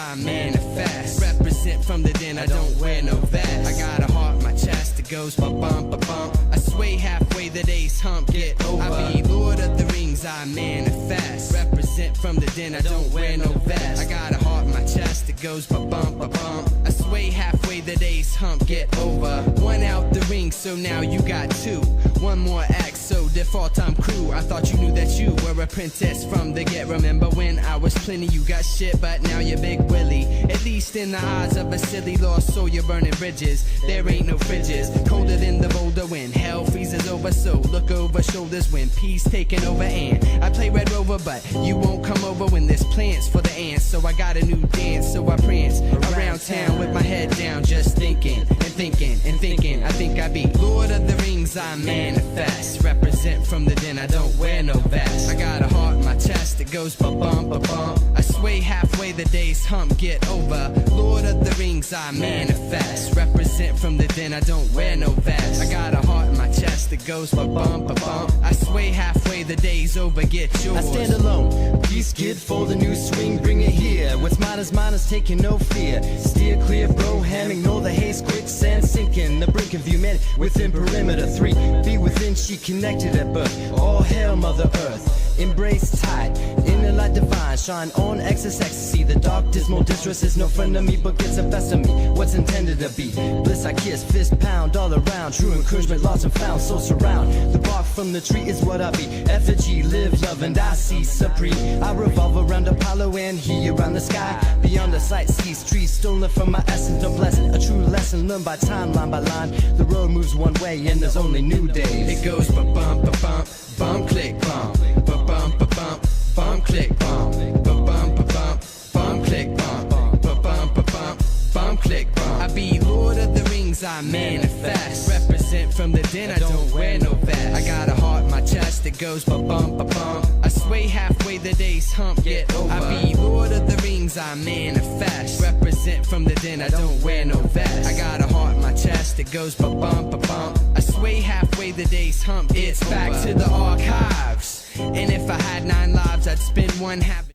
I manifest. Represent from the den, I don't wear no vest. I got a heart in my chest that goes ba-bump, ba-bump. I sway halfway, the day's hump, get over. I be Lord of the Rings, I manifest. Represent from the den, I don't wear no vest. I got a heart in my chest that goes ba-bump, ba-bump. I sway halfway, the day's hump, get over. One out the ring, so now you got two. One more act, so default I'm crew. I thought you knew that you were a princess from the get. Remember when I was plenty, you got shit, but now you're Big Willie. At least in the eyes of a silly lost soul, you're burning bridges. There ain't no fridges, colder than the boulder when hell freezes over. So look over shoulders when peace taking over. And I play Red Rover, but you won't come over when there's plants for the ants. So I got a new dance, so I prance around town with my head down, just thinking and thinking and thinking. I think I be Lord of the Rings, I manifest. Represent from the den, I don't wear no vest. I got a heart in my chest that goes ba-bump, ba-bump. I sway halfway, the day's hump, get over. Lord of the Rings, I manifest. Represent from the den, I don't wear no vest. I got a heart in my chest that goes ba-bump, ba-bump. I sway halfway, the day's over, get yours. I stand alone, peace kid for the new swing, bring it here. What's mine is taking no fear. Steer clear, bro, ham, ignore the haze, quicksand sinking. The brink of humanity within perimeter 3. Be within, she connected at birth. All hail Mother Earth. Embrace tight, inner light divine, shine on excess ecstasy. The dark dismal distress is no friend of me, but gets the best of me. What's intended to be bliss I kiss, fist pound all around. True encouragement lost and found, so surround. The bark from the tree is what I be. Effigy, live, love, and I see supreme. I revolve around Apollo and he around the sky. Beyond the sight sees trees stolen from my essence, no blessing. A true lesson learned by time, line by line. The road moves one way and there's only new days. It goes ba-bump, ba-bump, bump, click, bump. Ba-bump, ba-bump, bump, click, bump. Ba-bump, ba-bump, bump, click, bump. Ba-bump, ba-bump, bump, click, bump. I be Lord of the Rings, I manifest. Represent from the den, I don't wear no vest. I got a heart in my chest that goes ba-bump, ba-bump. I sway halfway, the day's hump, get over. I be Lord of the Rings, I manifest. Represent from the den, I don't wear no vest. I got a heart in my chest that goes ba-bump, ba-bump. I sway halfway, the day's hump, it's back to the archives. And if I had 9 lives, I'd spend one having.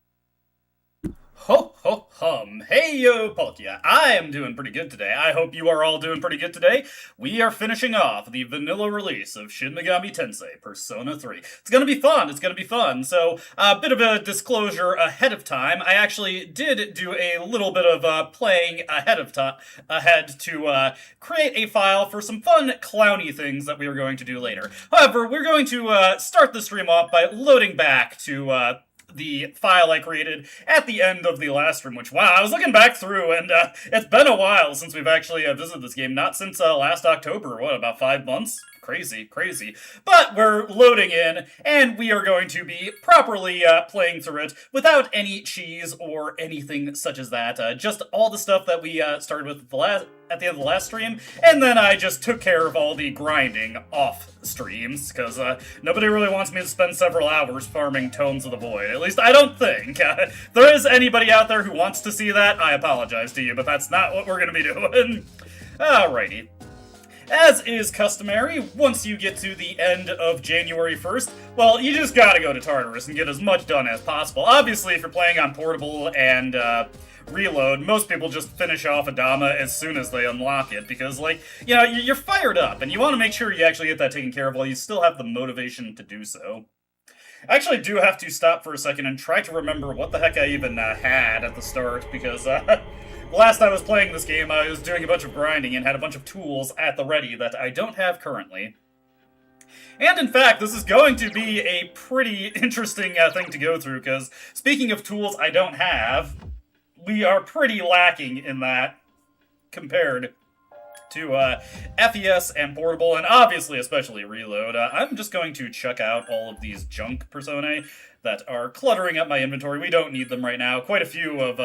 Ho ho hum. Hey yo, Polkia. I am doing pretty good today. I hope you are all doing pretty good today. We are finishing off the vanilla release of Shin Megami Tensei Persona 3. It's gonna be fun. It's gonna be fun. So, a bit of a disclosure ahead of time. I actually did do a little bit of playing ahead to create a file for some fun clowny things that we were going to do later. However, we're going to start the stream off by loading back to the file I created at the end of the last stream, which, wow, I was looking back through, and it's been a while since we've actually visited this game. Not since last October, what, about 5 months? Crazy, crazy. But we're loading in, and we are going to be properly playing through it without any cheese or anything such as that. Just all the stuff that we started with at the end of the last stream, and then I just took care of all the grinding off streams, because nobody really wants me to spend several hours farming Tomes of the Void. At least I don't think. If there is anybody out there who wants to see that, I apologize to you, but that's not what we're going to be doing. Alrighty. As is customary, once you get to the end of January 1st, well, you just gotta go to Tartarus and get as much done as possible. Obviously, if you're playing on Portable and Reload, most people just finish off Adama as soon as they unlock it, because, like, you know, you're fired up, and you want to make sure you actually get that taken care of while you still have the motivation to do so. I actually do have to stop for a second and try to remember what the heck I even had at the start, because last I was playing this game, I was doing a bunch of grinding and had a bunch of tools at the ready that I don't have currently. And in fact, this is going to be a pretty interesting thing to go through, because speaking of tools I don't have, we are pretty lacking in that compared to FES and Portable, and obviously especially Reload. I'm just going to chuck out all of these junk personae that are cluttering up my inventory. We don't need them right now. Quite a few of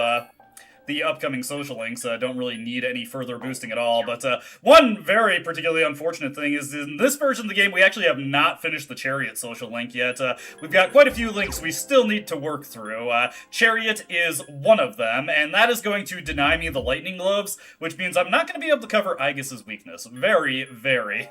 the upcoming social links don't really need any further boosting at all, but one very particularly unfortunate thing is in this version of the game, we actually have not finished the Chariot social link yet. We've got quite a few links we still need to work through. Chariot is one of them, and that is going to deny me the lightning gloves, which means I'm not going to be able to cover Aegis's weakness. Very, very,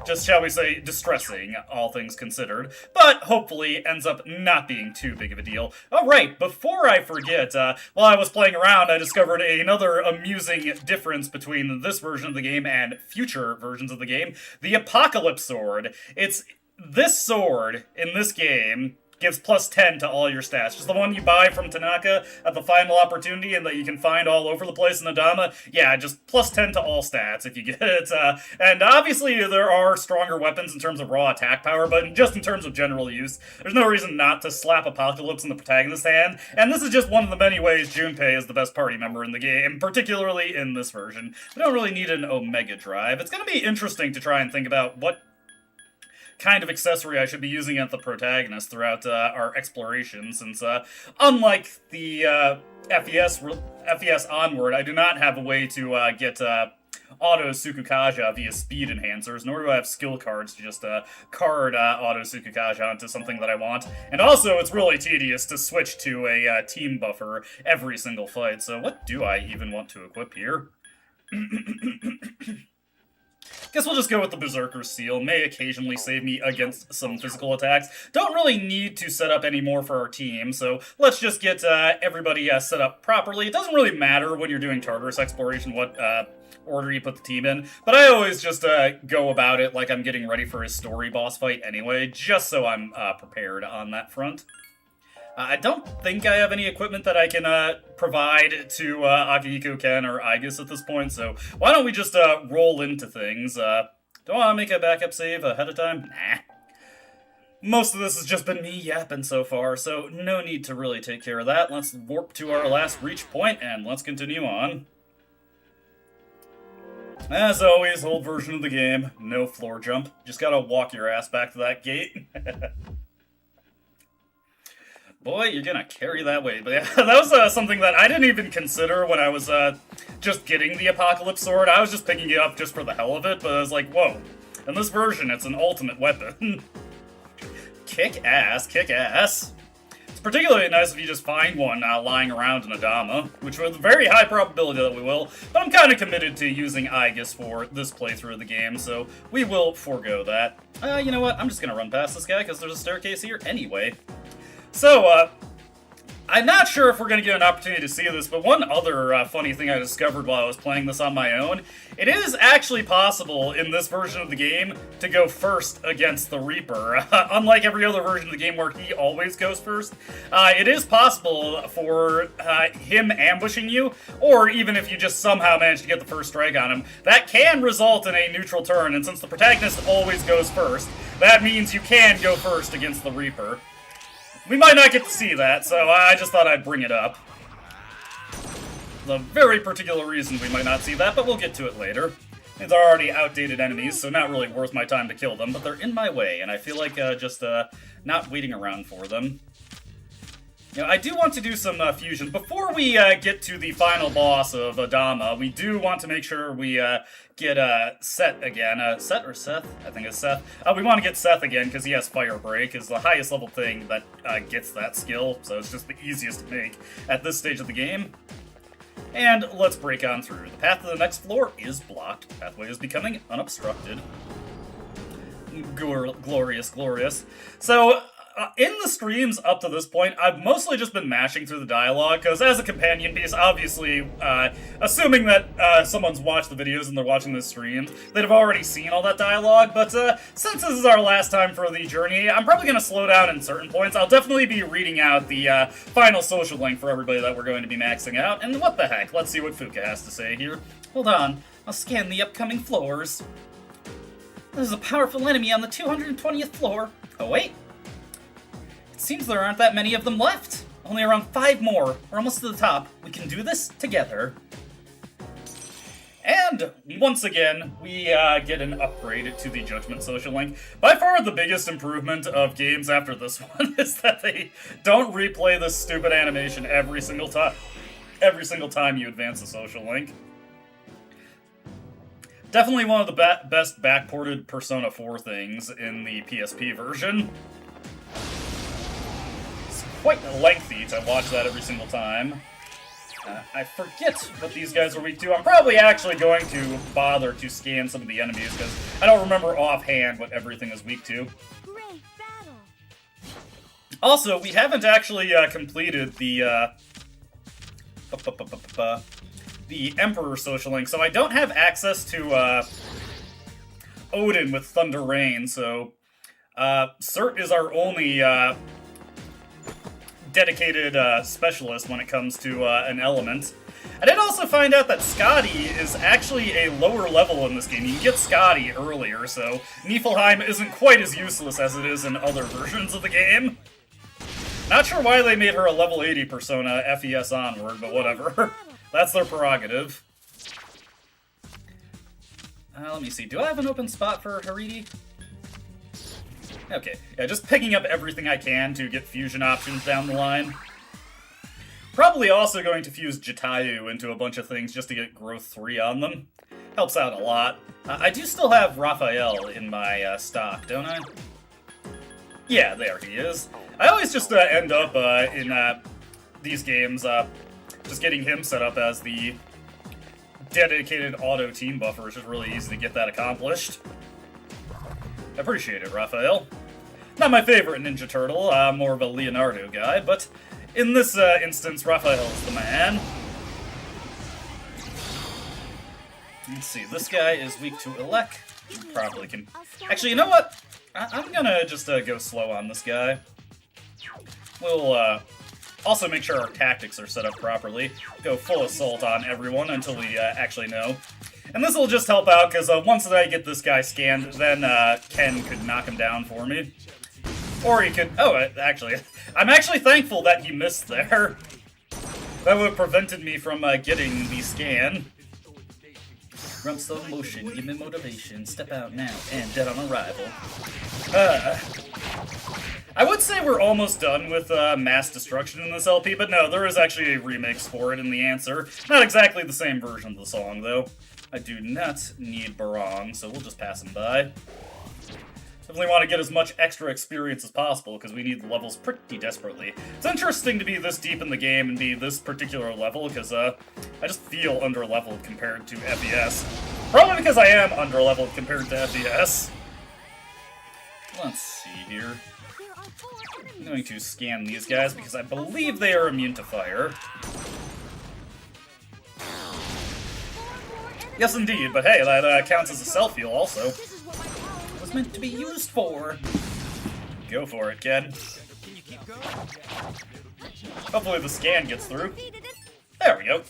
just shall we say, distressing, all things considered, but hopefully ends up not being too big of a deal. Oh, right, before I forget, while I was playing around, around, I discovered another amusing difference between this version of the game and future versions of the game. The Apocalypse Sword. It's this sword in this game gives plus 10 to all your stats. Just the one you buy from Tanaka at the final opportunity and that you can find all over the place in Adama. Yeah, just plus 10 to all stats if you get it. And obviously there are stronger weapons in terms of raw attack power, but just in terms of general use, there's no reason not to slap Apocalypse in the protagonist's hand. And this is just one of the many ways Junpei is the best party member in the game, particularly in this version. We don't really need an Omega Drive. It's going to be interesting to try and think about what kind of accessory I should be using at the protagonist throughout our exploration, since unlike the FES Onward, I do not have a way to get auto Sukukaja via speed enhancers, nor do I have skill cards to just card auto Sukukaja onto something that I want. And also, it's really tedious to switch to a team buffer every single fight, so what do I even want to equip here? Guess we'll just go with the Berserker's Seal. May occasionally save me against some physical attacks. Don't really need to set up any more for our team, so let's just get everybody set up properly. It doesn't really matter when you're doing Tartarus exploration what order you put the team in, but I always just go about it like I'm getting ready for a story boss fight anyway, just so I'm prepared on that front. I don't think I have any equipment that I can provide to Akihiko Ken or Aigis at this point, so why don't we just roll into things? Do I want to make a backup save ahead of time? Nah. Most of this has just been me yapping so far, so no need to really take care of that. Let's warp to our last reach point, and let's continue on. As always, old version of the game, no floor jump. Just gotta walk your ass back to that gate. Boy, you're gonna carry that weight. But yeah, that was something that I didn't even consider when I was just getting the Apocalypse Sword. I was just picking it up just for the hell of it, but I was like, whoa. In this version, it's an ultimate weapon. Kick ass, kick ass. It's particularly nice if you just find one lying around in Adama, which was a very high probability that we will, but I'm kind of committed to using Aigis for this playthrough of the game, so we will forego that. You know what? I'm just gonna run past this guy because there's a staircase here anyway. So, I'm not sure if we're going to get an opportunity to see this, but one other funny thing I discovered while I was playing this on my own, it is actually possible in this version of the game to go first against the Reaper. Unlike every other version of the game where he always goes first, it is possible for him ambushing you, or even if you just somehow manage to get the first strike on him, that can result in a neutral turn, and since the protagonist always goes first, that means you can go first against the Reaper. We might not get to see that, so I just thought I'd bring it up. The very particular reason we might not see that, but we'll get to it later. These are already outdated enemies, so not really worth my time to kill them, but they're in my way, and I feel like just not waiting around for them. You know, I do want to do some fusion. Before we get to the final boss of Adama, we do want to make sure we get Seth again. Seth or Seth? I think it's Seth. We want to get Seth again because he has Fire Break. It's the highest level thing that gets that skill, so it's just the easiest to make at this stage of the game. And let's break on through. The path to the next floor is blocked. The pathway is becoming unobstructed. Glorious, glorious. So, in the streams up to this point, I've mostly just been mashing through the dialogue, because as a companion piece, obviously, assuming that someone's watched the videos and they're watching the streams, they'd have already seen all that dialogue, but since this is our last time for the journey, I'm probably going to slow down in certain points. I'll definitely be reading out the final social link for everybody that we're going to be maxing out, and what the heck, let's see what Fuka has to say here. Hold on, I'll scan the upcoming floors. There's a powerful enemy on the 220th floor. Oh wait. It seems there aren't that many of them left. Only around 5 more. We're almost to the top. We can do this together. And once again, we get an upgrade to the Judgment social link. By far the biggest improvement of games after this one is that they don't replay this stupid animation every single time. Every single time you advance the social link. Definitely one of the best backported Persona 4 things in the PSP version. Quite lengthy to watch that every single time. I forget what these guys are weak to. I'm probably actually going to bother to scan some of the enemies, because I don't remember offhand what everything is weak to. Great battle. Also, we haven't actually completed the the Emperor social link. So I don't have access to Odin with Thunder Rain, so Cert is our only dedicated specialist when it comes to an element. I did also find out that Scotty is actually a lower level in this game. You can get Scotty earlier, so Niflheim isn't quite as useless as it is in other versions of the game. Not sure why they made her a level 80 persona FES onward, but whatever. That's their prerogative. Let me see. Do I have an open spot for Haridi? Okay. Yeah, just picking up everything I can to get fusion options down the line. Probably also going to fuse Jatayu into a bunch of things just to get growth 3 on them. Helps out a lot. I do still have Raphael in my stock, don't I? Yeah, there he is. I always just end up in these games just getting him set up as the dedicated auto team buffer. It's just really easy to get that accomplished. I appreciate it, Raphael. Not my favorite Ninja Turtle, more of a Leonardo guy, but in this instance, Raphael's the man. Let's see, this guy is weak to Elec. Probably can... Actually, you know what? I'm gonna just go slow on this guy. We'll also make sure our tactics are set up properly. Go full assault on everyone until we actually know. And this will just help out, because once I get this guy scanned, then Ken could knock him down for me. Or he could... Oh, actually... I'm actually thankful that he missed there. That would have prevented me from getting the scan. Run slow motion, give me motivation, step out now, and dead on arrival. I would say we're almost done with mass destruction in this LP, but no, there is actually a remix for it in the answer. Not exactly the same version of the song, though. I do not need Barong, so we'll just pass him by. Definitely want to get as much extra experience as possible, because we need the levels pretty desperately. It's interesting to be this deep in the game and be this particular level, because I just feel under-leveled compared to FES. Probably because I am under-leveled compared to FES. Let's see here. I'm going to scan these guys, because I believe they are immune to fire. Yes, indeed, but hey, that counts as a self-heal also. Meant to be used for. Go for it, Ken. Hopefully the scan gets through. There we go.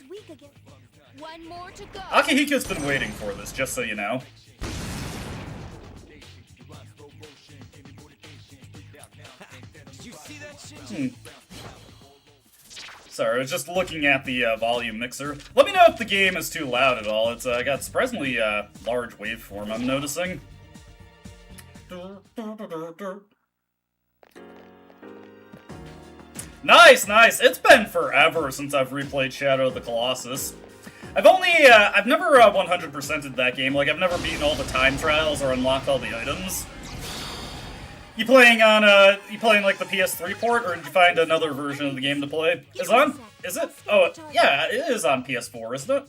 Akihiko's been waiting for this, just so you know. Sorry, I was just looking at the volume mixer. Let me know if the game is too loud at all. It's got surprisingly large waveform, I'm noticing. Nice, nice! It's been forever since I've replayed Shadow of the Colossus. I've never 100%ed that game. Like, I've never beaten all the time trials or unlocked all the items. You playing like the PS3 port, or did you find another version of the game to play? Is it? Oh, yeah, it is on PS4, isn't it?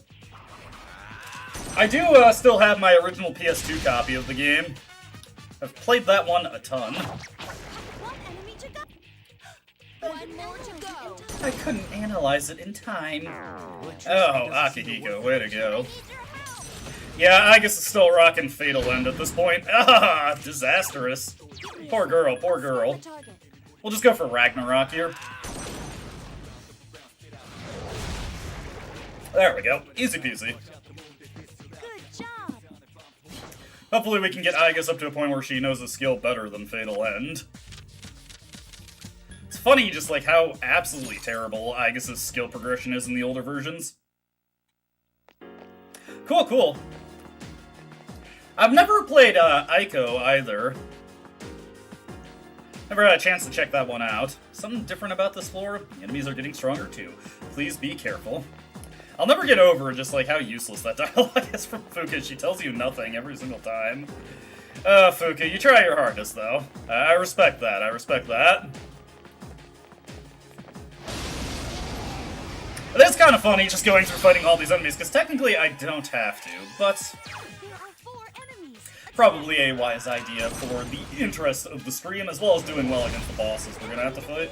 I do still have my original PS2 copy of the game. I've played that one a ton. I couldn't analyze it in time. Oh, Akihiko, way to go. Yeah, I guess it's still rocking Fatal End at this point. Ah, disastrous. Poor girl, poor girl. We'll just go for Ragnarok here. There we go. Easy peasy. Hopefully we can get Aigis up to a point where she knows the skill better than Fatal End. It's funny just like how absolutely terrible Aigis' skill progression is in the older versions. Cool, cool. I've never played Aiko either. Never had a chance to check that one out. Something different about this floor. The enemies are getting stronger too. Please be careful. I'll never get over just like how useless that dialogue is from Fuka. She tells you nothing every single time. Fuka, you try your hardest though. I respect that, I respect that. It is kind of funny just going through fighting all these enemies, because technically I don't have to, but probably a wise idea for the interest of the stream, as well as doing well against the bosses we're gonna have to fight.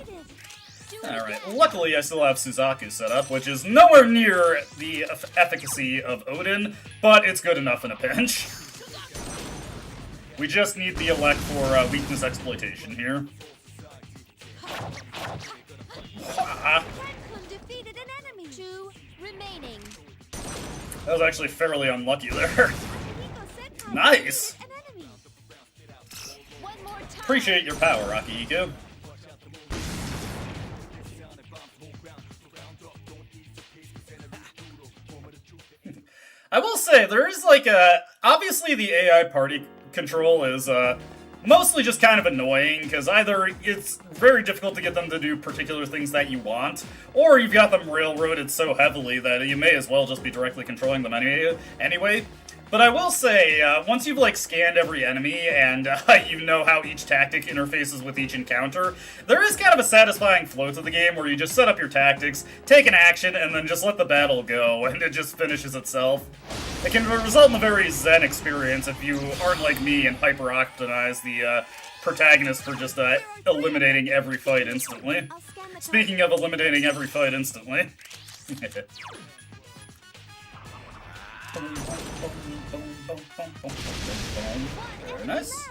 Alright, luckily I still have Suzaku set up, which is nowhere near the efficacy of Odin, but it's good enough in a pinch. We just need the elect for weakness exploitation here. Defeated an enemy. 2 remaining. That was actually fairly unlucky there. Nice! Appreciate your power, Akihiko. I will say, there is like obviously the AI party control is mostly just kind of annoying, because either it's very difficult to get them to do particular things that you want, or you've got them railroaded so heavily that you may as well just be directly controlling them anyway. But I will say, once you've like scanned every enemy and you know how each tactic interfaces with each encounter, there is kind of a satisfying flow to the game where you just set up your tactics, take an action, and then just let the battle go, and it just finishes itself. It can result in a very zen experience if you aren't like me and hyper-optimize the protagonist for just eliminating every fight instantly. Speaking of eliminating every fight instantly. Very nice.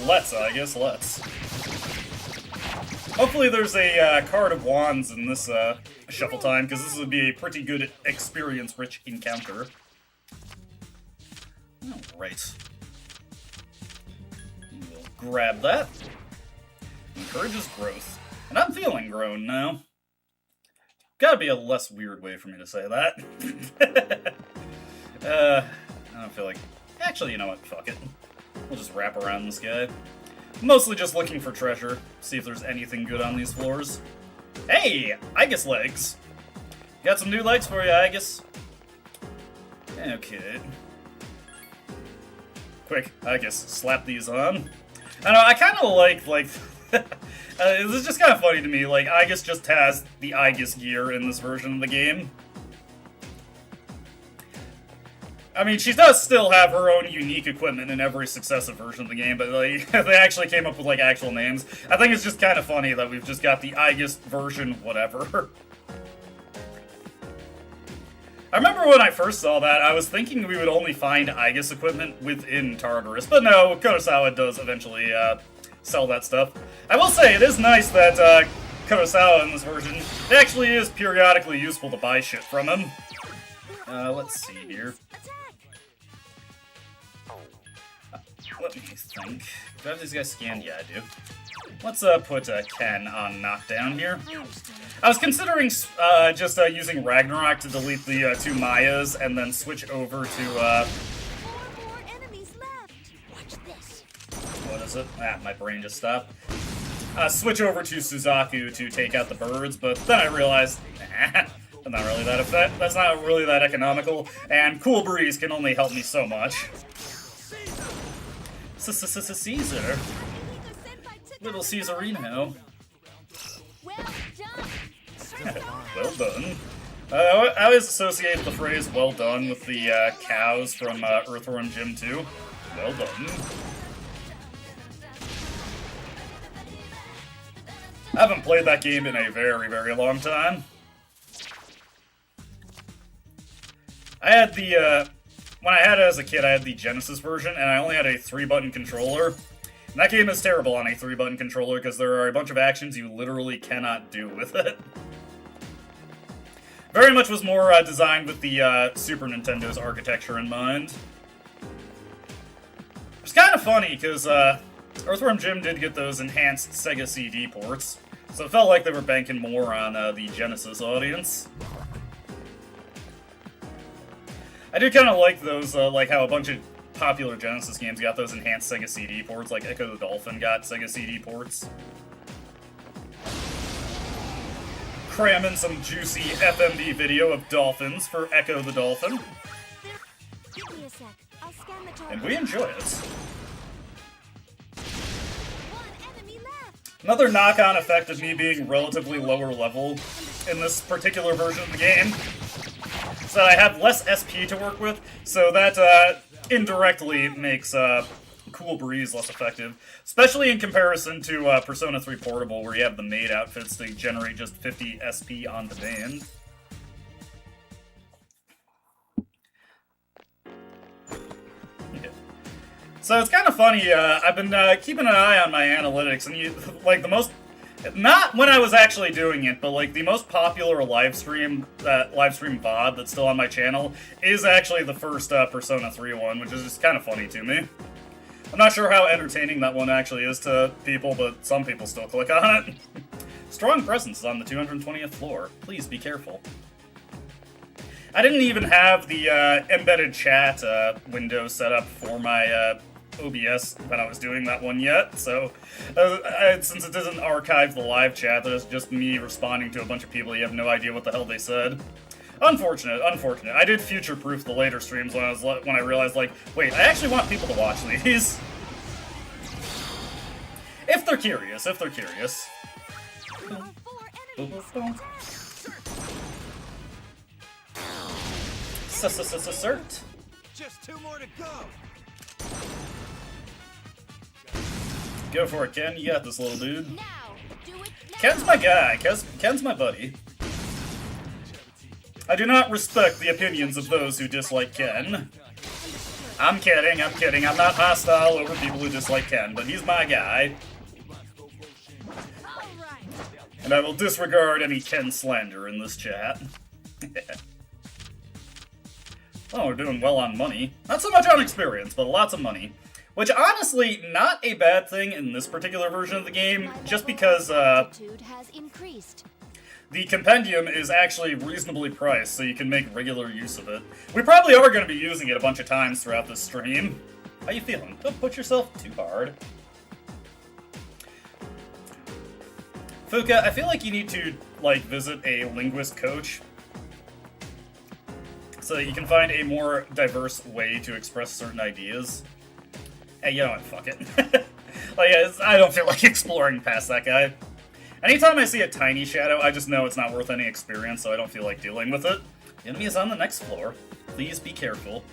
Let's, I guess, let's. Hopefully there's a card of wands in this shuffle time, because this would be a pretty good experience-rich encounter. Alright. We'll grab that. Encourages growth. And I'm feeling grown now. Gotta be a less weird way for me to say that. I don't feel like... Actually, you know what? Fuck it. We'll just wrap around this guy. Mostly just looking for treasure. See if there's anything good on these floors. Hey! Aegis legs! Got some new legs for you, Aegis. Okay. Quick, Aegis, slap these on. I don't know, I kind of like... this is just kind of funny to me, like, Aegis just has the Aegis gear in this version of the game. I mean, she does still have her own unique equipment in every successive version of the game, but, like, they actually came up with, like, actual names. I think it's just kind of funny that we've just got the Aegis version whatever. I remember when I first saw that, I was thinking we would only find Aegis equipment within Tartarus, but no, Kurosawa does eventually, sell that stuff. I will say, it is nice that, Kurosawa in this version, it actually is periodically useful to buy shit from him. Let's see here. Let me think. Do I have these guys scanned? Yeah, I do. Let's, put, Ken on knockdown here. I was considering, just, using Ragnarok to delete the, 2 Mayas, and then switch over to, what is it? Ah, my brain just stopped. Switch over to Suzaku to take out the birds, but then I realized, nah, that's not really that effect. That's not really that economical, and Cool Breeze can only help me so much. Caesar. Little Caesarino. Well done. I always associate the phrase "well done" with the cows from Earthworm Jim 2. Well done. I haven't played that game in a very, very long time. I had the, when I had it as a kid, I had the Genesis version, and I only had a 3-button controller. And that game is terrible on a 3-button controller, because there are a bunch of actions you literally cannot do with it. Very much was more designed with the Super Nintendo's architecture in mind. It's kind of funny, because Earthworm Jim did get those enhanced Sega CD ports, so it felt like they were banking more on the Genesis audience. I do kind of like those, like how a bunch of popular Genesis games got those enhanced Sega CD ports, like Echo the Dolphin got Sega CD ports. Cram in some juicy FMV video of dolphins for Echo the Dolphin. And we enjoy it. Another knock-on effect of me being relatively lower level in this particular version of the game is that I have less SP to work with, so that indirectly makes cool breeze less effective, especially in comparison to Persona 3 Portable, where you have the maid outfits to generate just 50 SP on demand. So it's kind of funny, I've been keeping an eye on my analytics, and like the most, not when I was actually doing it, but like the most popular live stream VOD that's still on my channel is actually the first Persona 3 one, which is just kind of funny to me. I'm not sure how entertaining that one actually is to people, but some people still click on it. Strong presence is on the 220th floor. Please be careful. I didn't even have the embedded chat window set up for my OBS when I was doing that one yet, so since it doesn't archive the live chat, there's just me responding to a bunch of people. You have no idea what the hell they said. Unfortunate. I did future-proof the later streams when I realized, like, wait, I actually want people to watch these. If they're curious. There are 4 enemies. Cert. Just 2 more to go. Go for it, Ken. You got this, little dude. Now, do it now. Ken's my guy. Ken's my buddy. I do not respect the opinions of those who dislike Ken. I'm kidding. I'm not hostile over people who dislike Ken, but he's my guy. All right. And I will disregard any Ken slander in this chat. Oh, we're doing well on money. Not so much on experience, but lots of money. Which, honestly, not a bad thing in this particular version of the game, just because, Altitude has increased. the compendium is actually reasonably priced, so you can make regular use of it. We probably are going to be using it a bunch of times throughout this stream. How you feeling? Don't push yourself too hard. Fuka, I feel like you need to, like, visit a linguist coach so that you can find a more diverse way to express certain ideas. Hey, you know what? Fuck it. Like, I don't feel like exploring past that guy. Anytime I see a tiny shadow, I just know it's not worth any experience, so I don't feel like dealing with it. The enemy is on the next floor. Please be careful.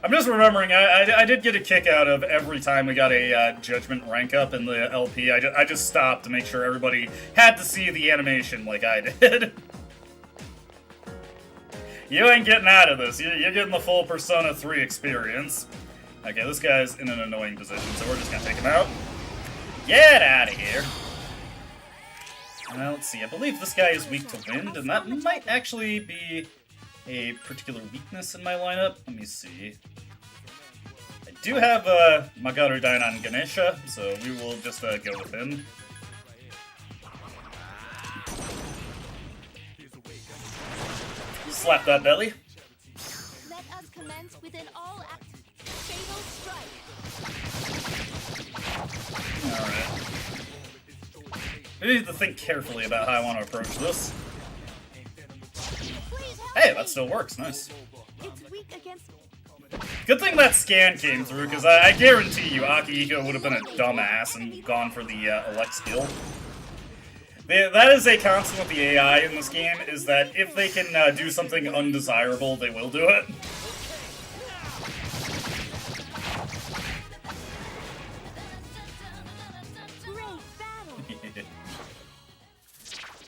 I'm just remembering, I did get a kick out of every time we got a judgment rank up in the LP. I just stopped to make sure everybody had to see the animation like I did. You ain't getting out of this. You're getting the full Persona 3 experience. Okay, this guy's in an annoying position, so we're just gonna take him out. Get out of here. Let's see, I believe this guy is weak to wind, and that might actually be a particular weakness in my lineup. Let me see. I do have Magaru Dainan Ganesha, so we will just go with him. Slap that belly. Let us commence with an all-out fatal strike. Alright. I need to think carefully about how I want to approach this. Please help Hey, me. that still works. Nice. It's weak against. Good thing that scan came through, because I guarantee you Akihiko would have been a dumbass and gone for the elect skill. That is a constant with the AI in this game, is that if they can do something undesirable, they will do it. Great battle.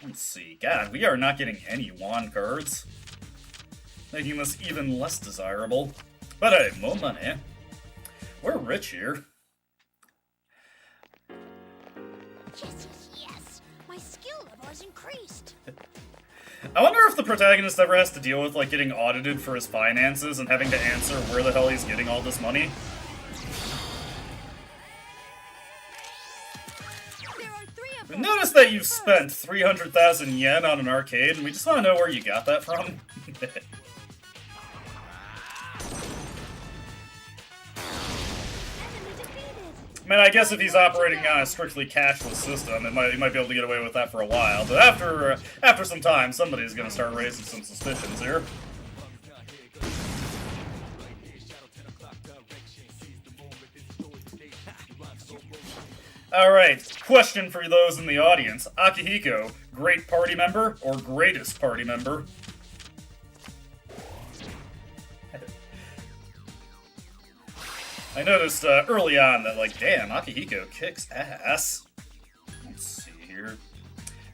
Let's see. God, we are not getting any wand cards. Making this even less desirable. But hey, more money. We're rich here. Yes. My skill level has increased. I wonder if the protagonist ever has to deal with, like, getting audited for his finances and having to answer where the hell he's getting all this money. There are 3 of We them. noticed that you've spent 300,000 yen on an arcade, and we just want to know where you got that from. Enemy defeated. I mean, I guess if he's operating on a strictly cashless system, he might be able to get away with that for a while. But after some time, somebody's going to start raising some suspicions here. Alright, question for those in the audience. Akihiko, great party member or greatest party member? I noticed early on that, like, damn, Akihiko kicks ass. Let's see here.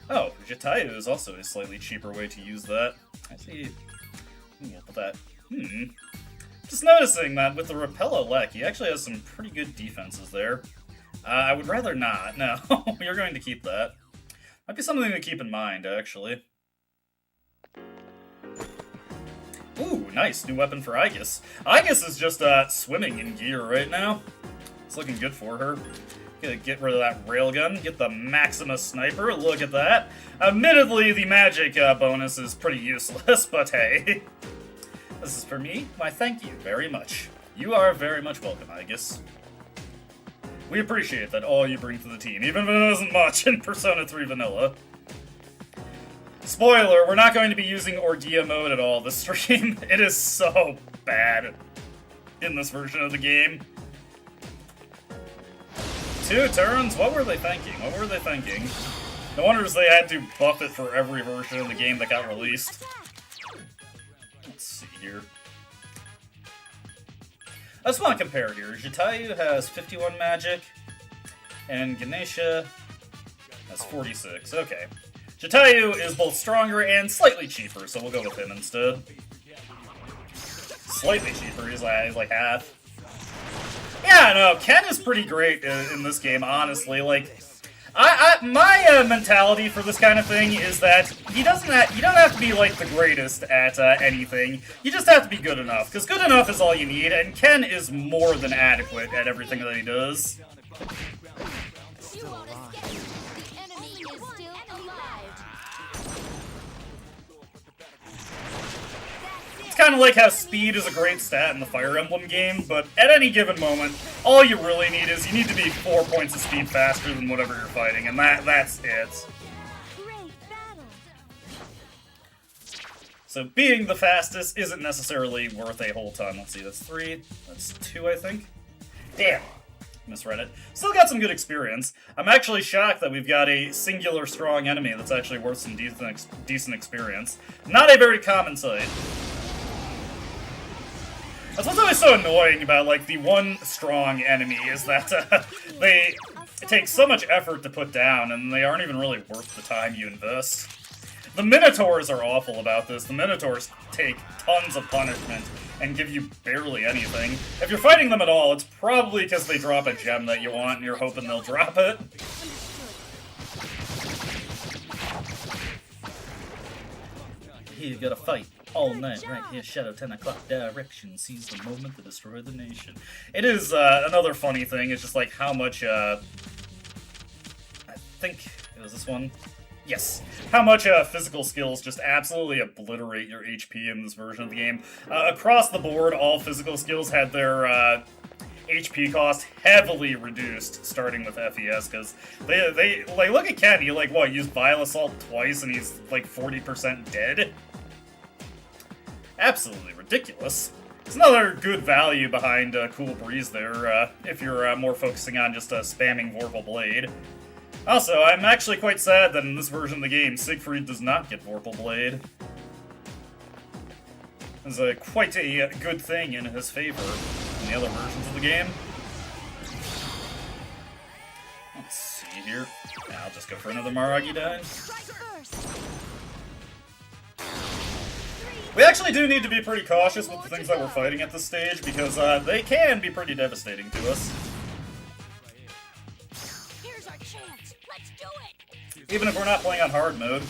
Oh, Jitayu is also a slightly cheaper way to use that. I see. But that. Just noticing that with the Repel Elec, he actually has some pretty good defenses there. I would rather not. No, you're going to keep that. Might be something to keep in mind, actually. Ooh, nice. New weapon for Aegis. Aegis is just swimming in gear right now. It's looking good for her. Gonna get rid of that railgun, get the Maximus Sniper, look at that. Admittedly, the magic bonus is pretty useless, but hey. This is for me? Why, thank you very much. You are very much welcome, Aegis. We appreciate that all you bring to the team, even if it isn't much in Persona 3 Vanilla. Spoiler, we're not going to be using Orgia mode at all this stream. It is so bad in this version of the game. 2 turns? What were they thinking? What were they thinking? No wonder they had to buff it for every version of the game that got released. Let's see here. I just want to compare here. Jitayu has 51 magic, and Ganesha has 46. Okay. Jitayu is both stronger and slightly cheaper, so we'll go with him instead. Slightly cheaper, he's like half. Yeah, no, Ken is pretty great in this game, honestly. Like, my mentality for this kind of thing is that you don't have to be like the greatest at anything. You just have to be good enough, because good enough is all you need, and Ken is more than adequate at everything that he does. You won't escape. The enemy is still alive. It's kind of like how speed is a great stat in the Fire Emblem game, but at any given moment, all you really need is you need to be 4 points of speed faster than whatever you're fighting, and that's it. Great battle. So being the fastest isn't necessarily worth a whole ton. Let's see, that's 3, that's 2, I think. Damn, misread it. Still got some good experience. I'm actually shocked that we've got a singular strong enemy that's actually worth some decent experience. Not a very common sight. That's what's always so annoying about, like, the one strong enemy is that it takes so much effort to put down, and they aren't even really worth the time you invest. The Minotaurs are awful about this. The Minotaurs take tons of punishment and give you barely anything. If you're fighting them at all, it's probably because they drop a gem that you want, and you're hoping they'll drop it. You gotta fight all night, right here, Shadow 10 o'clock direction, seize the moment to destroy the nation. It is another funny thing, it's just like how much, I think it was this one? Yes. How much physical skills just absolutely obliterate your HP in this version of the game. Across the board, all physical skills had their HP cost heavily reduced, starting with FES, because they like, look at Ken, he like, what, used Vile Assault twice and he's like 40% dead? Absolutely ridiculous. There's another good value behind Cool Breeze there, if you're more focusing on just spamming Vorpal Blade. Also, I'm actually quite sad that in this version of the game, Siegfried does not get Vorpal Blade. It's quite a good thing in his favor in the other versions of the game. Let's see here. I'll just go for another Maragi die. We actually do need to be pretty cautious with the things that we're fighting at this stage, because they can be pretty devastating to us. Here's our chance. Let's do it. Even if we're not playing on hard mode.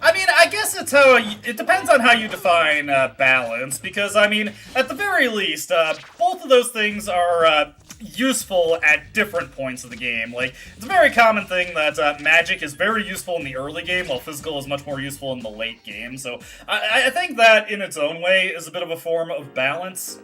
I mean, I guess it's how it depends on how you define balance, because, I mean, at the very least, both of those things are useful at different points of the game. Like, it's a very common thing that magic is very useful in the early game, while physical is much more useful in the late game. So I think that, in its own way, is a bit of a form of balance.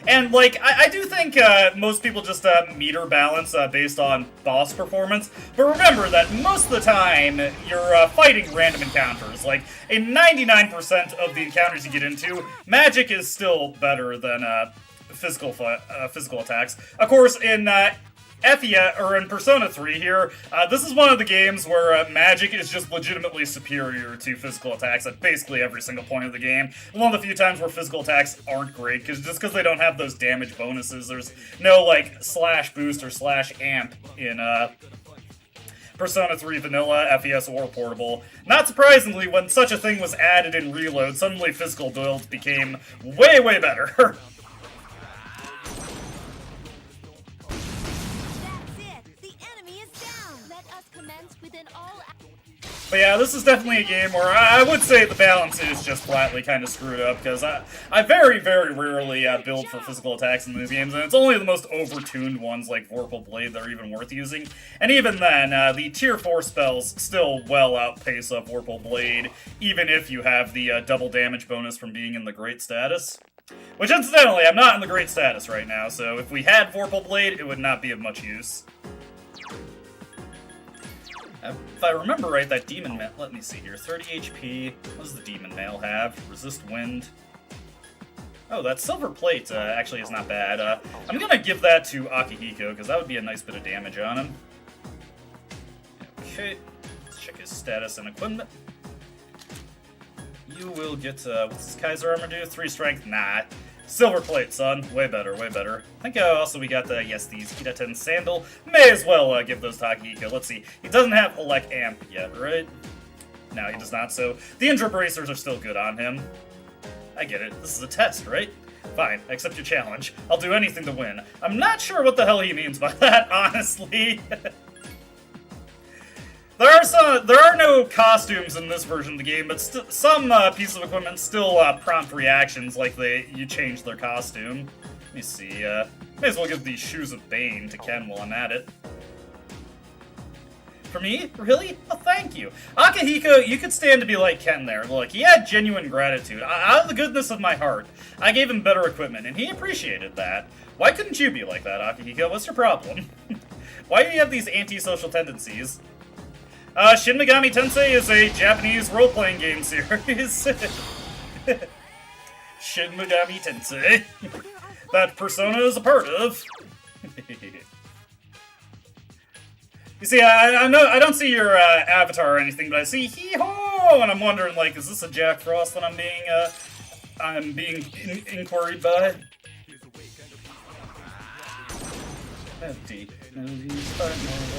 And, like, I do think most people just meter balance based on boss performance. But remember that most of the time, you're fighting random encounters. Like, in 99% of the encounters you get into, magic is still better than physical attacks. Of course, in or in Persona 3 here, this is one of the games where magic is just legitimately superior to physical attacks at basically every single point of the game. One of the few times where physical attacks aren't great, just because they don't have those damage bonuses. There's no, like, slash boost or slash amp in, Persona 3 Vanilla, FES, or Portable. Not surprisingly, when such a thing was added in Reload, suddenly physical builds became way, way better. That's it. The enemy is down. Let us commence with an all. But yeah, this is definitely a game where I would say the balance is just flatly kind of screwed up, because I very, very rarely build for physical attacks in these games, and it's only the most overtuned ones like Vorpal Blade that are even worth using. And even then, the Tier 4 spells still well outpace Vorpal Blade, even if you have the double damage bonus from being in the Great status. Which, incidentally, I'm not in the Great status right now, so if we had Vorpal Blade, it would not be of much use. If I remember right, that demon male, let me see here, 30 HP, what does the demon male have? Resist wind. Oh, that silver plate actually is not bad. I'm gonna give that to Akihiko, because that would be a nice bit of damage on him. Okay, let's check his status and equipment. You will get, what's his Kaiser armor do? 3 strength? Nah. Silver plate, son. Way better, way better. I think also we got the, yes, these Kitaten Sandal. May as well give those to Akihiko. Let's see. He doesn't have Elect Amp yet, right? No, he does not, so the Indra Bracers are still good on him. I get it. This is a test, right? Fine, I accept your challenge. I'll do anything to win. I'm not sure what the hell he means by that, honestly. There are no costumes in this version of the game, but some pieces of equipment still prompt reactions like you change their costume. Let me see, may as well give these Shoes of Bane to Ken while I'm at it. For me? Really? Oh, thank you. Akihiko, you could stand to be like Ken there. Look, he had genuine gratitude. Out of the goodness of my heart, I gave him better equipment, and he appreciated that. Why couldn't you be like that, Akihiko? What's your problem? Why do you have these antisocial tendencies? Shin Megami Tensei is a Japanese role-playing game series. Shin Megami Tensei. That Persona is a part of. You see, I don't see your avatar or anything, but I see hee-ho, and I'm wondering, like, is this a Jack Frost that I'm being inquired by? Empty.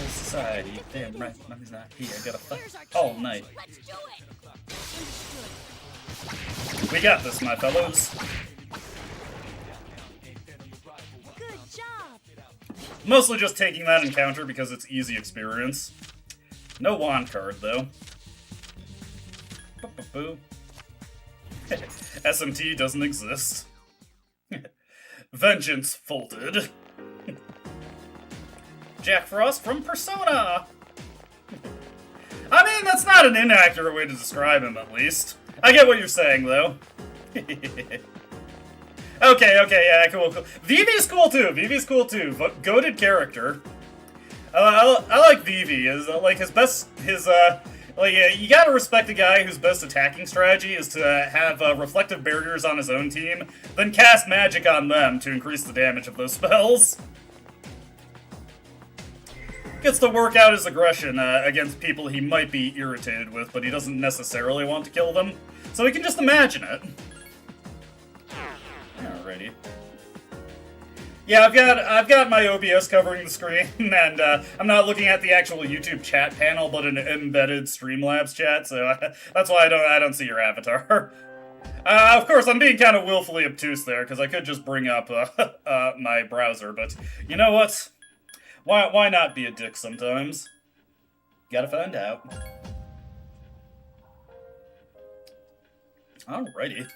Society. Damn right, he's not here. I gotta fight all night. Let's do it. We got this, my fellows. Good job. Mostly just taking that encounter because it's easy experience. No wand card, though. Boo. SMT doesn't exist. Vengeance folded. Jack Frost from Persona! I mean, that's not an inaccurate way to describe him, at least. I get what you're saying, though. Okay, yeah, cool. Vivi's cool, too. Goated character. I like Vivi. You gotta respect a guy whose best attacking strategy is to have reflective barriers on his own team, then cast magic on them to increase the damage of those spells. Gets to work out his aggression against people he might be irritated with, but he doesn't necessarily want to kill them, so he can just imagine it. Alrighty. Yeah, I've got my OBS covering the screen, and I'm not looking at the actual YouTube chat panel, but an embedded Streamlabs chat, so that's why I don't see your avatar. Of course, I'm being kind of willfully obtuse there, because I could just bring up my browser, but you know what? Why not be a dick sometimes? Gotta find out. Alrighty.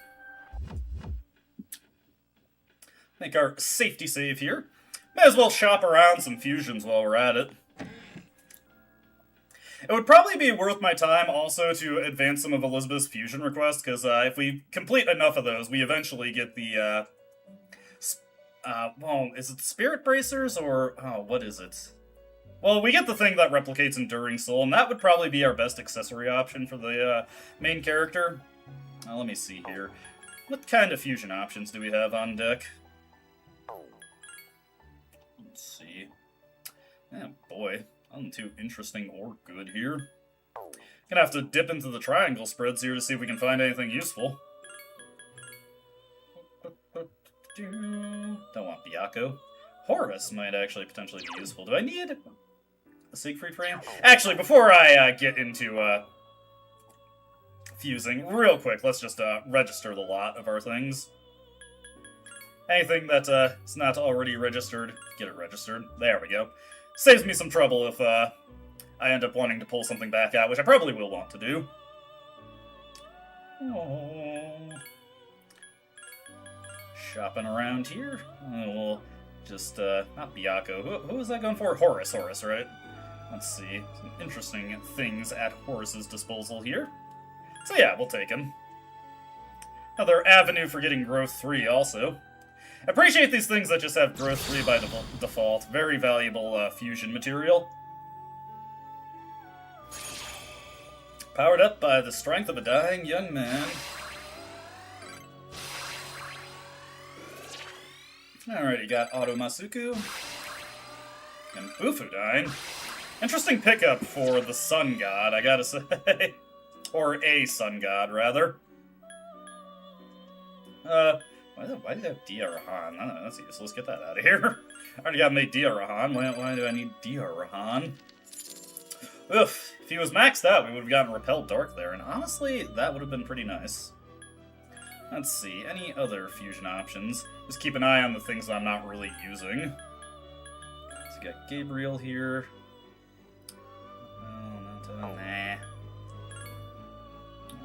Make our safety save here. May as well shop around some fusions while we're at it. It would probably be worth my time also to advance some of Elizabeth's fusion requests, because if we complete enough of those, we eventually get the, well, is it the Spirit Bracers, or, oh, what is it? Well, we get the thing that replicates Enduring Soul, and that would probably be our best accessory option for the main character. Let me see here. What kind of fusion options do we have on deck? Let's see. Yeah, boy. Nothing too interesting or good here. Gonna have to dip into the triangle spreads here to see if we can find anything useful. Don't want Byakuya. Horus might actually potentially be useful. Do I need a Siegfried frame? Actually, before I get into fusing, real quick, let's just register the lot of our things. Anything that is not already registered, get it registered. There we go. Saves me some trouble if I end up wanting to pull something back out, which I probably will want to do. Oh. Shopping around here. We'll just, not Byakuya. Who was I going for? Horus, right? Let's see. Some interesting things at Horus's disposal here. So yeah, we'll take him. Another avenue for getting growth 3 also. Appreciate these things that just have growth 3 by default. Very valuable fusion material. Powered up by the strength of a dying young man. Alrighty, got Auto Masuku. And Bufudine. Interesting pickup for the Sun God, I gotta say. Or a Sun God, rather. Why did I have Dia-Rahan? Oh, that's useless. Get that out of here. I already got made Dia-Rahan. Why do I need Dia-Rahan? Oof. If he was maxed out, we would have gotten Repel Dark there, and honestly, that would have been pretty nice. Let's see. Any other fusion options? Just keep an eye on the things that I'm not really using. So we got Gabriel here. Oh, not nah.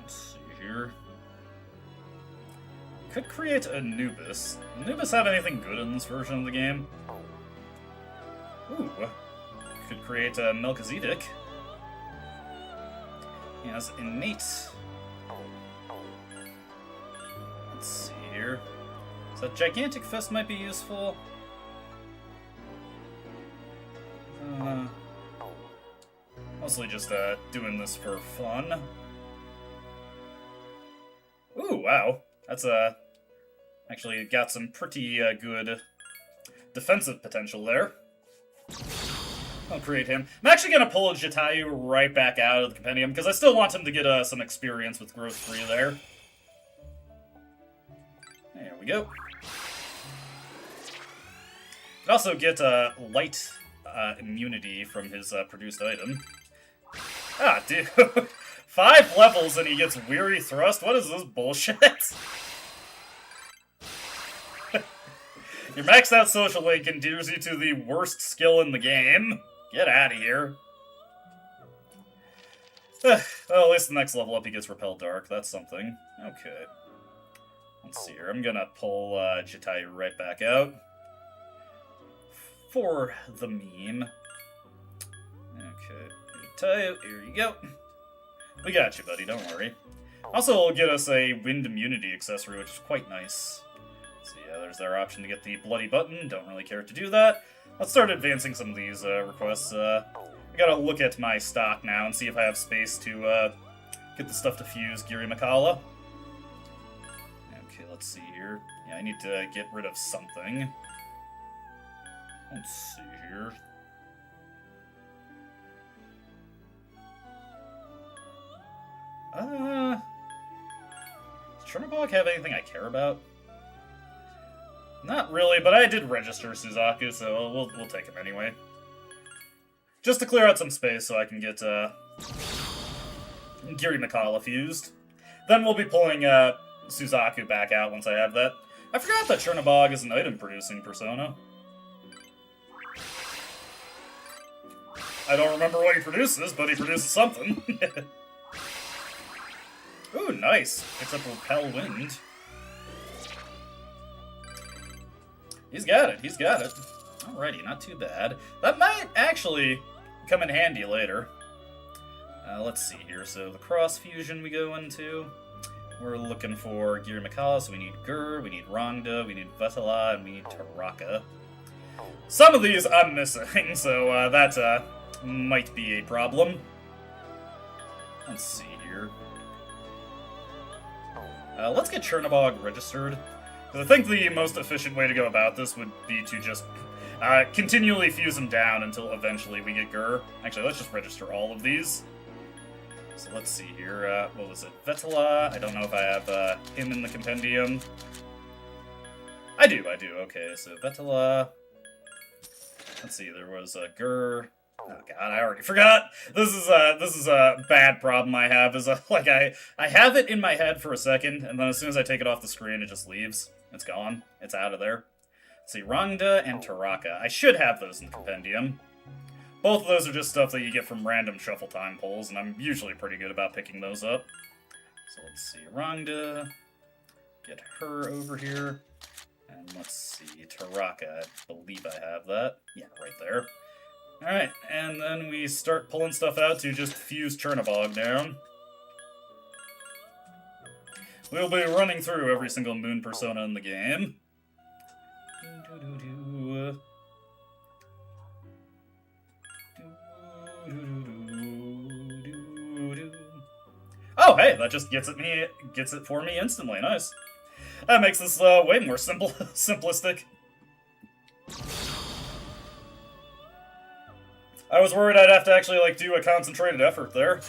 Let's see here. Could create Anubis. Anubis have anything good in this version of the game? Ooh. Could create a Melchizedek. He has Innate. Let's see here. So Gigantic Fist might be useful. Mostly just doing this for fun. Ooh, wow. That's actually got some pretty good defensive potential there. I'll create him. I'm actually going to pull Jatayu right back out of the compendium, because I still want him to get some experience with growth 3 there. There we go. Could also get light immunity from his produced item. Ah, dude. 5 levels and he gets Weary Thrust? What is this bullshit? Your maxed out social link endears you to the worst skill in the game. Get out of here. Well, at least the next level up he gets Repel Dark. That's something. Okay. Let's see here. I'm gonna pull Jatayu right back out. For the meme. Okay. Jatayu, here you go. We got you, buddy. Don't worry. Also, it'll get us a wind immunity accessory, which is quite nice. So yeah, there's our option to get the bloody button. Don't really care to do that. Let's start advancing some of these requests. I gotta look at my stock now and see if I have space to get the stuff to fuse Giri Makala. Okay, let's see here. Yeah, I need to get rid of something. Let's see here. Does Chernobog have anything I care about? Not really, but I did register Suzaku, so we'll take him anyway. Just to clear out some space so I can get Giri Makala fused. Then we'll be pulling Suzaku back out once I have that. I forgot that Chernobog is an item-producing persona. I don't remember what he produces, but he produces something. Ooh, nice. Picks up Repel Wind. He's got it, he's got it. Alrighty, not too bad. That might actually come in handy later. Let's see here. So the cross fusion we go into. We're looking for Giri Makala, so we need Gur, we need Rangda, we need Vatala, and we need Taraka. Some of these I'm missing, so that might be a problem. Let's see here. Let's get Chernobog registered. Because I think the most efficient way to go about this would be to just continually fuse them down until eventually we get Gur. Actually, let's just register all of these. So let's see here. What was it? Vetala. I don't know if I have him in the compendium. I do. Okay, so Vetala. Let's see. There was Gur. Oh god, I already forgot. This is a bad problem I have. Is like I have it in my head for a second, and then as soon as I take it off the screen, it just leaves. It's gone. It's out of there. Let's see, Rangda and Taraka. I should have those in the compendium. Both of those are just stuff that you get from random shuffle time pulls, and I'm usually pretty good about picking those up. So let's see, Rangda. Get her over here. And let's see, Taraka. I believe I have that. Yeah, right there. Alright, and then we start pulling stuff out to just fuse Chernobog down. We'll be running through every single moon persona in the game. Oh, hey, that just gets it for me instantly. Nice. That makes this way more simplistic. I was worried I'd have to actually, like, do a concentrated effort there.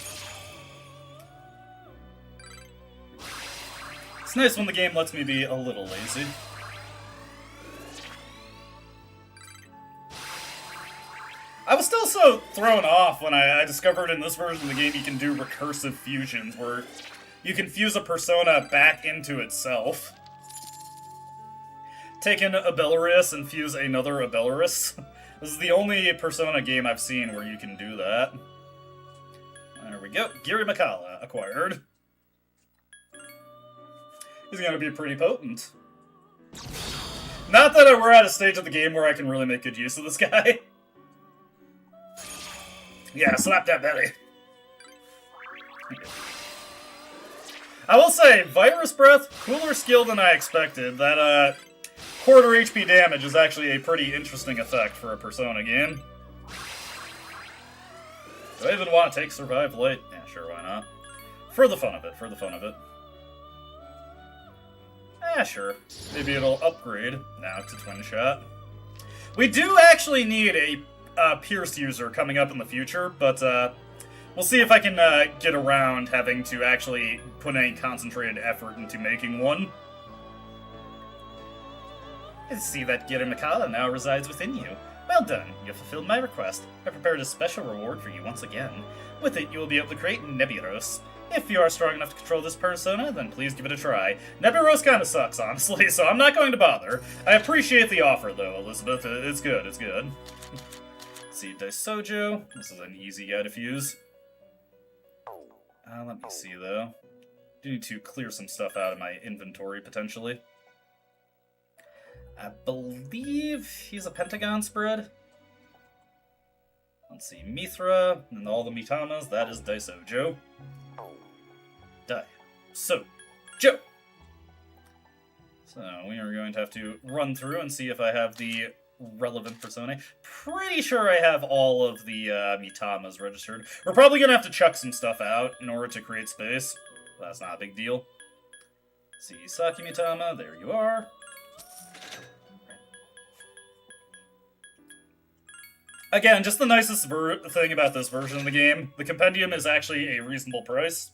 It's nice when the game lets me be a little lazy. I was still so thrown off when I discovered in this version of the game you can do recursive fusions, where you can fuse a persona back into itself. Take an Abelarius and fuse another Abelarius. This is the only Persona game I've seen where you can do that. There we go. Giri Makala acquired. He's gonna be pretty potent. Not that we're at a stage of the game where I can really make good use of this guy. Yeah, slap that belly. I will say, Virus Breath, cooler skill than I expected. That, quarter HP damage is actually a pretty interesting effect for a Persona game. Do I even want to take Survive Light? Yeah, sure, why not? For the fun of it, sure. Maybe it'll upgrade now to Twin Shot. We do actually need a Pierce user coming up in the future, but we'll see if I can get around having to actually put any concentrated effort into making one. I see that Giri Makala now resides within you. Well done, you fulfilled my request. I prepared a special reward for you once again. With it, you will be able to create Nebulos. If you are strong enough to control this persona, then please give it a try. Nebulos kinda sucks, honestly, so I'm not going to bother. I appreciate the offer, though, Elizabeth. It's good. Let's see, Daisojo. This is an easy guy to fuse. Let me see, though. Do need to clear some stuff out of my inventory, potentially. I believe he's a Pentagon spread. Let's see, Mithra, and all the Mitamas, that is Daisojo. Daisojo! So, we are going to have to run through and see if I have the relevant personae. Pretty sure I have all of the Mitamas registered. We're probably going to have to chuck some stuff out in order to create space. That's not a big deal. Let's see, Saki Mitama, there you are. Again, just the nicest thing about this version of the game. The compendium is actually a reasonable price.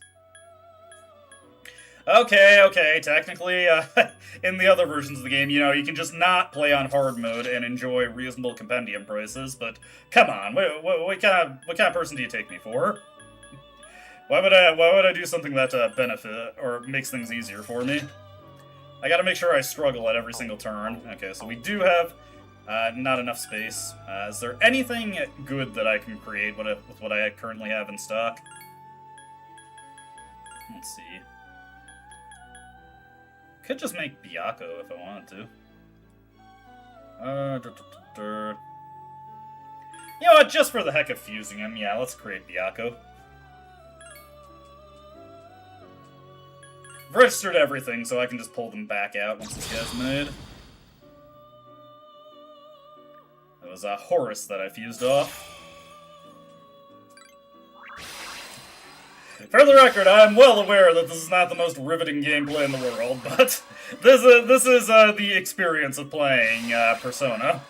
Okay, technically, in the other versions of the game, you know, you can just not play on hard mode and enjoy reasonable compendium prices, but come on, what kind of person do you take me for? Why would I do something that benefit or makes things easier for me? I gotta make sure I struggle at every single turn. Okay, so we do have not enough space. Is there anything good that I can create with what I currently have in stock? Let's see. Could just make Byakko if I wanted to. You know what, just for the heck of fusing him, yeah, let's create Byakko. I've registered everything, so I can just pull them back out once this guy's made. It was Horus that I fused off. For the record, I'm well aware that this is not the most riveting gameplay in the world, but this is the experience of playing Persona.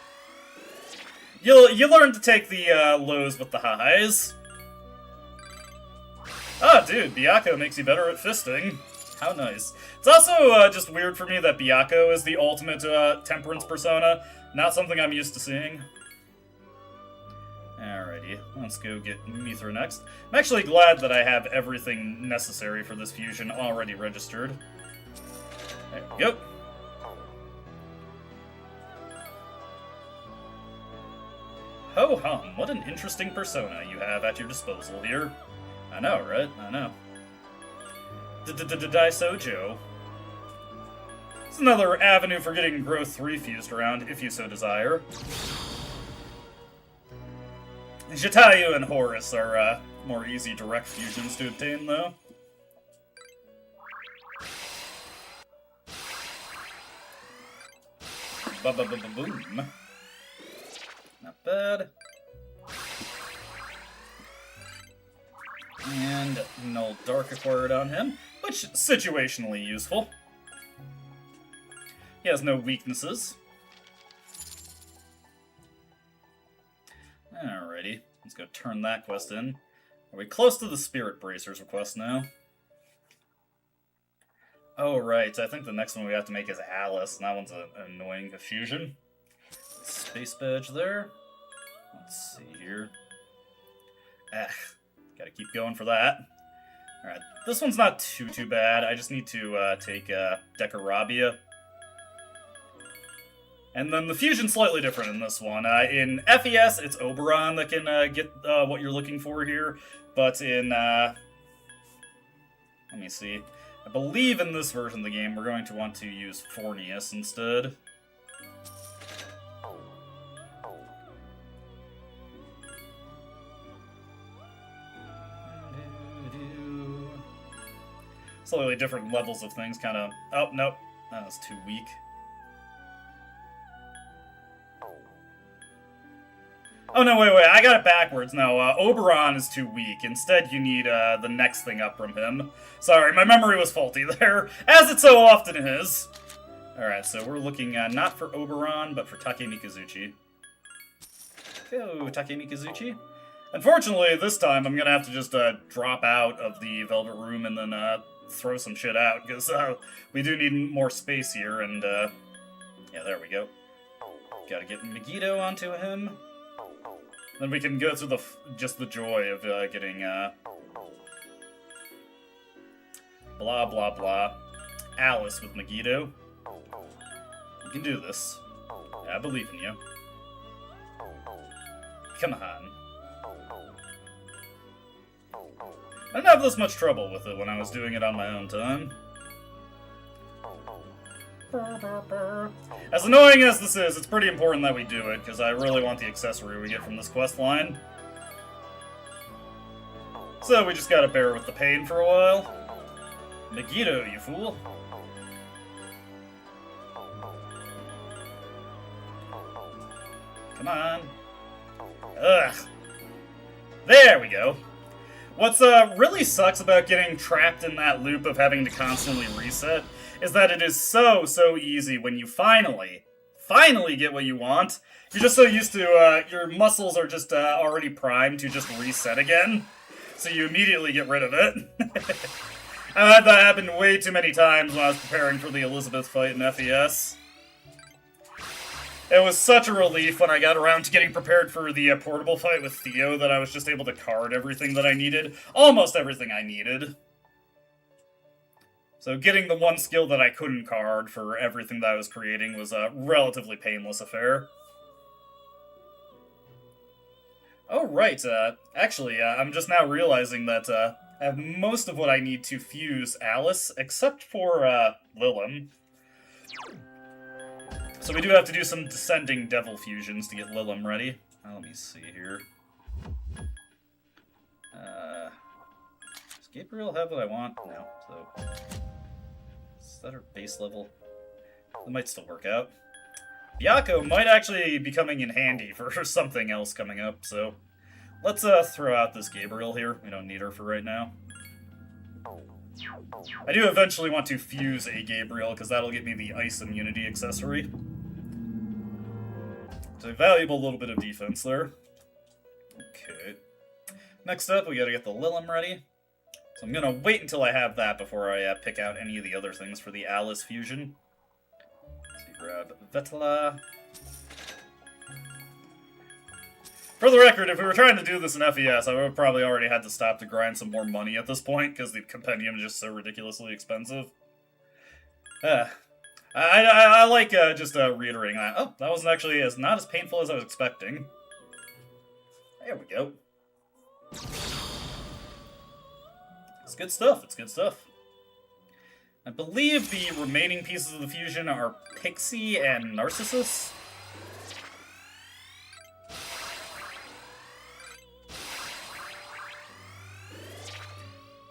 You learn to take the lows with the highs. Ah, dude, Byakuo makes you better at fisting. How nice. It's also just weird for me that Byakuo is the ultimate temperance persona. Not something I'm used to seeing. Alrighty, let's go get Mithra next. I'm actually glad that I have everything necessary for this fusion already registered. There we go. Ho hum, what an interesting persona you have at your disposal here. I know, right? I know. Daisojo. It's another avenue for getting growth 3 fused around, if you so desire. Jatayu and Horus are more easy direct fusions to obtain, though. Ba-ba-ba-ba-boom. Not bad. And Null Dark acquired on him, which is situationally useful. He has no weaknesses. Alrighty, let's go turn that quest in. Are we close to the Spirit Bracers request now? Oh, right, I think the next one we have to make is Alice, and that one's an annoying fusion. Space badge there. Let's see here. Gotta keep going for that. Alright, this one's not too bad. I just need to take Decarabia. And then the fusion's slightly different in this one. In FES, it's Oberon that can get what you're looking for here. But in, let me see. I believe in this version of the game, we're going to want to use Fornius instead. Slightly different levels of things, kind of... Oh, nope. That was too weak. Oh, no, wait, I got it backwards. No, Oberon is too weak. Instead, you need the next thing up from him. Sorry, my memory was faulty there, as it so often is. Alright, so we're looking not for Oberon, but for Take Mikazuchi. Go, Take Mikazuchi. Unfortunately, this time I'm gonna have to just drop out of the Velvet Room and then throw some shit out, because we do need more space here, and yeah, there we go. Gotta get Megiddo onto him. Then we can go through just the joy of getting blah blah blah Alice with Megiddo. You can do this. I believe in you. Come on. I didn't have this much trouble with it when I was doing it on my own time. As annoying as this is, it's pretty important that we do it, because I really want the accessory we get from this quest line. So we just gotta bear with the pain for a while. Megiddo, you fool. Come on. Ugh. There we go. What's really sucks about getting trapped in that loop of having to constantly reset is that it is so easy when you finally get what you want. You're just so used to, your muscles are just already primed to just reset again, so you immediately get rid of it. I've had that happen way too many times when I was preparing for the Elizabeth fight in FES. It was such a relief when I got around to getting prepared for the portable fight with Theo that I was just able to card everything that I needed. Almost everything I needed. So getting the one skill that I couldn't card for everything that I was creating was a relatively painless affair. Oh, right. Actually, I'm just now realizing that I have most of what I need to fuse Alice, except for Lilim. So we do have to do some descending devil fusions to get Lilim ready. Let me see here. Does Gabriel have what I want? No. So is that her base level? That might still work out. Byakuo might actually be coming in handy for something else coming up, so let's throw out this Gabriel here. We don't need her for right now. I do eventually want to fuse a Gabriel, because that'll give me the ice immunity accessory. So a valuable little bit of defense there. Okay. Next up, we gotta get the Lilim ready. So I'm gonna wait until I have that before I pick out any of the other things for the Alice fusion. So you grab Vetla. For the record, if we were trying to do this in FES, I would have probably already had to stop to grind some more money at this point, because the compendium is just so ridiculously expensive. I like just reiterating that. Oh, that wasn't actually not as painful as I was expecting. There we go. It's good stuff, it's good stuff. I believe the remaining pieces of the fusion are Pixie and Narcissus.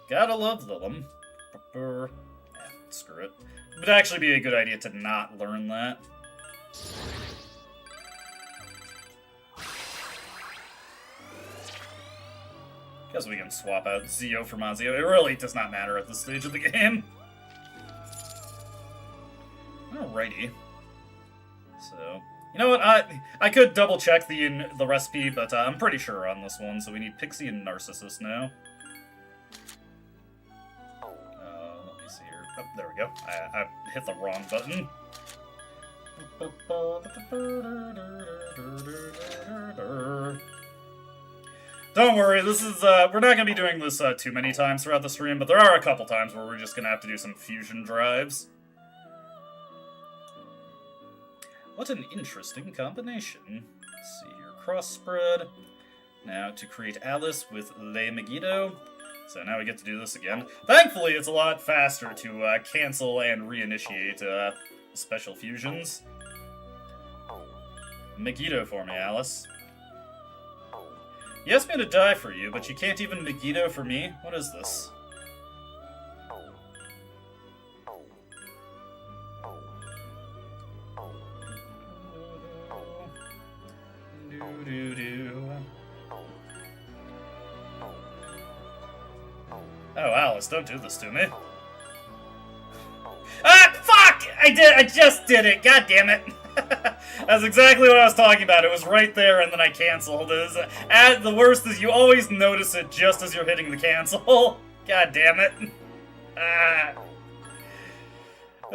Gotta love Lilim. Screw it. It would actually be a good idea to not learn that. Guess we can swap out Zio for Mazio. It really does not matter at this stage of the game. Alrighty. So, you know what? I could double check the recipe, but I'm pretty sure on this one. So we need Pixie and Narcissus now. Let me see here. Oh, there we go. I hit the wrong button. Don't worry, this is, we're not gonna be doing this too many times throughout the stream, but there are a couple times where we're just gonna have to do some fusion drives. What an interesting combination. Let's see here, cross spread. Now to create Alice with Le Megiddo. So now we get to do this again. Thankfully, it's a lot faster to cancel and reinitiate special fusions. Megiddo for me, Alice. You asked me to die for you, but you can't even Megiddo for me? What is this? Oh, Alice, don't do this to me. Ah, fuck! I just did it! God damn it! That's exactly what I was talking about. It was right there, and then I canceled. The worst is you always notice it just as you're hitting the cancel. God damn it.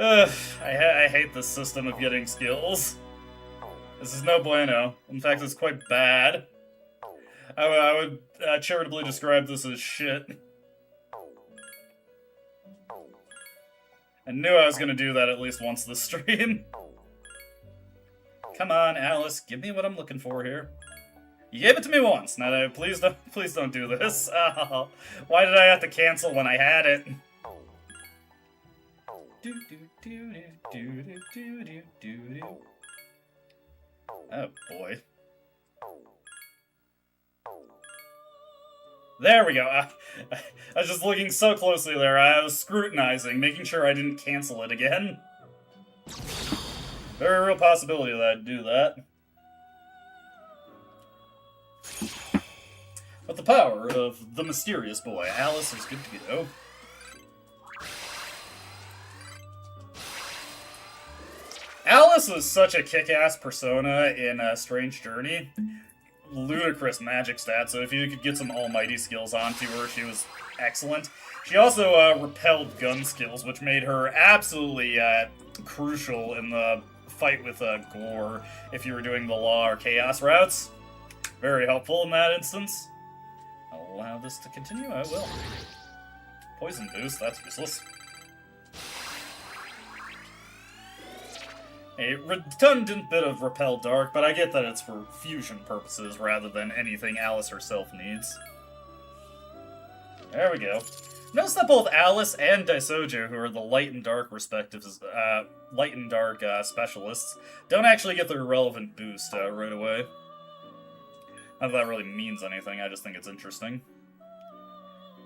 I hate this system of getting skills. This is no bueno. In fact, it's quite bad. I would charitably describe this as shit. I knew I was gonna do that at least once this stream. Come on, Alice, give me what I'm looking for here. You gave it to me once. Now, please don't do this. Oh, why did I have to cancel when I had it? Oh boy. There we go. I was just looking so closely there. I was scrutinizing, making sure I didn't cancel it again. Very real possibility that I'd do that. With the power of the mysterious boy, Alice is good to go. Alice was such a kick-ass persona in Strange Journey. Ludicrous magic stats, so if you could get some almighty skills onto her, she was excellent. She also repelled gun skills, which made her absolutely crucial in the fight with Gore if you were doing the Law or Chaos routes. Very helpful in that instance. I'll allow this to continue, I will. Poison boost, that's useless. A redundant bit of Repel Dark, but I get that it's for fusion purposes rather than anything Alice herself needs. There we go. Notice that both Alice and Daisojo, who are the light and dark specialists, don't actually get their relevant boost right away. Not that that really means anything, I just think it's interesting.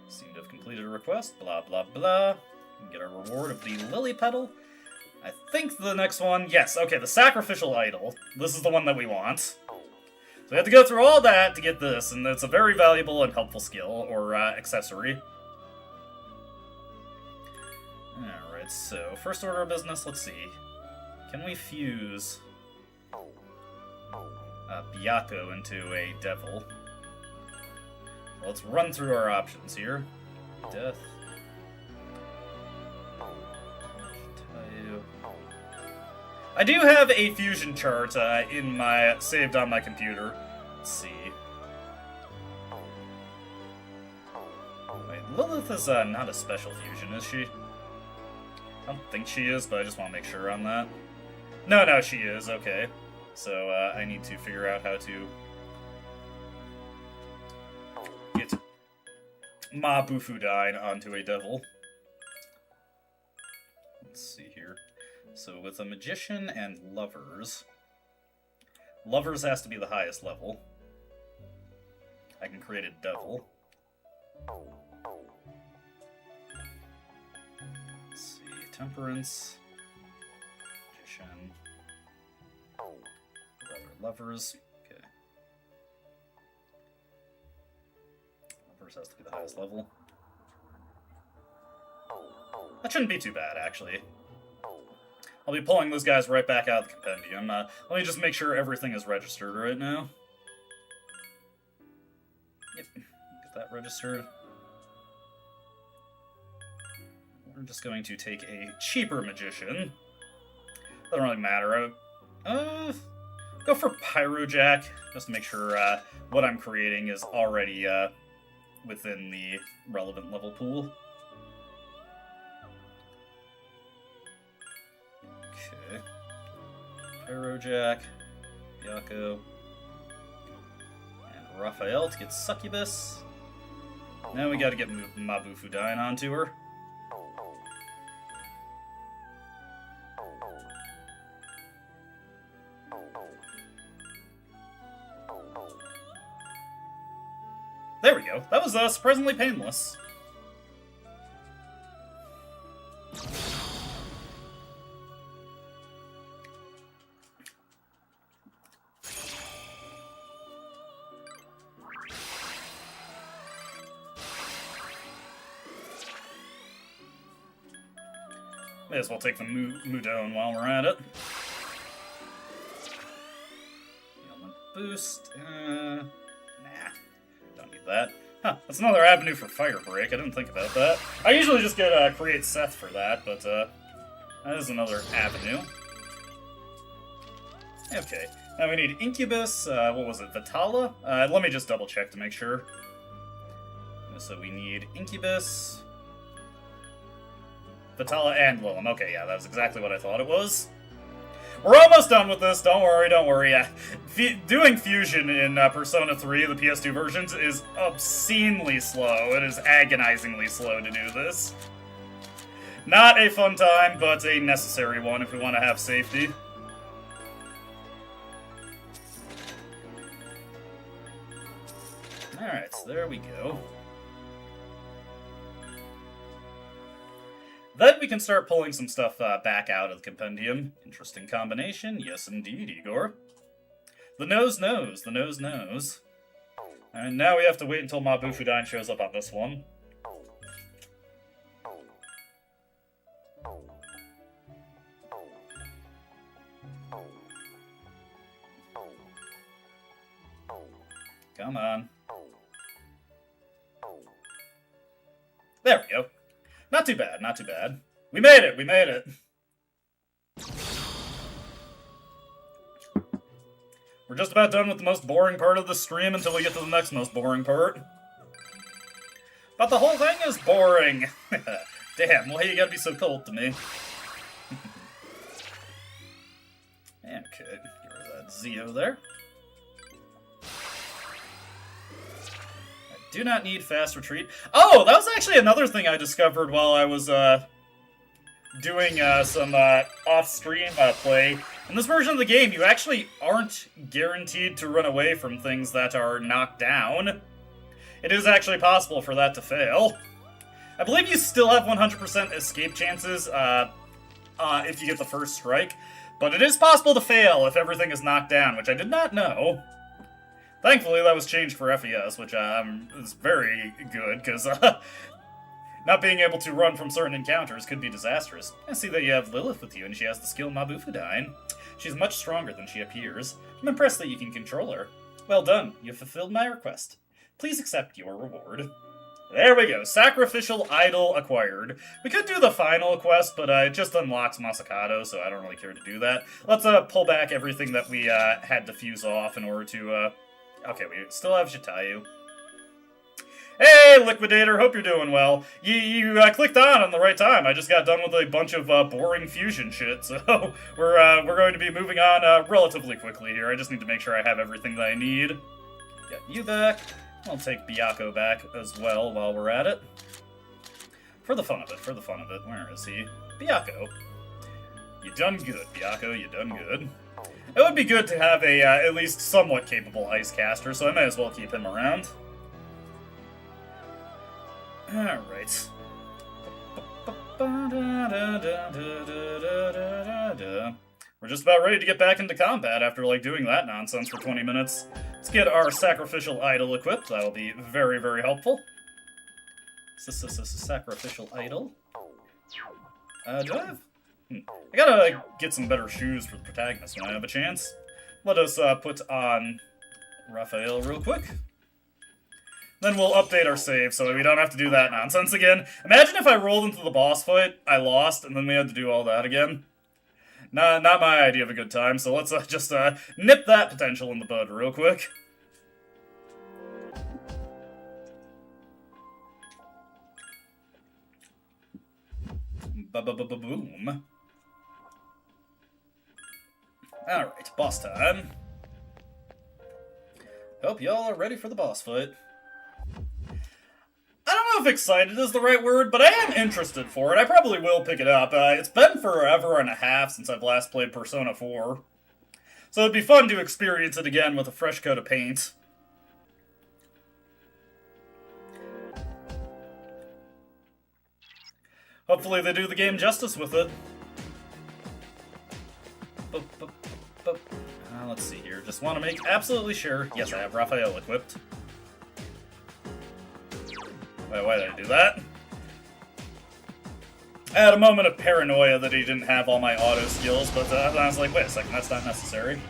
Seem to have completed a request, blah blah blah. We can get our reward of the Lily Petal. I think the next one, yes, okay, the Sacrificial Idol. This is the one that we want. So we have to go through all that to get this, and it's a very valuable and helpful skill, or accessory. Alright, so, first order of business, let's see. Can we fuse Byakko into a devil. Well, let's run through our options here. Death. I do have a fusion chart in my saved on my computer. Let's see. Wait, Lilith is not a special fusion, is she? I don't think she is, but I just want to make sure on that. No, she is. Okay. So I need to figure out how to get Ma Bufudine onto a devil. Let's see here. So with a magician and lovers, lovers has to be the highest level. I can create a devil. Let's see, temperance, magician, lovers. Okay. Lovers has to be the highest level. That shouldn't be too bad, actually. I'll be pulling those guys right back out of the compendium. Let me just make sure everything is registered right now. Yep, get that registered. We're just going to take a cheaper magician. Doesn't really matter. Go for Pyrojack, just to make sure what I'm creating is already within the relevant level pool. Okay. Pyrojack, Byakko, and Raphael to get Succubus. Now we gotta get Mabufudine onto her. There we go. That was surprisingly painless. May as well take the Mudone while we're at it. Element boost. Nah. Don't need that. Huh, that's another avenue for Fire Break. I didn't think about that. I usually just get Create Seth for that, but that is another avenue. Okay. Now we need Incubus. What was it? Vitala? Let me just double check to make sure. So we need Incubus, Vitala, and Lilum. Okay, yeah, that's exactly what I thought it was. We're almost done with this, don't worry. Yeah. Doing Fusion in Persona 3, the PS2 versions, is obscenely slow. It is agonizingly slow to do this. Not a fun time, but a necessary one if we want to have safety. Alright, so there we go. Then we can start pulling some stuff back out of the compendium. Interesting combination. Yes, indeed, Igor. The nose knows. The nose knows. And now we have to wait until Mabufudine shows up on this one. Come on. There we go. Not too bad, not too bad. We made it, we made it. We're just about done with the most boring part of the stream until we get to the next most boring part. But the whole thing is boring. Damn, why you gotta be so cold to me? Okay, get rid of that Zeo there. Do not need fast retreat. Oh, that was actually another thing I discovered while I was doing some off-stream play. In this version of the game, you actually aren't guaranteed to run away from things that are knocked down. It is actually possible for that to fail. I believe you still have 100% escape chances if you get the first strike, but it is possible to fail if everything is knocked down, which I did not know. Thankfully, that was changed for FES, which is very good, because not being able to run from certain encounters could be disastrous. I see that you have Lilith with you, and she has the skill Mabufudine. She's much stronger than she appears. I'm impressed that you can control her. Well done, you've fulfilled my request. Please accept your reward. There we go, sacrificial idol acquired. We could do the final quest, but it just unlocks Masakado, so I don't really care to do that. Let's pull back everything that we had to fuse off in order to... Okay, we still have Shitayu. Hey, Liquidator, hope you're doing well. You clicked on the right time. I just got done with a bunch of boring fusion shit, so we're going to be moving on relatively quickly here. I just need to make sure I have everything that I need. Get you back. I'll take Byakko back as well while we're at it. For the fun of it, for the fun of it. Where is he? Byakko. You done good, Byakko, you done good. It would be good to have a at least somewhat capable ice caster, so I may as well keep him around. Alright. We're just about ready to get back into combat after, like, doing that nonsense for 20 minutes. Let's get our sacrificial idol equipped. That'll be very, very helpful. Sacrificial idol. Do I have... I gotta get some better shoes for the protagonist when I have a chance. Let us put on Raphael real quick. Then we'll update our save so we don't have to do that nonsense again. Imagine if I rolled into the boss fight, I lost, and then we had to do all that again. Not my idea of a good time, so let's just nip that potential in the bud real quick. Ba-ba-ba-ba-boom. Alright, boss time. Hope y'all are ready for the boss fight. I don't know if excited is the right word, but I am interested for it. I probably will pick it up. It's been forever and a half since I've last played Persona 4. So it'd be fun to experience it again with a fresh coat of paint. Hopefully they do the game justice with it. Let's see here. Just want to make absolutely sure. Yes, I have Raphael equipped. Wait, why did I do that? I had a moment of paranoia that he didn't have all my auto skills, but I was like, wait a second, that's not necessary.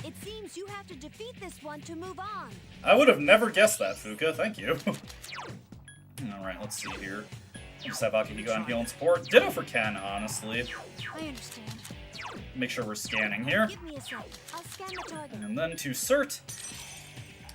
It seems you have to defeat this one to move on. I would have never guessed that, Fuka. Thank you. Alright, let's see here. Just have Akihiko on heal and support. Ditto for Ken, honestly. I understand. Make sure we're scanning here. Give me a sec. I'll scan the target. And then to cert.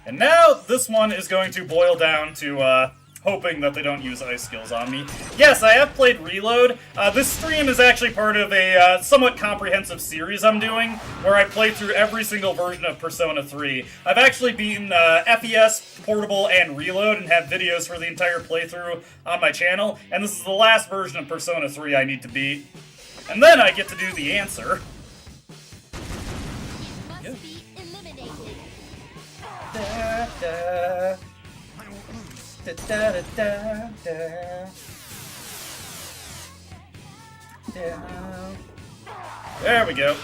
And now this one is going to boil down to hoping that they don't use ice skills on me. Yes, I have played Reload. This stream is actually part of a somewhat comprehensive series I'm doing, where I play through every single version of Persona 3. I've actually beaten FES, Portable, and Reload, and have videos for the entire playthrough on my channel, and this is the last version of Persona 3 I need to beat. And then I get to do the answer. Must be eliminated. Da, da. Da, da, da, da, da. Da. There we go.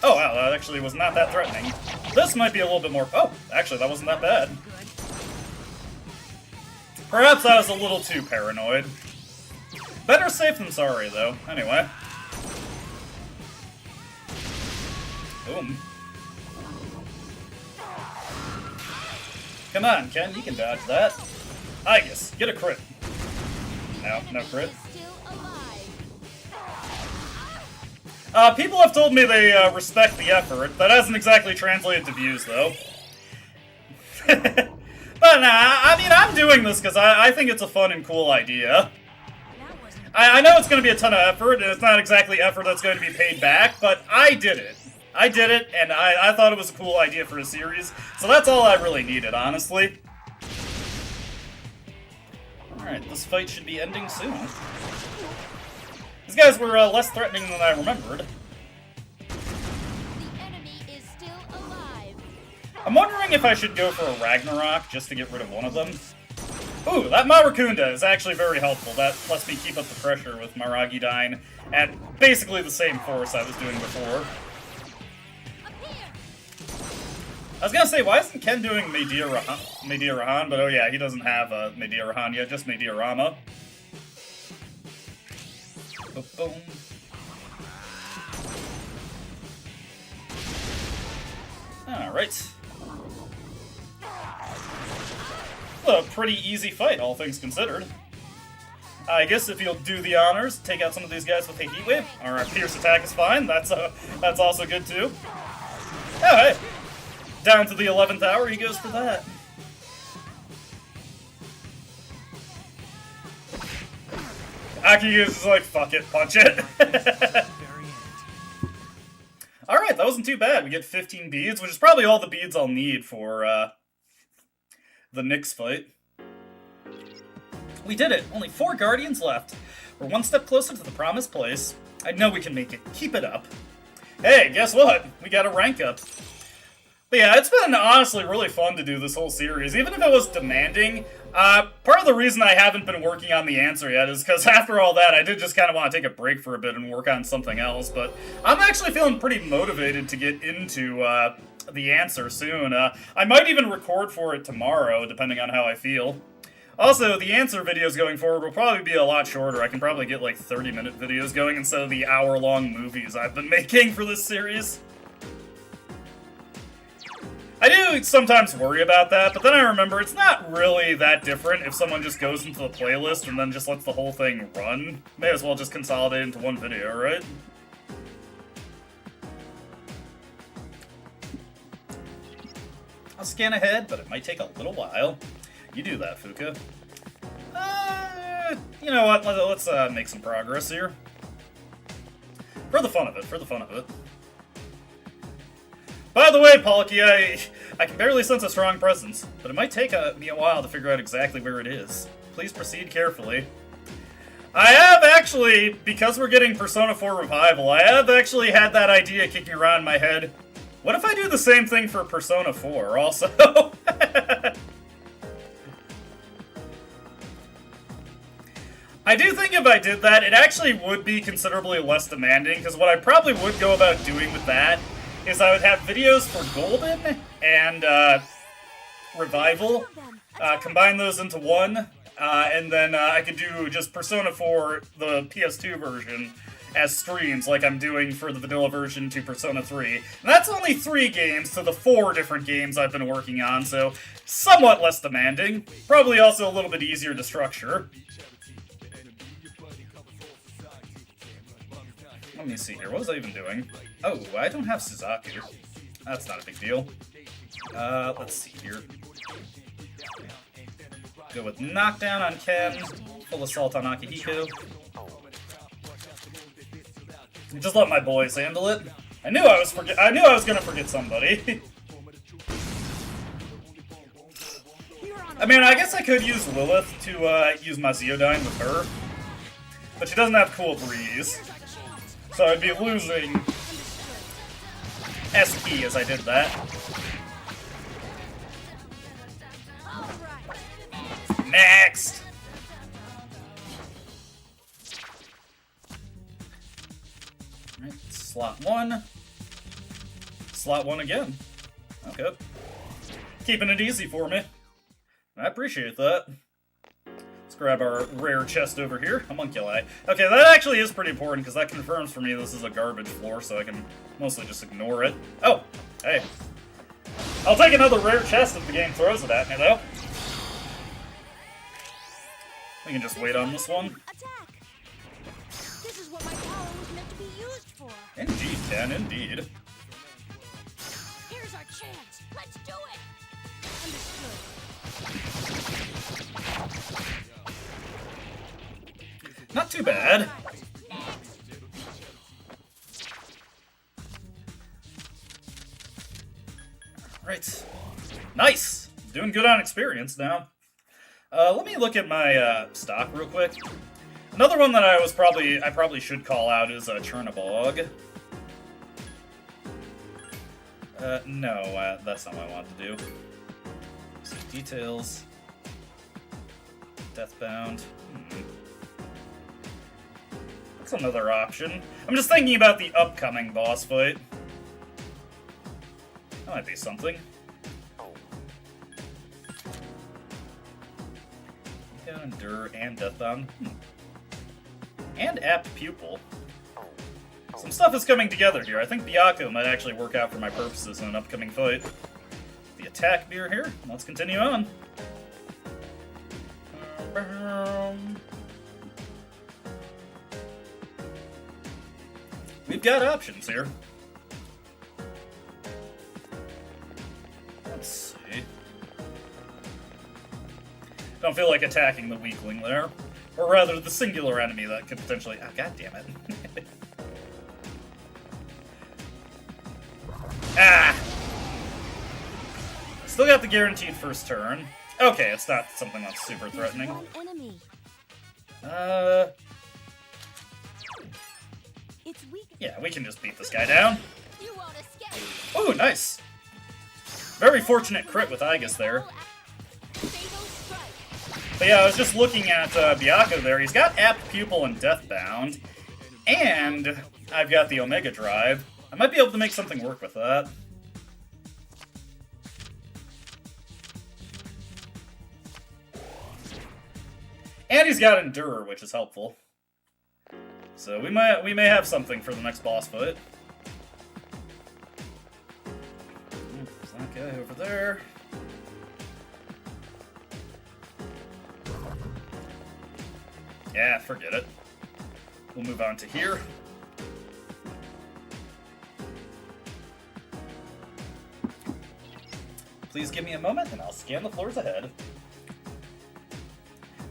Oh wow, that actually was not that threatening. This might be a little bit more... Oh, actually that wasn't that bad. Perhaps I was a little too paranoid. Better safe than sorry, though. Anyway. Boom. Come on, Ken, you can dodge that. Igus, get a crit. No, no crit. People have told me they respect the effort. That hasn't exactly translated to views, though. But nah, I mean, I'm doing this because I think it's a fun and cool idea. I know it's going to be a ton of effort, and it's not exactly effort that's going to be paid back, but I did it. I did it, and I thought it was a cool idea for a series, so that's all I really needed, honestly. Alright, this fight should be ending soon. These guys were less threatening than I remembered. The enemy is still alive. I'm wondering if I should go for a Ragnarok just to get rid of one of them. Ooh, that Marakunda is actually very helpful. That lets me keep up the pressure with Maragi dying at basically the same force I was doing before. I was gonna say, why isn't Ken doing Medea Rahan? But oh yeah, he doesn't have Medea Rahan yet, just Medea Rama. Boom. Alright. A pretty easy fight, all things considered. I guess if you'll do the honors, take out some of these guys with a heat wave. Alright, Pierce attack is fine. That's also good too. Alright. Down to the 11th hour, he goes for that. Aki is just like, fuck it, punch it. Alright, that wasn't too bad. We get 15 beads, which is probably all the beads I'll need for the Nyx fight. We did it! Only 4 Guardians left. We're one step closer to the promised place. I know we can make it. Keep it up. Hey, guess what? We got a rank up. But yeah, it's been honestly really fun to do this whole series, even if it was demanding. Part of the reason I haven't been working on the answer yet is because after all that, I did just kind of want to take a break for a bit and work on something else, but I'm actually feeling pretty motivated to get into the answer soon. I might even record for it tomorrow, depending on how I feel. Also, the answer videos going forward will probably be a lot shorter. I can probably get like 30-minute videos going instead of the hour-long movies I've been making for this series. I do sometimes worry about that, but then I remember it's not really that different if someone just goes into the playlist and then just lets the whole thing run. May as well just consolidate into one video, right? I'll scan ahead, but it might take a little while. You do that, Fuka. You know what? Let's make some progress here. For the fun of it, By the way, Palki, I can barely sense a strong presence, but it might take me a while to figure out exactly where it is. Please proceed carefully. I have actually, because we're getting Persona 4 Revival, I have actually had that idea kicking around in my head. What if I do the same thing for Persona 4 also? I do think if I did that, it actually would be considerably less demanding, because what I probably would go about doing with that is I would have videos for Golden and Revival, combine those into one, and then I could do just Persona 4, the PS2 version, as streams like I'm doing for the vanilla version to Persona 3. And that's only 3 games to the 4 different games I've been working on, so somewhat less demanding. Probably also a little bit easier to structure. Let me see here, what was I even doing? Oh, I don't have Suzaku. That's not a big deal. Let's see here. Go with Knockdown on Ken, Full Assault on Akihiko. Just let my boys handle it. I knew I was gonna forget somebody. I mean, I guess I could use Lilith to use my Zeodyne with her, but she doesn't have Cool Breeze. So I'd be losing SP as I did that. Next! Alright, slot 1. Slot 1 again. Okay. Keeping it easy for me. I appreciate that. Grab our rare chest over here, homunculi. Okay, that actually is pretty important, because that confirms for me this is a garbage floor, so I can mostly just ignore it. Oh, hey. I'll take another rare chest if the game throws it at me, though. We can just wait on this one. Attack. This is what my power was meant to be used for. Indeed, Ken, indeed. Here's our chance. Let's do it. Understood. Not too bad. Right. Nice! Doing good on experience now. Let me look at my stock real quick. Another one that I probably should call out is Chernabog. No, that's not what I want to do. So details. Deathbound. That's another option. I'm just thinking about the upcoming boss fight. That might be something. Endure and Deathbound. And apt pupil. Some stuff is coming together here. I think Byakko might actually work out for my purposes in an upcoming fight. The attack beer here. Let's continue on. We've got options here. Let's see. Don't feel like attacking the weakling there. Or rather, the singular enemy that could potentially... Oh, God damn it. Ah! Still got the guaranteed first turn. Okay, it's not something that's super threatening. Yeah, we can just beat this guy down. Ooh, nice! Very fortunate crit with Aegis there. But yeah, I was just looking at Byakko there. He's got Apt Pupil and Deathbound. And I've got the Omega Drive. I might be able to make something work with that. And he's got Endure, which is helpful. So we may have something for the next boss fight. There's that guy over there. Yeah, forget it. We'll move on to here. Please give me a moment and I'll scan the floors ahead.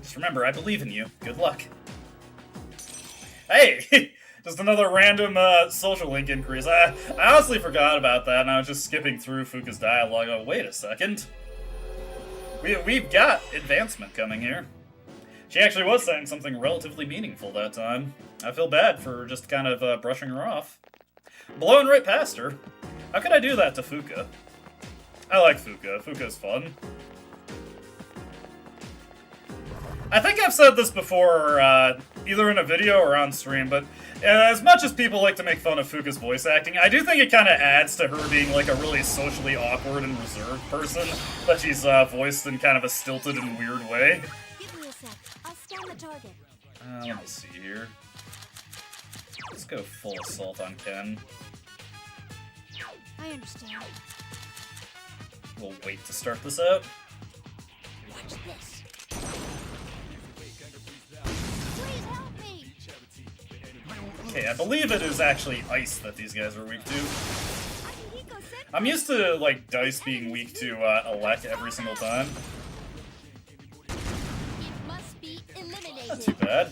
Just remember, I believe in you. Good luck. Hey! Just another random social link increase. I honestly forgot about that, and I was just skipping through Fuka's dialogue. Oh, wait a second. We've got advancement coming here. She actually was saying something relatively meaningful that time. I feel bad for just kind of brushing her off. Blowing right past her. How could I do that to Fuka? I like Fuka. Fuka's fun. I think I've said this before, either in a video or on stream, but as much as people like to make fun of Fuka's voice acting, I do think it kind of adds to her being like a really socially awkward and reserved person, that she's voiced in kind of a stilted and weird way. Give me a sec. I'll scan the target. Let me see here. Let's go full assault on Ken. I understand. We'll wait to start this out. Watch this. Please help me. Okay, I believe it is actually ice that these guys are weak to. I'm used to, like, Dice being weak to Elec every single time. It must be eliminated. Not too bad.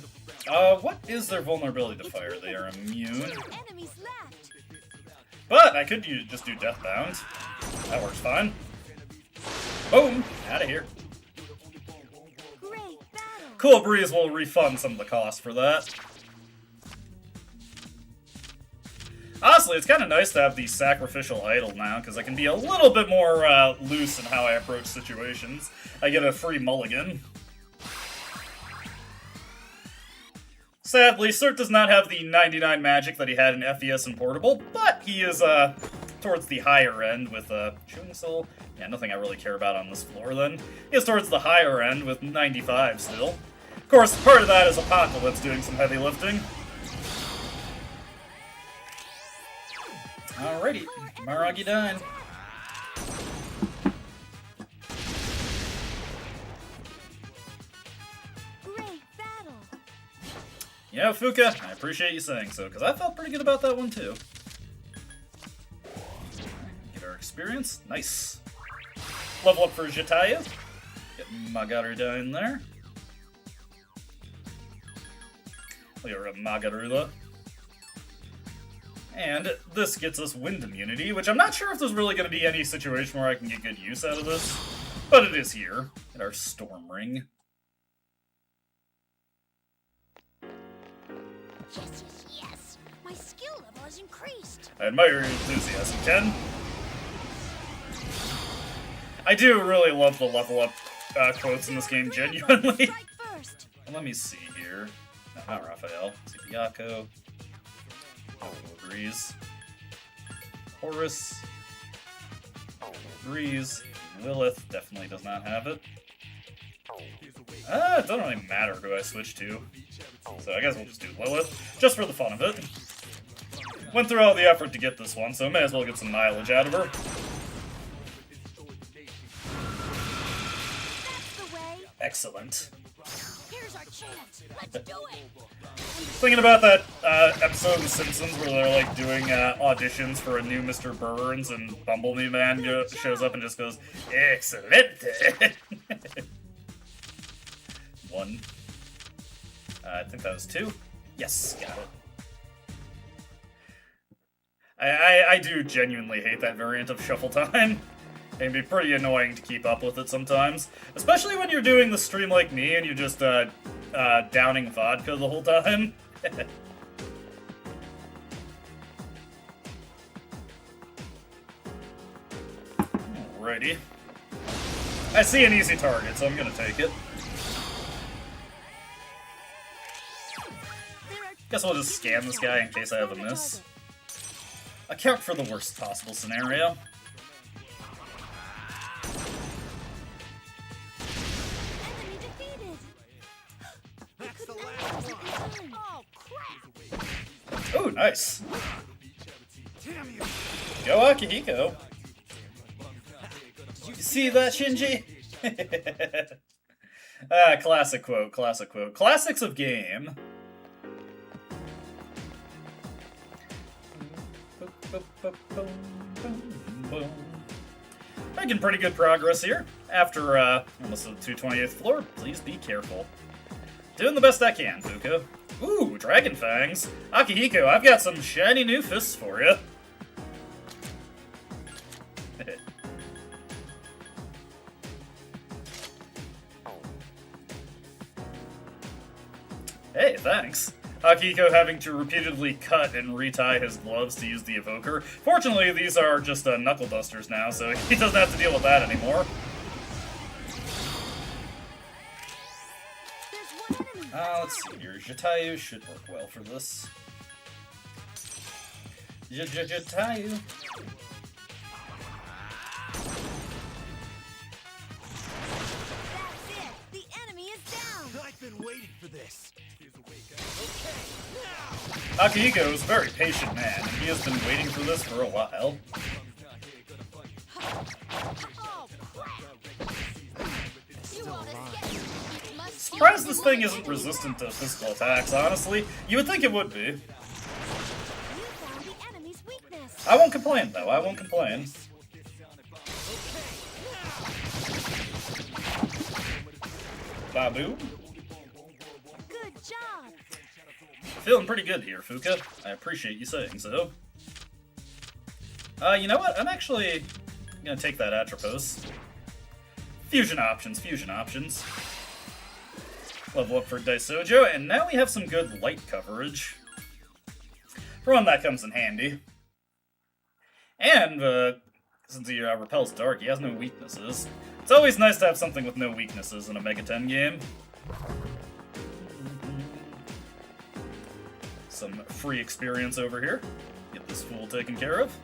What is their vulnerability to fire? They are immune. Enemies left. But I could just do Deathbound. That works fine. Boom! Out of here. Great battle. Cool Breeze will refund some of the cost for that. Honestly, it's kind of nice to have the sacrificial idol now, because I can be a little bit more loose in how I approach situations. I get a free mulligan. Sadly, Cert does not have the 99 magic that he had in FES and Portable, but he is towards the higher end with Chewing Soul. Yeah, nothing I really care about on this floor then. He is towards the higher end with 95 still. Of course, part of that is Apocalypse doing some heavy lifting. Alrighty, Maragi done. Great battle. Yeah, Fuka, I appreciate you saying so, because I felt pretty good about that one too. Get our experience. Nice. Level up for Jitaya. Get Magaru down there. We are a Magarula. And this gets us wind immunity, which I'm not sure if there's really going to be any situation where I can get good use out of this. But it is here. Get our Storm Ring. Yes, yes, yes. My skill level has increased. I admire your enthusiasm, Ken. I do really love the level up quotes in this game, genuinely. Strike first. Let me see here. No, not Raphael. Let's see, Byakko. Breeze. Horus. Breeze. Lilith definitely does not have it. It doesn't really matter who I switch to. So I guess we'll just do Lilith, just for the fun of it. Went through all the effort to get this one, so may as well get some mileage out of her. That's the way. Excellent. Here's our chance. Let's do it. Thinking about that episode of The Simpsons where they're like doing auditions for a new Mr. Burns, and Bumblebee Man shows up and just goes, "Excellent." 1. I think that was 2. Yes, got it. I do genuinely hate that variant of Shuffle Time. It can be pretty annoying to keep up with it sometimes. Especially when you're doing the stream like me and you're just downing vodka the whole time. Alrighty. I see an easy target, so I'm gonna take it. Guess I'll just scan this guy in case I have a miss. Account for the worst possible scenario. Enemy defeated. That's the last one. Oh crap! Oh, nice. Go Akihiko. You see that, Shinji? Classic quote, classic quote. Classics of game. Making pretty good progress here. After almost the 228th floor, please be careful. Doing the best I can, Fuka. Ooh, Dragon Fangs. Akihiko, I've got some shiny new fists for you. Hey, thanks. Akihiko having to repeatedly cut and retie his gloves to use the evoker. Fortunately, these are just knuckle dusters now, so he doesn't have to deal with that anymore. There's one enemy. Let's see here. Jatayu should work well for this. Jatayu. That's it. The enemy is down. I've been waiting for this. Akihiko is a very patient man, and he has been waiting for this for a while. Oh crap! You won't escape. You must Surprised this thing isn't resistant to physical attacks, honestly. You would think it would be. You found the enemy's weakness. I won't complain, though. I won't complain. Babu. Good job. Feeling pretty good here, Fuka. I appreciate you saying so. You know what? I'm actually gonna take that Atropos. Fusion options, fusion options. Level up for Daisojo, and now we have some good light coverage. For when that comes in handy. And, since he repels dark, he has no weaknesses. It's always nice to have something with no weaknesses in a Mega 10 game. Some free experience over here. Get this fool taken care of.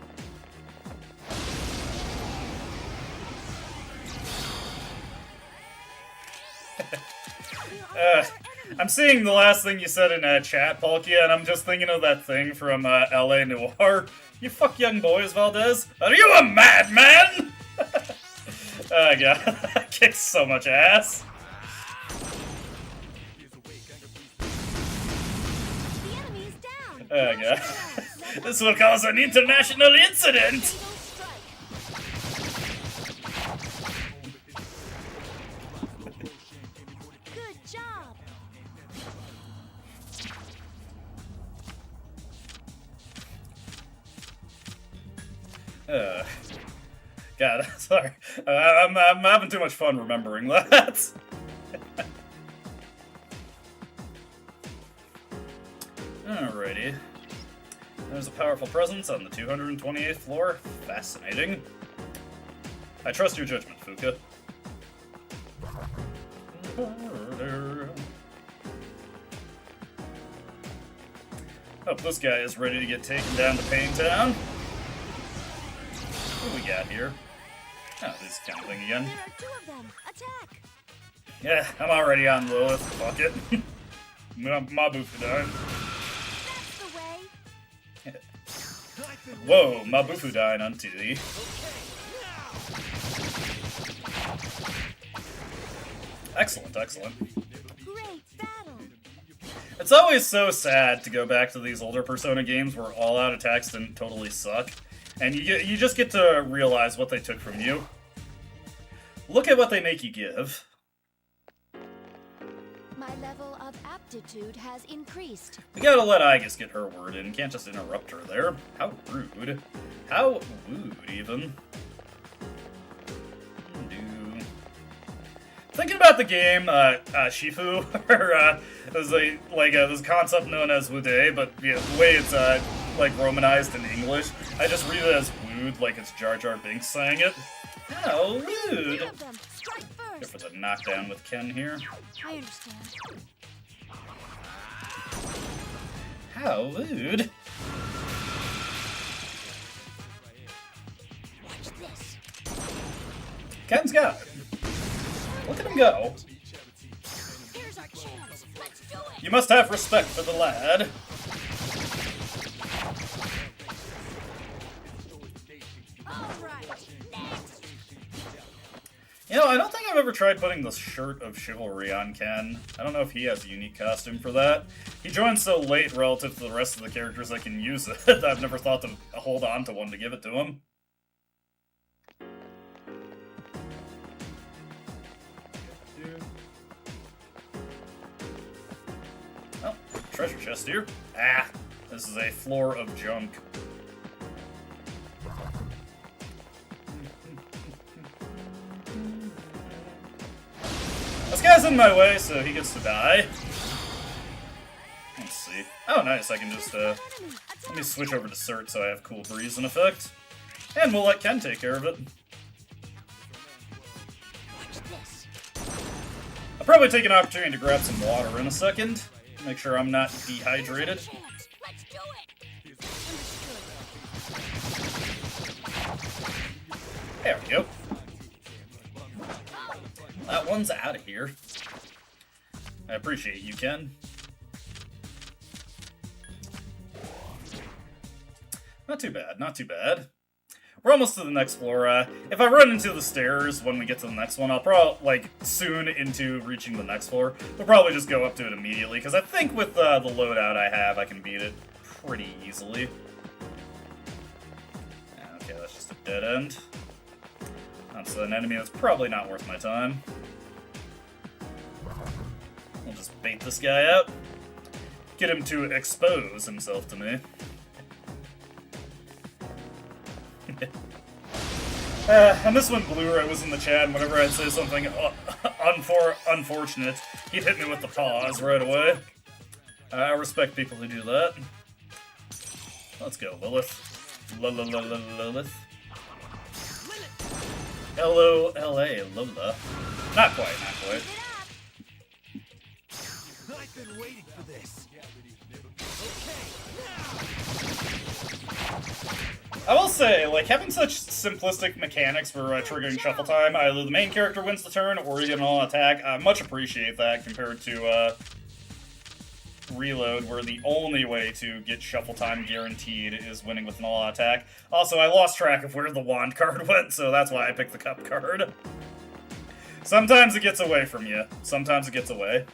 I'm seeing the last thing you said in chat, Palkia, and I'm just thinking of that thing from LA Noire. You fuck young boys, Valdez. Are you a madman? Oh god, that kicks so much ass. The enemy is down. Oh god. This will cause an international incident! Fatal strike. Good job. God, sorry. I'm having too much fun remembering that. Alrighty. There's a powerful presence on the 228th floor. Fascinating. I trust your judgment, Fuka. Hope this guy is ready to get taken down to Pain Town. What do we got here? Oh, this kind of thing again. There are two of them. Attack. Yeah, I'm already on Lilith. Fuck it. Mabufudine. That's the way. Whoa, Mabufudine unto thee. Excellent, excellent. Great battle. It's always so sad to go back to these older Persona games where all-out attacks didn't totally suck, and you just get to realize what they took from you. Look at what they make you give. My level of aptitude has increased. We gotta let Aigis get her word in, can't just interrupt her there. How rude. How rude, even. Thinking about the game, Shifu, or there's this concept known as Wude, but the way it's like romanized in English, I just read it as Wood, like it's Jar Jar Binks saying it. How rude! Two of them. Strike Go first. for the knockdown with Ken here. I understand. How rude! Watch this. Ken's got it. Look at him go. Here's our chance. Let's do it. You must have respect for the lad. All right. Next. You know, I don't think I've ever tried putting the shirt of chivalry on Ken. I don't know if he has a unique costume for that. He joined so late relative to the rest of the characters I can use it that I've never thought to hold on to one to give it to him. Oh, treasure chest here. Ah, this is a floor of junk. This guy's in my way, so he gets to die. Let's see. Oh, nice. I can just, let me switch over to Cert so I have Cool Breeze in effect. And we'll let Ken take care of it. Watch this. I'll probably take an opportunity to grab some water in a second. Make sure I'm not dehydrated. Chance. Let's do it. Understood. There we go. That one's out of here. I appreciate you, Ken. Not too bad, not too bad. We're almost to the next floor. If I run into the stairs when we get to the next one, I'll probably, like, soon into reaching the next floor, we'll probably just go up to it immediately, because I think with the loadout I have, I can beat it pretty easily. Okay, that's just a dead end. That's an enemy that's probably not worth my time. We'll just bait this guy out. Get him to expose himself to me. And this when Blu-ray was in the chat, whenever I'd say something unfortunate, he'd hit me with the pause right away. I respect people who do that. Let's go, Lilith. Lilith. L-O-L-A, Lola. Not quite, not quite. I've been waiting for this. I will say, like, having such simplistic mechanics for triggering shuffle time, either the main character wins the turn or you get an all-attack, I much appreciate that compared to Reload, where the only way to get shuffle time guaranteed is winning with an all-attack. Also, I lost track of where the wand card went, so that's why I picked the cup card. Sometimes it gets away from you. Sometimes it gets away.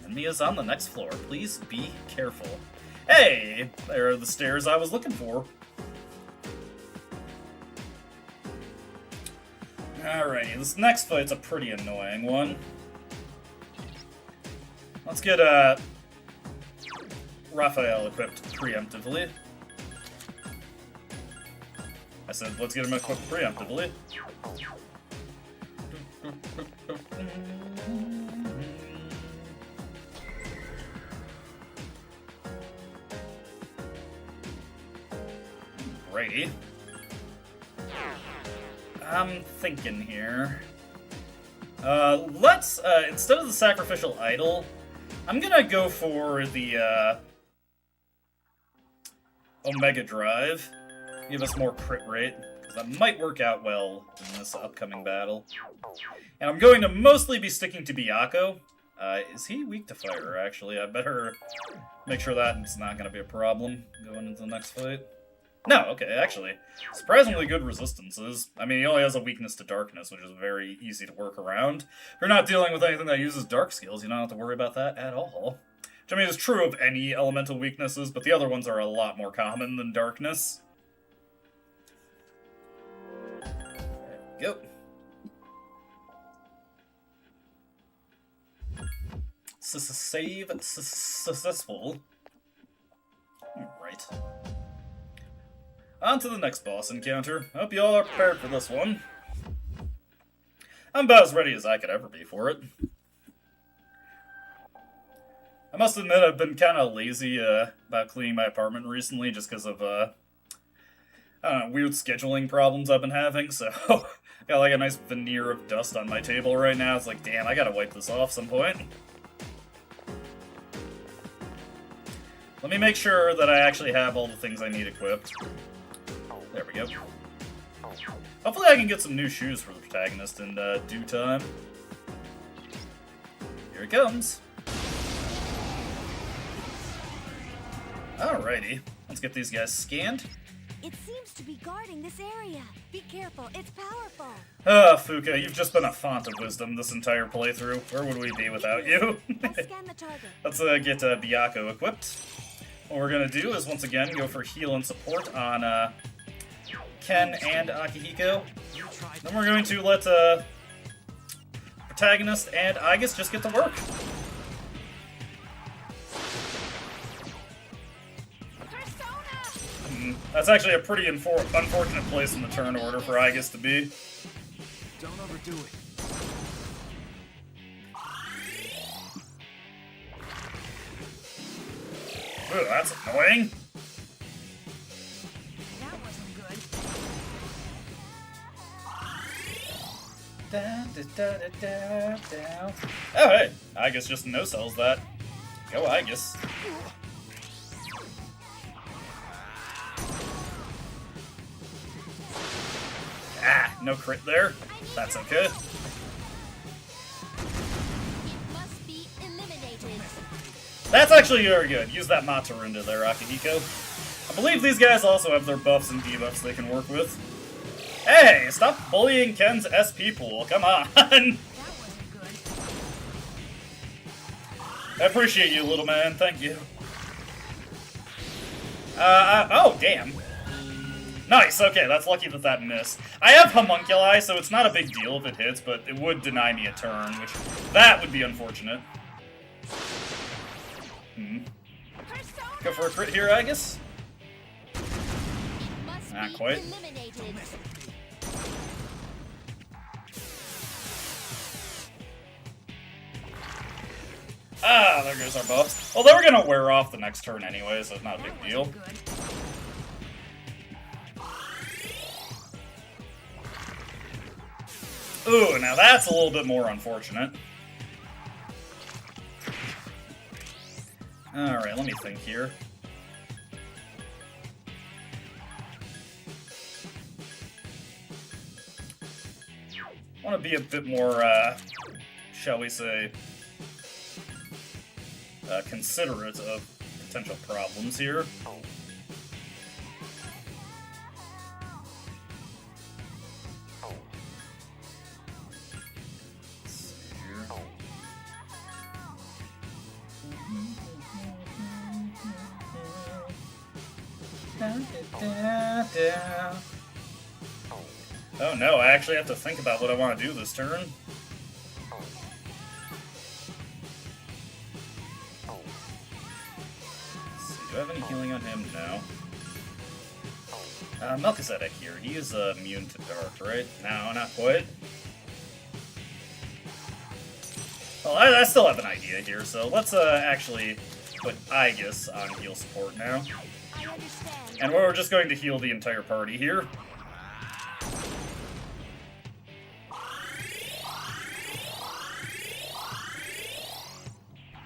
Enemy is on the next floor. Please be careful. Hey! There are the stairs I was looking for. Alrighty, this next fight's a pretty annoying one. Let's get Raphael equipped preemptively. I said, let's get him equipped preemptively. Righty. I'm thinking here. Let's, instead of the sacrificial idol, I'm gonna go for the, Omega Drive. Give us more crit rate. because that might work out well in this upcoming battle. And I'm going to mostly be sticking to Byakuo. Is he weak to fire, actually? I better make sure that it's not going to be a problem going into the next fight. No, okay, actually. Surprisingly good resistances. I mean, he only has a weakness to darkness, which is very easy to work around. If you're not dealing with anything that uses dark skills, you don't have to worry about that at all. Which, I mean, is true of any elemental weaknesses, but the other ones are a lot more common than darkness. There we go. Save successful. Right. On to the next boss encounter. Hope you all are prepared for this one. I'm about as ready as I could ever be for it. I must admit I've been kind of lazy about cleaning my apartment recently just because of I don't know, weird scheduling problems I've been having, so got like a nice veneer of dust on my table right now. It's like, damn, I gotta wipe this off some point. Let me make sure that I actually have all the things I need equipped. There we go. Hopefully I can get some new shoes for the protagonist in due time. Here it comes. Alrighty, let's get these guys scanned. It seems to be guarding this area. Be careful, it's powerful. Fuka, you've just been a font of wisdom this entire playthrough. Where would we be without you? Let's scan the target. Let's get Byakuo equipped. What we're gonna do is, once again, go for heal and support on Ken and Akihiko. Then we're going to let protagonist and Aigis just get to work. That's actually a pretty unfortunate place in the turn order for Aigis to be. Don't overdo it. Ooh, that's annoying. That wasn't good. Oh, hey, Aigis just no-sells that. Go, Aigis. Ah, no crit there. That's okay. It must be eliminated. That's actually very good. Use that Matarunda there, Akihiko. I believe these guys also have their buffs and debuffs they can work with. Hey, stop bullying Ken's SP pool. Come on. That wasn't good. I appreciate you, little man. Thank you. Oh, damn. Nice, okay, that's lucky that that missed. I have Homunculi, so it's not a big deal if it hits, but it would deny me a turn, which, that would be unfortunate. Go for a crit here, I guess? Must Not be quite. eliminated. Ah, there goes our buffs. Well, they were gonna wear off the next turn anyway, so it's not a big deal. Good. Ooh, now that's a little bit more unfortunate. Alright, let me think here. I want to be a bit more, shall we say, considerate of potential problems here. Oh no, I actually have to think about what I want to do this turn. Let's see, do I have any healing on him? No. Melchizedek here, he is immune to dark, right? No, not quite. Well, I still have an idea here, so let's actually put Aigis on heal support now. I understand. And we're just going to heal the entire party here.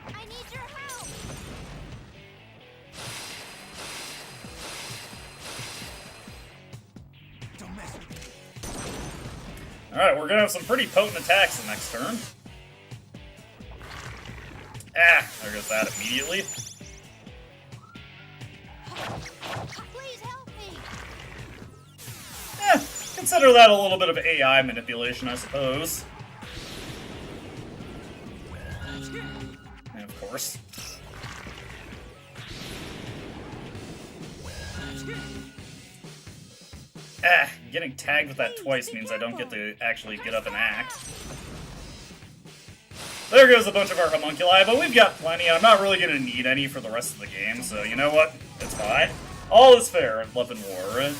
I need your help. Don't mess Alright, we're gonna have some pretty potent attacks the next turn. Ah, there goes that immediately. Please help me. Consider that a little bit of AI manipulation, I suppose. And of course. Getting tagged with that twice means I don't get to actually get up and act. There goes a bunch of our homunculi, but we've got plenty. I'm not really going to need any for the rest of the game, so you know what? It's fine. All is fair in love and war, right?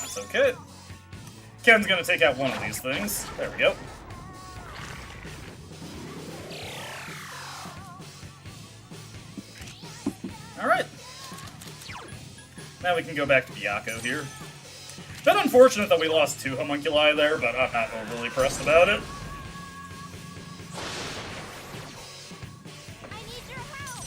That's okay. Ken's going to take out one of these things. There we go. Alright. Now we can go back to Byakko here. Bit unfortunate that we lost 2 homunculi there, but I'm not overly pressed about it. I need your help.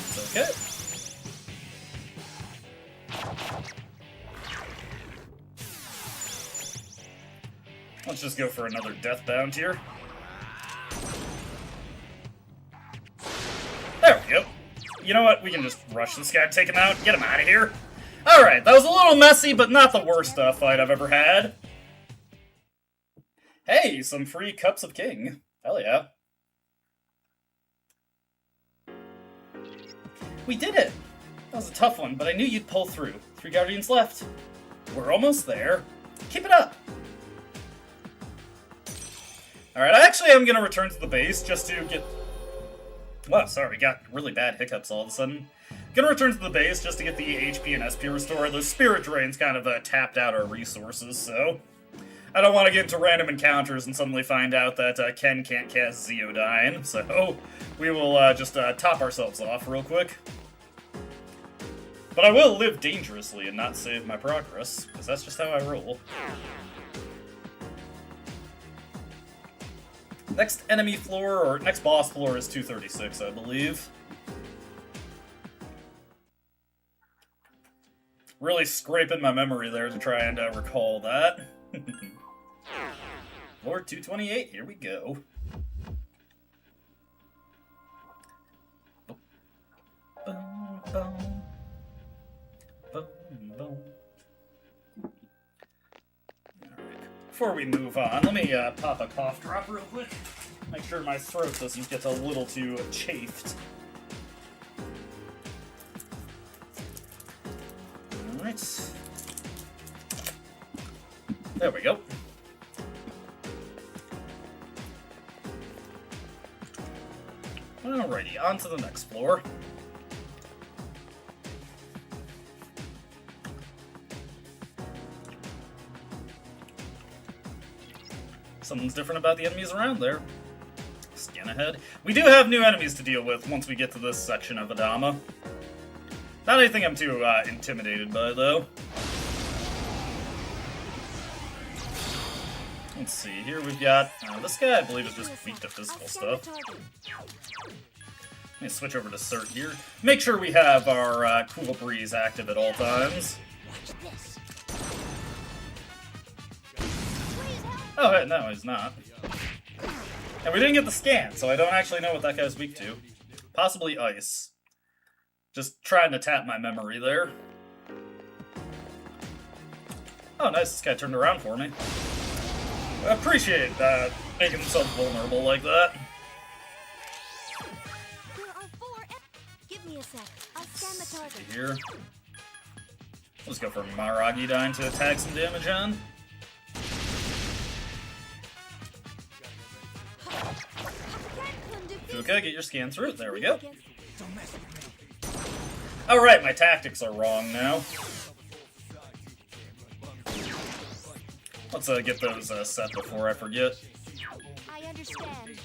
It's okay. Let's just go for another death bound here. There we go. You know what? We can just rush this guy, take him out, get him out of here. Alright, that was a little messy, but not the worst fight I've ever had. Hey, some free Cups of King. Hell yeah. We did it! That was a tough one, but I knew you'd pull through. 3 Guardians left. We're almost there. Keep it up! Alright, I actually am going to return to the base just to get... Well, sorry, we got really bad hiccups all of a sudden. Gonna return to the base just to get the HP and SP restore. Those spirit drains kind of tapped out our resources, so... I don't want to get into random encounters and suddenly find out that Ken can't cast Zeodyne, so we will just top ourselves off real quick. But I will live dangerously and not save my progress, because that's just how I roll. Next enemy floor, or next boss floor is 236, I believe. Really scraping my memory there to try and recall that. Floor 228, here we go. Boom, boom. Boom, boom. Before we move on, let me pop a cough drop real quick. Make sure my throat doesn't get a little too chafed. Alright. There we go. Alrighty, on to the next floor. Something's different about the enemies around there. Scan ahead. We do have new enemies to deal with once we get to this section of Adama. Not anything I'm too intimidated by, though. Let's see, here we've got... this guy, I believe, is just weak to physical stuff. Let me switch over to Cert here. Make sure we have our Cool Breeze active at all times. Oh, hey, no, he's not. And we didn't get the scan, so I don't actually know what that guy's weak to. Possibly ice. Just trying to tap my memory there. Oh, nice, this guy turned around for me. I appreciate making himself vulnerable like that. There are 4. Give me a sec. I'll scan the target. Here. Let's go for Maragi Dyne to attack some damage on. Okay, get your scan through. There we go. Alright, my tactics are wrong now. Let's get those set before I forget. I understand.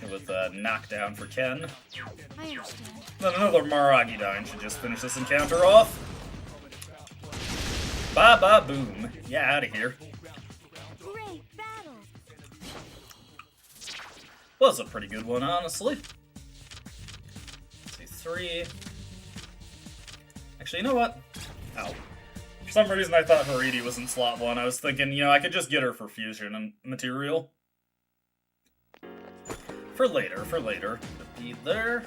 With knockdown for Ken. I understand. Then another Maragi Dyne should just finish this encounter off. Ba ba boom. Yeah, out of here. Great battle. Was a pretty good one, honestly. Let's see, 3. Actually, you know what? Ow. For some reason, I thought Haridi was in slot 1. I was thinking, you know, I could just get her for fusion and material. For later, for later. Be there.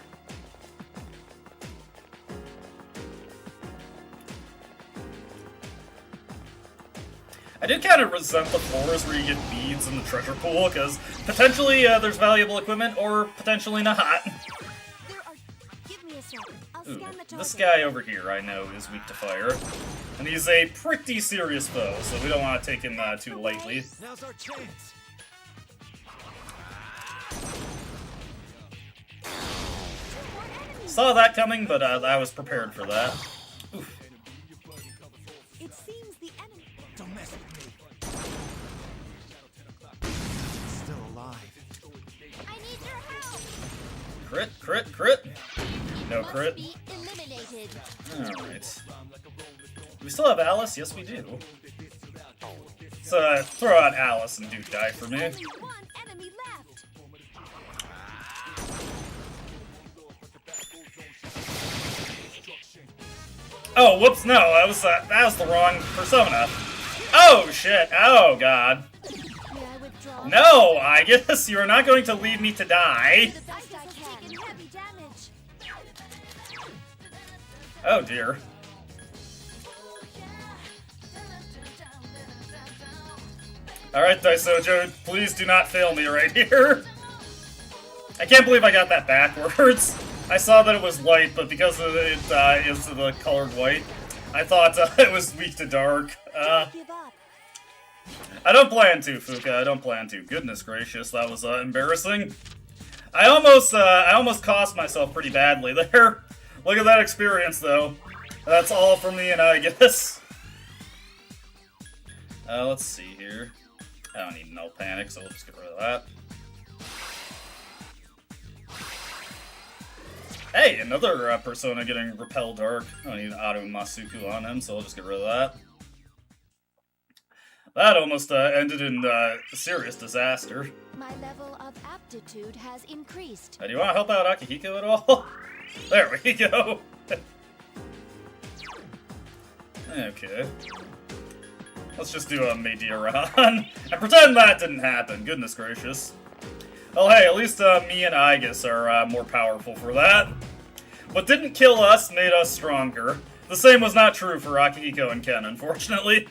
I do kind of resent the floors where you get beads in the treasure pool, because potentially there's valuable equipment, or potentially not. Give me a second. I'll Ooh, scan the target. this guy over here I know is weak to fire. And he's a pretty serious foe, so we don't want to take him too lightly. Now's our chance. Saw that coming, but I was prepared for that. Oof. It seems the enemy. Don't mess with me. Still alive. I need your help. Crit, crit, crit. No Must crit. be eliminated. Alright. Do we still have Alice? Yes, we do. So throw out Alice and do die for me. Only one enemy left. Oh, whoops! No, that was the wrong persona. Oh shit! Oh god! May I withdraw? No, I guess you are not going to leave me to die. The best I can. Taken heavy damage. Oh dear. Alright, Daisojo, please do not fail me right here. I can't believe I got that backwards. I saw that it was light, but because of it is the colored white, I thought it was weak to dark. Give up. I don't plan to, Fuka. I don't plan to. Goodness gracious, that was embarrassing. I almost cost myself pretty badly there. Look at that experience, though. That's all from me, and I guess. Let's see here. I don't need no panic, so we'll just get rid of that. Hey, another persona getting Repel Dark. I don't need Aru Masuku on him, so we'll just get rid of that. That almost ended in serious disaster. My level of aptitude has increased. Do you want to help out Akihiko at all? There we go. Okay. Let's just do a Meidira run and pretend that didn't happen. Goodness gracious. Well, hey, at least me and Aegis are more powerful for that. What didn't kill us made us stronger. The same was not true for Akihiko and Ken, unfortunately.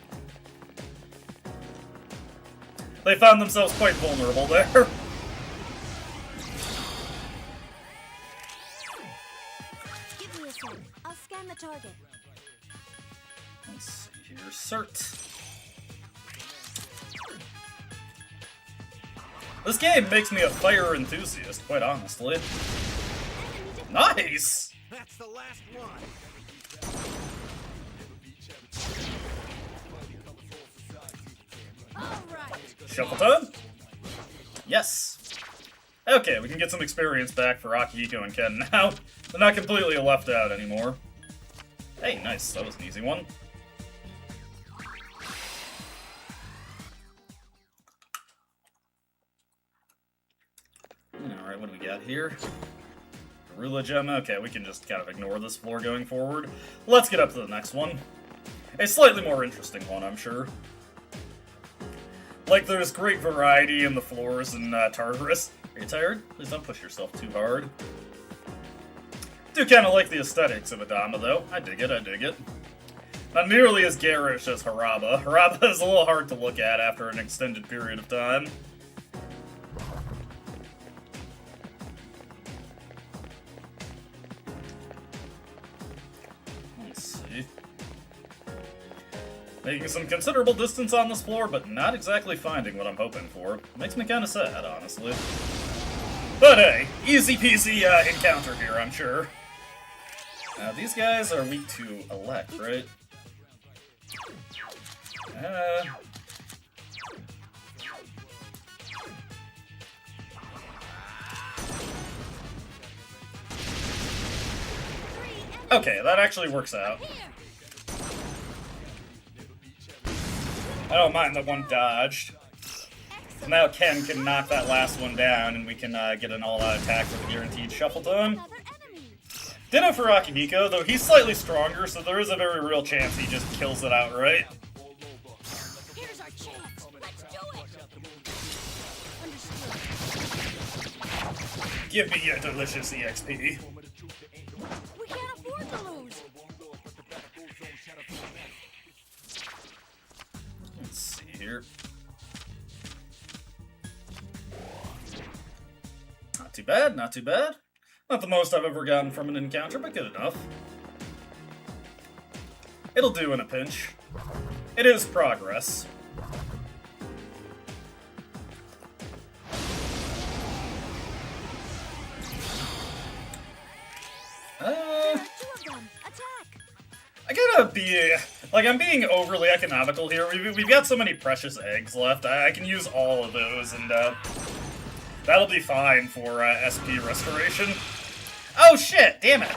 They found themselves quite vulnerable there. Give me a second. I'll scan the target. Let's see here. Cert. This game makes me a fire enthusiast, quite honestly. Nice! That's the last one. All right. Shuffle time? Yes. Okay, we can get some experience back for Akihiko and Ken now. They're not completely left out anymore. Hey, nice. That was an easy one. Alright, what do we got here? Garula Gem. Okay, we can just kind of ignore this floor going forward. Let's get up to the next one. A slightly more interesting one, I'm sure. Like, there's great variety in the floors in Tartarus. Are you tired? Please don't push yourself too hard. Do kind of like the aesthetics of Adama, though. I dig it, I dig it. Not nearly as garish as Haraba. Haraba is a little hard to look at after an extended period of time. Let's see. Making some considerable distance on this floor, but not exactly finding what I'm hoping for. Makes me kind of sad, honestly. But hey, easy peasy encounter here, I'm sure. Now, these guys are weak to elect, right? Okay, that actually works out. I don't mind that one dodged. Now Ken can knock that last one down, and we can get an all-out attack with a guaranteed shuffle time. Another enemy. Ditto for Akihiko, though he's slightly stronger, so there is a very real chance he just kills it outright. Here's our chance. Let's do it. Understood. Give me your delicious EXP. We can't afford to lose. Let's see here. Not too bad, not too bad. Not the most I've ever gotten from an encounter, but good enough. It'll do in a pinch. It is progress. There are 2 of them. Attack. I gotta be, like, I'm being overly economical here. We've got so many precious eggs left. I can use all of those, and that'll be fine for SP restoration. Oh shit! Damn it!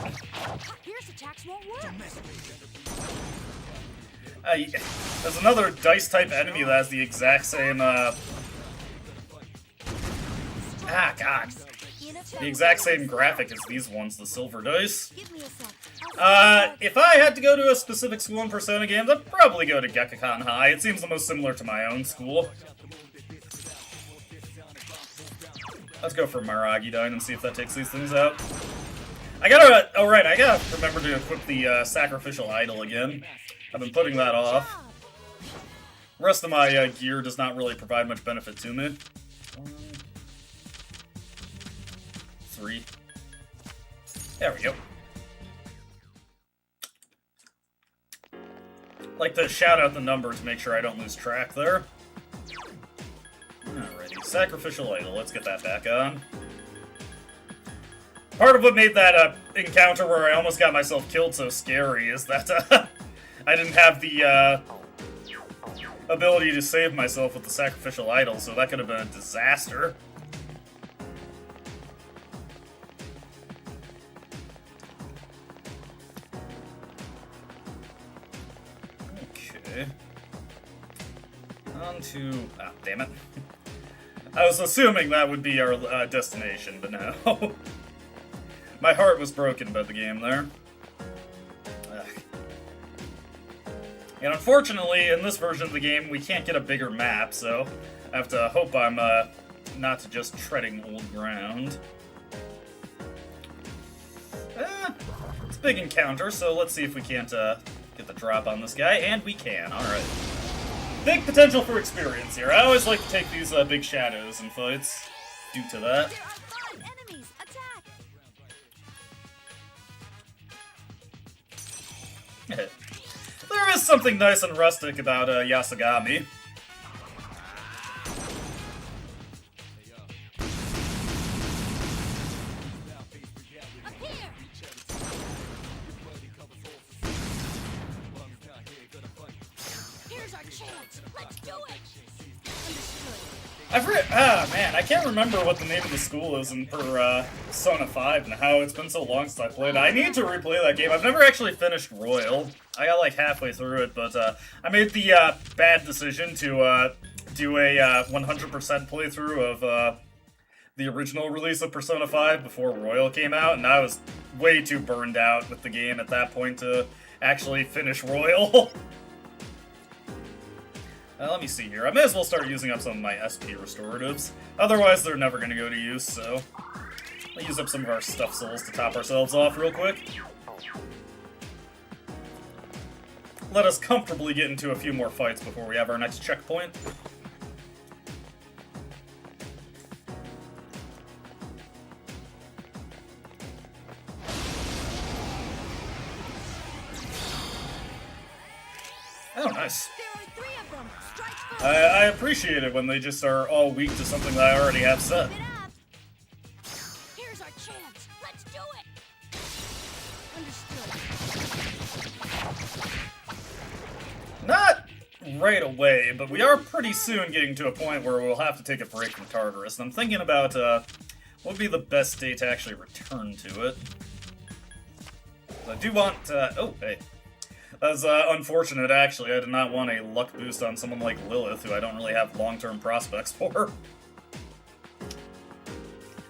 Here's attacks won't work. There's another dice-type enemy that has the exact same, God. The exact same graphic as these ones, the silver dice. Give me a sec. If I had to go to a specific school in Persona games, I'd probably go to Gekkoukan High. It seems the most similar to my own school. Let's go for Maragi Dine and see if that takes these things out. I gotta remember to equip the Sacrificial Idol again. I've been putting that off. The rest of my gear does not really provide much benefit to me. 3. There we go. Like to shout out the number to make sure I don't lose track there. Alrighty, Sacrificial Idol, let's get that back on. Part of what made that encounter where I almost got myself killed so scary is that I didn't have the ability to save myself with the Sacrificial Idol, so that could have been a disaster. Okay. On to... Ah, damn it. I was assuming that would be our destination, but no. My heart was broken about the game there. Ugh. And unfortunately, in this version of the game, we can't get a bigger map, so I have to hope I'm not just treading old ground. It's a big encounter, so let's see if we can't get the drop on this guy, and we can. Alright. Big potential for experience here. I always like to take these big shadows in fights due to that. There are 5 enemies. Attack. There is something nice and rustic about Yasagami. Up here. Here's our chance. Let's do it. Understood. Man, I can't remember what the name of the school is in Persona 5 now. It's been so long since I played it. I need to replay that game. I've never actually finished Royal. I got like halfway through it, but I made the bad decision to do a 100% playthrough of the original release of Persona 5 before Royal came out, and I was way too burned out with the game at that point to actually finish Royal. Let me see here. I may as well start using up some of my SP restoratives. Otherwise, they're never going to go to use, so I'll use up some of our stuff souls to top ourselves off real quick. Let us comfortably get into a few more fights before we have our next checkpoint. Oh, nice. There are 3 of them. Strike first. I appreciate it when they just are all weak to something that I already have set. Keep it up. Here's our chance. Let's do it. Understood. Not right away, but we are pretty soon getting to a point where we'll have to take a break from Tartarus. And I'm thinking about what would be the best day to actually return to it. I do want oh, hey. That's unfortunate, actually. I did not want a luck boost on someone like Lilith, who I don't really have long-term prospects for.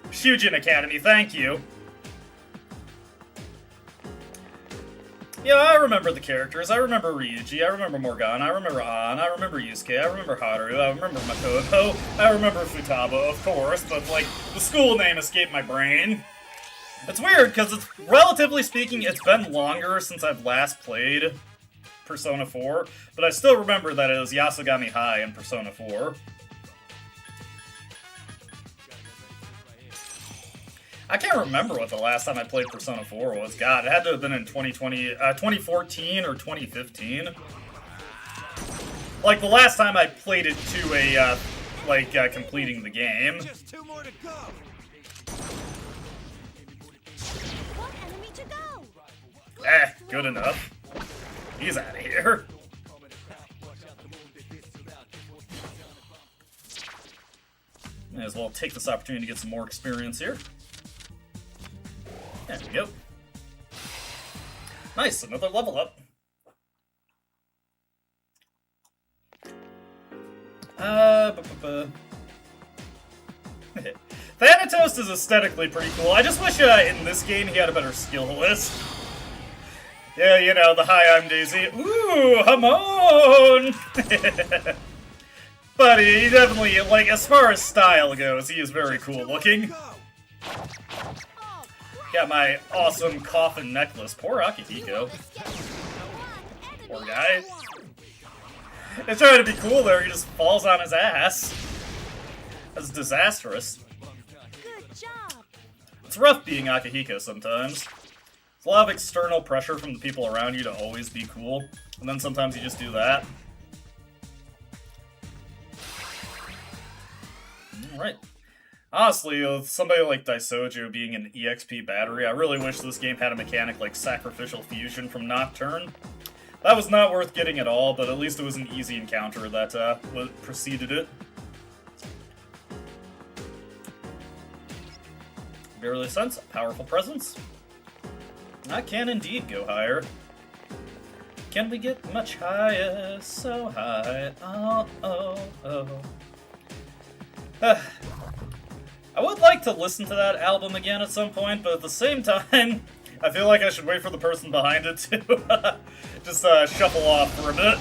Shujin Academy, thank you. Yeah, I remember the characters. I remember Ryuji, I remember Morgana, I remember An, I remember Yusuke, I remember Haru, I remember Makoto, I remember Futaba, of course, but, like, the school name escaped my brain. It's weird, because it's, relatively speaking, it's been longer since I've last played Persona 4, but I still remember that it was Yasogami High in Persona 4. I can't remember what the last time I played Persona 4 was. God, it had to have been in 2014 or 2015. Like, the last time I played it to a, completing the game. Just 2 more to go. One enemy to go. Good enough. He's out of here. May as well take this opportunity to get some more experience here. There we go. Nice, another level up. Thanatos is aesthetically pretty cool. I just wish in this game he had a better skill list. Yeah, you know, the hi, I'm Daisy. Ooh, Hamon! But he definitely, like, as far as style goes, he is very cool looking. Got my awesome coffin necklace. Poor Akihiko. Poor guy. He's trying to be cool there, he just falls on his ass. That's disastrous. Good job. It's rough being Akihiko sometimes. There's a lot of external pressure from the people around you to always be cool, and then sometimes you just do that. Alright. Honestly, with somebody like Daisojo being an EXP battery, I really wish this game had a mechanic like Sacrificial Fusion from Nocturne. That was not worth getting at all, but at least it was an easy encounter that preceded it. Barely sense a powerful presence. I can indeed go higher. Can we get much higher? So high. Oh, oh, oh. I would like to listen to that album again at some point, but at the same time, I feel like I should wait for the person behind it to just shuffle off for a bit.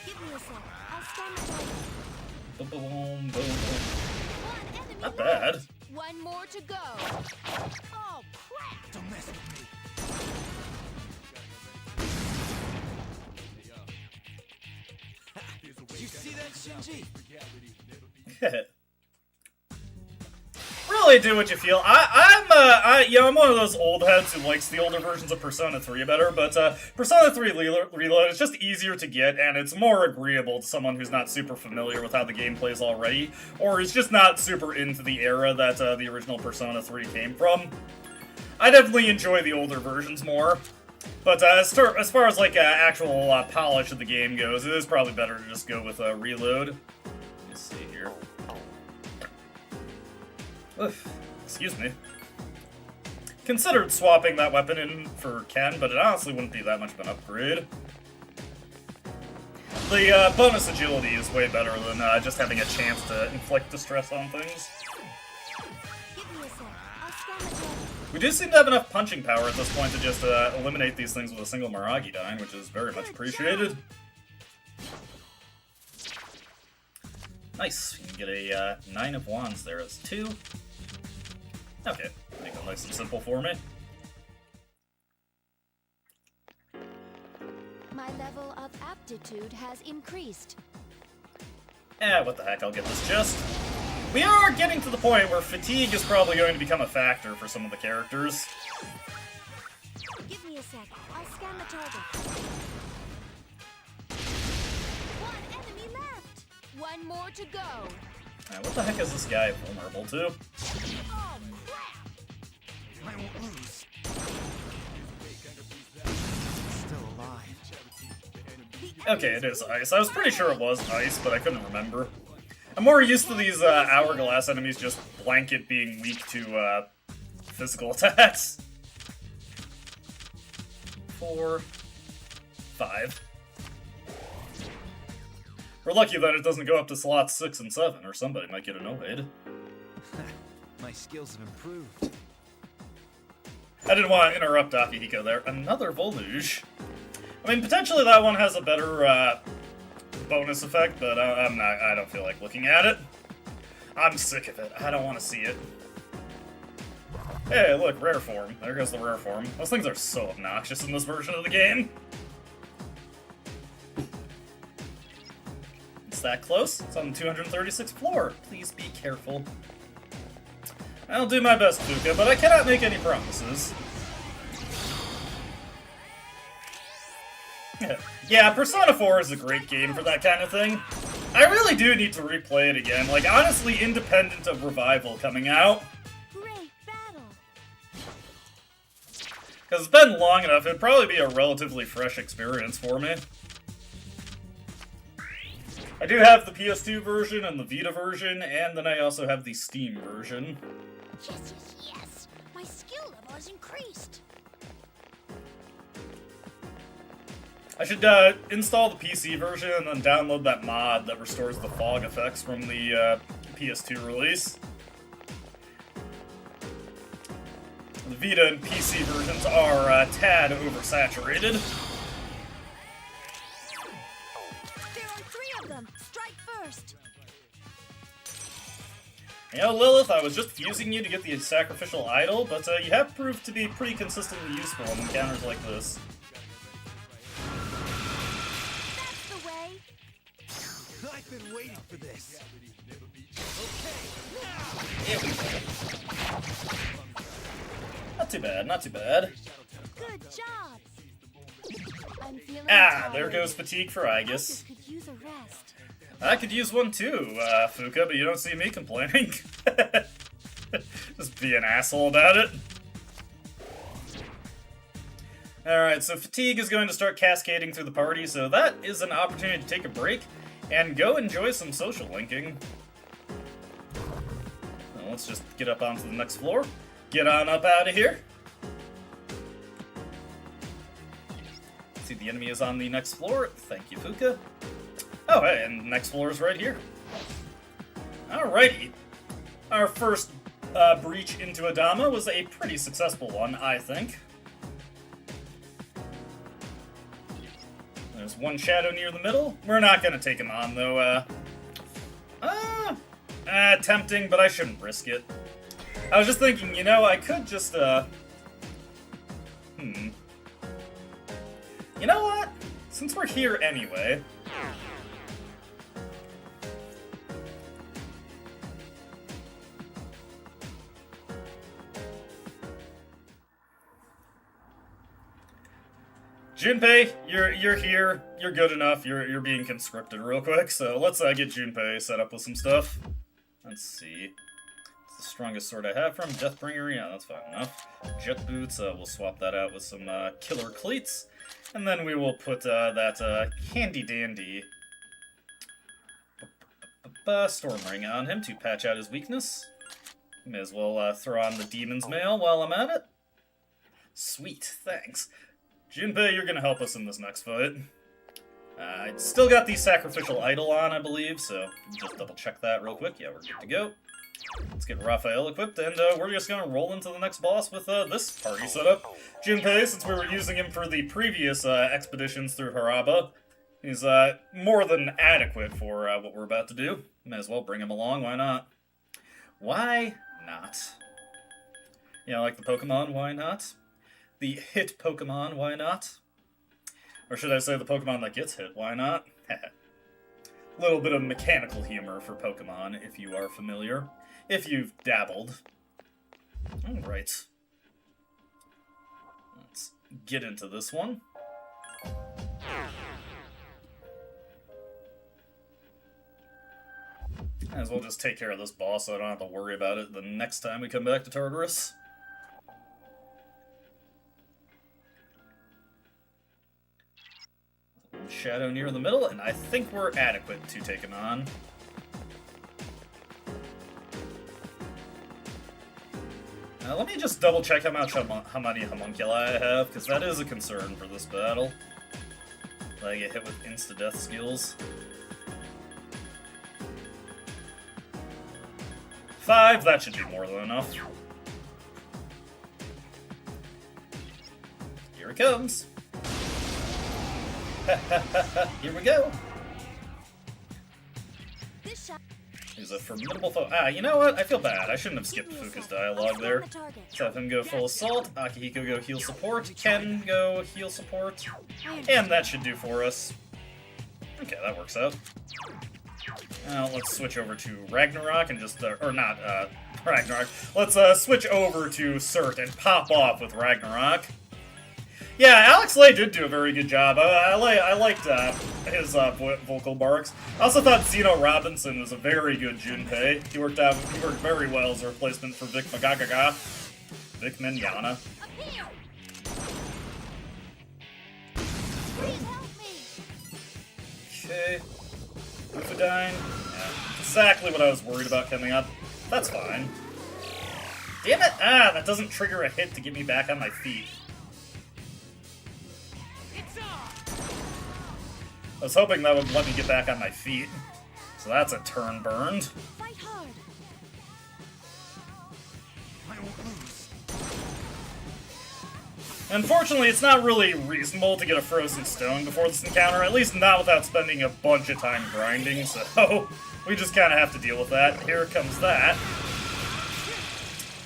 Give me a sec. I'll scan the target. Boom, boom, boom, boom. One enemy Not left. bad. One more to go. Oh, crap. Don't mess with me. You see that, Shinji? Really do what you feel. I'm one of those old heads who likes the older versions of Persona 3 better, but Persona 3 Reload is just easier to get, and it's more agreeable to someone who's not super familiar with how the game plays already, or is just not super into the era that the original Persona 3 came from. I definitely enjoy the older versions more. But as far as like actual polish of the game goes, it is probably better to just go with Reload. Let's see here. Oof, excuse me. Considered swapping that weapon in for Ken, but it honestly wouldn't be that much of an upgrade. The bonus agility is way better than just having a chance to inflict distress on things. Give me a sec. I'll scan the target. We do seem to have enough punching power at this point to just eliminate these things with a single Maragi Dine, which is very much appreciated. Nice. You can get a 9 of Wands there as 2. Okay, make it nice and simple for me. My level of aptitude has increased. What the heck, I'll get this just. We are getting to the point where fatigue is probably going to become a factor for some of the characters. Give me a sec. I'll scan the target. One enemy left. One more to go. What the heck is this guy vulnerable to? Oh, crap. I won't lose. Still alive. Okay, it is ice. I was pretty sure it was ice, but I couldn't remember. I'm more used to these hourglass enemies just blanket being weak to physical attacks. 4, 5. We're lucky that it doesn't go up to slots 6 and 7, or somebody might get annoyed. My skills have improved. I didn't want to interrupt Akihiko there. Another Volage. I mean, potentially that one has a better bonus effect, but I don't feel like looking at it. I'm sick of it. I don't want to see it. Hey, look, rare form. There goes the rare form. Those things are so obnoxious in this version of the game. It's that close. It's on the 236th floor. Please be careful. I'll do my best, Fuka, but I cannot make any promises. Yeah, Persona 4 is a great game for that kind of thing. I really do need to replay it again. Like, honestly, independent of Revival coming out. Great battle. Because it's been long enough, it'd probably be a relatively fresh experience for me. I do have the PS2 version and the Vita version, and then I also have the Steam version. Yes, yes, yes. My skill level has increased. I should install the PC version and then download that mod that restores the fog effects from the PS2 release. The Vita and PC versions are a tad oversaturated. There are 3 of them. Strike first. You know, Lilith, I was just fusing you to get the sacrificial idol, but you have proved to be pretty consistently useful in encounters like this. That's the way. I've been waiting for this. Not too bad, not too bad. Good job. I'm feeling Ah, there tired. goes fatigue for Aegis. Aegis could use a rest. I could use one too, Fuka, but you don't see me complaining. Just be an asshole about it. Alright, so fatigue is going to start cascading through the party, so that is an opportunity to take a break and go enjoy some social linking. Well, let's just get up onto the next floor. Get on up out of here. See, the enemy is on the next floor. Thank you, Fuka. Oh, hey, and the next floor is right here. Alrighty. Our first breach into Adama was a pretty successful one, I think. There's one shadow near the middle. We're not going to take him on, though. Tempting, but I shouldn't risk it. I was just thinking, you know, I could just, You know what? Since we're here anyway... Junpei, you're here. You're good enough. You're being conscripted real quick. So let's get Junpei set up with some stuff. Let's see. It's the strongest sword I have from Deathbringer. Yeah, that's fine enough. Jet boots. We'll swap that out with some killer cleats, and then we will put that handy dandy storm ring on him to patch out his weakness. May as well throw on the demon's mail while I'm at it. Sweet, thanks. Junpei, you're gonna help us in this next fight. I still got the sacrificial idol on, I believe, so just double check that real quick. Yeah, we're good to go. Let's get Raphael equipped, and we're just gonna roll into the next boss with this party setup. Junpei, since we were using him for the previous expeditions through Haraba, he's more than adequate for what we're about to do. May as well bring him along, why not? Why not? Yeah, like the Pokemon, why not? The hit Pokemon, why not? Or should I say the Pokemon that gets hit, why not? Little bit of mechanical humor for Pokemon, if you are familiar. If you've dabbled. Alright. Let's get into this one. Might as well just take care of this boss so I don't have to worry about it the next time we come back to Tartarus. Shadow near the middle, and I think we're adequate to take him on. Let me just double check how many homunculi I have, because that is a concern for this battle. That I get hit with insta-death skills. 5, that should be more than enough. Here it comes. Here we go. This shot. He's a formidable foe. Ah, you know what? I feel bad. I shouldn't have skipped Fuka's dialogue there. Let's have him go full assault. Akihiko go heal support. Ken go heal support. And that should do for us. Okay, that works out. Now let's switch over to Ragnarok and just, or not, Ragnarok. Let's switch over to Cert and pop off with Ragnarok. Yeah, Alex Lay did do a very good job. I liked his vocal barks. I also thought Zeno Robinson was a very good Junpei. He worked very well as a replacement for Vic Magagaga. Vic Mignogna. Please help me. Okay. Bufadine. Yeah, exactly what I was worried about coming up. That's fine. Damn it! Ah, that doesn't trigger a hit to get me back on my feet. I was hoping that would let me get back on my feet. So that's a turn burned. Fight hard. Unfortunately, it's not really reasonable to get a frozen stone before this encounter, at least not without spending a bunch of time grinding, so we just kind of have to deal with that. Here comes that.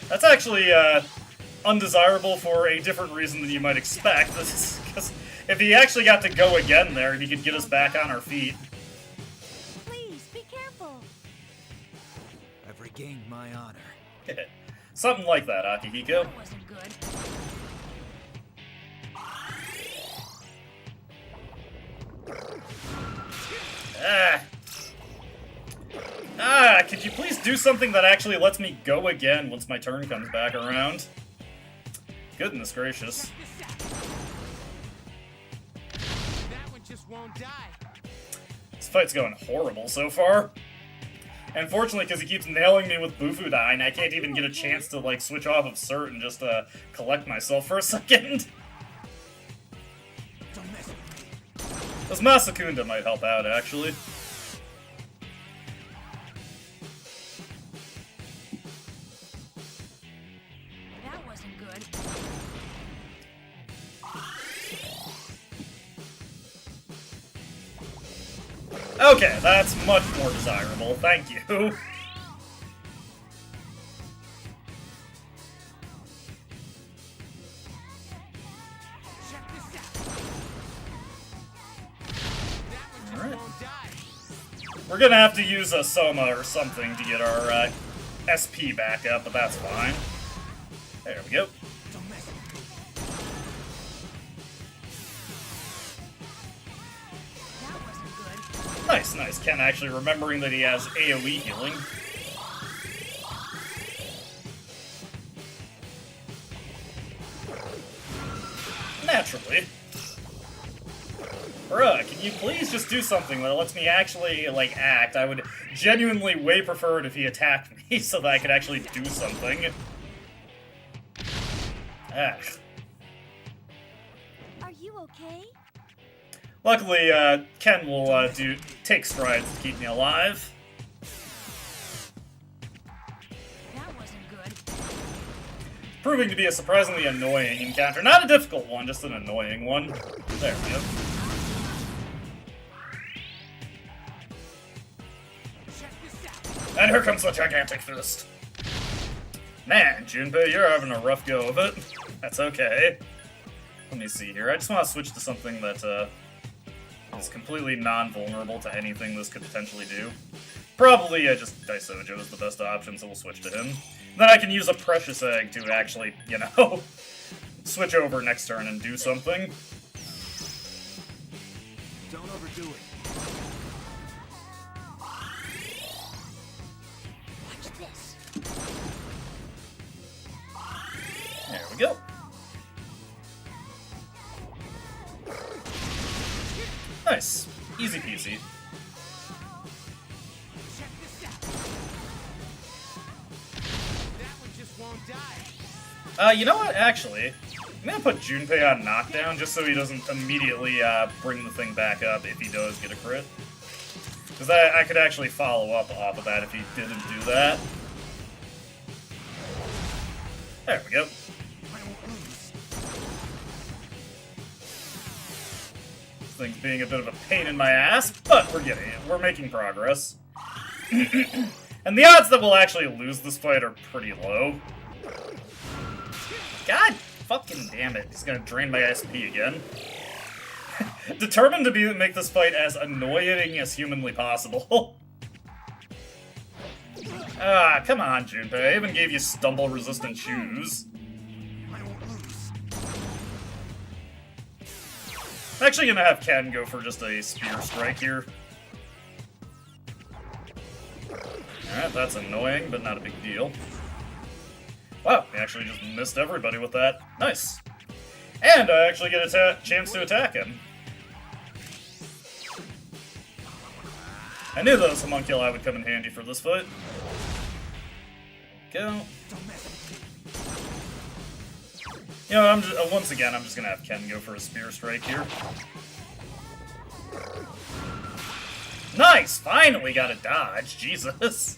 That's actually undesirable for a different reason than you might expect. Because if he actually got to go again there, he could get us back on our feet. Please be careful. I've regained my honor. Something like that, Akihiko. That wasn't good. Could you please do something that actually lets me go again once my turn comes back around? Goodness gracious. That one just won't die. This fight's going horrible so far. And fortunately, because he keeps nailing me with Bufudine, I can't even get a chance to, like, switch off of Cert and just, collect myself for a second. This Masakunda might help out, actually. That wasn't good. Okay, that's much more desirable. Thank you. Check this out. That one just won't die. We're gonna have to use a Soma or something to get our SP back up, but that's fine. There we go. Don't mess with me. That wasn't good. Nice, nice. Ken actually remembering that he has AoE healing. Naturally. Bruh, can you please just do something that lets me actually, like, act? I would genuinely way prefer it if he attacked me so that I could actually do something. Ah. Are you okay? Luckily, Ken will take strides to keep me alive. That wasn't good. Proving to be a surprisingly annoying encounter. Not a difficult one, just an annoying one. There we go. Check this out. And here comes the gigantic fist. Man, Junpei, you're having a rough go of it. That's okay. Let me see here. I just want to switch to something that is completely non-vulnerable to anything this could potentially do. Probably just Daisojo is the best option, so we'll switch to him. Then I can use a Precious Egg to actually, you know, switch over next turn and do something. Don't overdo it. Watch this. There we go. Nice. Easy peasy. Check this out. That one just won't die. You know what? Actually, I'm gonna put Junpei on knockdown just so he doesn't immediately bring the thing back up if he does get a crit. Because I could actually follow up off of that if he didn't do that. There we go. This thing's being a bit of a pain in my ass, but we're getting it. We're making progress. And the odds that we'll actually lose this fight are pretty low. God fucking damn it. He's gonna drain my SP again. Determined to make this fight as annoying as humanly possible. Ah, come on, Junpei. I even gave you stumble-resistant shoes. I'm actually gonna have Ken go for just a spear strike here. Alright, that's annoying, but not a big deal. Wow, he actually just missed everybody with that. Nice. And I actually get a chance to attack him. I knew that was a homunculi would come in handy for this fight. Go. You know, I'm just, once again, I'm just gonna have Ken go for a spear strike here. Nice! Finally got a dodge. Jesus.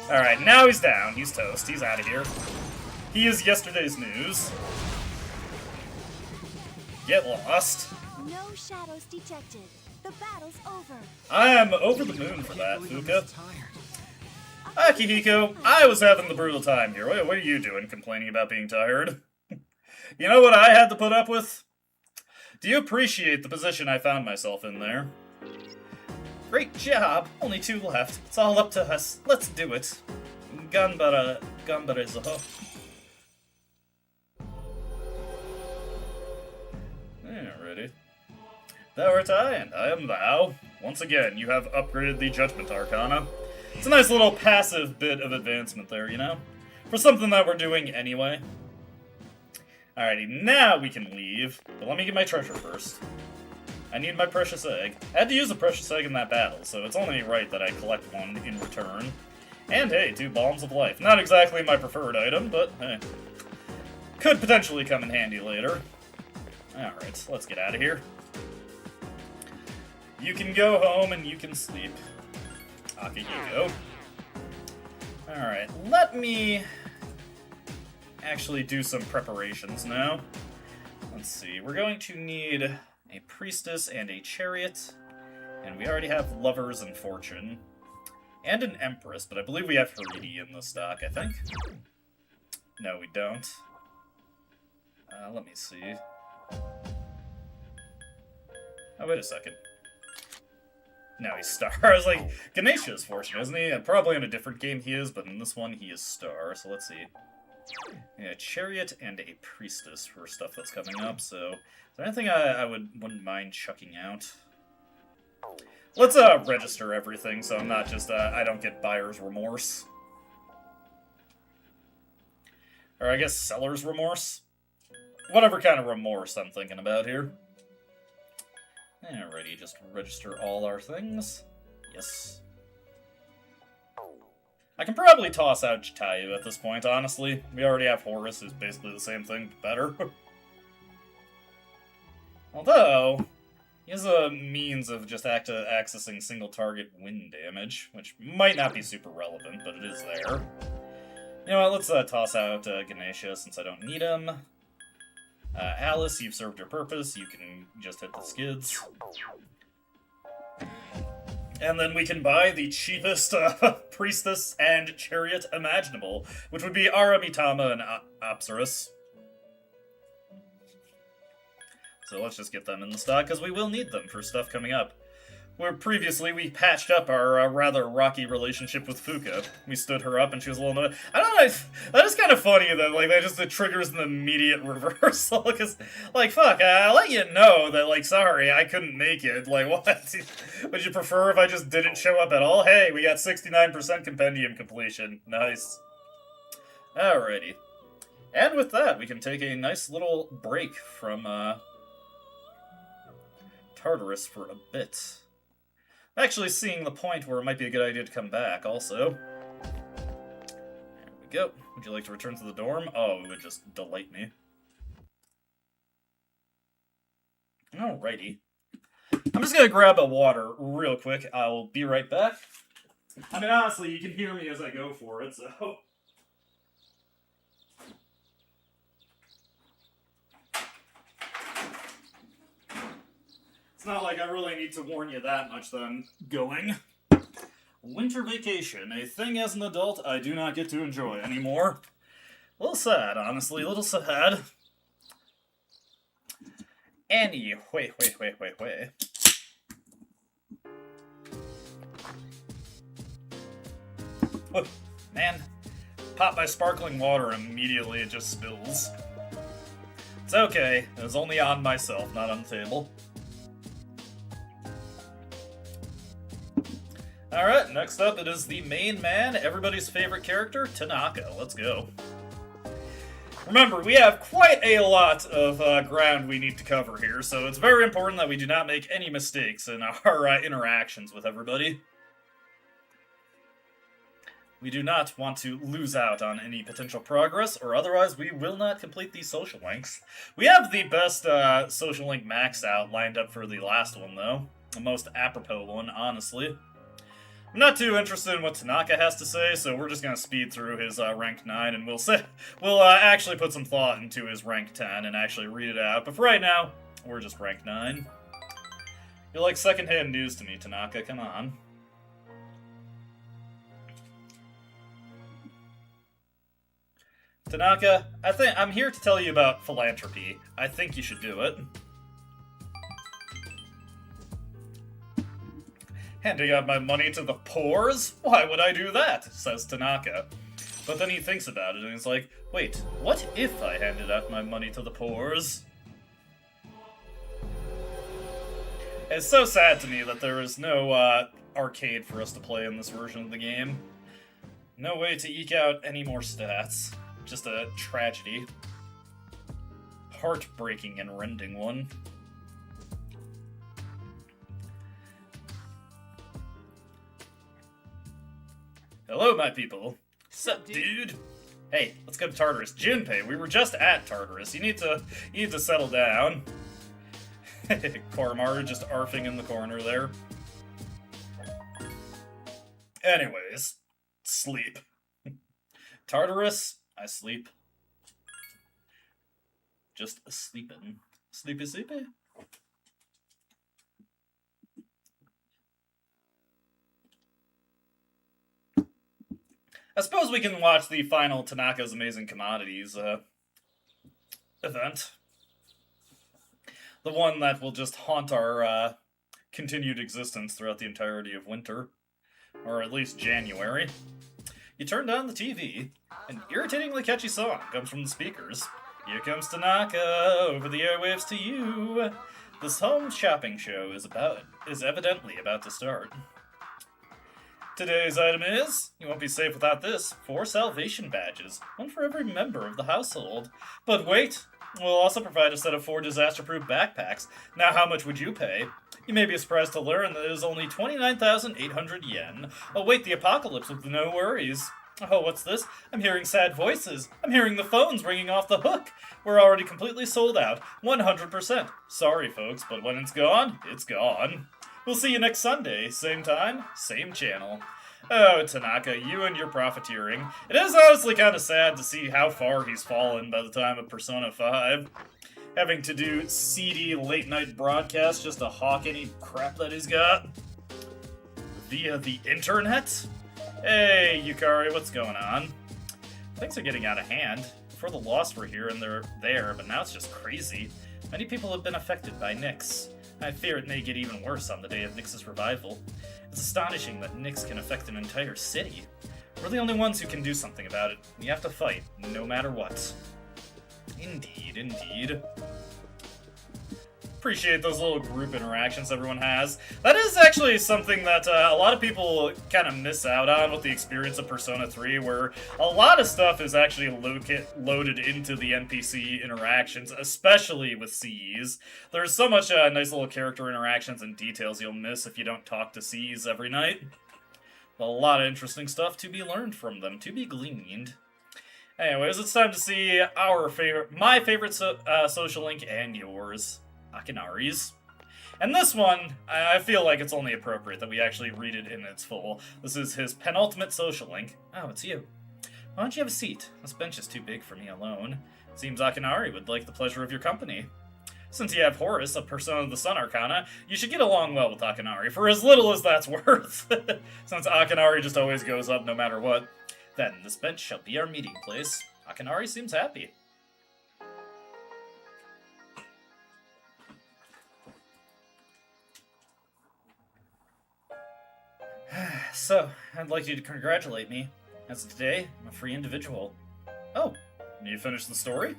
Alright, now he's down. He's toast. He's out of here. He is yesterday's news. Get lost. No shadows detected. The battle's over. I am over the moon for that, Fuka. Akihiko, I was having the brutal time here. What are you doing complaining about being tired? You know what I had to put up with? Do you appreciate the position I found myself in there? Great job. Only 2 left. It's all up to us. Let's do it. Ganbarezo. Alrighty. Thou art I, and I am thou. Once again, you have upgraded the Judgment Arcana. It's a nice little passive bit of advancement there, you know? For something that we're doing anyway. Alrighty, now we can leave. But let me get my treasure first. I need my precious egg. I had to use a precious egg in that battle, so it's only right that I collect one in return. And hey, 2 Bombs of Life. Not exactly my preferred item, but hey. Could potentially come in handy later. Alright, let's get out of here. You can go home and you can sleep. Akihiko. Alright, let me actually do some preparations now. Let's see, we're going to need a priestess and a chariot, and we already have lovers and fortune, and an empress, but I believe we have Haridi in the stock, I think. No, we don't. Let me see. Oh, wait a second. No, he's Star. I was like, Ganesha is Fortune, isn't he? Probably in a different game he is, but in this one he is Star, so let's see. Yeah, Chariot and a Priestess for stuff that's coming up, so... Is there anything I wouldn't mind chucking out? Let's register everything, so I'm not just, I don't get buyer's remorse. Or I guess seller's remorse? Whatever kind of remorse I'm thinking about here. Alrighty, just register all our things. Yes. I can probably toss out Jitayu at this point, honestly. We already have Horus, who's basically the same thing, but better. Although, he has a means of just accessing single-target wind damage, which might not be super relevant, but it is there. You know what, let's toss out Ganesha, since I don't need him. Alice, you've served your purpose. You can just hit the skids. And then we can buy the cheapest priestess and chariot imaginable, which would be Aramitama and Apsaris. So let's just get them in the stock, because we will need them for stuff coming up. Where previously we patched up our rather rocky relationship with Fuka. We stood her up and she was a little... I don't know, that is kind of funny that, like, that just triggers an immediate reversal, because, like, fuck, I let you know that, like, sorry, I couldn't make it. Like, what? Would you prefer if I just didn't show up at all? Hey, we got 69% compendium completion. Nice. Alrighty. And with that, we can take a nice little break from, Tartarus for a bit. I'm actually seeing the point where it might be a good idea to come back, also. There we go. Would you like to return to the dorm? Oh, it would just delight me. Alrighty. I'm just gonna grab a water real quick. I'll be right back. I mean, honestly, you can hear me as I go for it, so... It's not like I really need to warn you that much that I'm going. Winter vacation, a thing as an adult I do not get to enjoy anymore. A little sad, honestly, a little sad. Anyway. Oh, man. Pop my sparkling water and immediately it just spills. It's okay. It was only on myself, not on the table. Alright, next up it is the main man, everybody's favorite character, Tanaka. Let's go. Remember, we have quite a lot of ground we need to cover here, so it's very important that we do not make any mistakes in our interactions with everybody. We do not want to lose out on any potential progress, or otherwise we will not complete these social links. We have the best social link max out lined up for the last one, though. The most apropos one, honestly. I'm not too interested in what Tanaka has to say, so we're just gonna speed through his rank 9, and we'll actually put some thought into his rank 10 and actually read it out. But for right now, we're just rank 9. You're like secondhand news to me, Tanaka. Come on. Tanaka, I'm here to tell you about philanthropy. I think you should do it. Handing out my money to the poors? Why would I do that? Says Tanaka. But then he thinks about it and he's like, wait, what if I handed out my money to the poors? It's so sad to me that there is no arcade for us to play in this version of the game. No way to eke out any more stats. Just a tragedy. Heartbreaking and rending one. Hello, my people. Sup, dude? Hey, let's go to Tartarus. Junpei, we were just at Tartarus. You need to settle down. Koromaru just arfing in the corner there. Anyways, sleep. Tartarus, I sleep. Just sleeping. Sleepy, sleepy. I suppose we can watch the final Tanaka's Amazing Commodities event. The one that will just haunt our continued existence throughout the entirety of winter. Or at least January. You turn down the TV, an irritatingly catchy song comes from the speakers. Here comes Tanaka, over the airwaves to you. This home shopping show is evidently about to start. Today's item is, you won't be safe without this, 4 salvation badges, one for every member of the household. But wait, we'll also provide a set of 4 disaster-proof backpacks. Now how much would you pay? You may be surprised to learn that it is only 29,800 yen. Await the apocalypse with no worries. Oh, what's this? I'm hearing sad voices. I'm hearing the phones ringing off the hook. We're already completely sold out, 100%. Sorry, folks, but when it's gone, it's gone. We'll see you next Sunday, same time, same channel. Oh, Tanaka, you and your profiteering. It is honestly kind of sad to see how far he's fallen by the time of Persona 5. Having to do seedy late-night broadcasts just to hawk any crap that he's got. Via the internet? Hey, Yukari, what's going on? Things are getting out of hand. Before the Lost were here and they're there, but now it's just crazy. Many people have been affected by Nyx. I fear it may get even worse on the day of Nyx's revival. It's astonishing that Nyx can affect an entire city. We're the only ones who can do something about it. We have to fight, no matter what. Indeed, indeed. Appreciate those little group interactions everyone has. That is actually something that a lot of people kind of miss out on with the experience of Persona 3, where a lot of stuff is actually loaded into the NPC interactions, especially with CEs. There's so much nice little character interactions and details you'll miss if you don't talk to CEs every night. A lot of interesting stuff to be learned from them, to be gleaned. Anyways, it's time to see my favorite social link and yours, Akinari's. And this one, I feel like it's only appropriate that we actually read it in its full. This is his penultimate social link. Oh, it's you. Why don't you have a seat? This bench is too big for me alone. Seems Akinari would like the pleasure of your company. Since you have Horus, a persona of the Sun Arcana, you should get along well with Akinari, for as little as that's worth. Since Akinari just always goes up no matter what. Then, this bench shall be our meeting place. Akinari seems happy. So, I'd like you to congratulate me. As of today, I'm a free individual. Oh, you finished the story?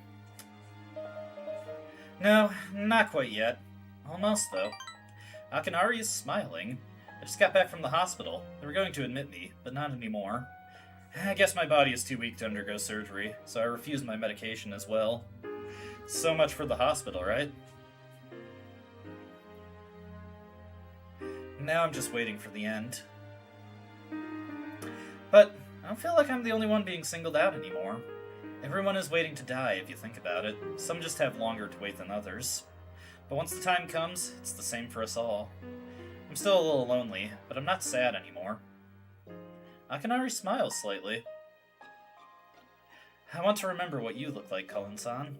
No, not quite yet. Almost, though. Akinari is smiling. I just got back from the hospital. They were going to admit me, but not anymore. I guess my body is too weak to undergo surgery, so I refused my medication as well. So much for the hospital, right? Now I'm just waiting for the end. But I don't feel like I'm the only one being singled out anymore. Everyone is waiting to die, if you think about it. Some just have longer to wait than others. But once the time comes, it's the same for us all. I'm still a little lonely, but I'm not sad anymore. Akinari smiles slightly. I want to remember what you look like, Cullen-san.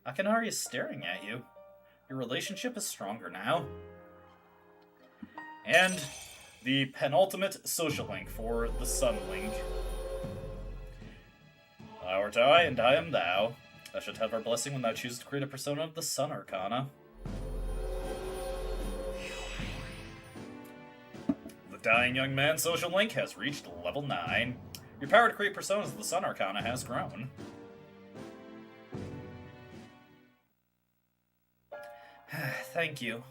Akinari is staring at you. Your relationship is stronger now. And the penultimate social link for the Sun Link. Thou art I, and I am thou. Thou shalt have our blessing when thou choosest to create a persona of the Sun Arcana. The dying young man's social link has reached level 9. Your power to create personas of the Sun Arcana has grown. Thank you.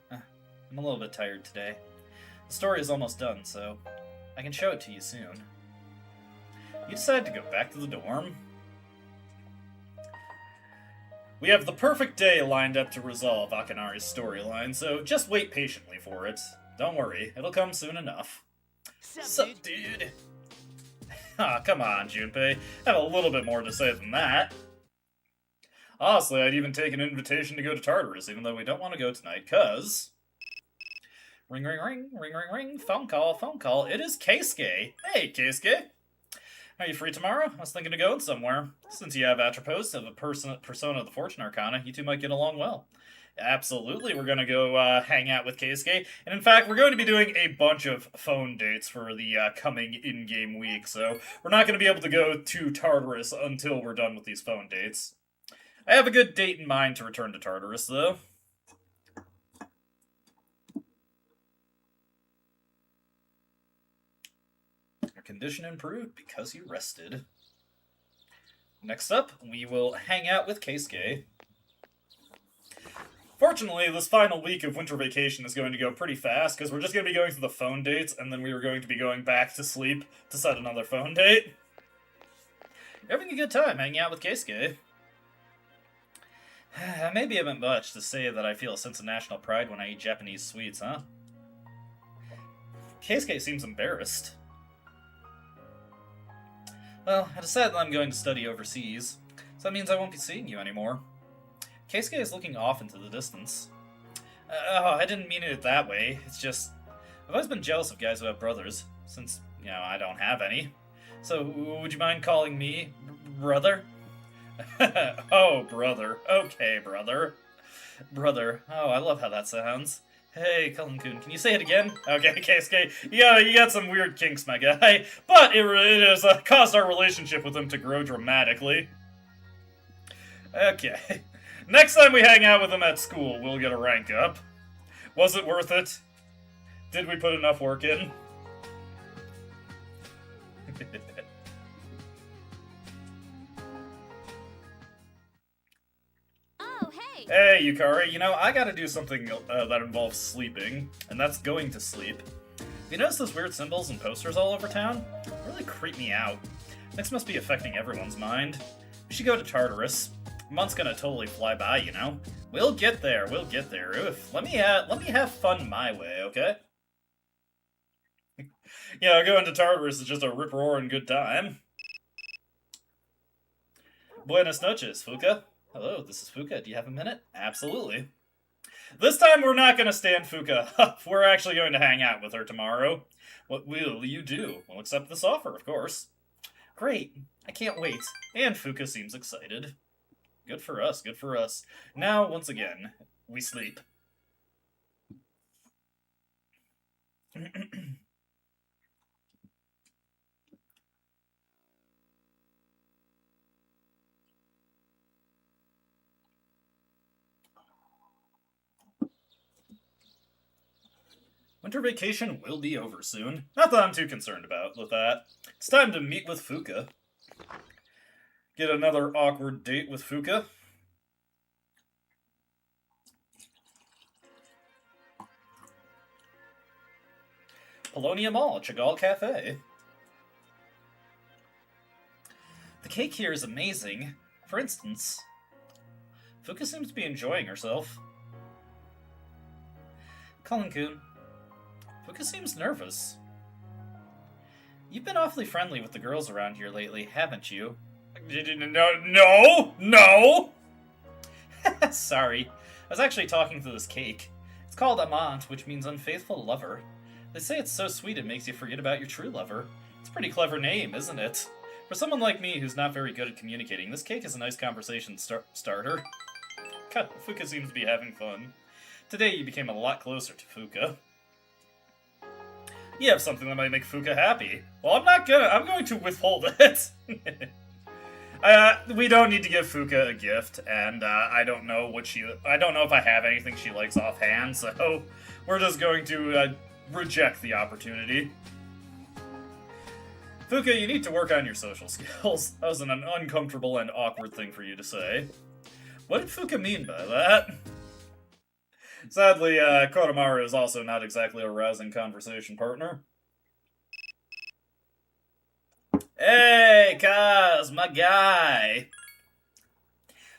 I'm a little bit tired today. The story is almost done, so I can show it to you soon. You decide to go back to the dorm. We have the perfect day lined up to resolve Akinari's storyline, so just wait patiently for it. Don't worry, it'll come soon enough. Sup, dude? Ah, come on, Junpei. Have a little bit more to say than that. Honestly, I'd even take an invitation to go to Tartarus, even though we don't want to go tonight, cause... Ring, ring, ring, ring, ring, ring, phone call, it is Keisuke. Hey, Keisuke. Are you free tomorrow? I was thinking of going somewhere. Since you have Atropos of a persona of the Fortune Arcana, you two might get along well. Absolutely, we're going to go hang out with Keisuke. And in fact, we're going to be doing a bunch of phone dates for the coming in-game week, so we're not going to be able to go to Tartarus until we're done with these phone dates. I have a good date in mind to return to Tartarus, though. Your condition improved because you rested. Next up, we will hang out with Keisuke. Fortunately, this final week of winter vacation is going to go pretty fast, because we're just going to be going through the phone dates, and then we are going to be going back to sleep to set another phone date. You're having a good time hanging out with Keisuke. Maybe a bit much to say that I feel a sense of national pride when I eat Japanese sweets, huh? Keisuke seems embarrassed. Well, I decided that I'm going to study overseas, so that means I won't be seeing you anymore. Keisuke is looking off into the distance. I didn't mean it that way. It's just, I've always been jealous of guys who have brothers, since, you know, I don't have any. So, would you mind calling me brother? Oh, brother. Okay, brother. Brother. Oh, I love how that sounds. Hey, Cullen-kun, can you say it again? Okay, Keisuke, you got some weird kinks, my guy. But it has caused our relationship with him to grow dramatically. Okay. Next time we hang out with him at school, we'll get a rank up. Was it worth it? Did we put enough work in? Oh, hey! Hey, Yukari, you know, I gotta do something that involves sleeping, and that's going to sleep. Have you noticed those weird symbols and posters all over town? They really creep me out. This must be affecting everyone's mind. We should go to Tartarus. A month's gonna totally fly by, you know? We'll get there, Oof. Let me have fun my way, okay? You know, going to Tartarus is just a rip-roaring good time. Buenas noches, Fuka. Hello, this is Fuka. Do you have a minute? Absolutely. This time we're not going to stand Fuka up. We're actually going to hang out with her tomorrow. What will you do? We'll accept this offer, of course. Great. I can't wait. And Fuka seems excited. Good for us, good for us. Now, once again, we sleep. Winter vacation will be over soon. Not that I'm too concerned about with that. It's time to meet with Fuka. Get another awkward date with Fuka. Polonia Mall, Chagall Cafe. The cake here is amazing. For instance, Fuka seems to be enjoying herself. Cullen-kun, Fuka seems nervous. You've been awfully friendly with the girls around here lately, haven't you? No! Sorry. I was actually talking to this cake. It's called amant, which means unfaithful lover. They say it's so sweet it makes you forget about your true lover. It's a pretty clever name, isn't it? For someone like me who's not very good at communicating, this cake is a nice conversation starter. God, Fuka seems to be having fun. Today you became a lot closer to Fuka. You have something that might make Fuka happy. Well, I'm going to withhold it. We don't need to give Fuka a gift, and I don't know if I have anything she likes offhand, so we're just going to reject the opportunity. Fuka, you need to work on your social skills. That was an uncomfortable and awkward thing for you to say. What did Fuka mean by that? Sadly, Kodomaru is also not exactly a rousing conversation partner. Hey, Kaz, my guy!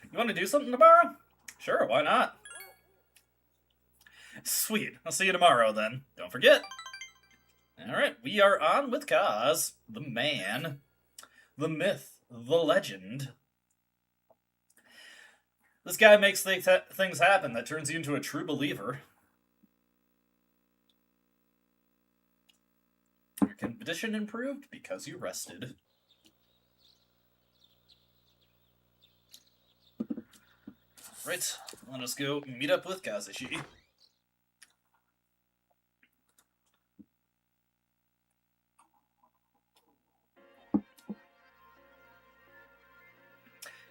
You want to do something tomorrow? Sure, why not? Sweet, I'll see you tomorrow then. Don't forget. Alright, we are on with Kaz, the man, the myth, the legend. This guy makes things happen that turns you into a true believer. Your condition improved because you rested. Right, let us go meet up with Kazushi.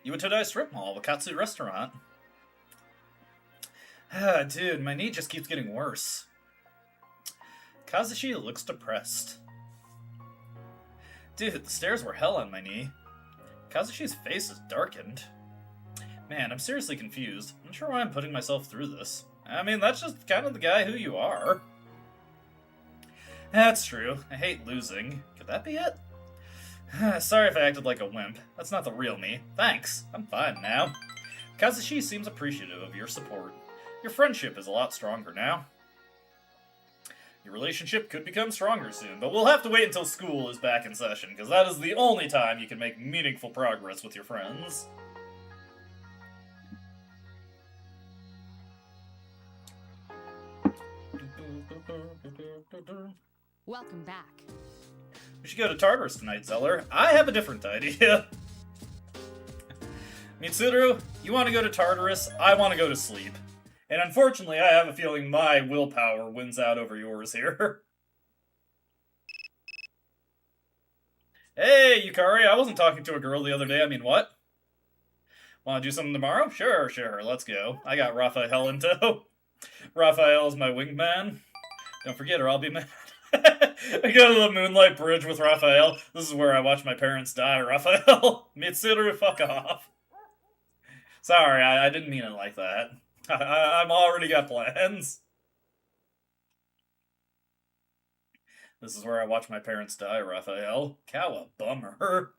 You went to a strip mall, Wakatsu restaurant. Ah, dude, my knee just keeps getting worse. Kazushi looks depressed. Dude, the stairs were hell on my knee. Kazushi's face is darkened. Man, I'm seriously confused. I'm not sure why I'm putting myself through this. I mean, that's just kind of the guy who you are. That's true. I hate losing. Could that be it? Sorry if I acted like a wimp. That's not the real me. Thanks. I'm fine now. Kazushi seems appreciative of your support. Your friendship is a lot stronger now. Your relationship could become stronger soon, but we'll have to wait until school is back in session, because that is the only time you can make meaningful progress with your friends. Welcome back. We should go to Tartarus tonight, Zeller. I have a different idea. Mitsuru, you want to go to Tartarus? I want to go to sleep. And unfortunately, I have a feeling my willpower wins out over yours here. Hey, Yukari, I wasn't talking to a girl the other day. I mean, what? Want to do something tomorrow? Sure, let's go. I got Raphael in tow. Raphael's my wingman. Don't forget or I'll be mad. I go to the Moonlight Bridge with Raphael. This is where I watch my parents die, Raphael. Mitsuru, fuck off. Sorry, I didn't mean it like that. I'm already got plans. This is where I watch my parents die, Raphael. Cow, a bummer.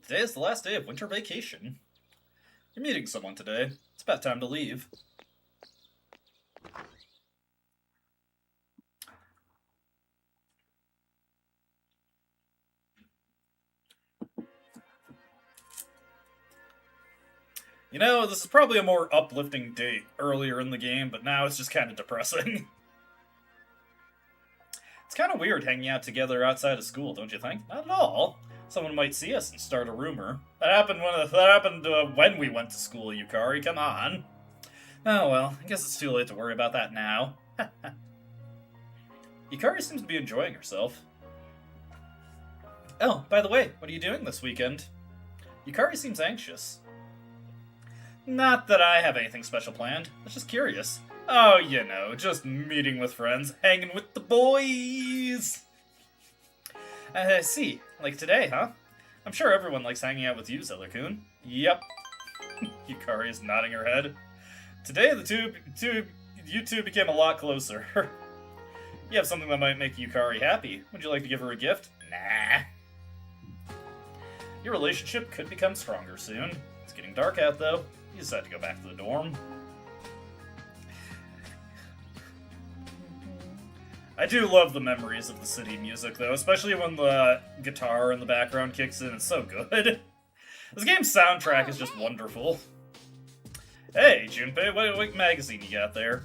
Today is the last day of winter vacation. You're meeting someone today. It's about time to leave. You know, this is probably a more uplifting date earlier in the game, but now it's just kind of depressing. It's kind of weird hanging out together outside of school, don't you think? Not at all. Someone might see us and start a rumor. That happened when we went to school, Yukari. Come on. Oh well, I guess it's too late to worry about that now. Yukari seems to be enjoying herself. Oh, by the way, what are you doing this weekend? Yukari seems anxious. Not that I have anything special planned. I was just curious. Oh, you know, just meeting with friends, hanging with the boys. I see. Like today, huh? I'm sure everyone likes hanging out with you, Zeller-kun. Yep. Yukari is nodding her head. Today, you two became a lot closer. You have something that might make Yukari happy. Would you like to give her a gift? Nah. Your relationship could become stronger soon. It's getting dark out, though. You decide to go back to the dorm. I do love the memories of the city music, though, especially when the guitar in the background kicks in. It's so good. This game's soundtrack is just wonderful. Hey, Junpei, what magazine you got there?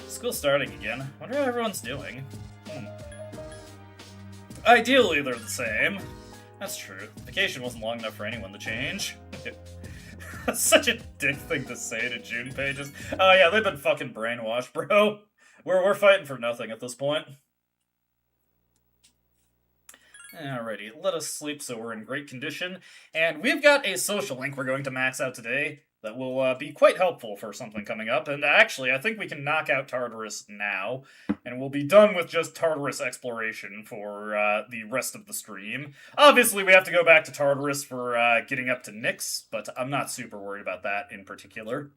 School's starting again. Wonder how everyone's doing. Ideally, they're the same. That's true. Vacation wasn't long enough for anyone to change. That's such a dick thing to say to Junpei. Just, oh yeah, they've been fucking brainwashed, bro. We're fighting for nothing at this point. Alrighty, let us sleep so we're in great condition. And we've got a social link we're going to max out today that will be quite helpful for something coming up. And actually, I think we can knock out Tartarus now, and we'll be done with just Tartarus exploration for the rest of the stream. Obviously, we have to go back to Tartarus for getting up to Nyx, but I'm not super worried about that in particular.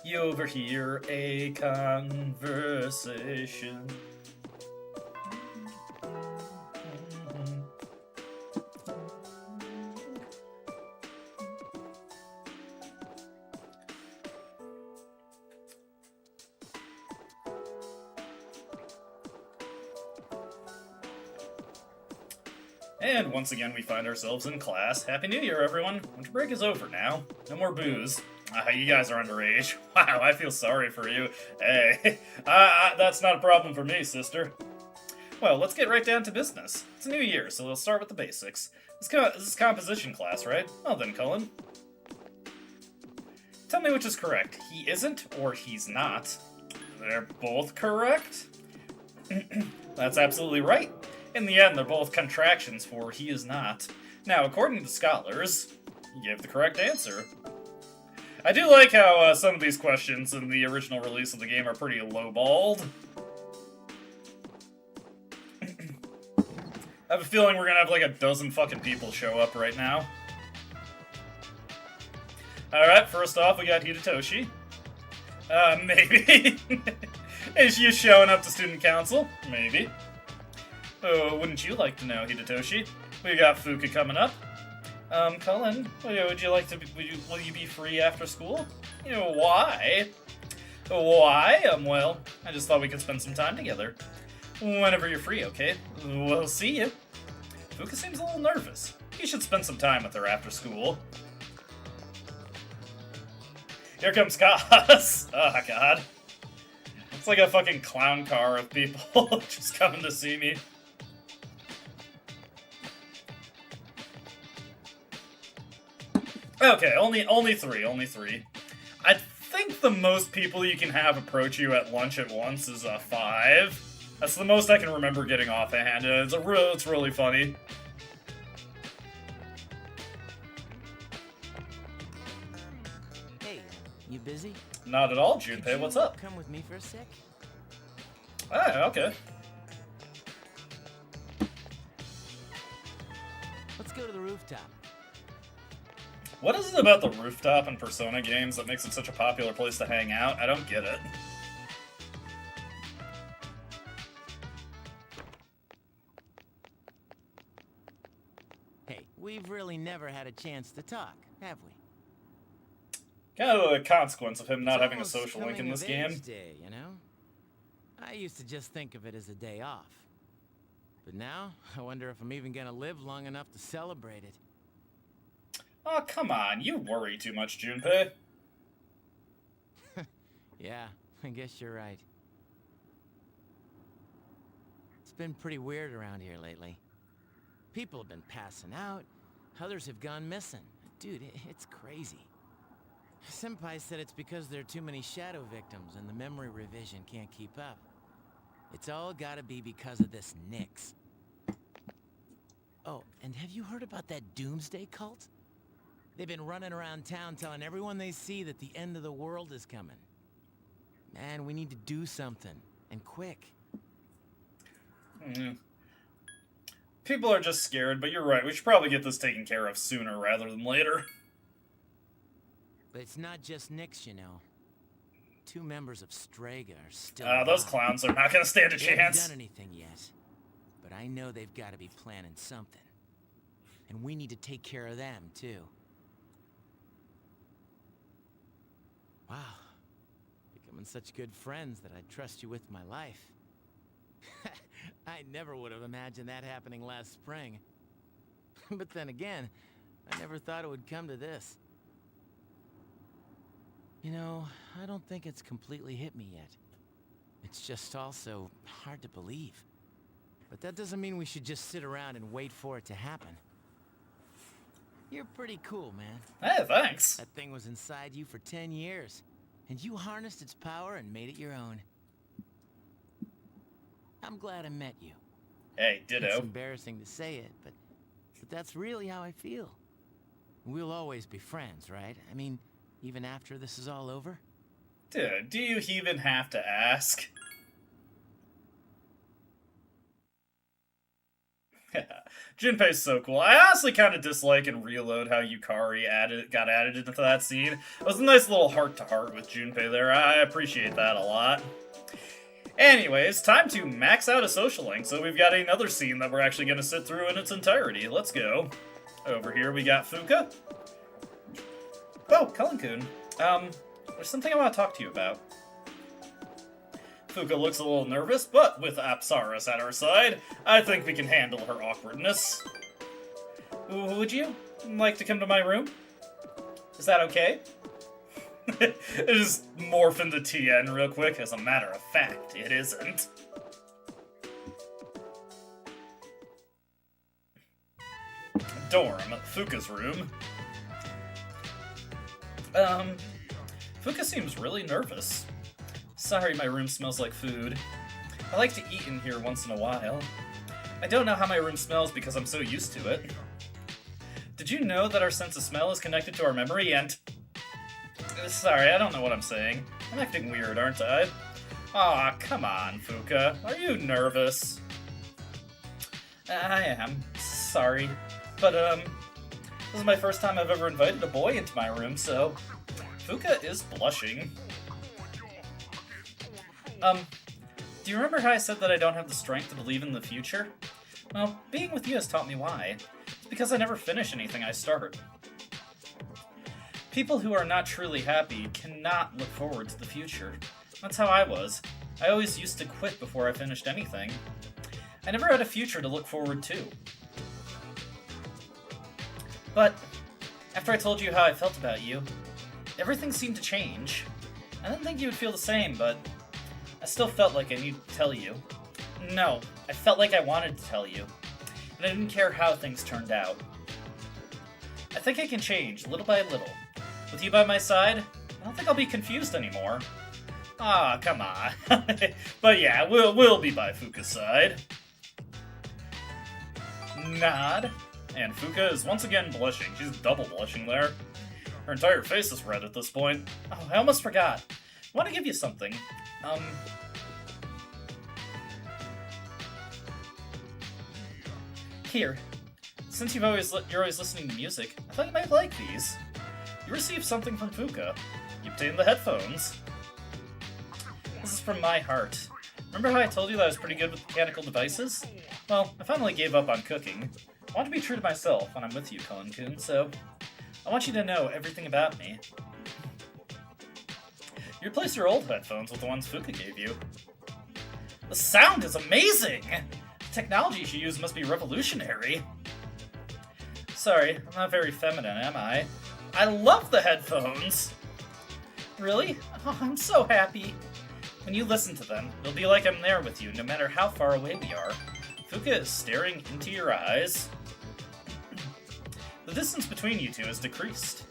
You overhear a conversation. And once again, we find ourselves in class. Happy New Year, everyone! Winter break is over now. No more booze. You guys are underage. Wow, I feel sorry for you. Hey, that's not a problem for me, sister. Well, let's get right down to business. It's a new year, so we'll start with the basics. This is composition class, right? Well then, Cullen. Tell me which is correct. He isn't, or he's not. They're both correct? That's absolutely right. In the end, they're both contractions for he is not. Now, according to scholars, you gave the correct answer. I do like how some of these questions in the original release of the game are pretty lowballed. I have a feeling we're gonna have like a dozen fucking people show up right now. Alright, first off, we got Hidetoshi. Maybe. Is she showing up to student council? Maybe. Oh, wouldn't you like to know, Hidetoshi? We got Fuka coming up. Cullen, would you like to will you be free after school? You know, why? Why? Well, I just thought we could spend some time together. Whenever you're free, okay? We'll see you. Fuka seems a little nervous. You should spend some time with her after school. Here comes Kaz. Oh, God. It's like a fucking clown car of people just coming to see me. Okay, only three. I think the most people you can have approach you at lunch at once is 5. That's the most I can remember getting offhand. It's really funny. Hey, you busy? Not at all, Junpei. What's up? Come with me for a sec? Ah, okay. Let's go to the rooftop. What is it about the rooftop in Persona games that makes it such a popular place to hang out? I don't get it. Hey, we've really never had a chance to talk, have we? Kind of a consequence of him not It's having a almost social link in coming this of game. age day, you know? used to just think of it as a day off. But now, I wonder if I'm even gonna live long enough to celebrate it. Oh, come on. You worry too much, Junpei. Yeah, I guess you're right. It's been pretty weird around here lately. People have been passing out, others have gone missing. Dude, it's crazy. Senpai said it's because there are too many shadow victims and the memory revision can't keep up. It's all gotta be because of this Nyx. Oh, and have you heard about that doomsday cult? They've been running around town telling everyone they see that the end of the world is coming. Man, we need to do something, and quick. People are just scared, but you're right. We should probably get this taken care of sooner rather than later. But it's not just Nyx, you know. 2 members of Strega are still Those alive. clowns are not gonna stand a They haven't chance. done anything yet, but I know they've got to be planning something. And we need to take care of them, too. Wow. Becoming such good friends that I'd trust you with my life. I never would have imagined that happening last spring. But then again, I never thought it would come to this. You know, I don't think it's completely hit me yet. It's just also hard to believe. But that doesn't mean we should just sit around and wait for it to happen. You're pretty cool, man. Hey, thanks. That thing was inside you for 10 years, and you harnessed its power and made it your own. I'm glad I met you. Hey, It's ditto. embarrassing to say it, but that's really how I feel. We'll always be friends, right? I mean, even after this is all over? Dude, do you even have to ask? Junpei's so cool. I honestly kind of dislike and reload how Yukari got added into that scene. It was a nice little heart-to-heart with Junpei there. I appreciate that a lot. Anyways, time to max out a social link, so we've got another scene that we're actually going to sit through in its entirety. Let's go. Over here we got Fuka. Oh, Cullen-kun. There's something I want to talk to you about. Fuka looks a little nervous, but with Apsaris at our side, I think we can handle her awkwardness. Would you like to come to my room? Is that okay? Just morph into TN real quick. As a matter of fact, it isn't. Dorm, Fuka's room. Fuka seems really nervous. Sorry, my room smells like food. I like to eat in here once in a while. I don't know how my room smells because I'm so used to it. Did you know that our sense of smell is connected to our memory and... Sorry, I don't know what I'm saying. I'm acting weird, aren't I? Aw, come on, Fuka. Are you nervous? I am. Sorry. But, this is my first time I've ever invited a boy into my room, so... Fuka is blushing. Do you remember how I said that I don't have the strength to believe in the future? Well, being with you has taught me why. It's because I never finish anything I start. People who are not truly happy cannot look forward to the future. That's how I was. I always used to quit before I finished anything. I never had a future to look forward to. But, after I told you how I felt about you, everything seemed to change. I didn't think you would feel the same, but I still felt like I needed to tell you. No, I felt like I wanted to tell you. And I didn't care how things turned out. I think I can change, little by little. With you by my side, I don't think I'll be confused anymore. Ah, come on. But yeah, we'll be by Fuka's side. Nod. And Fuka is once again blushing. She's double blushing there. Her entire face is red at this point. Oh, I almost forgot. I want to give you something. Here. Since you're always listening to music, I thought you might like these. You received something from Fuka. You obtained the headphones. This is from my heart. Remember how I told you that I was pretty good with mechanical devices? Well, I finally gave up on cooking. I want to be true to myself when I'm with you, Cullen-kun, so I want you to know everything about me. You replaced your old headphones with the ones Fuka gave you. The sound is amazing! The technology she used must be revolutionary. Sorry, I'm not very feminine, am I? I love the headphones! Really? Oh, I'm so happy. When you listen to them, it'll be like I'm there with you, no matter how far away we are. Fuka is staring into your eyes. The distance between you two has decreased.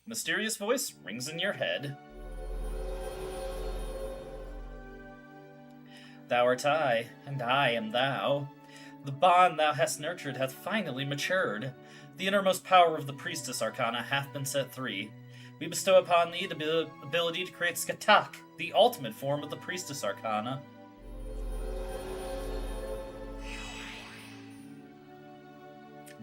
Mysterious voice rings in your head. Thou art I, and I am thou. The bond thou hast nurtured hath finally matured. The innermost power of the Priestess Arcana hath been set free. We bestow upon thee the ability to create Skatak, the ultimate form of the Priestess Arcana.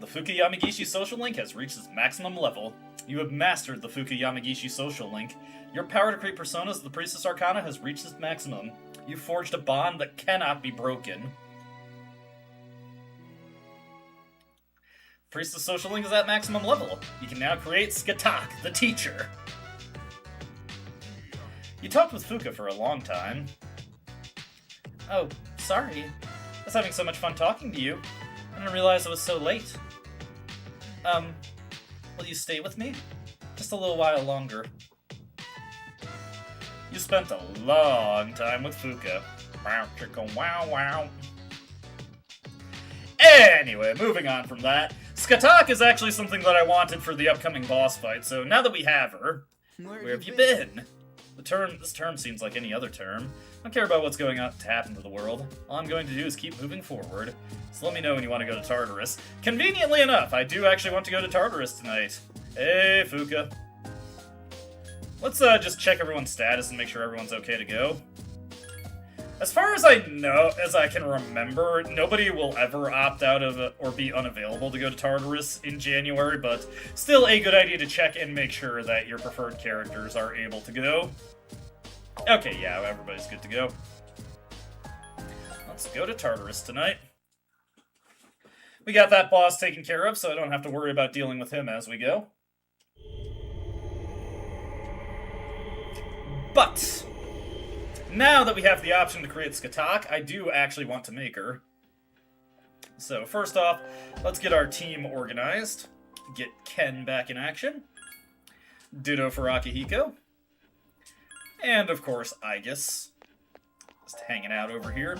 The Fuka Yamagishi social link has reached its maximum level. You have mastered the Fuka Yamagishi social link. Your power to create personas of the Priestess Arcana has reached its maximum. You forged a bond that cannot be broken. Priestess social link is at maximum level. You can now create Skatak, the teacher. You talked with Fuka for a long time. Oh, sorry. I was having so much fun talking to you. I didn't realize it was so late. Will you stay with me? Just a little while longer. You spent a long time with Fuka. Wow, chicka, wow, wow. Anyway, moving on from that, Skatak is actually something that I wanted for the upcoming boss fight, so now that we have her, where have you been? This term seems like any other term. I don't care about what's going on to happen to the world. All I'm going to do is keep moving forward. So let me know when you want to go to Tartarus. Conveniently enough, I do actually want to go to Tartarus tonight. Hey, Fuka. Let's just check everyone's status and make sure everyone's okay to go. As far as I know, as I can remember, nobody will ever opt out of or be unavailable to go to Tartarus in January, but still a good idea to check and make sure that your preferred characters are able to go. Okay, yeah, everybody's good to go. Let's go to Tartarus tonight. We got that boss taken care of, so I don't have to worry about dealing with him as we go. But now that we have the option to create Skatak, I do actually want to make her. So first off, let's get our team organized. Get Ken back in action. Ditto for Akihiko. And of course, Aegis. Just hanging out over here.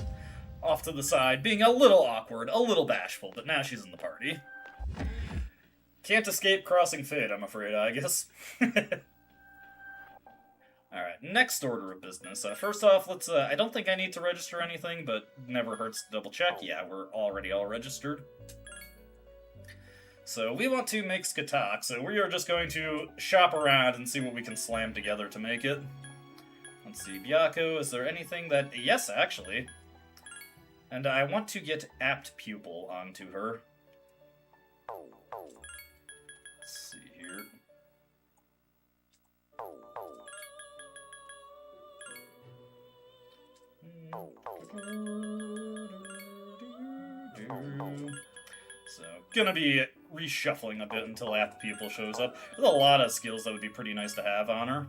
Off to the side, being a little awkward, a little bashful, but now she's in the party. Can't escape crossing fate, I'm afraid, Aegis. Alright, next order of business. First off, let's, I don't think I need to register anything, but never hurts to double check. Yeah, we're already all registered. So we want to make Skatak, so we are just going to shop around and see what we can slam together to make it. Let's see, Byako, is there anything that... Yes, actually. And I want to get Apt Pupil onto her. Let's see here. So, gonna be reshuffling a bit until Apt Pupil shows up. There's a lot of skills that would be pretty nice to have on her.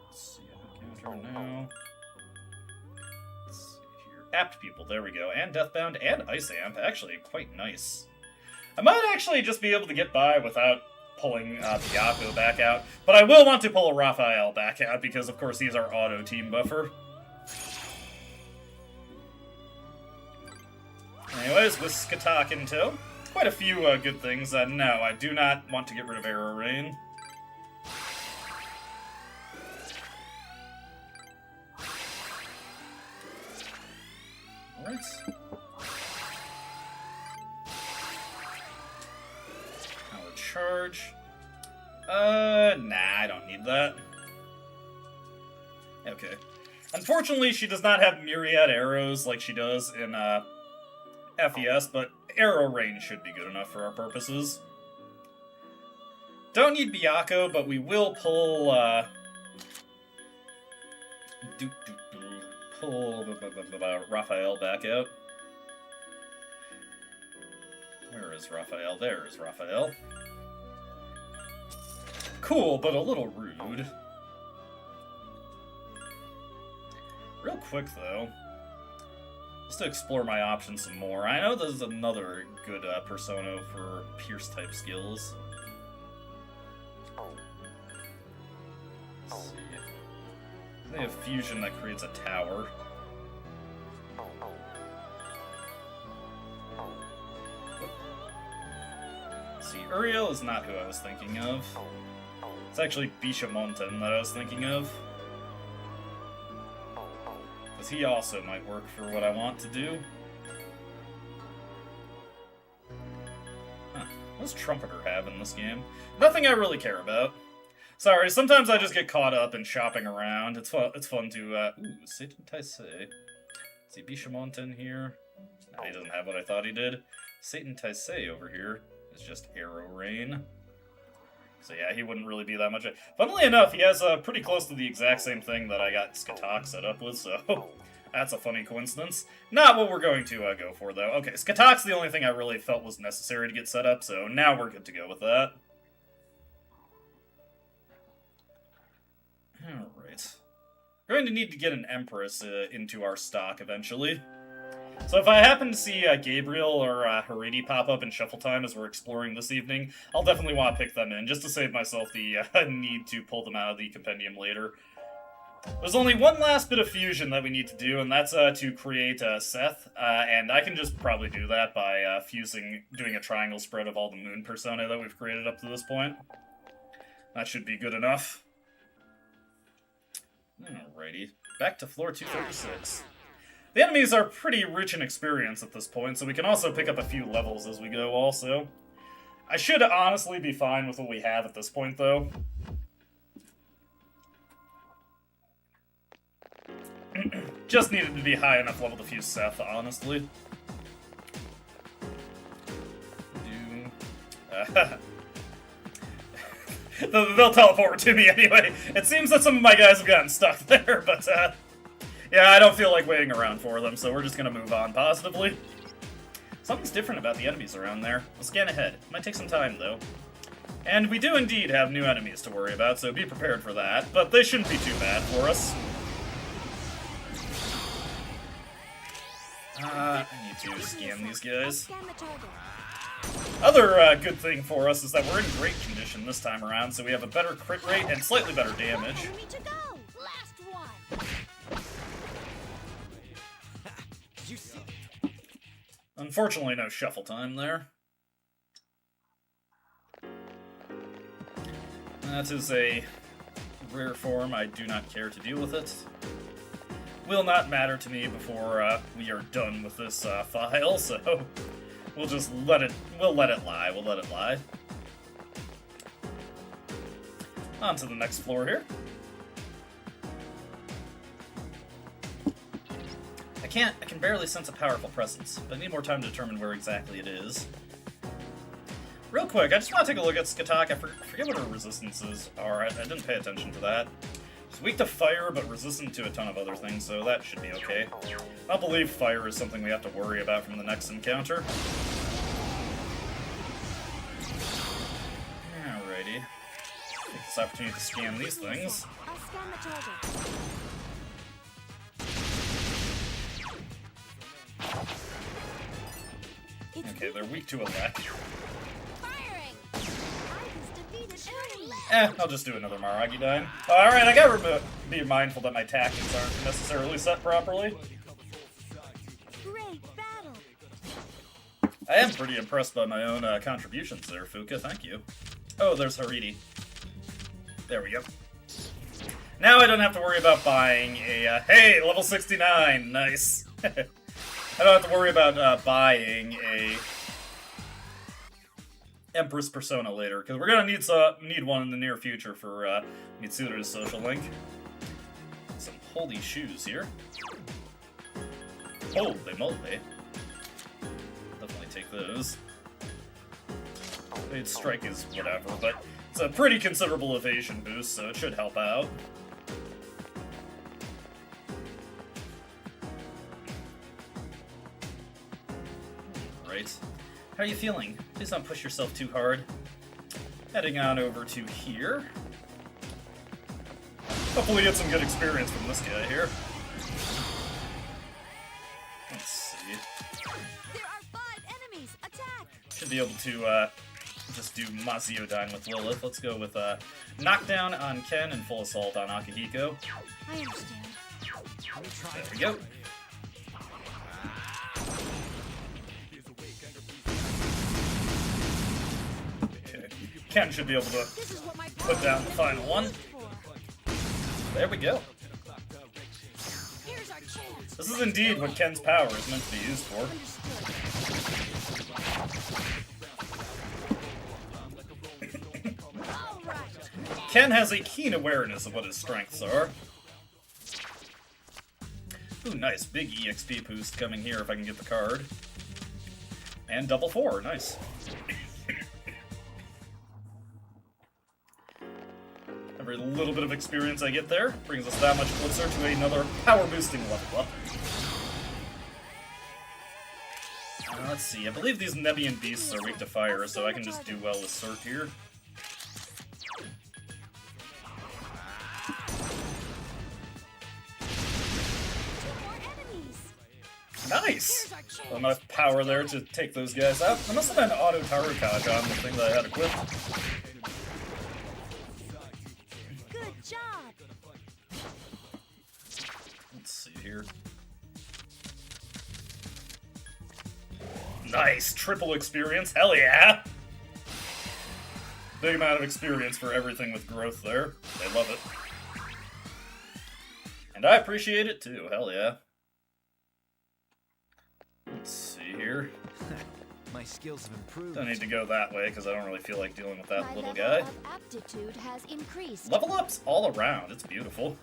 Let's see, encounter now. Let's see here. Apt Pupil, there we go. And Deathbound and Ice Amp, actually quite nice. I might actually just be able to get by without pulling Byako back out, but I will want to pull a Raphael back out because, of course, he's our auto team buffer. Anyways, with Skatak in tow, quite a few good things. No, I do not want to get rid of Arrow Rain. Alright. Power charge. Nah, I don't need that. Okay. Unfortunately, she does not have myriad arrows like she does in, FES, but Arrow Rain should be good enough for our purposes. Don't need Byako, but we will pull, pull Raphael back out. Where is Raphael? There is Raphael. cool, but a little rude. Real quick, though, just to explore my options some more. I know there's another good persona for Pierce-type skills. Let's see. They have fusion that creates a tower. Let's see, Uriel is not who I was thinking of. It's actually Bishamonten that I was thinking of. Because he also might work for what I want to do. Huh. What does Trumpeter have in this game? Nothing I really care about. Sorry, sometimes I just get caught up in shopping around. It's fun to, ooh, Satan Taisei. Let's see, Bishamonten here. No, he doesn't have what I thought he did. Satan Taisei over here is just Arrow Rain. So yeah, he wouldn't really be that much. Funnily enough, he has pretty close to the exact same thing that I got Skatok set up with, so that's a funny coincidence. Not what we're going to go for, though. Okay, Skatok's the only thing I really felt was necessary to get set up, so now we're good to go with that. Alright. We're going to need to get an Empress into our stock eventually. So if I happen to see Gabriel or Haridi pop up in Shuffle Time as we're exploring this evening, I'll definitely want to pick them in, just to save myself the need to pull them out of the compendium later. There's only one last bit of fusion that we need to do, and that's to create Seth, and I can just probably do that by doing a triangle spread of all the moon persona that we've created up to this point. That should be good enough. Alrighty, back to floor 236. The enemies are pretty rich in experience at this point, so we can also pick up a few levels as we go also. I should honestly be fine with what we have at this point, though. Just needed to be high enough level to fuse Seth, honestly. They'll teleport to me anyway. It seems that some of my guys have gotten stuck there, but yeah, I don't feel like waiting around for them, so we're just gonna move on positively. Something's different about the enemies around there. We'll scan ahead. Might take some time, though. And we do indeed have new enemies to worry about, so be prepared for that, but they shouldn't be too bad for us. I need to scan these guys. Other good thing for us is that we're in great condition this time around, so we have a better crit rate and slightly better damage. Unfortunately, no shuffle time there. That is a rare form. I do not care to deal with it. Will not matter to me before we are done with this file, so we'll just let it lie. We'll let it lie. On to the next floor here. I can barely sense a powerful presence, but I need more time to determine where exactly it is. Real quick, I just want to take a look at Skatok. I forget what her resistances are. I didn't pay attention to that. She's weak to fire, but resistant to a ton of other things, so that should be okay. I don't believe fire is something we have to worry about from the next encounter. Alrighty. Take this opportunity to scan these things. I'll scan the target. Okay, they're weak to elect. Firing! I'll just do another Maragi Dime. Alright, I gotta be mindful that my tactics aren't necessarily set properly. Great battle. I am pretty impressed by my own contributions there, Fuka, thank you. Oh, there's Haridi. There we go. Now I don't have to worry about buying a, hey, level 69, nice. I don't have to worry about buying a Empress persona later, because we're gonna need one in the near future for Mitsura's social link. Some holy shoes here. Holy moly. Definitely take those. Its strike is whatever, but it's a pretty considerable evasion boost, so it should help out. Right. How are you feeling? Please don't push yourself too hard. Heading on over to here. Hopefully get some good experience from this guy here. Let's see. There are 5 enemies. Attack! Should be able to just do Maziodyne with Lilith. Let's go with Knockdown on Ken and Full Assault on Akihiko. I understand. There we go. Okay. Ken should be able to This is what my put down the final one. There we go. Here's our chance. This is indeed what Ken's power is meant to be used for. All right. Ken has a keen awareness of what his strengths are. Ooh, nice. Big EXP boost coming here if I can get the card. And double 4. Nice. Every little bit of experience I get there brings us that much closer to another power boosting level up. Let's see. I believe these Nebian beasts are weak to fire, so I can just do well with Cert here. Nice! Enough power there to take those guys out. There must have been Auto Tarukage on the thing that I had equipped. Good job. Let's see here. Nice! Triple experience. Hell yeah! Big amount of experience for everything with growth there. They love it. And I appreciate it too. Hell yeah. Let's see here. My skills have improved. Don't need to go that way because I don't really feel like dealing with that My little level guy. of aptitude has increased. Level ups all around. It's beautiful.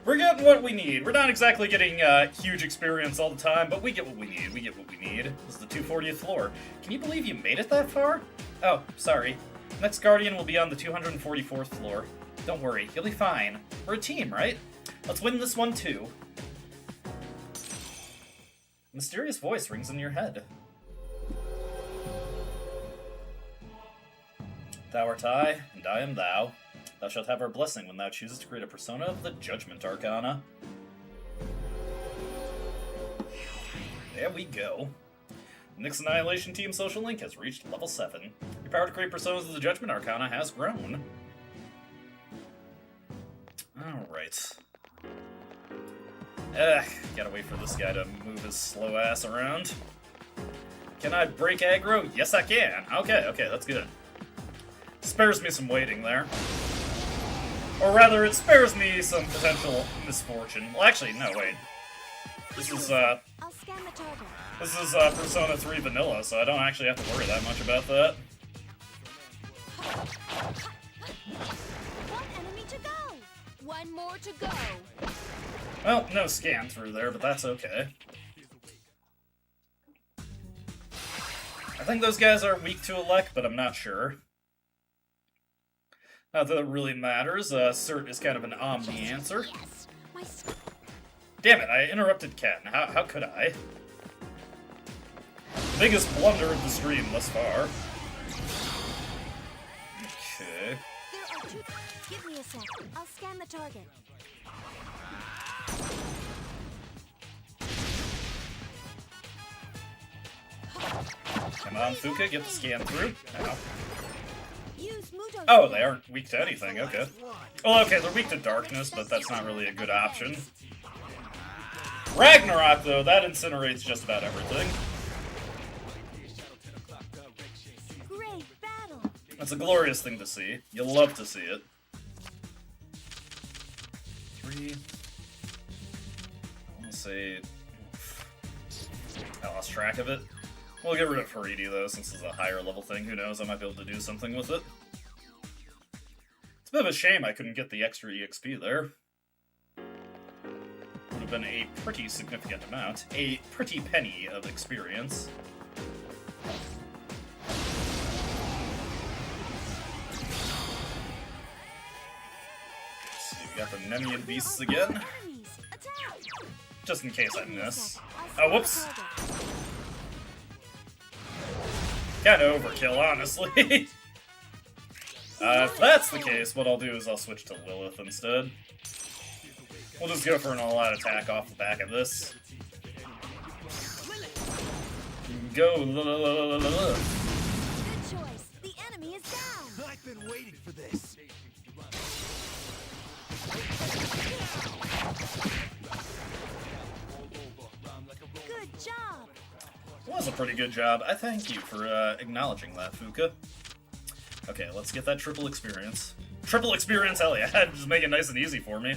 We're getting what we need. We're not exactly getting huge experience all the time, but we get what we need. We get what we need. This is the 240th floor. Can you believe you made it that far? Oh, sorry. Next Guardian will be on the 244th floor. Don't worry, you'll be fine. We're a team, right? Let's win this one too. Mysterious voice rings in your head. Thou art I, and I am thou. Thou shalt have our blessing when thou choosest to create a persona of the Judgment Arcana. There we go. Nyx Annihilation Team Social Link has reached level 7. Your power to create personas of the Judgment Arcana has grown. Alright. Gotta wait for this guy to move his slow ass around. Can I break aggro? Yes, I can. Okay, that's good. Spares me some waiting there. Or rather, it spares me some potential misfortune. Well, actually, no, wait. This is, I'll scan the target. This is Persona 3 Vanilla, so I don't actually have to worry that much about that. One enemy to go. One more to go. Well, no scan through there, but that's okay. I think those guys are weak to Elec, but I'm not sure. Not that it really matters. Cert is kind of an omni answer. Yes. My Damn it, I interrupted Ken. How could I? Biggest blunder of the stream thus far. Okay. There are 2. Give me a sec. I'll scan the target. Come on, Fuka, get the scan through. Ow. Use Muto. Oh, they aren't weak to anything, okay. Well, okay, they're weak to darkness, but that's not really a good option. Ragnarok, though, that incinerates just about everything. Great battle. That's a glorious thing to see. You'll love to see it. 3. Let's say... I lost track of it. We'll get rid of Haridi, though, since it's a higher level thing. Who knows, I might be able to do something with it. It's a bit of a shame I couldn't get the extra EXP there. Would have been a pretty significant amount. A pretty penny of experience. Let's see, we got the Nemean Beasts again. Enemies. Attack. Just in case I Give me a miss. sec. I'll Oh, scan the whoops. target. Kinda overkill, honestly. If that's the case, what I'll do is I'll switch to Lilith instead. We'll just go for an all-out attack off the back of this. Go, Lilith. Good choice. The enemy is down. I've been waiting for this. Good job. It was a pretty good job. I thank you for acknowledging that, Fuka. Okay, let's get that triple experience. Triple experience, hell yeah. Just make it nice and easy for me.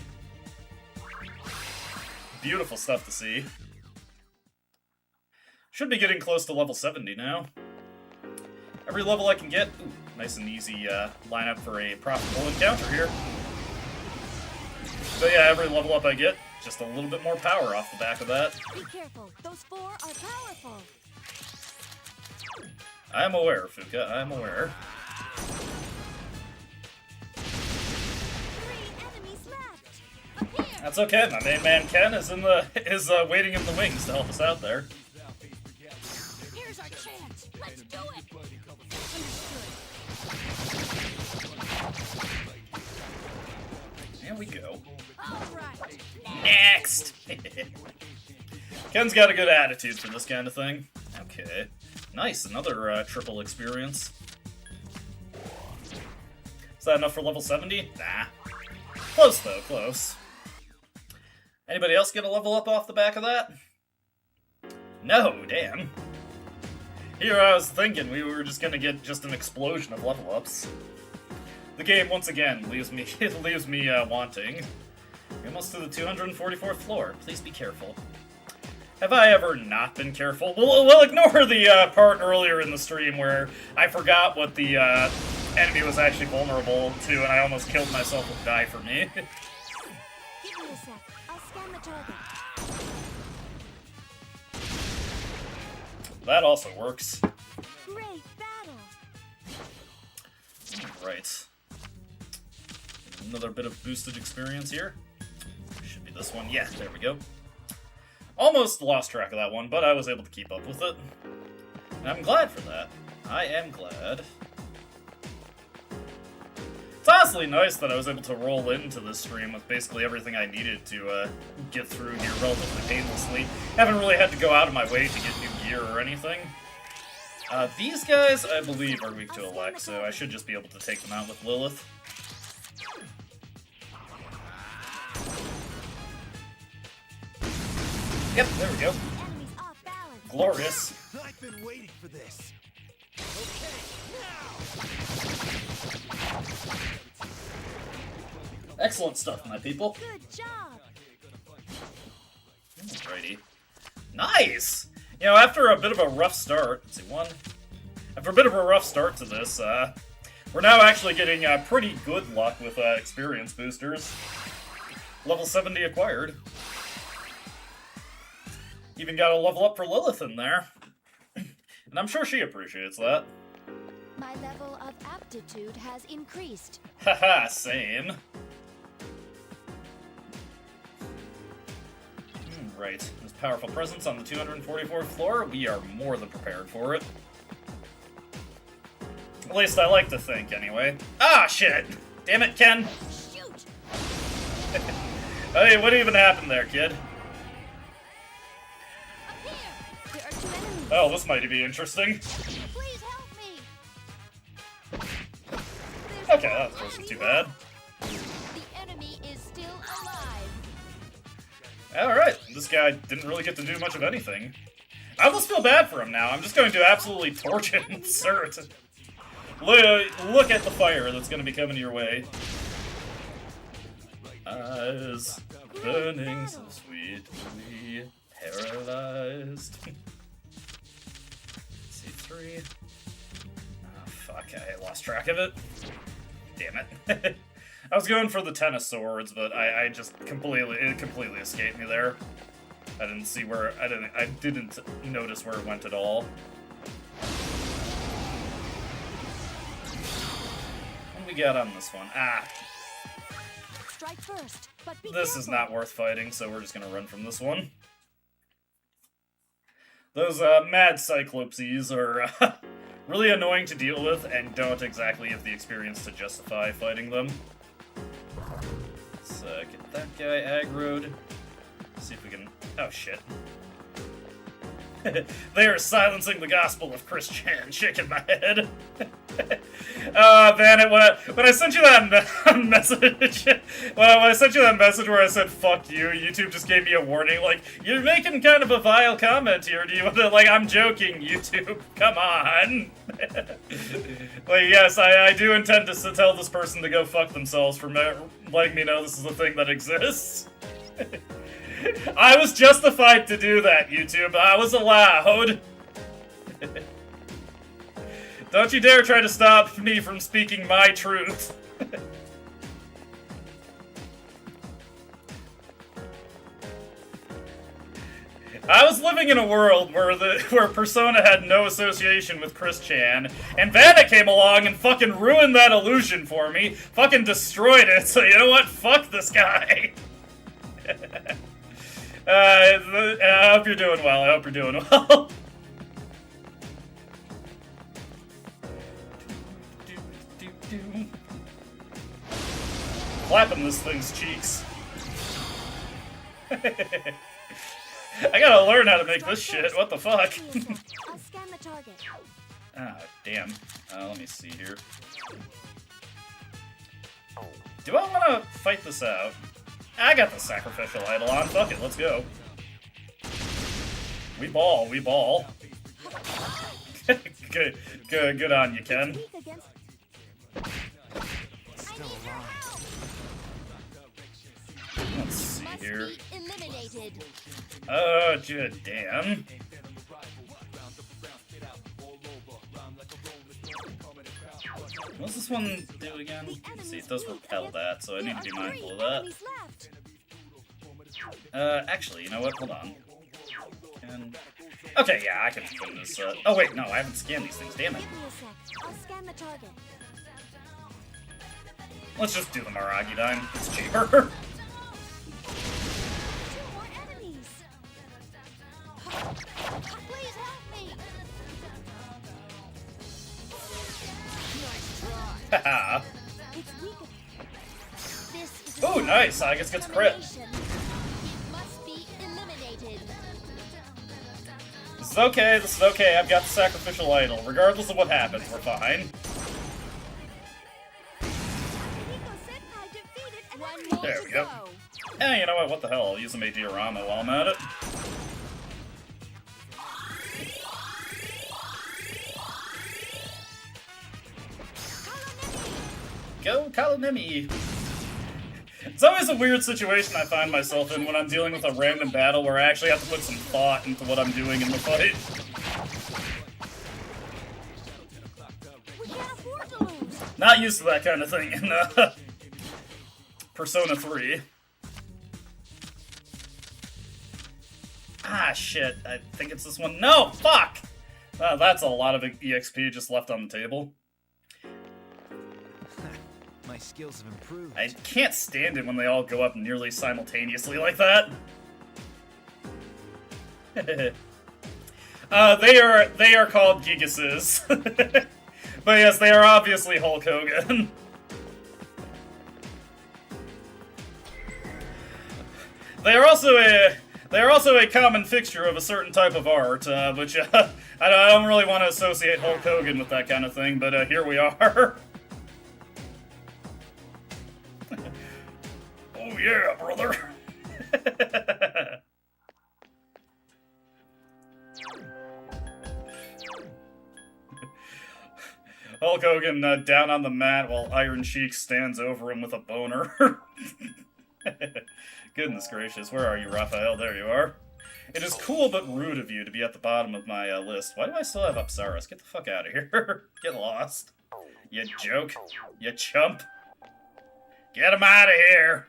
Beautiful stuff to see. Should be getting close to level 70 now. Every level I can get. Ooh, nice and easy lineup for a profitable encounter here. So yeah, every level up I get, just a little bit more power off the back of that. Be careful. Those 4 are powerful. I am aware, Fuka. I am aware. 3 enemies left. Up here. That's okay. My main man Ken is waiting in the wings to help us out there. Here's our chance. Let's do it. Understood. Here we go. All right. Next! Ken's got a good attitude for this kind of thing. Okay. Nice, another triple experience. Is that enough for level 70? Nah. Close, though, close. Anybody else get a level up off the back of that? No, damn. Here I was thinking we were just gonna get just an explosion of level ups. The game, once again, leaves me wanting. We're almost to the 244th floor. Please be careful. Have I ever not been careful? We'll ignore the part earlier in the stream where I forgot what the enemy was actually vulnerable to, and I almost killed myself with die for me. Give me a sec. I'll scan the target. That also works. Great battle. Right. Another bit of boosted experience here. Should be this one. Yeah, there we go. Almost lost track of that one, but I was able to keep up with it. And I'm glad for that. I am glad. It's honestly nice that I was able to roll into this stream with basically everything I needed to get through here relatively painlessly. Haven't really had to go out of my way to get new gear or anything. These guys, I believe, are weak to Elect, so I should just be able to take them out with Lilith. Yep, there we go. The enemy's off balance. Glorious. I've been waiting for this. Excellent stuff, my people. Good job. Alrighty. Nice! You know, after a bit of a rough start, let's see, after a bit of a rough start to this, we're now actually getting pretty good luck with experience boosters. Level 70 acquired. Even got a level up for Lilith in there. And I'm sure she appreciates that. My level of aptitude has increased. Haha, same. Right. This powerful presence on the 244th floor, we are more than prepared for it. At least I like to think, anyway. Ah, shit! Damn it, Ken! Shoot! Hey, what even happened there, kid? Up here! There are 2 enemies. Oh, this might be interesting. Please help me! There's Okay, that wasn't too bad. The enemy is still alive. Alright, this guy didn't really get to do much of anything. I almost feel bad for him now. I'm just going to absolutely torch it and insert. Look at the fire that's going to be coming your way. Eyes burning so sweetly, paralyzed. C3. Oh, fuck, I lost track of it. Damn it. I was going for the Ten of Swords, but it completely escaped me there. I didn't see where, I didn't notice where it went at all. What do we got on this one? Ah, Strike first, but be this careful. is not worth fighting, so we're just gonna run from this one. Those mad cyclopses are really annoying to deal with and don't exactly have the experience to justify fighting them. Let's get that guy aggroed. See if we can... Oh, shit. They are silencing the gospel of Chris Chan, shaking my head. Man, when I sent you that message, when I sent you that message where I said "fuck you," YouTube just gave me a warning, like, you're making kind of a vile comment here. Do you want to, like, I'm joking, YouTube. Come on. Like, yes, I do intend to tell this person to go fuck themselves for letting me know this is a thing that exists. I was justified to do that, YouTube. I was allowed. Don't you dare try to stop me from speaking my truth. I was living in a world where Persona had no association with Chris Chan, and Vanna came along and fucking ruined that illusion for me, fucking destroyed it, so you know what? Fuck this guy. I hope you're doing well. I hope you're doing well. Clapping this thing's cheeks. I gotta learn how to make this shit. What the fuck? I'll scan the target. Ah, damn. Let me see here. Do I want to fight this out? I got the sacrificial idol on. Fuck it, let's go. We ball, we ball. Good on you, Ken. Let's see here. Oh, damn. What's this one do again? Let's see, it does repel that, so I need to be mindful of that. Actually, you know what? Hold on. Okay, yeah, I can win this. Oh wait, no, I haven't scanned these things. Damn it. I'll scan the target. Let's just do the Maragi Dime. It's cheaper. 2 more enemies. Please help me. Haha. It's weaker. This is Oh, nice. I guess gets crit. It must be eliminated. This is okay. This is okay. I've got the sacrificial idol. Regardless of what happens, we're fine. There we go. Eh, you know what? What the hell? I'll use some diorama while I'm at it. Go, Kalanemi! It's always a weird situation I find myself in when I'm dealing with a random battle where I actually have to put some thought into what I'm doing in the fight. We can't afford to lose. Not used to that kind of thing in Persona 3. Ah, shit. I think it's this one. No! Fuck! That's a lot of EXP just left on the table. My skills have improved. I can't stand it when they all go up nearly simultaneously like that. They are called Gigases. But yes, they are obviously Hulk Hogan. They are also a common fixture of a certain type of art, which I don't really want to associate Hulk Hogan with that kind of thing, but here we are. Oh yeah, brother. Hulk Hogan down on the mat while Iron Sheik stands over him with a boner. Goodness gracious, where are you, Raphael? There you are. It is cool but rude of you to be at the bottom of my list. Why do I still have Apsaras? Get the fuck out of here. Get lost. You joke. You chump. Get him out of here.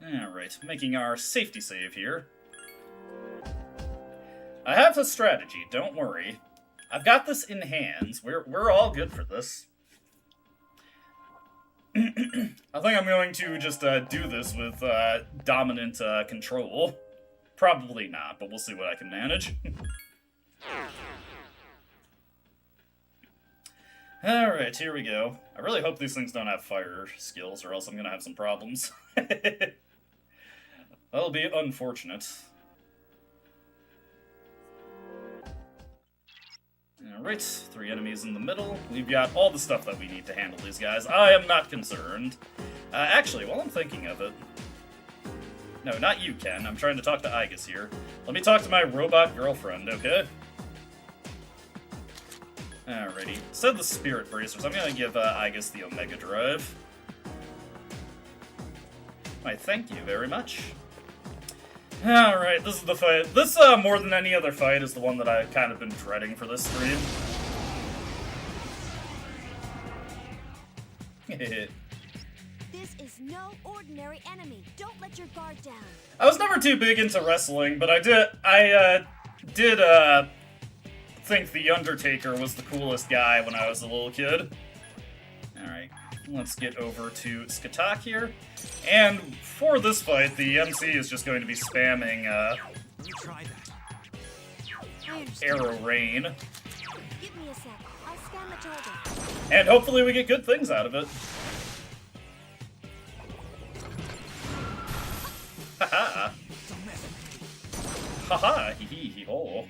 Alright, making our safety save here. I have a strategy, don't worry. I've got this in hands. We're all good for this. I think I'm going to just do this with dominant control. Probably not, but we'll see what I can manage. Alright, here we go. I really hope these things don't have fire skills, or else I'm gonna have some problems. That'll be unfortunate. Alright, 3 enemies in the middle. We've got all the stuff that we need to handle these guys. I am not concerned. Actually, while I'm thinking of it... No, not you, Ken. I'm trying to talk to Igus here. Let me talk to my robot girlfriend, okay? Alrighty. Instead of the Spirit Bracers, I'm gonna give Igus the Omega Drive. Why, thank you very much. Alright, this is the fight. This, more than any other fight, is the one that I've kind of been dreading for this stream. This is no ordinary enemy. Don't let your guard down. I was never too big into wrestling, but I did think The Undertaker was the coolest guy when I was a little kid. Alright, let's get over to Skatak here. And for this fight, the MC is just going to be spamming Try that. I understand. Arrow Rain. Give me a sec. I'll scan the target. And hopefully we get good things out of it. Haha. Haha, hee hee hee ho.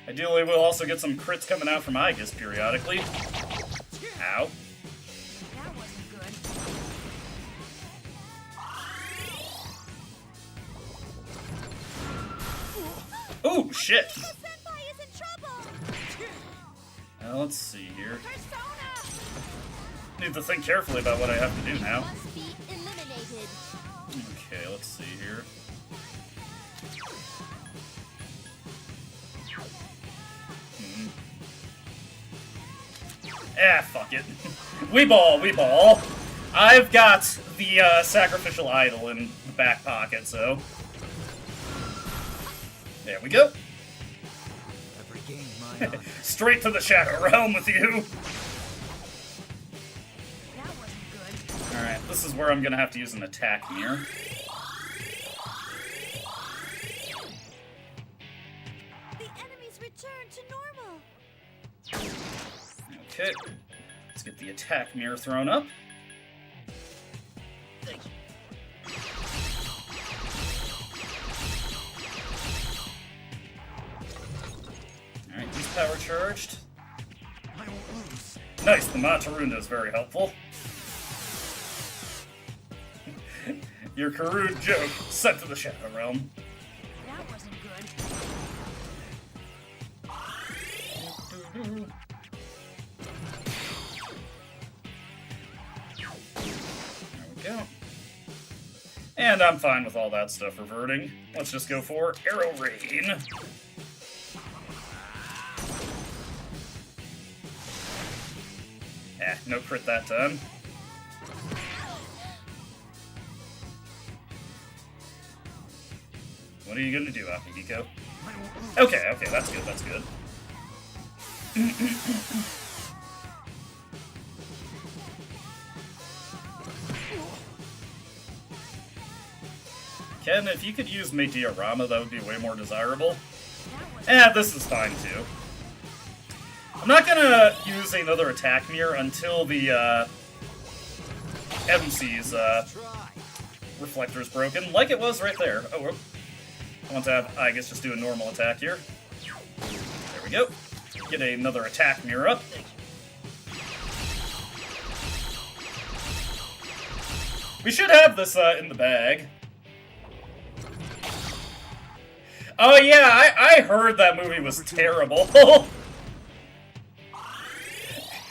Ideally, we'll also get some crits coming out from Igus periodically. Ow. That wasn't good. Ooh, shit! Senpai is in trouble. Let's see here. Persona Need to think carefully about what I have to do now. must be eliminated. Okay, let's see here. Fuck it. We ball. I've got the sacrificial idol in the back pocket, so... There we go. I've regained my honor. Straight to the Shadow Realm with you. That wasn't good. Alright, this is where I'm gonna have to use an attack mirror. The enemies return to normal. Okay. Let's get the attack mirror thrown up. Alright, he's power charged. I won't lose. Nice, the Matarunda is very helpful. Your Karun joke sent to the Shadow Realm. That wasn't good. There we go. And I'm fine with all that stuff reverting. Let's just go for Arrow Rain. No crit that time. What are you gonna do, Akihiko? Okay, that's good, that's good. Ken, if you could use Meteorama, that would be way more desirable. This is fine too. I'm not gonna use another attack mirror until the MC's reflector's broken, like it was right there. Oh, whoop. I want to have Igus just do a normal attack here. There we go. Get another attack mirror up. We should have this in the bag. Oh yeah, I heard that movie was terrible.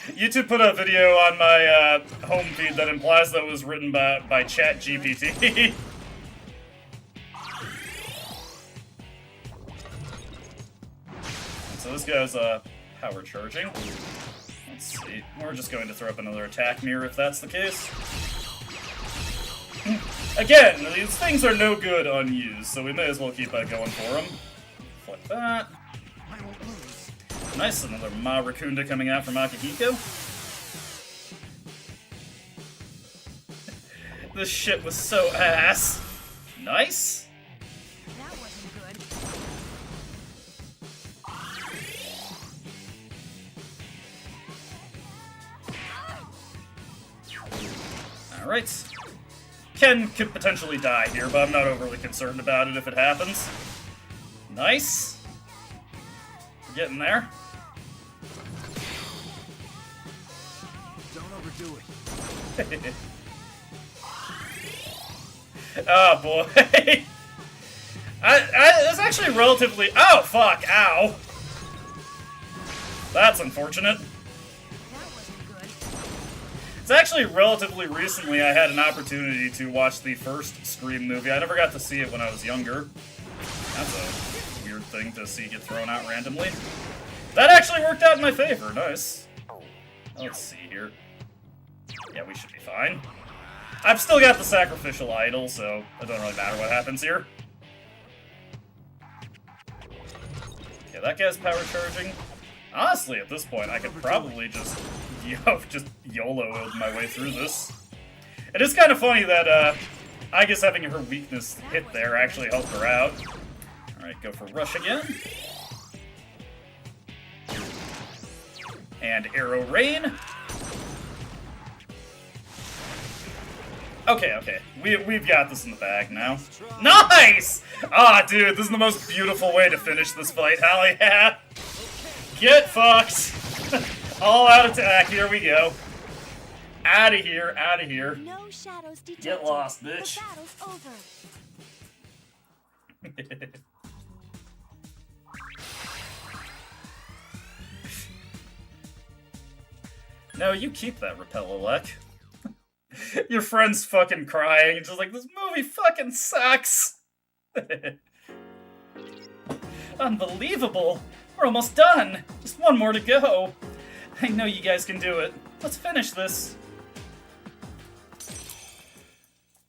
YouTube put a video on my home feed that implies that it was written by ChatGPT. So this guy's power charging. Let's see. We're just going to throw up another attack mirror if that's the case. Again, these things are no good unused, so we may as well keep going for them. Flip that. I won't lose. Nice, another Marakunda coming out from Akihiko. This shit was so ass. Nice. Alright. Ken could potentially die here, but I'm not overly concerned about it if it happens. Nice. We're getting there. Don't overdo it. Oh boy. It's actually relatively. Oh fuck! Ow. That's unfortunate. That wasn't good. It's actually relatively recently I had an opportunity to watch the first Scream movie. I never got to see it when I was younger. That's a weird thing to see get thrown out randomly. That actually worked out in my favor. Nice. Let's see here. Yeah, we should be fine. I've still got the sacrificial idol, so it doesn't really matter what happens here. Yeah, that guy's power charging. Honestly, at this point, I could probably just YOLO my way through this. It is kind of funny that, I guess having her weakness hit there actually helped her out. Alright, go for rush again. And arrow rain. Okay. We've got this in the bag now. Nice! Ah, dude, this is the most beautiful way to finish this fight. Hell yeah! Get fucked! All out attack, here we go. Out of here, out of here. No shadows detected. Get lost, bitch. The battle's over. No, you keep that Repel-a-Lek. Your friend's fucking crying. It's just like, this movie fucking sucks. Unbelievable. We're almost done. Just one more to go. I know you guys can do it. Let's finish this.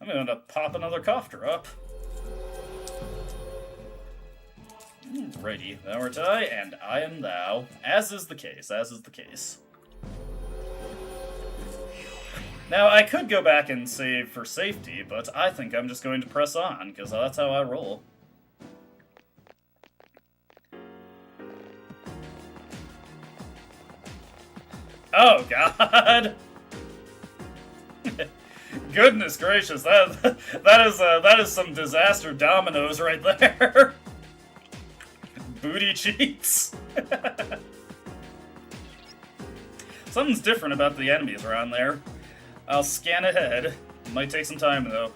I'm gonna pop another cough drop. Righty, thou art I, and I am thou. As is the case, as is the case. Now, I could go back and save for safety, but I think I'm just going to press on, because that's how I roll. Oh, God! Goodness gracious, that is some disaster dominoes right there. Booty cheeks. Something's different about the enemies around there. I'll scan ahead. Might take some time though.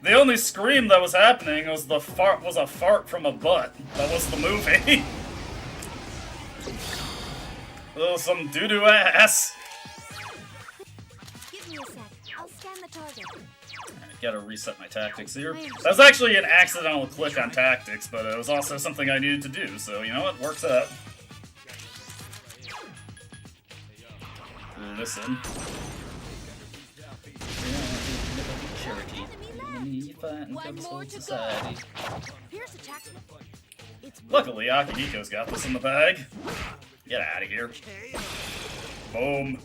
The only scream that was happening was a fart from a butt. That was the movie. Oh, some doo-doo ass. Give me a sec. I'll scan the target. I gotta reset my tactics here. That was actually an accidental click on tactics, but it was also something I needed to do, so you know what? Works out. Listen. One more to go. Here's a tax. Luckily, Akihiko's got this in the bag. Get out of here. Boom.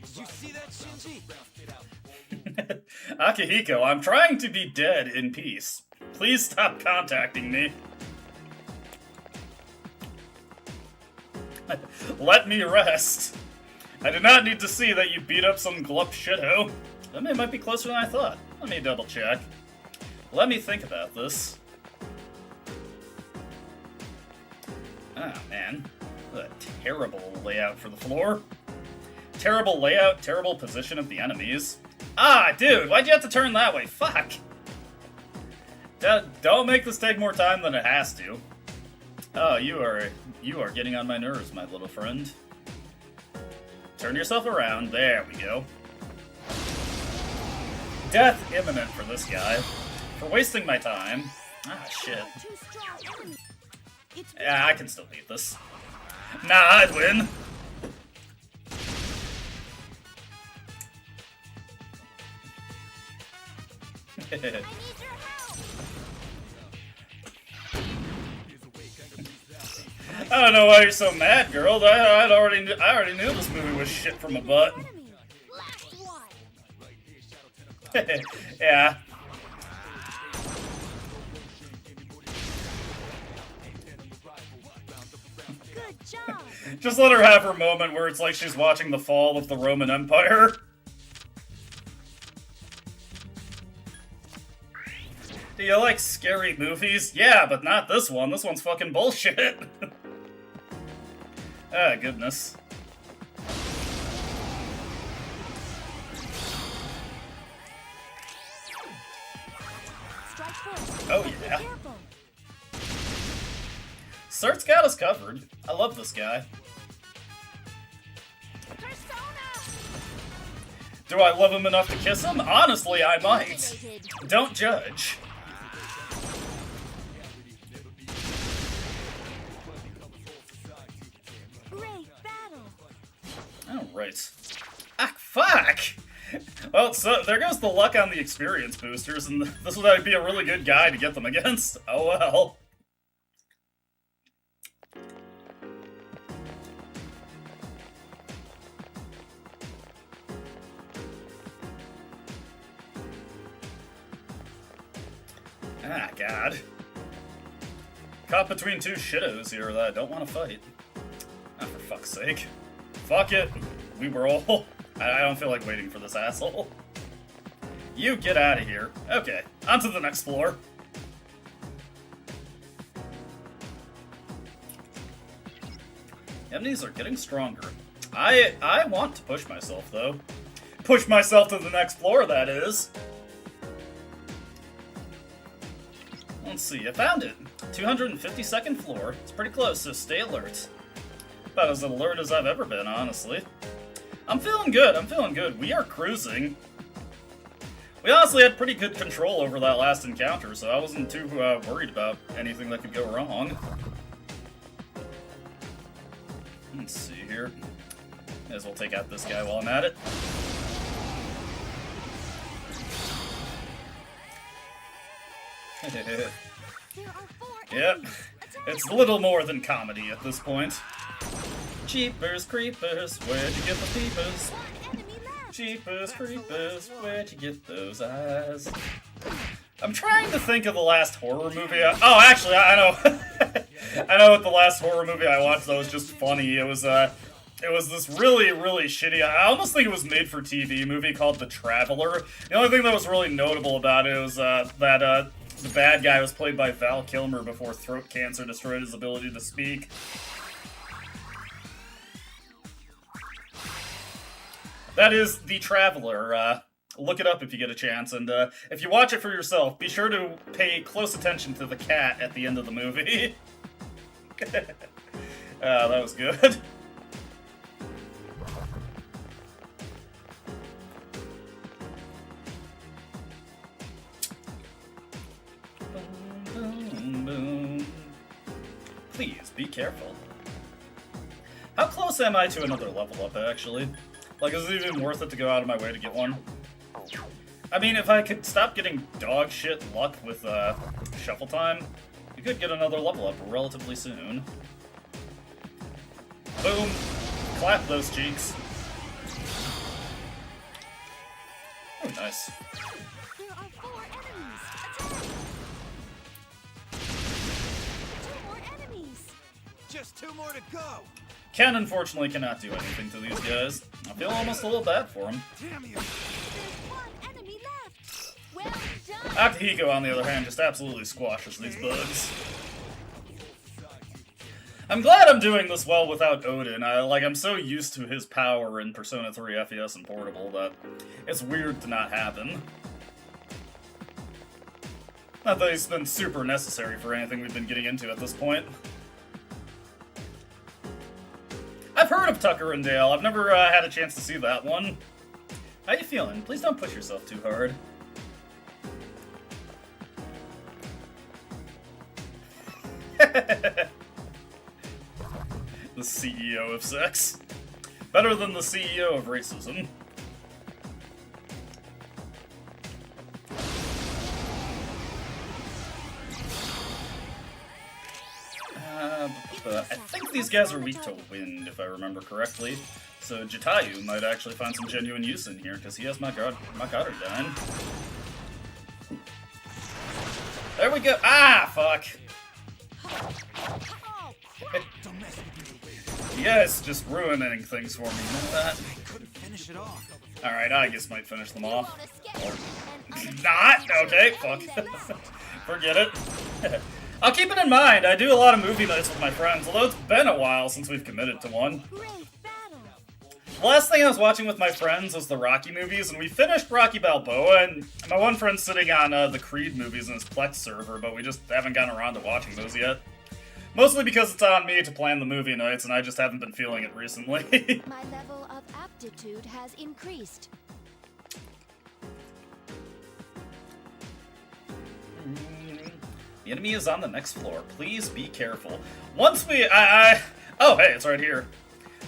Did you see that, Shinji? Akihiko, I'm trying to be dead in peace. Please stop contacting me. Let me rest. I do not need to see that you beat up some glup shitho. That might be closer than I thought. Let me double check. Let me think about this. Oh, man. What a terrible layout for the floor. Terrible layout, terrible position of the enemies. Ah, dude, why'd you have to turn that way? Fuck! Don't make this take more time than it has to. Oh, you are getting on my nerves, my little friend. Turn yourself around. There we go. Death imminent for this guy. For wasting my time. Ah, shit. Too strong enemy. It's Yeah, I can still beat this. Nah, I'd win. I need your help. I don't know why you're so mad, girl. I already knew this movie was shit from a butt. Enemy. Last one. Yeah. Good job. Just let her have her moment where it's like she's watching the fall of the Roman Empire. Do you like scary movies? Yeah, but not this one. This one's fucking bullshit. Ah, goodness. Strike first. Oh, Be yeah. careful. Cert's got us covered. I love this guy. Persona. Do I love him enough to kiss him? Honestly, I might. Activated. Don't judge. Great battle. Alright. Ah, fuck! Well, so there goes the luck on the experience boosters, and this would be a really good guy to get them against. Oh well. Ah, God. Caught between two shittos here that I don't want to fight. Ah, for fuck's sake. Fuck it. We roll. I don't feel like waiting for this asshole. You get out of here. Okay, on to the next floor. Enemies are getting stronger. I want to push myself, though. Push myself to the next floor, that is. Let's see, I found it. 252nd floor. It's pretty close, so stay alert. About as alert as I've ever been, honestly. I'm feeling good, I'm feeling good. We are cruising. We honestly had pretty good control over that last encounter, so I wasn't too worried about anything that could go wrong. Let's see here. May as well take out this guy while I'm at it. There are 4 Yep, enemies. Attack. it's a little more than comedy at this point. Jeepers creepers, where'd you get the peepers? 1 enemy left. Jeepers creepers, where'd you get those eyes? I'm trying to think of the last horror movie oh, actually, I know. I know what the last horror movie I watched that was just funny. It was this really, really shitty, I almost think it was made for TV movie called The Traveler. The only thing that was really notable about it was that the bad guy was played by Val Kilmer before throat cancer destroyed his ability to speak. That is The Traveler. Look it up if you get a chance, and if you watch it for yourself, be sure to pay close attention to the cat at the end of the movie. That was good. Boom, boom. Please, be careful. How close am I to another level up, actually? Like, is it even worth it to go out of my way to get one? I mean, if I could stop getting dog shit luck with shuffle time, you could get another level up relatively soon. Boom! Clap those cheeks. Oh, nice. There are 4 enemies. Attack. 2 more enemies. Just 2 more to go. Ken, unfortunately, cannot do anything to these guys. I feel almost a little bad for him. Damn you. There's 1 enemy left. Well done. Akihiko, on the other hand, just absolutely squashes these bugs. I'm glad I'm doing this well without Odin. I'm so used to his power in Persona 3 FES and Portable that it's weird to not have him. Not that he's been super necessary for anything we've been getting into at this point. I've heard of Tucker and Dale. I've never had a chance to see that one. How you feeling? Please don't push yourself too hard. The CEO of sex. Better than the CEO of racism. I think these guys are weak to wind, if I remember correctly. So Jatayu might actually find some genuine use in here, because he has my Goddard. There we go. Ah, fuck. Don't mess with me. You guys just ruining things for me, you know that? I couldn't finish it off. Alright, I guess might finish them You off. won't escape. An Not? Okay, fuck. unexpected Forget it. I'll keep it in mind. I do a lot of movie nights with my friends, although it's been a while since we've committed to one. Great battle. The last thing I was watching with my friends was the Rocky movies, and we finished Rocky Balboa, and my one friend's sitting on the Creed movies in his Plex server, but we just haven't gotten around to watching those yet. Mostly because it's on me to plan the movie nights, and I just haven't been feeling it recently. My level of aptitude has increased. The enemy is on the next floor. Please be careful. Once we... Oh, hey, it's right here.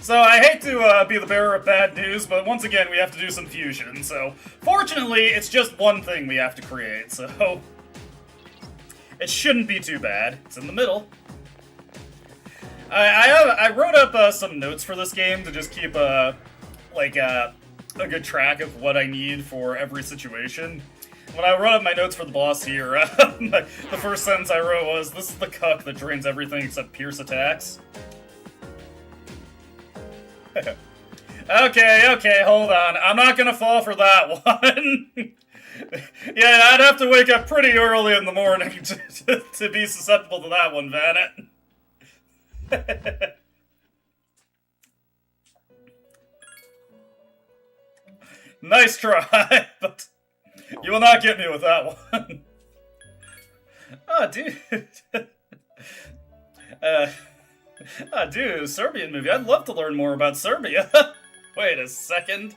So, I hate to be the bearer of bad news, but once again, we have to do some fusion. So, fortunately, it's just one thing we have to create, so... It shouldn't be too bad. It's in the middle. I wrote up some notes for this game to just keep, a good track of what I need for every situation. When I wrote up my notes for the boss here, the first sentence I wrote was, "This is the cuck that drains everything except pierce attacks." Okay, hold on. I'm not gonna fall for that one. Yeah, I'd have to wake up pretty early in the morning to be susceptible to that one, Vanet. Nice try, but you will not get me with that one. Oh, dude. Dude, Serbian movie. I'd love to learn more about Serbia. Wait a second.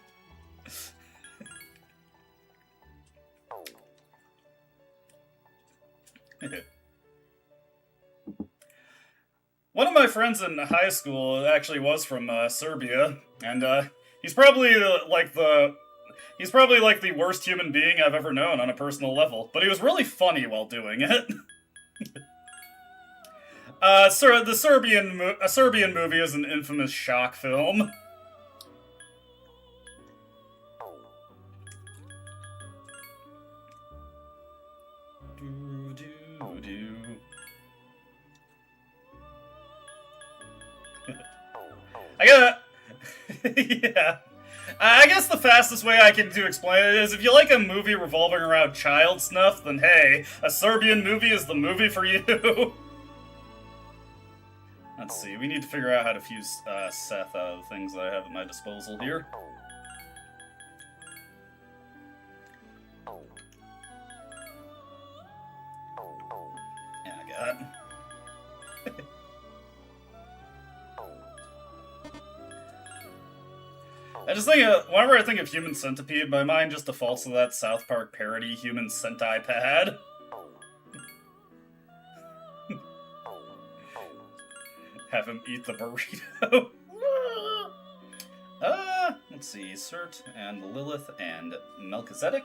One of my friends in high school actually was from Serbia, and he's probably like the worst human being I've ever known on a personal level. But he was really funny while doing it. A Serbian movie is an infamous shock film. Yeah. I guess the fastest way I can explain it is if you like a movie revolving around child snuff, then hey, a Serbian movie is the movie for you. Let's see, we need to figure out how to fuse Seth out of the things that I have at my disposal here. Yeah, I got it. I just think, whenever I think of Human Centipede, my mind just defaults to that South Park parody, Human Centipad. Have him eat the burrito. Let's see, Cert and Lilith and Melchizedek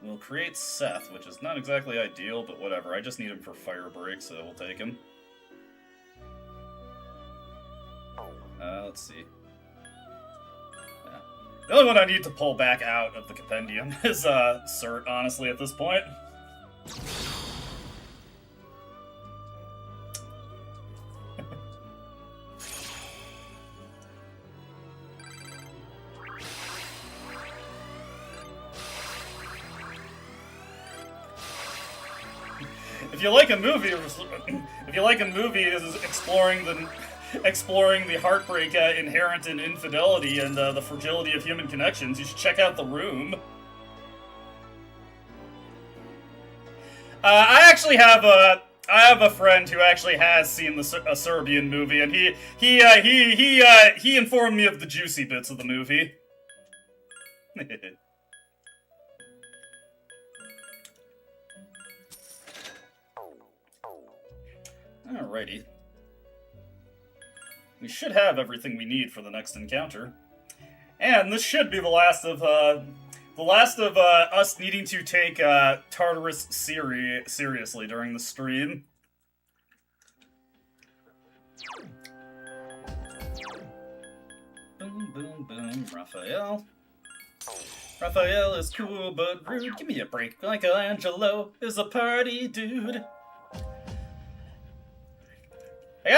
will create Seth, which is not exactly ideal, but whatever. I just need him for fire break, so we'll take him. Let's see. The only one I need to pull back out of the compendium is, Cert, honestly, at this point. If you like a movie is exploring the heartbreak inherent in infidelity and the fragility of human connections, you should check out The Room. I actually have a friend who actually has seen a Serbian movie, and he informed me of the juicy bits of the movie. Alrighty. We should have everything we need for the next encounter. And this should be the last of us needing to take Tartarus seriously during the stream. Boom, boom, boom, Raphael. Raphael is cool but rude. Give me a break. Michelangelo is a party dude. I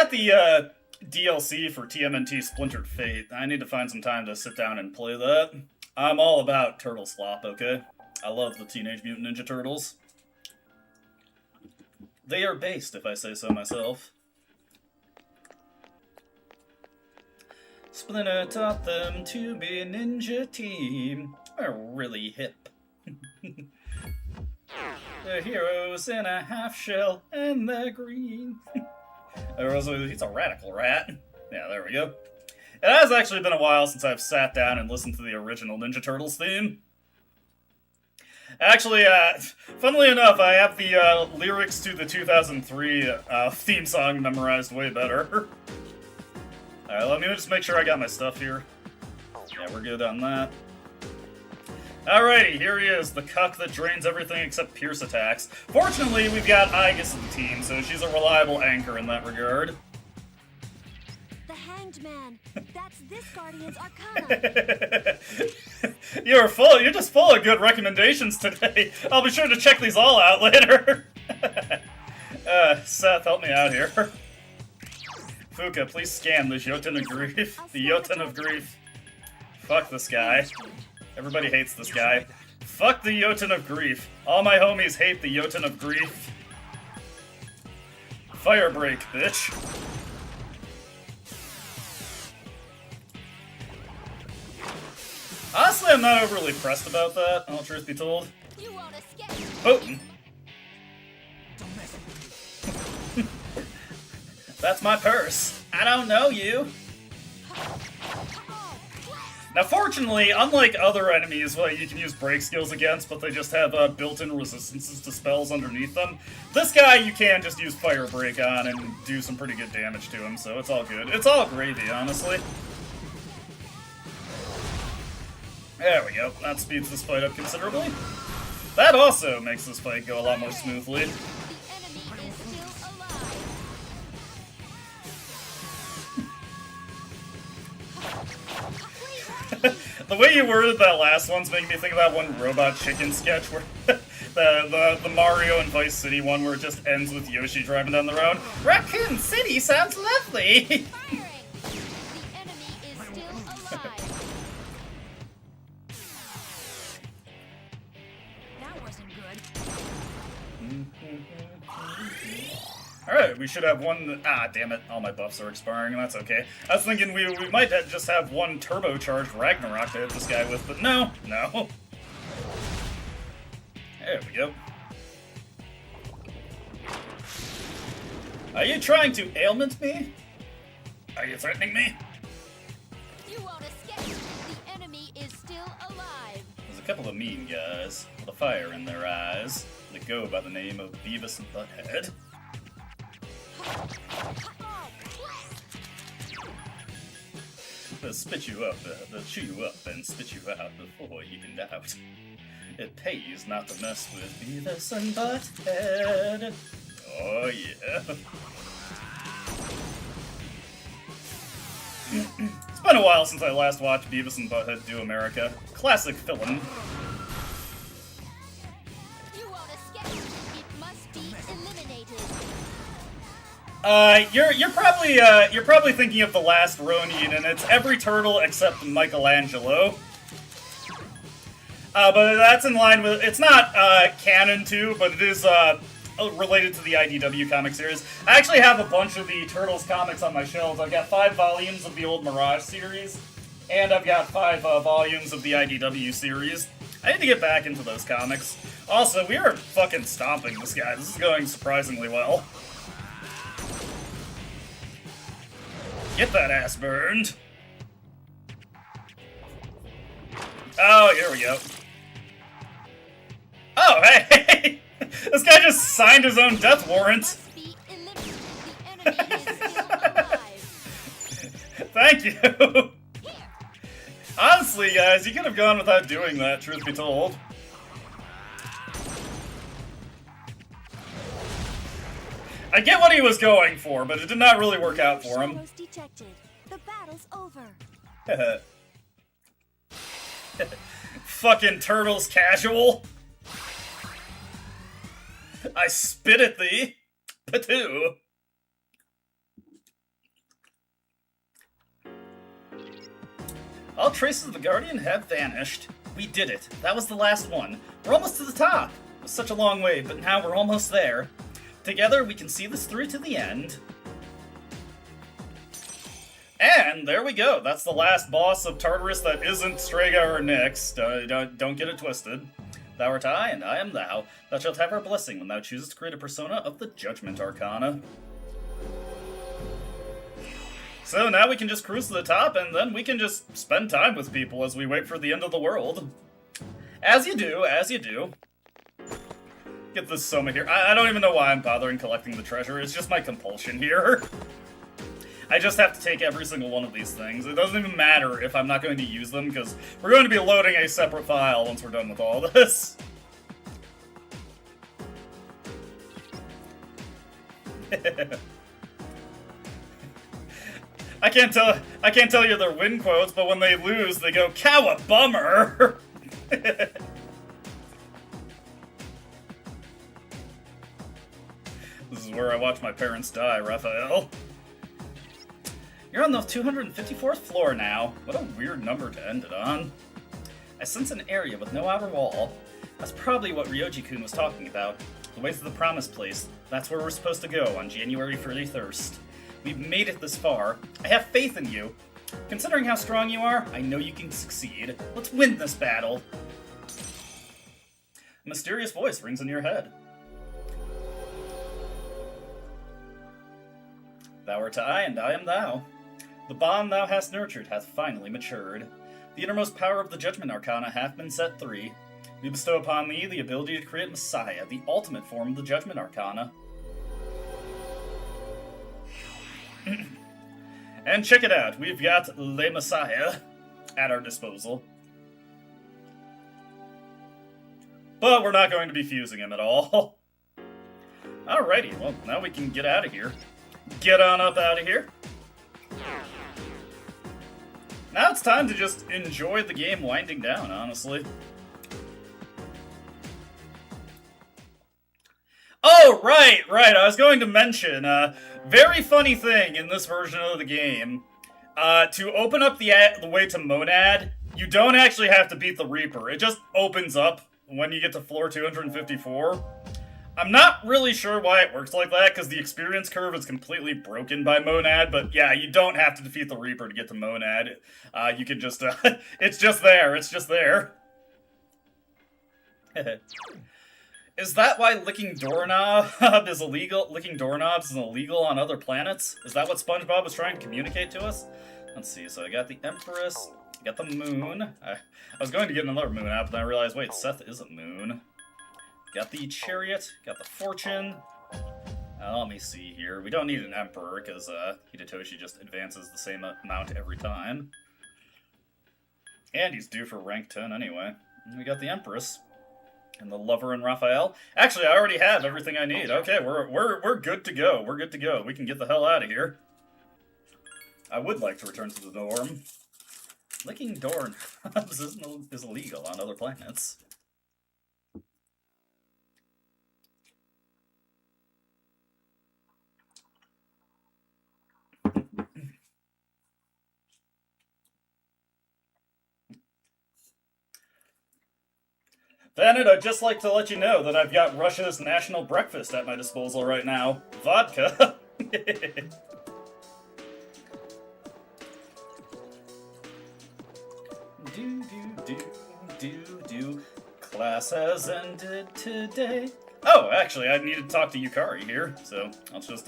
DLC for TMNT Splintered Fate. I need to find some time to sit down and play that. I'm all about Turtle Slop, okay? I love the Teenage Mutant Ninja Turtles. They are based, if I say so myself. Splinter taught them to be a ninja team. We're really hip. The heroes in a half shell, and they're green. He's a radical rat. Yeah, there we go. It has actually been a while since I've sat down and listened to the original Ninja Turtles theme. Actually, funnily enough, I have the lyrics to the 2003 theme song memorized way better. Alright, let me just make sure I got my stuff here. Yeah, we're good on that. Alrighty, here he is, the cuck that drains everything except Pierce attacks. Fortunately, we've got Aegis in the team, so she's a reliable anchor in that regard. The Hanged Man. That's this Guardian's Arcana. You're just full of good recommendations today. I'll be sure to check these all out later. Seth, help me out here. Fuka, please scan the Jotun of Grief. The Jotun of Grief. Fuck this guy. Everybody hates this guy. Fuck the Jotun of Grief. All my homies hate the Jotun of Grief. Fire break, bitch. Honestly, I'm not overly pressed about that, all truth be told. You won't escape. Potent. That's my purse. I don't know you. Now, fortunately, unlike other enemies you can use break skills against, but they just have built-in resistances to spells underneath them, this guy you can just use Fire Break on and do some pretty good damage to him, so it's all good. It's all gravy, honestly. There we go. That speeds this fight up considerably. That also makes this fight go a lot more smoothly. The enemy is still alive. The way you worded that last one's making me think of that one Robot Chicken sketch where the Mario and Vice City one where it just ends with Yoshi driving down the road. Raccoon City sounds lovely! Firing. The enemy is still alive. That wasn't good. Alright, we should have one... Ah, damn it. All my buffs are expiring, and that's okay. I was thinking we might just have one turbocharged Ragnarok to hit this guy with, but no. No. There we go. Are you trying to ailment me? Are you threatening me? You won't escape. The enemy is still alive. There's a couple of mean guys with a fire in their eyes that go by the name of Beavis and Butthead. They'll spit you up, they'll chew you up and spit you out before you can doubt. It pays not to mess with Beavis and Butthead. Oh yeah. It's been a while since I last watched Beavis and Butthead Do America. Classic film. You won't escape. It must be eliminated. You're probably thinking of the last Ronin, and it's every turtle except Michelangelo. But that's in line with... It's not canon too, but it is related to the IDW comic series. I actually have a bunch of the Turtles comics on my shelves. I've got 5 volumes of the old Mirage series, and I've got 5 volumes of the IDW series. I need to get back into those comics. Also, we are fucking stomping this guy. This is going surprisingly well. Get that ass burned. Oh, here we go. Oh, hey! This guy just signed his own death warrant. Must be eliminated. The enemy is still alive. Thank you. Honestly, guys, you could have gone without doing that, truth be told. I get what he was going for, but it did not really work out for him. Shadows detected. The battle's over. Fucking Turtles casual. I spit at thee. Patoo. All traces of the Guardian have vanished. We did it. That was the last one. We're almost to the top. It was such a long way, but now we're almost there. Together, we can see this through to the end. And there we go. That's the last boss of Tartarus that isn't Strega or Nyx. Don't get it twisted. Thou art I, and I am thou. Thou shalt have our blessing when thou choosest to create a persona of the Judgment Arcana. So now we can just cruise to the top, and then we can just spend time with people as we wait for the end of the world. As you do, as you do. Get this Soma here. I don't even know why I'm bothering collecting the treasure. It's just my compulsion here. I just have to take every single one of these things. It doesn't even matter if I'm not going to use them, because we're going to be loading a separate file once we're done with all this. I can't tell you their win quotes, but when they lose, they go, "Cow a bummer." This is where I watch my parents die, Raphael. You're on the 254th floor now. What a weird number to end it on. I sense an area with no outer wall. That's probably what Ryoji-kun was talking about. The way to the promised place. That's where we're supposed to go on January 31st. We've made it this far. I have faith in you. Considering how strong you are, I know you can succeed. Let's win this battle. A mysterious voice rings in your head. Thou art I, and I am thou. The bond thou hast nurtured hath finally matured. The innermost power of the Judgment Arcana hath been set free. We bestow upon thee the ability to create Messiah, the ultimate form of the Judgment Arcana. And check it out, we've got Le Messiah at our disposal. But we're not going to be fusing him at all. Alrighty, well, now we can get out of here. Get on up out of here. Now it's time to just enjoy the game winding down, honestly. Oh, right. I was going to mention, very funny thing in this version of the game. To open up the way to Monad, you don't actually have to beat the Reaper. It just opens up when you get to floor 254. I'm not really sure why it works like that, because the experience curve is completely broken by Monad, but yeah, you don't have to defeat the Reaper to get to Monad. You can just, it's just there. Is that why licking doorknobs is illegal on other planets? Is that what SpongeBob was trying to communicate to us? Let's see, so I got the Empress, I got the moon. I was going to get another moon out, but then I realized, wait, Seth is a moon. Got the chariot, got the fortune. Let me see here. We don't need an emperor, because Hidetoshi just advances the same amount every time. And he's due for rank 10 anyway. And we got the Empress. And the Lover and Raphael. Actually, I already have everything I need. Okay, we're good to go. We're good to go. We can get the hell out of here. I would like to return to the dorm. Licking doorknobs is illegal on other planets. Then I'd just like to let you know that I've got Russia's national breakfast at my disposal right now. Vodka. Do. Class has ended today. Oh, actually, I need to talk to Yukari here, so let's just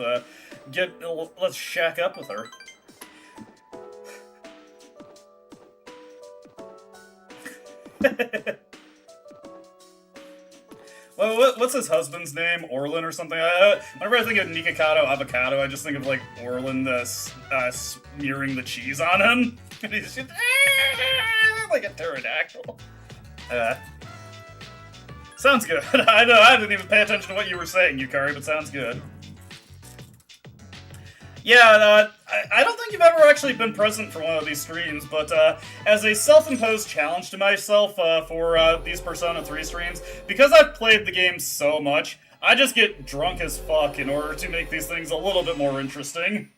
let's shack up with her. Well, what's his husband's name? Orlin or something? Whenever I think of Nikocado Avocado, I just think of, like, Orlin smearing the cheese on him. And he's just like a pterodactyl. Sounds good. I know, I didn't even pay attention to what you were saying, Yukari, but sounds good. Yeah, I don't think you've ever actually been present for one of these streams, but as a self-imposed challenge to myself for these Persona 3 streams, because I've played the game so much, I just get drunk as fuck in order to make these things a little bit more interesting.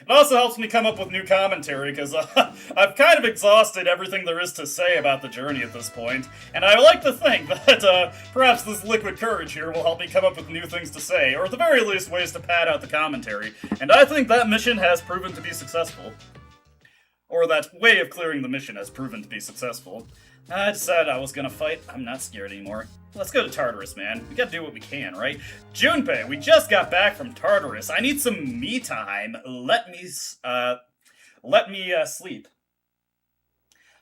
It also helps me come up with new commentary, because I've kind of exhausted everything there is to say about the journey at this point, and I like to think that perhaps this liquid courage here will help me come up with new things to say, or at the very least ways to pad out the commentary, and I think that mission has proven to be successful. Or that way of clearing the mission has proven to be successful. I decided I was gonna fight. I'm not scared anymore. Let's go to Tartarus, man. We gotta do what we can, right? Junpei, we just got back from Tartarus. I need some me time. Let me sleep.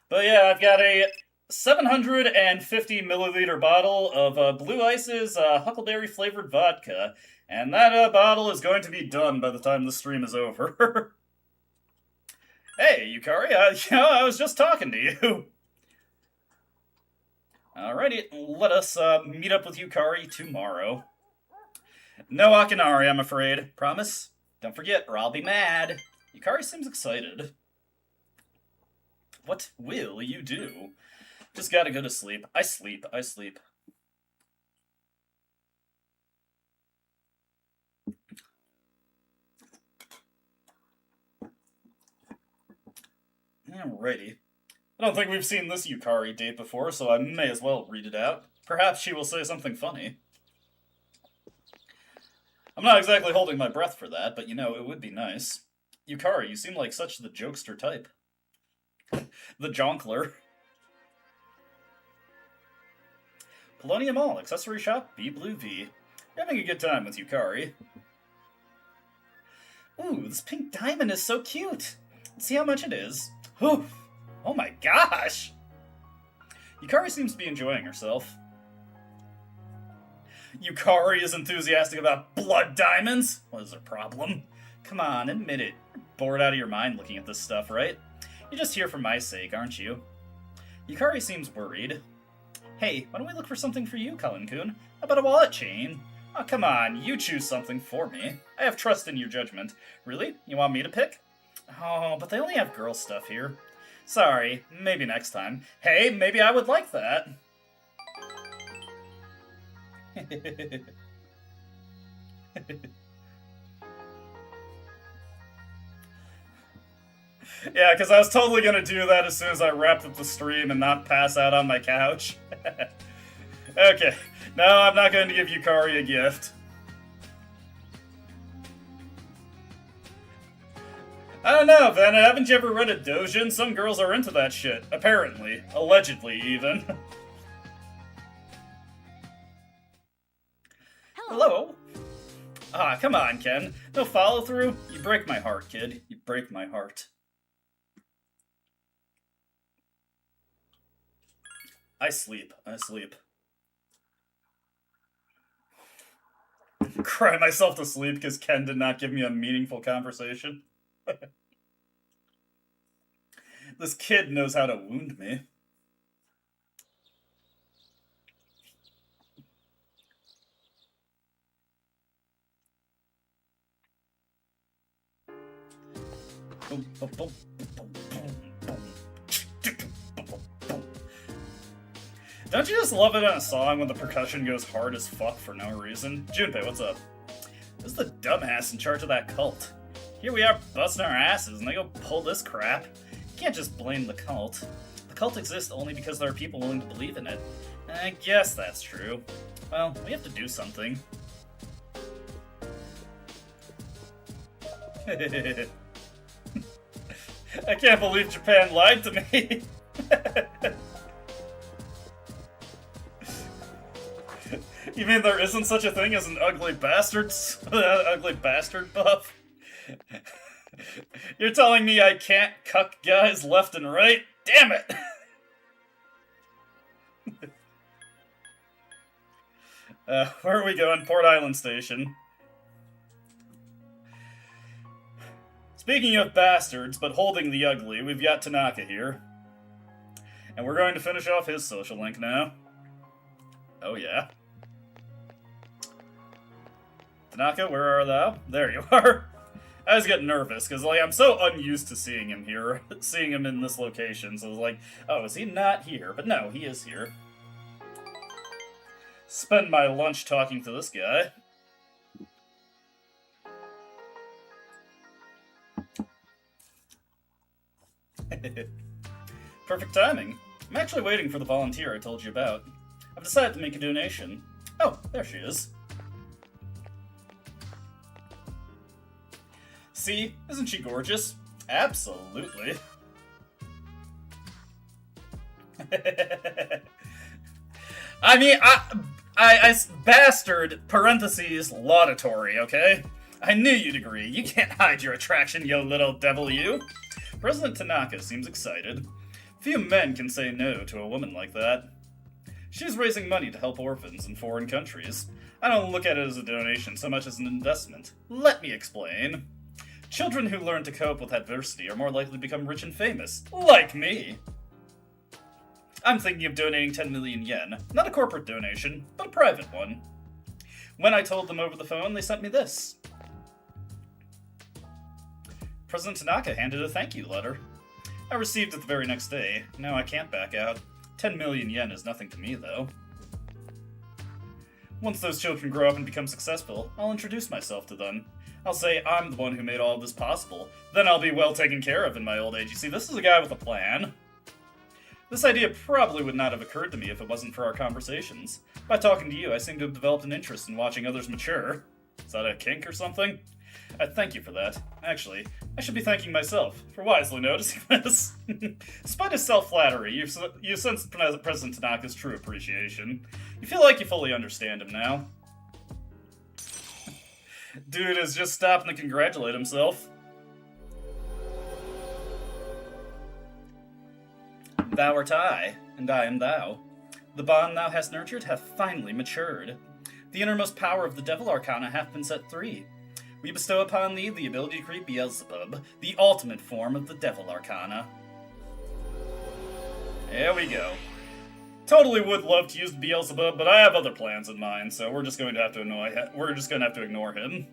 But yeah, I've got a 750 milliliter bottle of Blue Ice's Huckleberry flavored vodka, and that bottle is going to be done by the time the stream is over. Hey, Yukari, I was just talking to you. Alrighty, let us meet up with Yukari tomorrow. No Akinari, I'm afraid. Promise? Don't forget, or I'll be mad. Yukari seems excited. What will you do? Just gotta go to sleep. I sleep. Alrighty. I don't think we've seen this Yukari date before, so I may as well read it out. Perhaps she will say something funny. I'm not exactly holding my breath for that, but you know, it would be nice. Yukari, you seem like such the jokester type. The jonkler. Polonium Mall, accessory shop, B Blue V. You're having a good time with Yukari. Ooh, this pink diamond is so cute. See how much it is. Whew. Oh my gosh! Yukari seems to be enjoying herself. Yukari is enthusiastic about blood diamonds? What is her problem? Come on, admit it. You're bored out of your mind looking at this stuff, right? You're just here for my sake, aren't you? Yukari seems worried. Hey, why don't we look for something for you, Cullen-kun? How about a wallet chain? Oh, come on, you choose something for me. I have trust in your judgment. Really? You want me to pick? Oh, but they only have girl stuff here. Sorry, maybe next time. Hey, maybe I would like that. Yeah, because I was totally going to do that as soon as I wrapped up the stream and not pass out on my couch. Okay, no, I'm not going to give Yukari a gift. I don't know, Vanna, haven't you ever read a doujin? Some girls are into that shit. Apparently. Allegedly, even. Hello. Ah, come on, Ken. No follow-through? You break my heart, kid. You break my heart. I sleep. Cry myself to sleep because Ken did not give me a meaningful conversation. This kid knows how to wound me. Don't you just love it in a song when the percussion goes hard as fuck for no reason? Junpei, what's up? This is the dumbass in charge of that cult. Here we are busting our asses and they go pull this crap. You can't just blame the cult. The cult exists only because there are people willing to believe in it. I guess that's true. Well, we have to do something. I can't believe Japan lied to me. You mean there isn't such a thing as an ugly bastard buff? You're telling me I can't cuck guys left and right? Damn it! Where are we going? Port Island Station. Speaking of bastards, but holding the ugly, we've got Tanaka here. And we're going to finish off his social link now. Oh yeah. Tanaka, where are thou? There you are. I was getting nervous, because like I'm so unused to seeing him here, seeing him in this location, so I was like, oh, is he not here? But no, he is here. Spend my lunch talking to this guy. Perfect timing. I'm actually waiting for the volunteer I told you about. I've decided to make a donation. Oh, there she is. See, isn't she gorgeous? Absolutely. I mean, I bastard, parentheses, laudatory, okay? I knew you'd agree. You can't hide your attraction, you little devil, you. President Tanaka seems excited. Few men can say no to a woman like that. She's raising money to help orphans in foreign countries. I don't look at it as a donation so much as an investment. Let me explain. Children who learn to cope with adversity are more likely to become rich and famous, like me. I'm thinking of donating 10 million yen. Not a corporate donation, but a private one. When I told them over the phone, they sent me this. President Tanaka handed a thank you letter. I received it the very next day. Now I can't back out. 10 million yen is nothing to me, though. Once those children grow up and become successful, I'll introduce myself to them. I'll say I'm the one who made all of this possible. Then I'll be well taken care of in my old age. You see, this is a guy with a plan. This idea probably would not have occurred to me if it wasn't for our conversations. By talking to you, I seem to have developed an interest in watching others mature. Is that a kink or something? I thank you for that. Actually, I should be thanking myself for wisely noticing this. Despite his self-flattery, you sense President Tanaka's true appreciation. You feel like you fully understand him now. Dude is just stopping to congratulate himself. Thou art I, and I am thou. The bond thou hast nurtured hath finally matured. The innermost power of the Devil Arcana hath been set free. We bestow upon thee the ability to create Beelzebub, the ultimate form of the Devil Arcana. There we go. Totally would love to use Beelzebub, but I have other plans in mind, so we're just going to have to ignore him.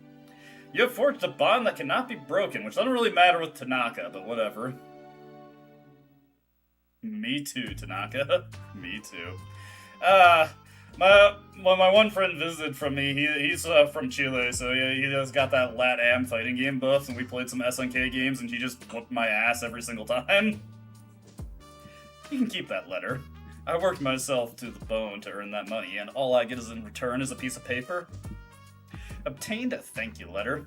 You have forged a bond that cannot be broken, which doesn't really matter with Tanaka, but whatever. Me too, Tanaka. Me too. When my one friend visited from me, he's from Chile, so he just got that Lat-Am fighting game buff, and we played some SNK games, and he just whooped my ass every single time. You can keep that letter. I worked myself to the bone to earn that money, and all I get in return is a piece of paper. Obtained a thank you letter.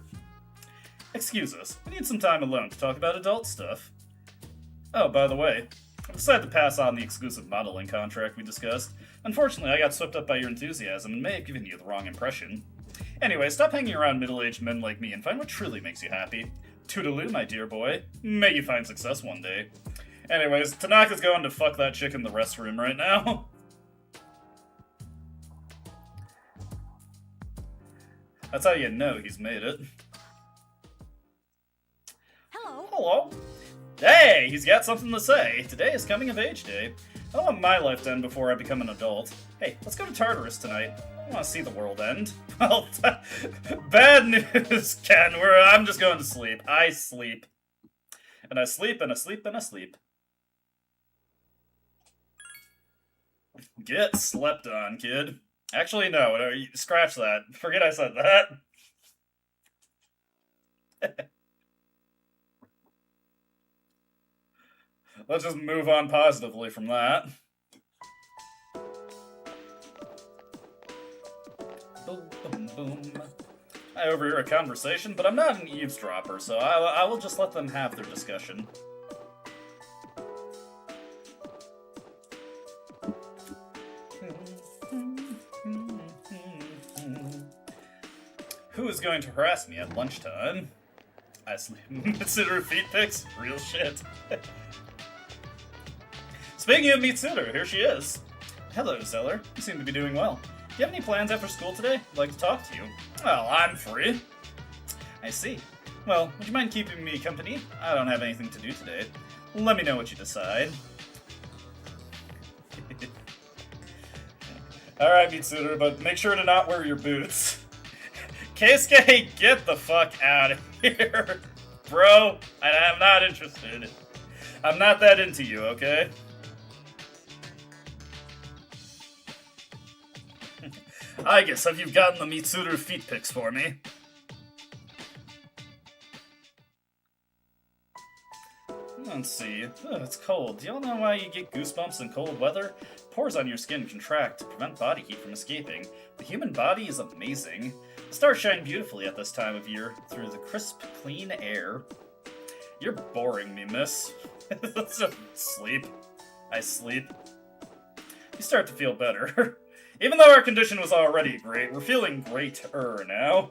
Excuse us, we need some time alone to talk about adult stuff. Oh, by the way, I decided to pass on the exclusive modeling contract we discussed. Unfortunately, I got swept up by your enthusiasm and may have given you the wrong impression. Anyway, stop hanging around middle-aged men like me and find what truly makes you happy. Toodaloo, my dear boy. May you find success one day. Anyways, Tanaka's going to fuck that chick in the restroom right now. That's how you know he's made it. Hello. Hello. Hey, he's got something to say. Today is coming of age day. I want my life to end before I become an adult. Hey, let's go to Tartarus tonight. I want to see the world end. Well, bad news, Ken. I'm just going to sleep. I sleep. And I sleep, and I sleep, and I sleep. Get slept on, kid. Actually, no. Scratch that. Forget I said that. Let's just move on positively from that. Boom, boom, boom. I overhear a conversation, but I'm not an eavesdropper, so I will just let them have their discussion. Who is going to harass me at lunchtime? I sleep. Mitsuru feet pics? Real shit. Speaking of Mitsuru, here she is. Hello, Zeller. You seem to be doing well. Do you have any plans after school today? I'd like to talk to you. Well, I'm free. I see. Well, would you mind keeping me company? I don't have anything to do today. Let me know what you decide. Alright, Mitsuru, but make sure to not wear your boots. Keisuke, get the fuck out of here. Bro, I'm not interested. I'm not that into you, okay? I guess, have you gotten the Mitsuru feet pics for me? Let's see. Ugh, it's cold. Do y'all know why you get goosebumps in cold weather? Pores on your skin contract to prevent body heat from escaping. The human body is amazing. The stars shine beautifully at this time of year through the crisp, clean air. You're boring me, miss. Sleep. I sleep. You start to feel better. Even though our condition was already great, we're feeling greater now.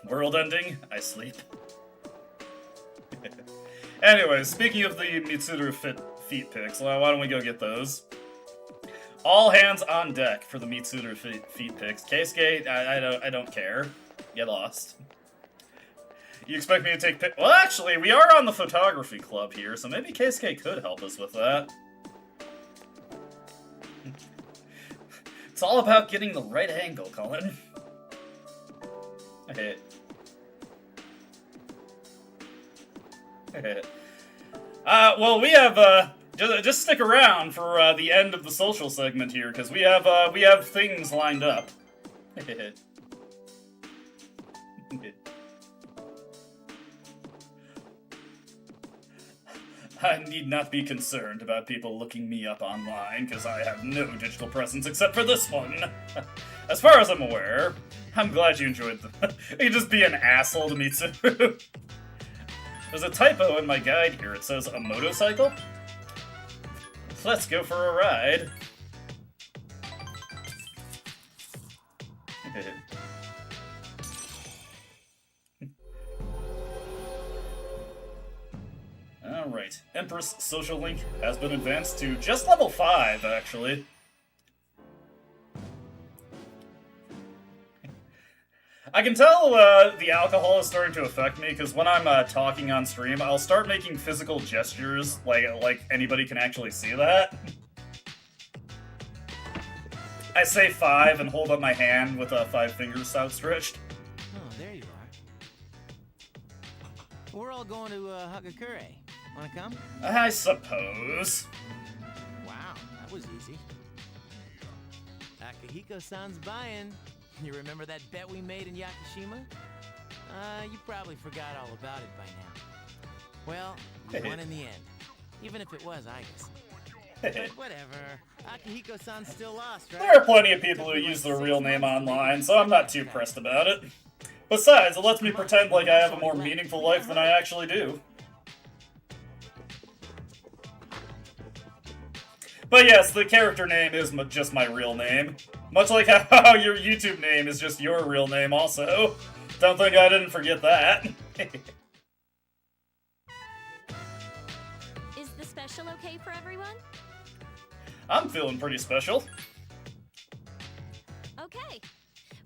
World ending, I sleep. Anyways, speaking of the Mitsuru feet pics, why don't we go get those? All hands on deck for the Mitsuru feet pics. Keisuke, I don't care. Get lost. You expect me to take well, actually, we are on the photography club here, so maybe Keisuke could help us with that. It's all about getting the right angle, Colin. Okay. Well, we have, just stick around for, the end of the social segment here, because we have things lined up. I need not be concerned about people looking me up online, because I have no digital presence except for this one. As far as I'm aware, I'm glad you enjoyed them. You just be an asshole to me too. There's a typo in my guide here. It says a motorcycle. Let's go for a ride. Alright, Empress social link has been advanced to just level 5, actually. I can tell the alcohol is starting to affect me, because when I'm talking on stream, I'll start making physical gestures, like anybody can actually see that. I say 5 and hold up my hand with 5 fingers outstretched. Oh, there you are. We're all going to Hagakure. Wanna come? I suppose. Wow, that was easy. Akihiko-san's buying. You remember that bet we made in Yakushima? You probably forgot all about it by now. Well, you won in the end. Even if it was Igus. But whatever. Akihiko-san's still lost, right? There are plenty of people who use their real name online, so I'm not too pressed about it. Besides, it lets me pretend like I have a more meaningful life than I actually do. But yes, the character name is just my real name. Much like how your YouTube name is just your real name also. Don't think I didn't forget that. Is the special okay for everyone? I'm feeling pretty special. Okay.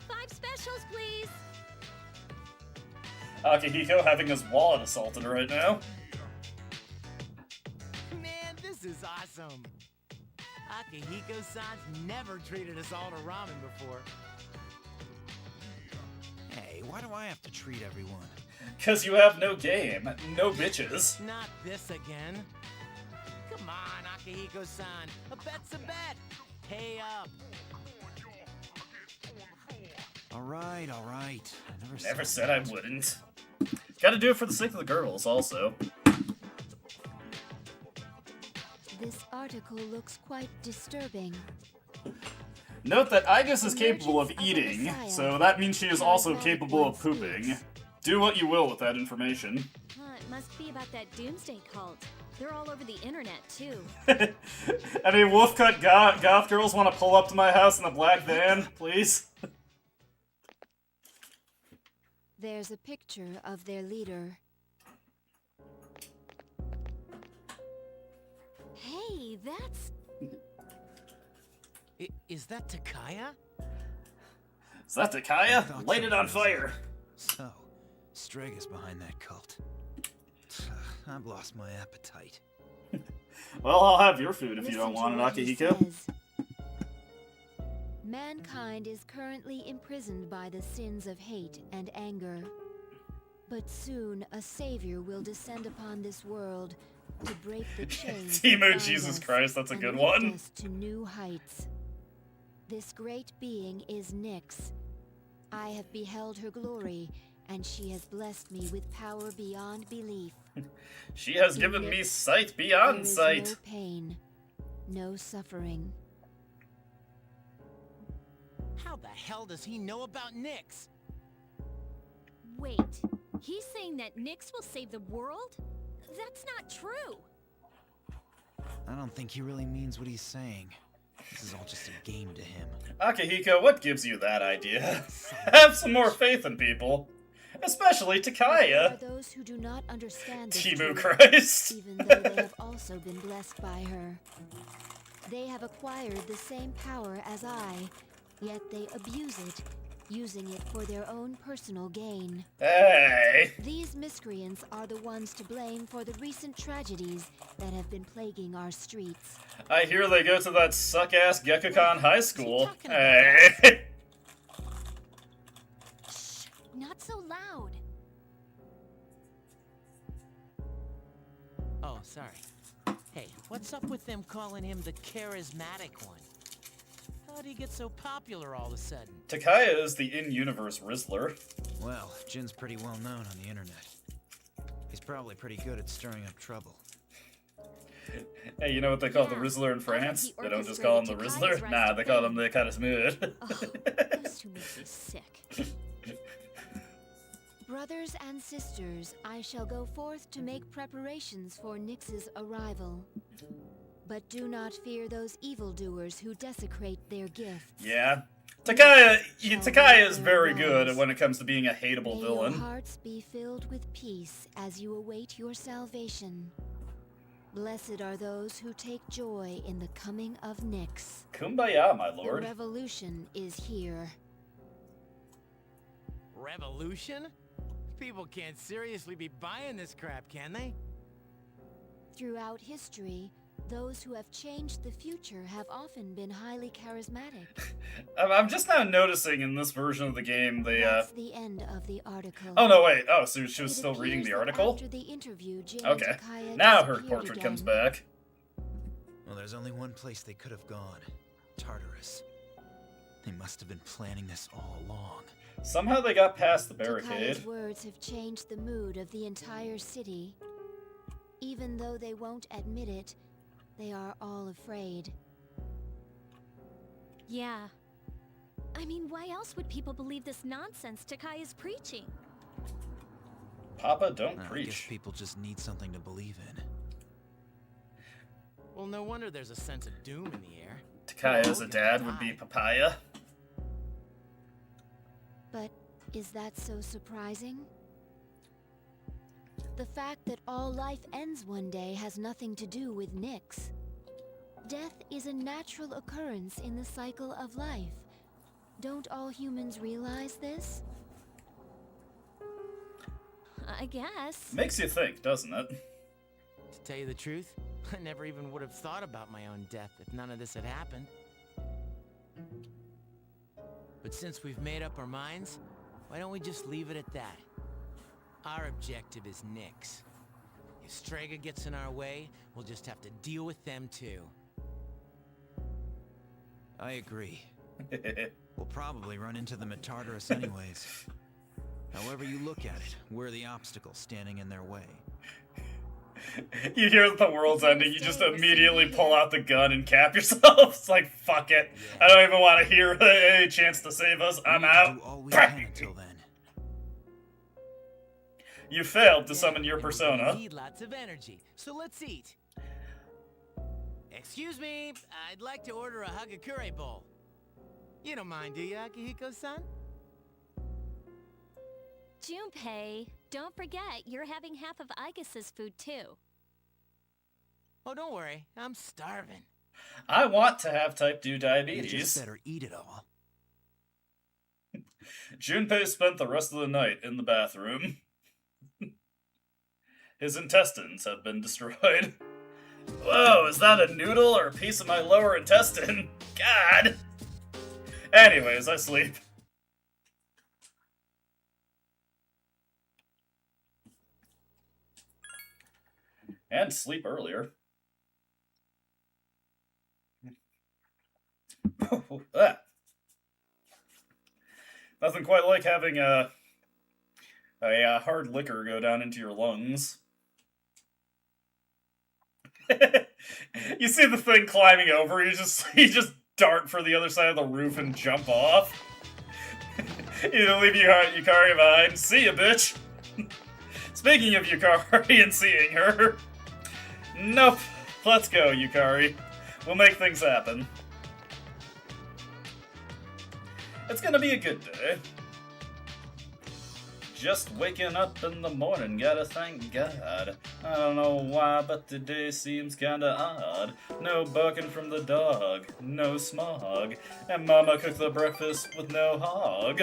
5 specials, please. Akihiko having his wallet assaulted right now. Man, this is awesome. Akihiko-san's never treated us all to ramen before. Hey, why do I have to treat everyone? Cause you have no game, no bitches. Not this again. Come on, Akihiko-san. A bet's a bet. Pay up. Alright. I Never said I wouldn't. Gotta do it for the sake of the girls, also. This article looks quite disturbing. Note that Igus is capable of eating, so that means she is also capable of pooping. Do what you will with that information. It must be about that doomsday cult. They're all over the internet, too. Any wolf-cut goth girls want to pull up to my house in a black van, please? There's a picture of their leader. Hey, that's... Is that Takaya? Is that Takaya? Light it on fire! So, Strega's behind that cult. I've lost my appetite. Well, I'll have your food if you don't Listen want it, to what he Akihiko. says. Mankind is currently imprisoned by the sins of hate and anger. But soon a savior will descend upon this world to break the chains that Timo, bind Jesus us Christ, that's a and good lift one. us to new heights. This great being is Nyx. I have beheld her glory and she has blessed me with power beyond belief. She has given me sight beyond There is sight. no pain, no suffering. How the hell does he know about Nyx? Wait, he's saying that Nyx will save the world? That's not true. I don't think he really means what he's saying. This is all just a game to him. Akihiko, what gives you that idea? Have some more faith in people. Especially There Takaya. are those who do not understand this Timu truth, Christ. even though they have also been blessed by her. They have acquired the same power as I, yet they abuse it, using it for their own personal gain. Hey. These miscreants are the ones to blame for the recent tragedies that have been plaguing our streets. I hear they go to that suck-ass Gekukan High School. talking about Hey. Shh, not so loud. Oh, sorry. Hey, what's up with them calling him the charismatic one? How'd he get so popular all of a sudden? Takaya is the in-universe Rizzler. Well, Jin's pretty well known on the internet. He's probably pretty good at stirring up trouble. Hey, you know what they call the Yeah, Rizzler in I thought France? he They don't just call him the orchestrated Rizzler. Takaya's Nah, rise they to call him fame. the kind of smooth. Ugh, those two make me sick. Brothers and sisters, I shall go forth to make preparations for Nyx's arrival. But do not fear those evildoers who desecrate their gifts. Yeah. Takaya is very good when it comes to being a hateable May villain. your hearts be filled with peace as you await your salvation. Blessed are those who take joy in the coming of Nyx. Kumbaya, my The lord. revolution is here. Revolution? People can't seriously be buying this crap, can they? Throughout history, those who have changed the future have often been highly charismatic. I'm just now noticing in this version of the game, That's the end of the article. Oh, no, wait. Oh, so she was It still reading appears the that article? After the interview, Jin and Okay. Takaya Now her disappeared portrait comes again. back. Well, there's only one place they could have gone. Tartarus. They must have been planning this all along. Somehow they got past the Takaya's barricade. words have changed the mood of the entire city. Even though they won't admit it, they are all afraid. Yeah. I mean, why else would people believe this nonsense Takaya's preaching? Papa, don't I guess preach. people just need something to believe in. Well, no wonder there's a sense of doom in the air. Takaya as a dad would be Papaya. But is that so surprising? The fact that all life ends one day has nothing to do with Nyx. Death is a natural occurrence in the cycle of life. Don't all humans realize this? I guess. Makes you think, doesn't it? To tell you the truth, I never even would have thought about my own death if none of this had happened. But since we've made up our minds, why don't we just leave it at that? Our objective is Nyx. If Strega gets in our way, we'll just have to deal with them too. I agree. We'll probably run into them at Tartarus anyways. However you look at it, we're the obstacle standing in their way. You hear that the world's ending, you just immediately pull out the gun and cap yourself. It's like, fuck it. I don't even want to hear any chance to save us. We I'm need to out. do all we can until then. You failed to summon your And we're gonna persona. need lots of energy, so let's eat. Excuse me, I'd like to order a Hagakure bowl. You don't mind, do you, Akihiko-san? Junpei, don't forget, you're having half of Aigus's food too. Oh, don't worry, I'm starving. I want to have type 2 You just diabetes. better eat it all. Junpei spent the rest of the night in the bathroom. His intestines have been destroyed. Whoa, is that a noodle or a piece of my lower intestine? God! Anyways, I sleep. And sleep earlier. Ah. Nothing quite like having a hard liquor go down into your lungs. You see the thing climbing over, you just dart for the other side of the roof and jump off. You don't leave Yukari behind. See ya, bitch! Speaking of Yukari and seeing her... Nope. Let's go, Yukari. We'll make things happen. It's gonna be a good day. Just waking up in the morning, gotta thank God. I don't know why, but the day seems kinda odd. No barking from the dog, no smog, and Mama cooked the breakfast with no hog.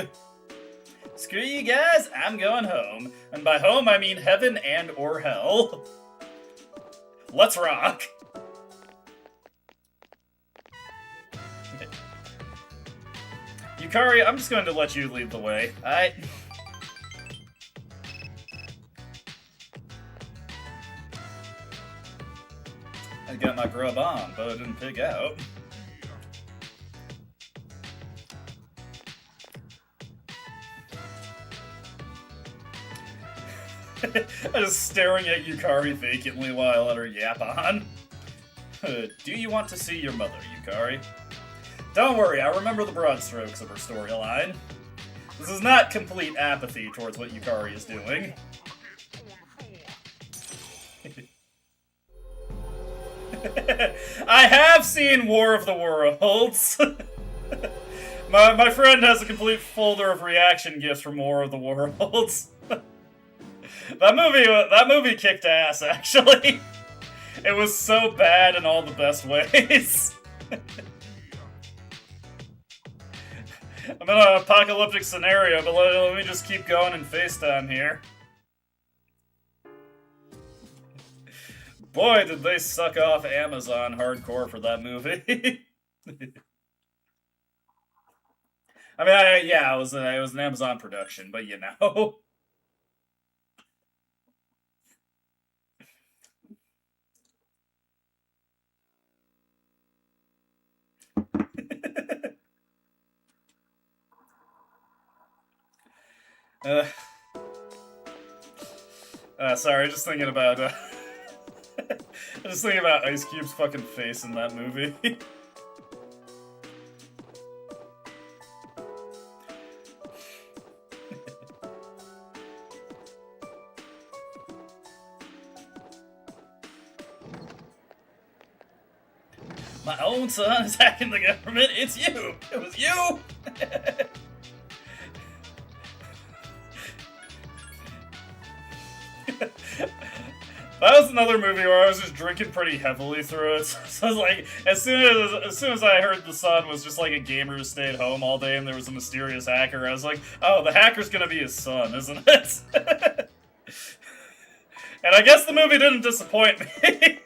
Screw you guys, I'm going home. And by home, I mean heaven and or hell. Let's rock! Yukari, I'm just going to let you lead the way, alright? I got my grub on, but I didn't pig out. I'm just staring at Yukari vacantly while I let her yap on. Do you want to see your mother, Yukari? Don't worry, I remember the broad strokes of her storyline. This is not complete apathy towards what Yukari is doing. I have seen War of the Worlds. My friend has a complete folder of reaction gifs from War of the Worlds. That movie kicked ass, actually. It was so bad in all the best ways. I'm in an apocalyptic scenario, but let me just keep going in FaceTime here. Boy, did they suck off Amazon hardcore for that movie. I mean, yeah, it was an Amazon production, but you know. Sorry, just thinking about, just thinking about Ice Cube's fucking face in that movie. My own son is hacking the government. It's you! It was you! That was another movie where I was just drinking pretty heavily through it. So I was like, as soon as I heard the son was just like a gamer who stayed home all day and there was a mysterious hacker, I was like, oh, the hacker's gonna be his son, isn't it? And I guess the movie didn't disappoint me.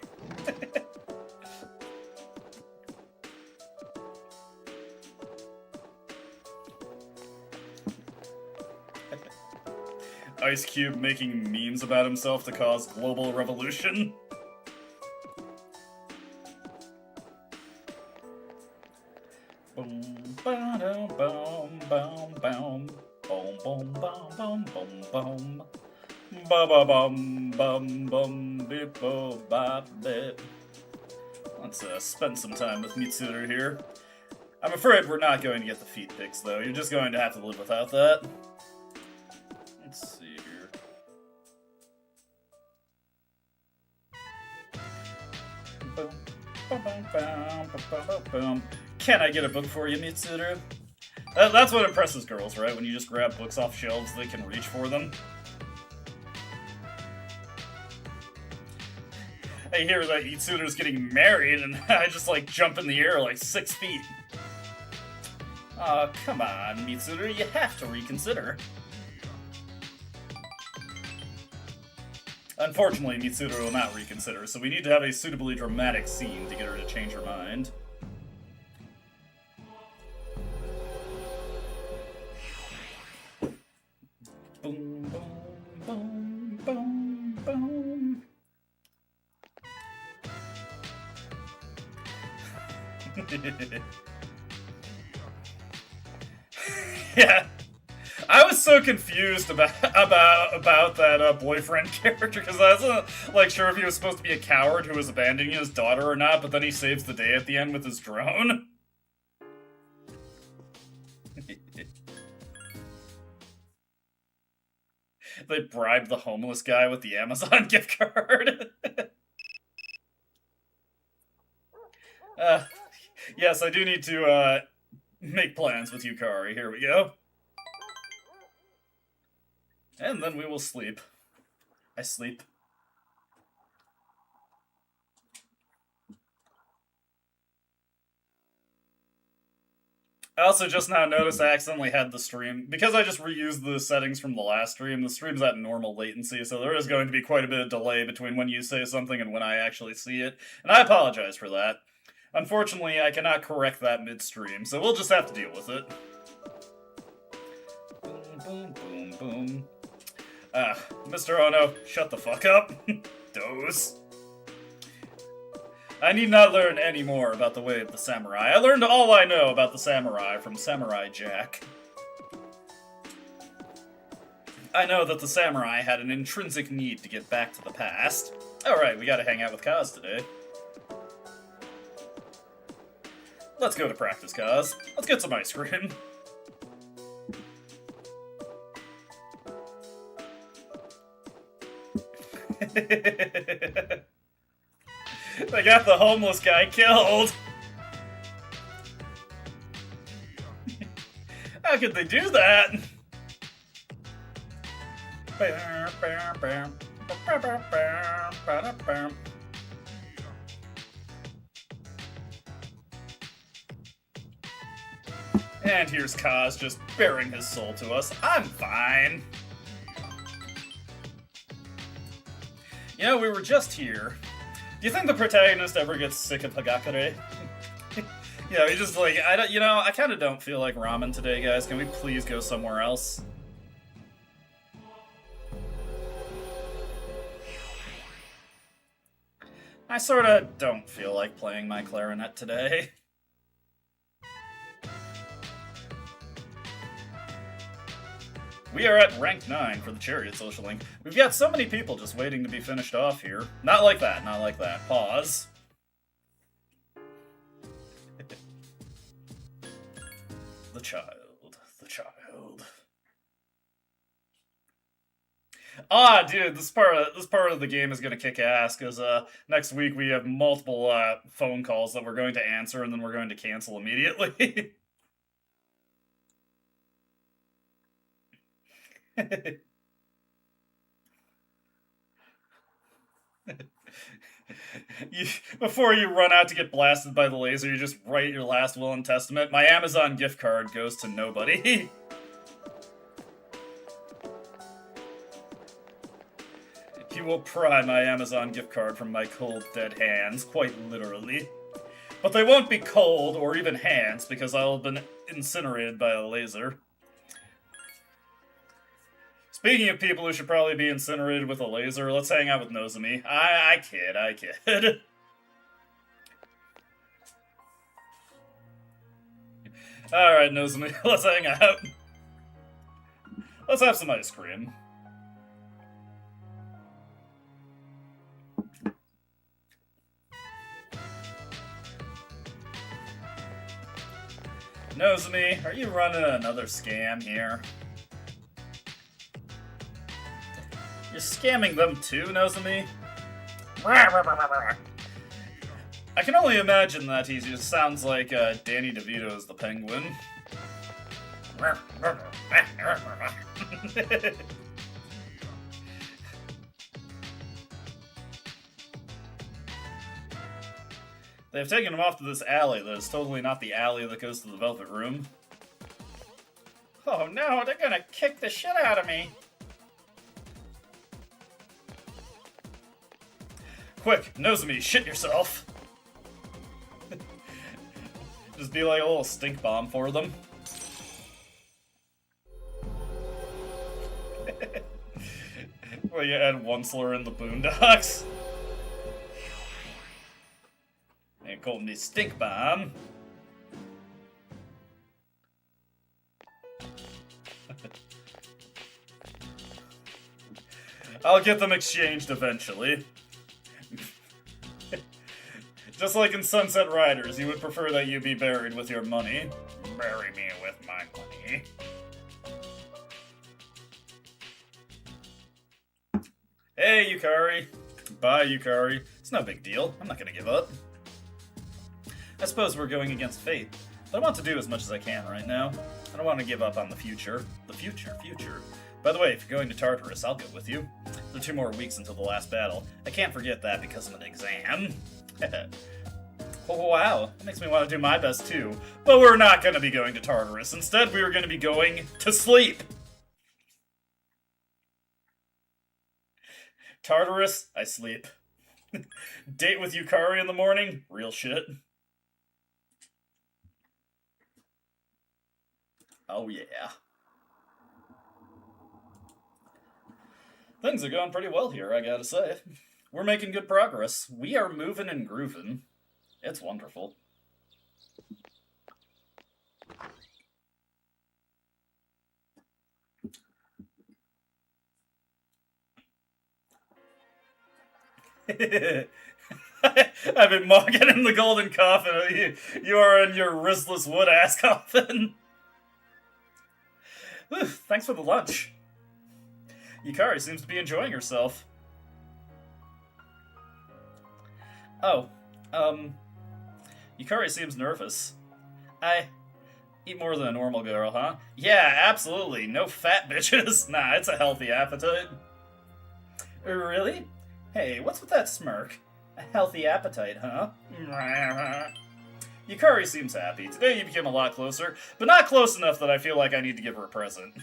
Ice Cube making memes about himself to cause global revolution. Boom, ba-dum, boom, boom, boom, boom, boom, boom, boom, boom, ba ba bum bum bum beep bo bop bip. Let's spend some time with Mitsuru here. I'm afraid we're not going to get the feet pics though. You're just going to have to live without that. Let's see here. Can I get a book for you, Mitsuru? That's what impresses girls, right? When you just grab books off shelves, they can reach for them. I hear that Mitsuru's getting married, and I just, like, jump in the air like 6 feet. Aw, come on, Mitsuru, you have to reconsider. Unfortunately, Mitsuru will not reconsider, so we need to have a suitably dramatic scene to get her to change her mind. Boom, boom, boom, boom, boom. Yeah. I was so confused about that boyfriend character, because I wasn't like sure if he was supposed to be a coward who was abandoning his daughter or not, but then he saves the day at the end with his drone. They bribed the homeless guy with the Amazon gift card. Yes, I do need to make plans with Yukari. Here we go. And then we will sleep. I sleep. I also just now noticed I accidentally had the stream. Because I just reused the settings from the last stream, the stream's at normal latency, so there is going to be quite a bit of delay between when you say something and when I actually see it. And I apologize for that. Unfortunately, I cannot correct that mid-stream, so we'll just have to deal with it. Boom, boom, boom, boom. Mr. Ono, shut the fuck up. Doze. I need not learn any more about the way of the samurai. I learned all I know about the samurai from Samurai Jack. I know that the samurai had an intrinsic need to get back to the past. Alright, we gotta hang out with Kaz today. Let's go to practice, Kaz. Let's get some ice cream. They got the homeless guy killed. How could they do that? And here's Kaz just bearing his soul to us. I'm fine. You know, we were just here. Do you think the protagonist ever gets sick of Hagakure? You know, he just like, I kind of don't feel like ramen today, guys. Can we please go somewhere else? I sort of don't feel like playing my clarinet today. We are at rank 9 for the Chariot social link. We've got so many people just waiting to be finished off here. Not like that, not like that. Pause. The child, the child. Ah, dude, this part of the game is gonna kick ass, because next week we have multiple phone calls that we're going to answer, and then we're going to cancel immediately. Before you run out to get blasted by the laser, you just write your last will and testament. My Amazon gift card goes to nobody. You will pry my Amazon gift card from my cold, dead hands, quite literally. But they won't be cold, or even hands, because I'll have been incinerated by a laser. Speaking of people who should probably be incinerated with a laser, let's hang out with Nozomi. I kid. Alright, Nozomi, let's hang out. Let's have some ice cream. Nozomi, are you running another scam here? You're scamming them too, Nozomi? I can only imagine that he just sounds like Danny DeVito as the Penguin. They've taken him off to this alley that is totally not the alley that goes to the Velvet Room. Oh no, they're gonna kick the shit out of me! Quick, Nozomi, shit yourself! Just be like a little stink bomb for them. Well, you add Onceler in the Boondocks. And call me stink bomb. I'll get them exchanged eventually. Just like in Sunset Riders, you would prefer that you be buried with your money. Bury me with my money. Hey, Yukari. Bye, Yukari. It's no big deal. I'm not gonna give up. I suppose we're going against fate, but I want to do as much as I can right now. I don't want to give up on the future. The future. By the way, if you're going to Tartarus, I'll go with you. There are 2 more weeks until the last battle. I can't forget that because of an exam. Oh, wow, that makes me want to do my best too. But we're not going to be going to Tartarus. Instead, we are going to be going to sleep. Tartarus, I sleep. Date with Yukari in the morning, real shit. Oh yeah. Things are going pretty well here, I gotta say. We're making good progress. We are moving and grooving. It's wonderful. I've been mocking in the golden coffin. You are in your wristless wood-ass coffin. Thanks for the lunch. Yukari seems to be enjoying herself. Oh, Yukari seems nervous. I eat more than a normal girl, huh? Yeah, absolutely. No fat bitches. Nah, it's a healthy appetite. Really? Hey, what's with that smirk? A healthy appetite, huh? Yukari seems happy. Today you became a lot closer, but not close enough that I feel like I need to give her a present.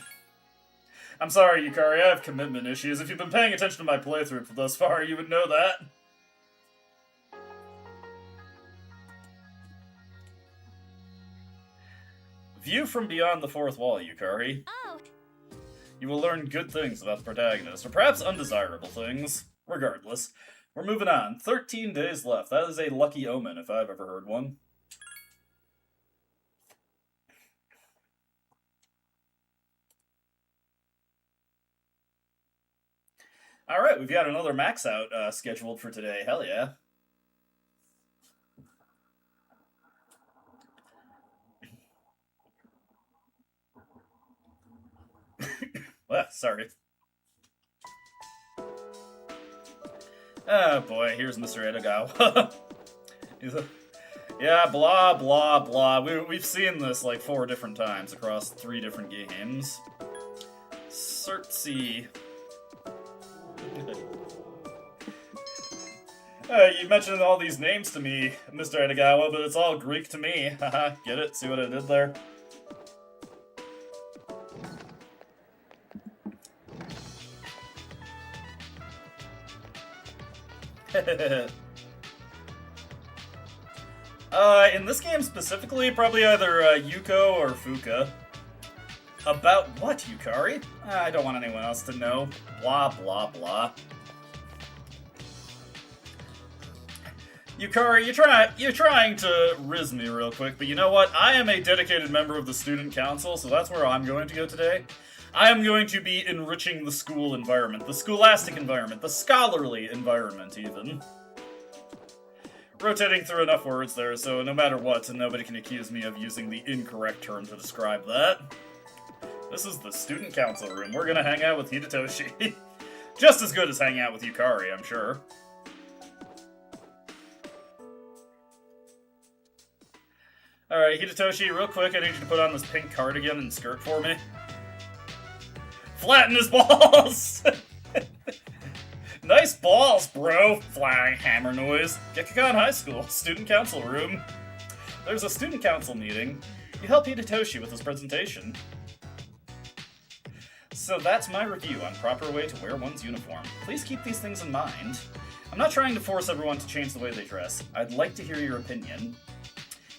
I'm sorry, Yukari, I have commitment issues. If you've been paying attention to my playthrough thus far, you would know that. View from beyond the 4th wall, Yukari. Oh. You will learn good things about the protagonist, or perhaps undesirable things. Regardless, we're moving on. 13 days left. That is a lucky omen, if I've ever heard one. Alright, we've got another max out scheduled for today. Hell yeah. Well, sorry. Oh boy, here's Mr. Edogawa. Yeah, blah, blah, blah. We've seen this like 4 different times across 3 different games. Certsy. You mentioned all these names to me, Mr. Edogawa, but it's all Greek to me. Haha, get it? See what I did there? In this game specifically, probably either Yuko or Fuka. About what, Yukari? I don't want anyone else to know. Blah, blah, blah. Yukari, you're trying to riz me real quick, but you know what? I am a dedicated member of the student council, so that's where I'm going to go today. I am going to be enriching the school environment, the scholastic environment, the scholarly environment, even. Rotating through enough words there, so no matter what, nobody can accuse me of using the incorrect term to describe that. This is the student council room. We're gonna hang out with Hidetoshi. Just as good as hanging out with Yukari, I'm sure. Alright, Hidetoshi, real quick, I need you to put on this pink cardigan and skirt for me. Flatten his balls! Nice balls, bro! Flying hammer noise. Gekikan High School, student council room. There's a student council meeting. You help Hidetoshi with his presentation. So that's my review on proper way to wear one's uniform. Please keep these things in mind. I'm not trying to force everyone to change the way they dress. I'd like to hear your opinion.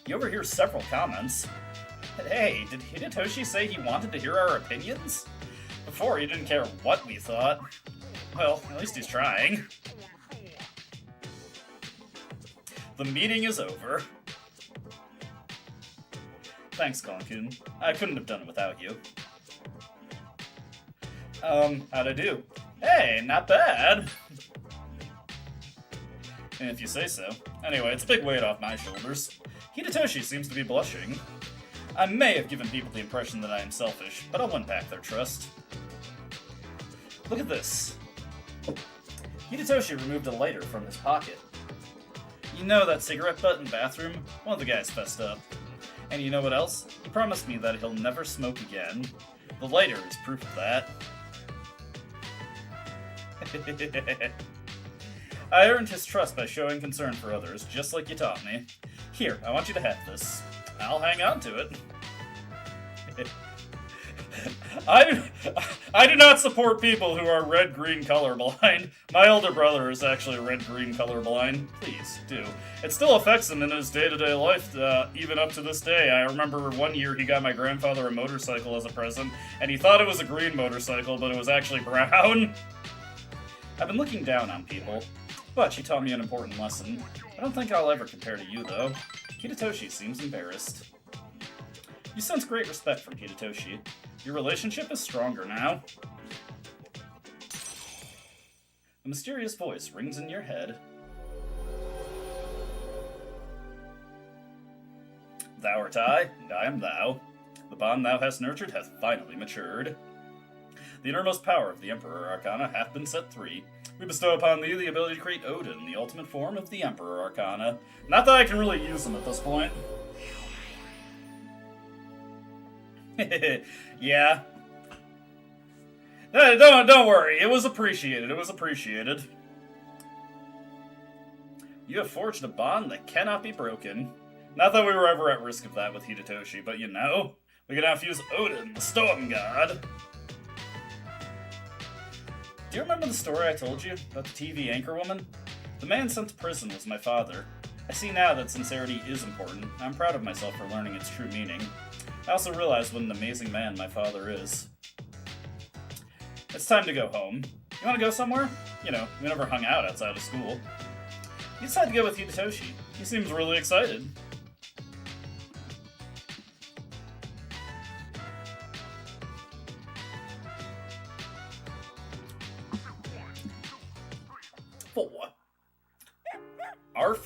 You overhear several comments. Hey, did Hidetoshi say he wanted to hear our opinions? Before, he didn't care what we thought. Well, at least he's trying. The meeting is over. Thanks, Konkun. I couldn't have done it without you. How'd I do? Hey, not bad. And if you say so. Anyway, it's a big weight off my shoulders. Hidetoshi seems to be blushing. I may have given people the impression that I am selfish, but I'll win back their trust. Look at this. Hidetoshi removed a lighter from his pocket. You know that cigarette butt in the bathroom? One of the guys fessed up. And you know what else? He promised me that he'll never smoke again. The lighter is proof of that. I earned his trust by showing concern for others, just like you taught me. Here, I want you to have this. I'll hang on to it. I do not support people who are red-green colorblind. My older brother is actually red-green colorblind. Please, do. It still affects him in his day-to-day life, even up to this day. I remember one year he got my grandfather a motorcycle as a present, and he thought it was a green motorcycle, but it was actually brown. I've been looking down on people, but she taught me an important lesson. I don't think I'll ever compare to you, though. Hidetoshi seems embarrassed. You sense great respect from Hidetoshi. Your relationship is stronger now. A mysterious voice rings in your head. Thou art I, and I am thou. The bond thou hast nurtured hath finally matured. The innermost power of the Emperor Arcana hath been set free. We bestow upon thee the ability to create Odin, the ultimate form of the Emperor Arcana. Not that I can really use them at this point. Yeah. No, don't worry. It was appreciated. It was appreciated. You have forged a bond that cannot be broken. Not that we were ever at risk of that with Hidetoshi, but you know, we can now fuse Odin, the storm god. Do you remember the story I told you about the TV anchor woman? The man sent to prison was my father. I see now that sincerity is important. I'm proud of myself for learning its true meaning. I also realize what an amazing man my father is. It's time to go home. You want to go somewhere? You know, we never hung out outside of school. You decided to go with Hidetoshi. He seems really excited.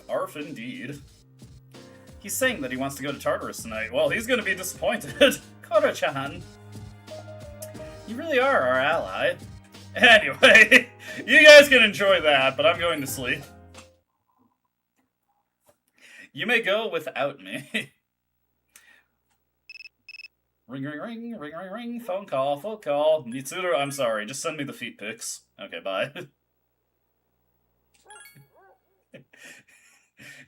Arf indeed. He's saying that he wants to go to Tartarus tonight. Well, he's gonna be disappointed. Koro-chan. You really are our ally. Anyway, you guys can enjoy that, but I'm going to sleep. You may go without me. Ring, ring, ring, ring, ring, ring, phone call. Mitsuru, I'm sorry, just send me the feet pics. Okay, bye.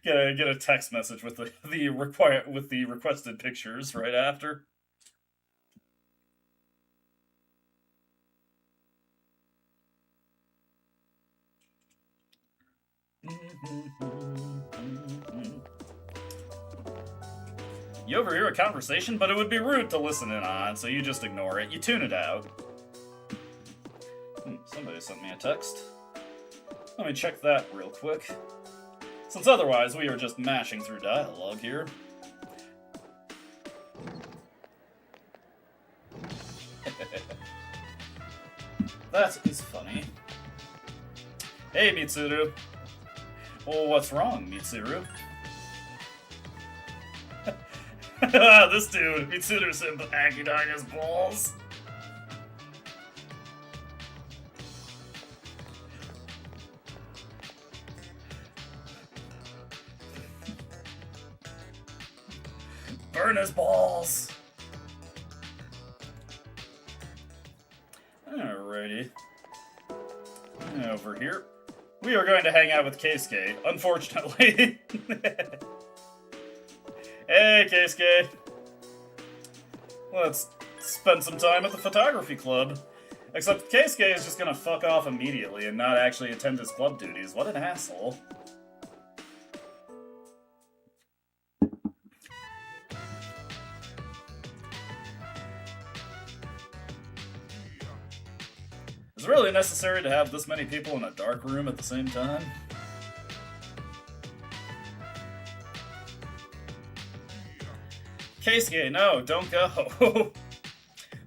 Get a text message with the requested pictures right after. You overhear a conversation, but it would be rude to listen in on, so you just ignore it. You tune it out. Somebody sent me a text. Let me check that real quick. Since otherwise, we are just mashing through dialogue here. That is funny. Hey, Mitsuru. Well, what's wrong, Mitsuru? This dude, Mitsuru's him acting on his balls. Burn his balls! Alrighty. Over here. We are going to hang out with Keisuke, unfortunately. Hey, Keisuke. Let's spend some time at the photography club. Except Keisuke is just gonna fuck off immediately and not actually attend his club duties. What an asshole. Is it really necessary to have this many people in a dark room at the same time? Keisuke, no, don't go.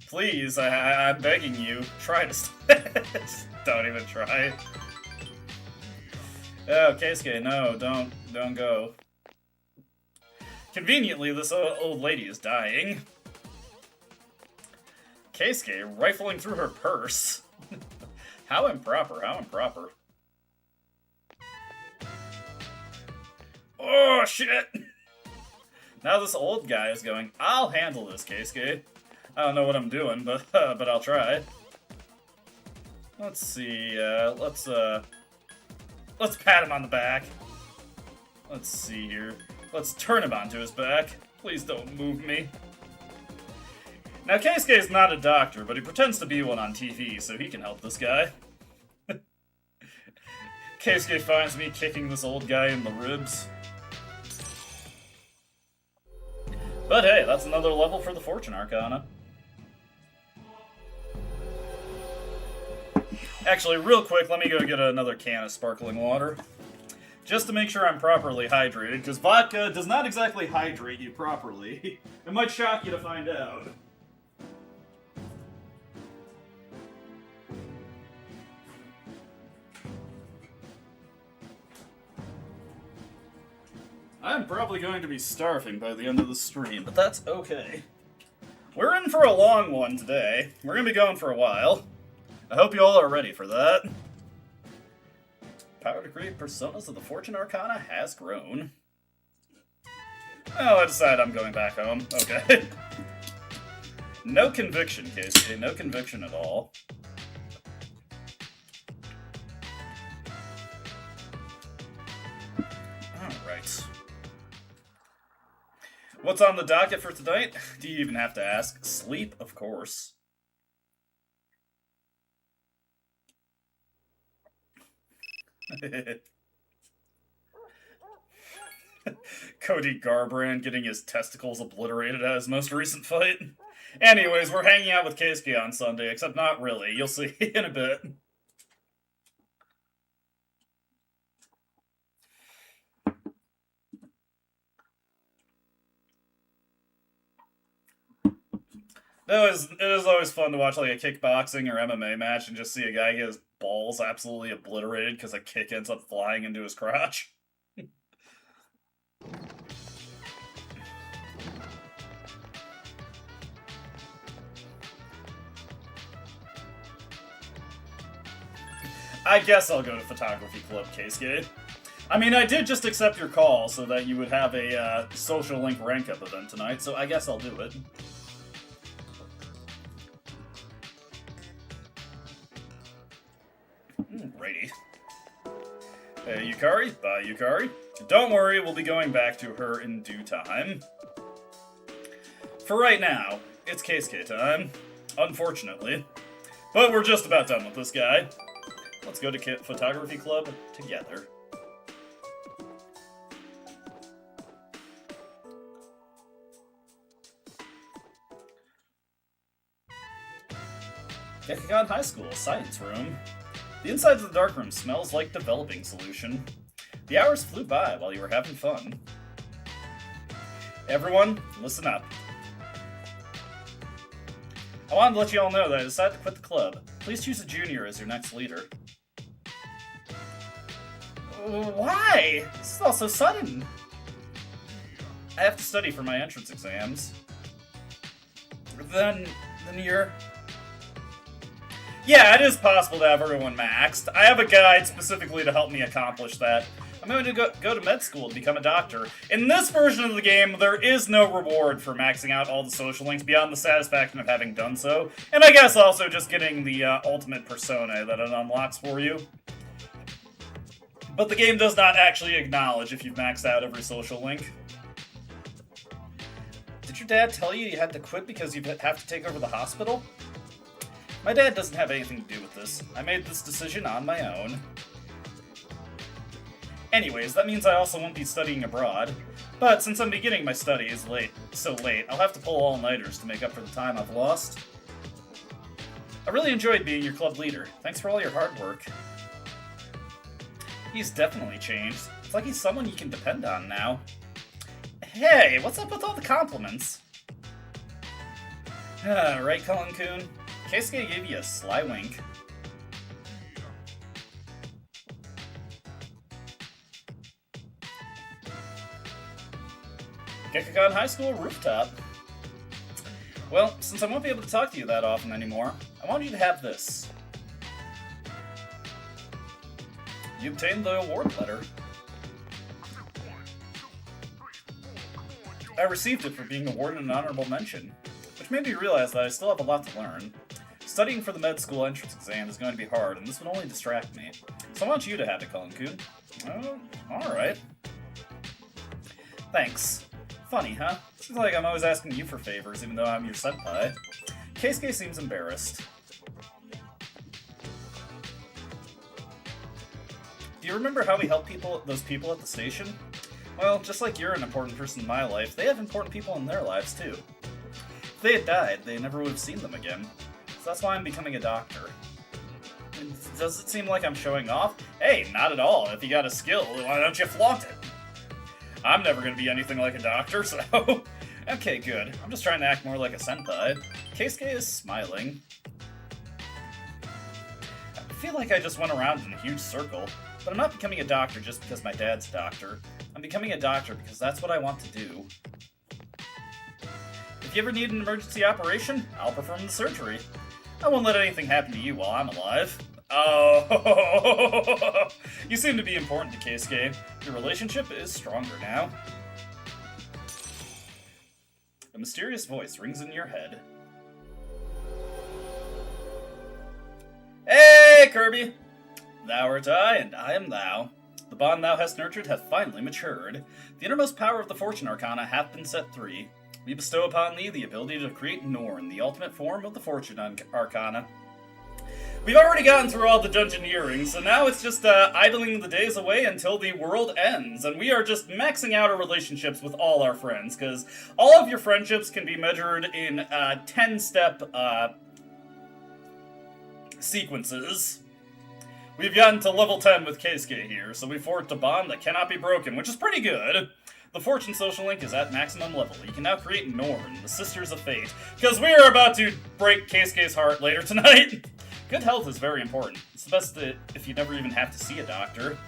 Please, I'm begging you. Try to Don't even try. Oh, Keisuke, no, don't go. Conveniently, this old lady is dying. Keisuke rifling through her purse. How improper, how improper. Oh, shit! Now this old guy is going, I'll handle this, Keisuke. I don't know what I'm doing, but I'll try. Let's see, let's pat him on the back. Let's see here. Let's turn him onto his back. Please don't move me. Now, Keisuke is not a doctor, but he pretends to be one on TV, so he can help this guy. Keisuke finds me kicking this old guy in the ribs. But hey, that's another level for the Fortune Arcana. Actually, real quick, let me go get another can of sparkling water. Just to make sure I'm properly hydrated, because vodka does not exactly hydrate you properly. It might shock you to find out. I'm probably going to be starving by the end of the stream, but that's okay. We're in for a long one today. We're going to be going for a while. I hope you all are ready for that. Power to create personas of the Fortune Arcana has grown. Oh, I decided I'm going back home. Okay. No conviction, Casey. No conviction at all. Alright. What's on the docket for tonight? Do you even have to ask? Sleep, of course. Cody Garbrandt getting his testicles obliterated at his most recent fight. Anyways, we're hanging out with Keisuke on Sunday, except not really. You'll see in a bit. It is always fun to watch like a kickboxing or MMA match and just see a guy get his balls absolutely obliterated because a kick ends up flying into his crotch. I guess I'll go to Photography Club, Keisuke. I mean, I did just accept your call so that you would have a social link rank-up event tonight, so I guess I'll do it. Righty. Hey, Yukari. Bye, Yukari. Don't worry, we'll be going back to her in due time. For right now, it's Keisuke time. Unfortunately. But we're just about done with this guy. Let's go to Photography Club together. Gekigan High School Science Room. The inside of the darkroom smells like developing solution. The hours flew by while you were having fun. Everyone, listen up. I wanted to let you all know that I decided to quit the club. Please choose a junior as your next leader. Why? This is all so sudden. I have to study for my entrance exams. Then you're... Yeah, it is possible to have everyone maxed. I have a guide specifically to help me accomplish that. I'm going to go to med school to become a doctor. In this version of the game, there is no reward for maxing out all the social links beyond the satisfaction of having done so. And I guess also just getting the ultimate persona that it unlocks for you. But the game does not actually acknowledge if you've maxed out every social link. Did your dad tell you you had to quit because you have to take over the hospital? My dad doesn't have anything to do with this. I made this decision on my own. Anyways, that means I also won't be studying abroad. But since I'm beginning my studies so late, I'll have to pull all-nighters to make up for the time I've lost. I really enjoyed being your club leader. Thanks for all your hard work. He's definitely changed. It's like he's someone you can depend on now. Hey, what's up with all the compliments? Right, Cullen-kun? Keisuke gave you a sly wink. Gekkoukan High School rooftop. Well, since I won't be able to talk to you that often anymore, I want you to have this. You obtained the award letter. I received it for being awarded an honorable mention, which made me realize that I still have a lot to learn. Studying for the med school entrance exam is going to be hard, and this would only distract me. So I want you to have it, Cullen-kun. Oh, alright. Thanks. Funny, huh? Seems like I'm always asking you for favors, even though I'm your senpai. Keisuke seems embarrassed. Do you remember how we helped those people at the station? Well, just like you're an important person in my life, they have important people in their lives, too. If they had died, they never would have seen them again. So that's why I'm becoming a doctor. And does it seem like I'm showing off? Hey, not at all. If you got a skill, why don't you flaunt it? I'm never going to be anything like a doctor, so... Okay, good. I'm just trying to act more like a senpai. Keisuke is smiling. I feel like I just went around in a huge circle, but I'm not becoming a doctor just because my dad's a doctor. I'm becoming a doctor because that's what I want to do. If you ever need an emergency operation, I'll perform the surgery. I won't let anything happen to you while I'm alive. Oh, you seem to be important to Keisuke. Your relationship is stronger now. A mysterious voice rings in your head. Hey, Kirby! Thou art I, and I am thou. The bond thou hast nurtured hath finally matured. The innermost power of the Fortune Arcana hath been set free. We bestow upon thee the ability to create Norn, the ultimate form of the Fortune Arcana. We've already gotten through all the dungeoneering, so now it's just idling the days away until the world ends, and we are just maxing out our relationships with all our friends, because all of your friendships can be measured in 10-step sequences. We've gotten to level 10 with Keisuke here, so we forged a bond that cannot be broken, which is pretty good. The Fortune social link is at maximum level. You can now create Norn, the Sisters of Fate, because we are about to break Keisuke's heart later tonight. Good health is very important. It's the best if you never even have to see a doctor.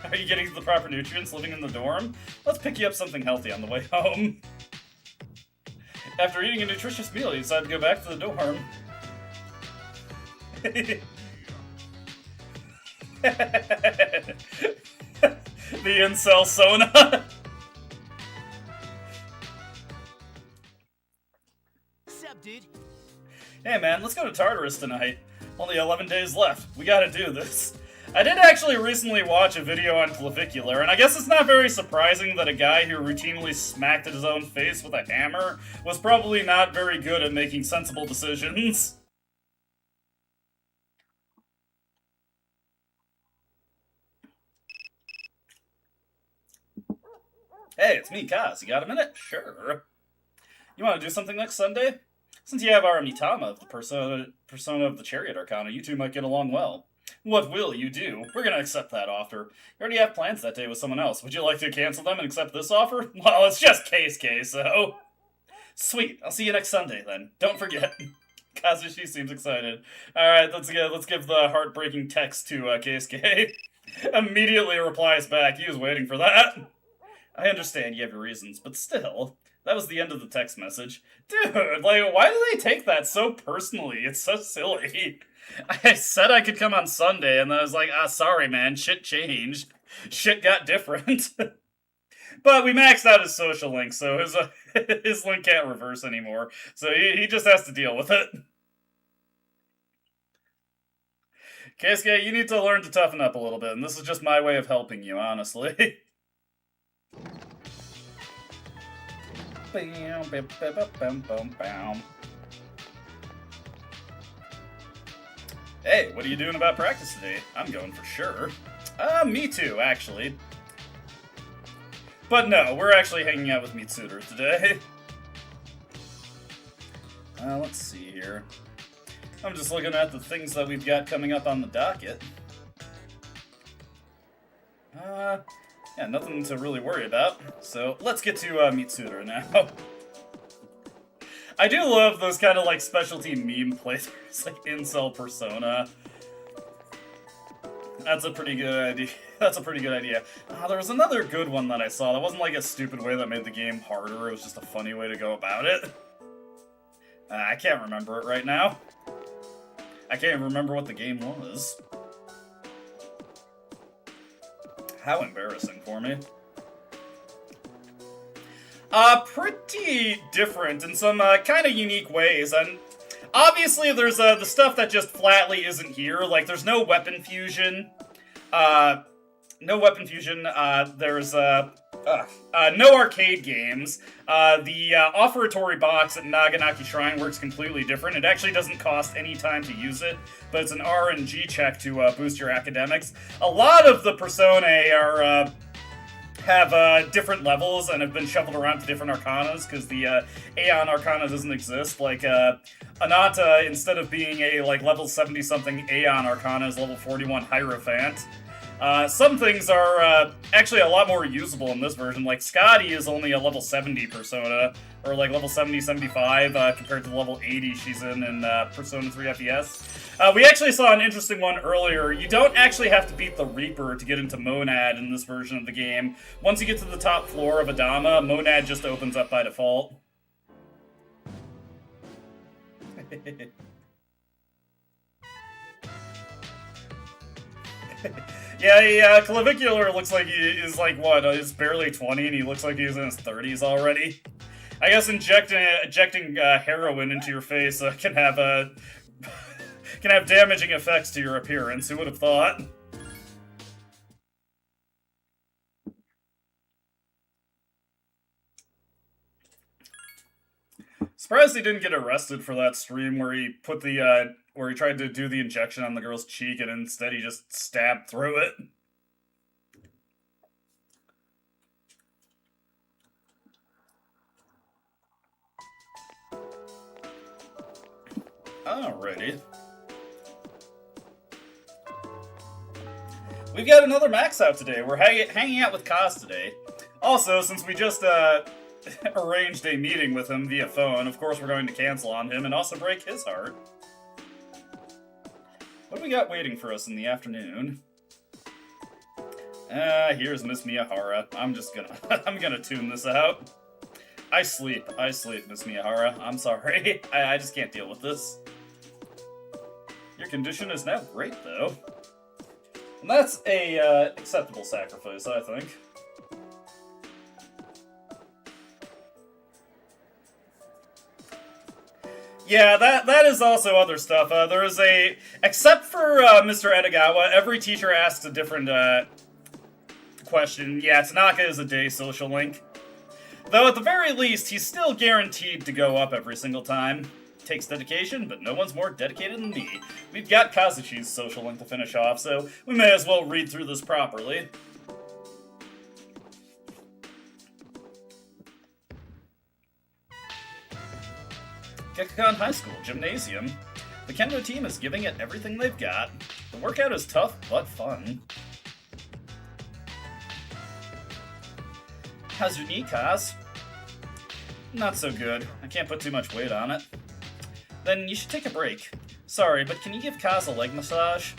Are you getting the proper nutrients living in the dorm? Let's pick you up something healthy on the way home. After eating a nutritious meal, you decide to go back to the dorm. The incel Sona. What's up, dude? Hey man, let's go to Tartarus tonight. Only 11 days left. We gotta do this. I did actually recently watch a video on Clavicular, and I guess it's not very surprising that a guy who routinely smacked at his own face with a hammer was probably not very good at making sensible decisions. Hey, it's me, Kaz. You got a minute? Sure. You want to do something next Sunday? Since you have our Mitama of the persona of the Chariot Arcana, you two might get along well. What will you do? We're gonna accept that offer. You already have plans that day with someone else. Would you like to cancel them and accept this offer? Well, it's just Keisuke, so... Sweet. I'll see you next Sunday, then. Don't forget. Kazushi seems excited. Alright, let's give the heartbreaking text to Keisuke. Immediately replies back. He was waiting for that. I understand you have your reasons, but still... That was the end of the text message. Dude, like, why do they take that so personally? It's so silly. I said I could come on Sunday, and then I was like, sorry, man, shit changed. Shit got different. But we maxed out his social link, so his link can't reverse anymore. So he just has to deal with it. Keisuke, you need to learn to toughen up a little bit, and this is just my way of helping you, honestly. Hey, what are you doing about practice today? I'm going for sure. Me too, actually. But no, we're actually hanging out with Mitsuru today. Let's see here. I'm just looking at the things that we've got coming up on the docket. Yeah, nothing to really worry about. So let's get to Mitsuru now. I do love those kind of like specialty meme playthroughs, like incel persona. That's a pretty good idea. That's a pretty good idea. There was another good one that I saw. That wasn't like a stupid way that made the game harder. It was just a funny way to go about it. I can't remember it right now. I can't even remember what the game was. How embarrassing for me. Pretty different in some kind of unique ways, and obviously there's the stuff that just flatly isn't here. Like, there's no weapon fusion. No weapon fusion. There's no arcade games. The offertory box at Naganaki Shrine works completely different. It actually doesn't cost any time to use it, but it's an RNG check to boost your academics. A lot of the personae are have different levels and have been shuffled around to different arcanas because the Aeon Arcana doesn't exist. Like, Anata, instead of being a level 70-something Aeon Arcana, is level 41 Hierophant. Some things are actually a lot more usable in this version. Like, Scotty is only a level 70 persona, or like level 70, 75, compared to the level 80 she's in Persona 3 FES. We actually saw an interesting one earlier. You don't actually have to beat the Reaper to get into Monad in this version of the game. Once you get to the top floor of Adama, Monad just opens up by default. Yeah, Clavicular looks like he is he's barely 20 and he looks like he's in his 30s already. I guess injecting heroin into your face can have damaging effects to your appearance. Who would have thought? Surprised he didn't get arrested for that stream where he put the where he tried to do the injection on the girl's cheek and instead he just stabbed through it. Alrighty. We've got another max out today. We're hanging out with Kaz today. Also, since we just arranged a meeting with him via phone, of course we're going to cancel on him and also break his heart. What do we got waiting for us in the afternoon? Here's Miss Miyahara. I'm gonna tune this out. I sleep, Miss Miyahara. I'm sorry. I just can't deal with this. Your condition is now great, though. And that's a acceptable sacrifice, I think. Yeah, that is also other stuff. There is except for Mr. Edogawa, every teacher asks a different question. Yeah, Tanaka is a day social link. Though at the very least, he's still guaranteed to go up every single time. Takes dedication, but no one's more dedicated than me. We've got Kazuchi's social link to finish off, so we may as well read through this properly. Gekkoukan High School Gymnasium. The Kendo team is giving it everything they've got. The workout is tough, but fun. How's your knee, Kaz? Not so good. I can't put too much weight on it. Then you should take a break. Sorry, but can you give Kaz a leg massage?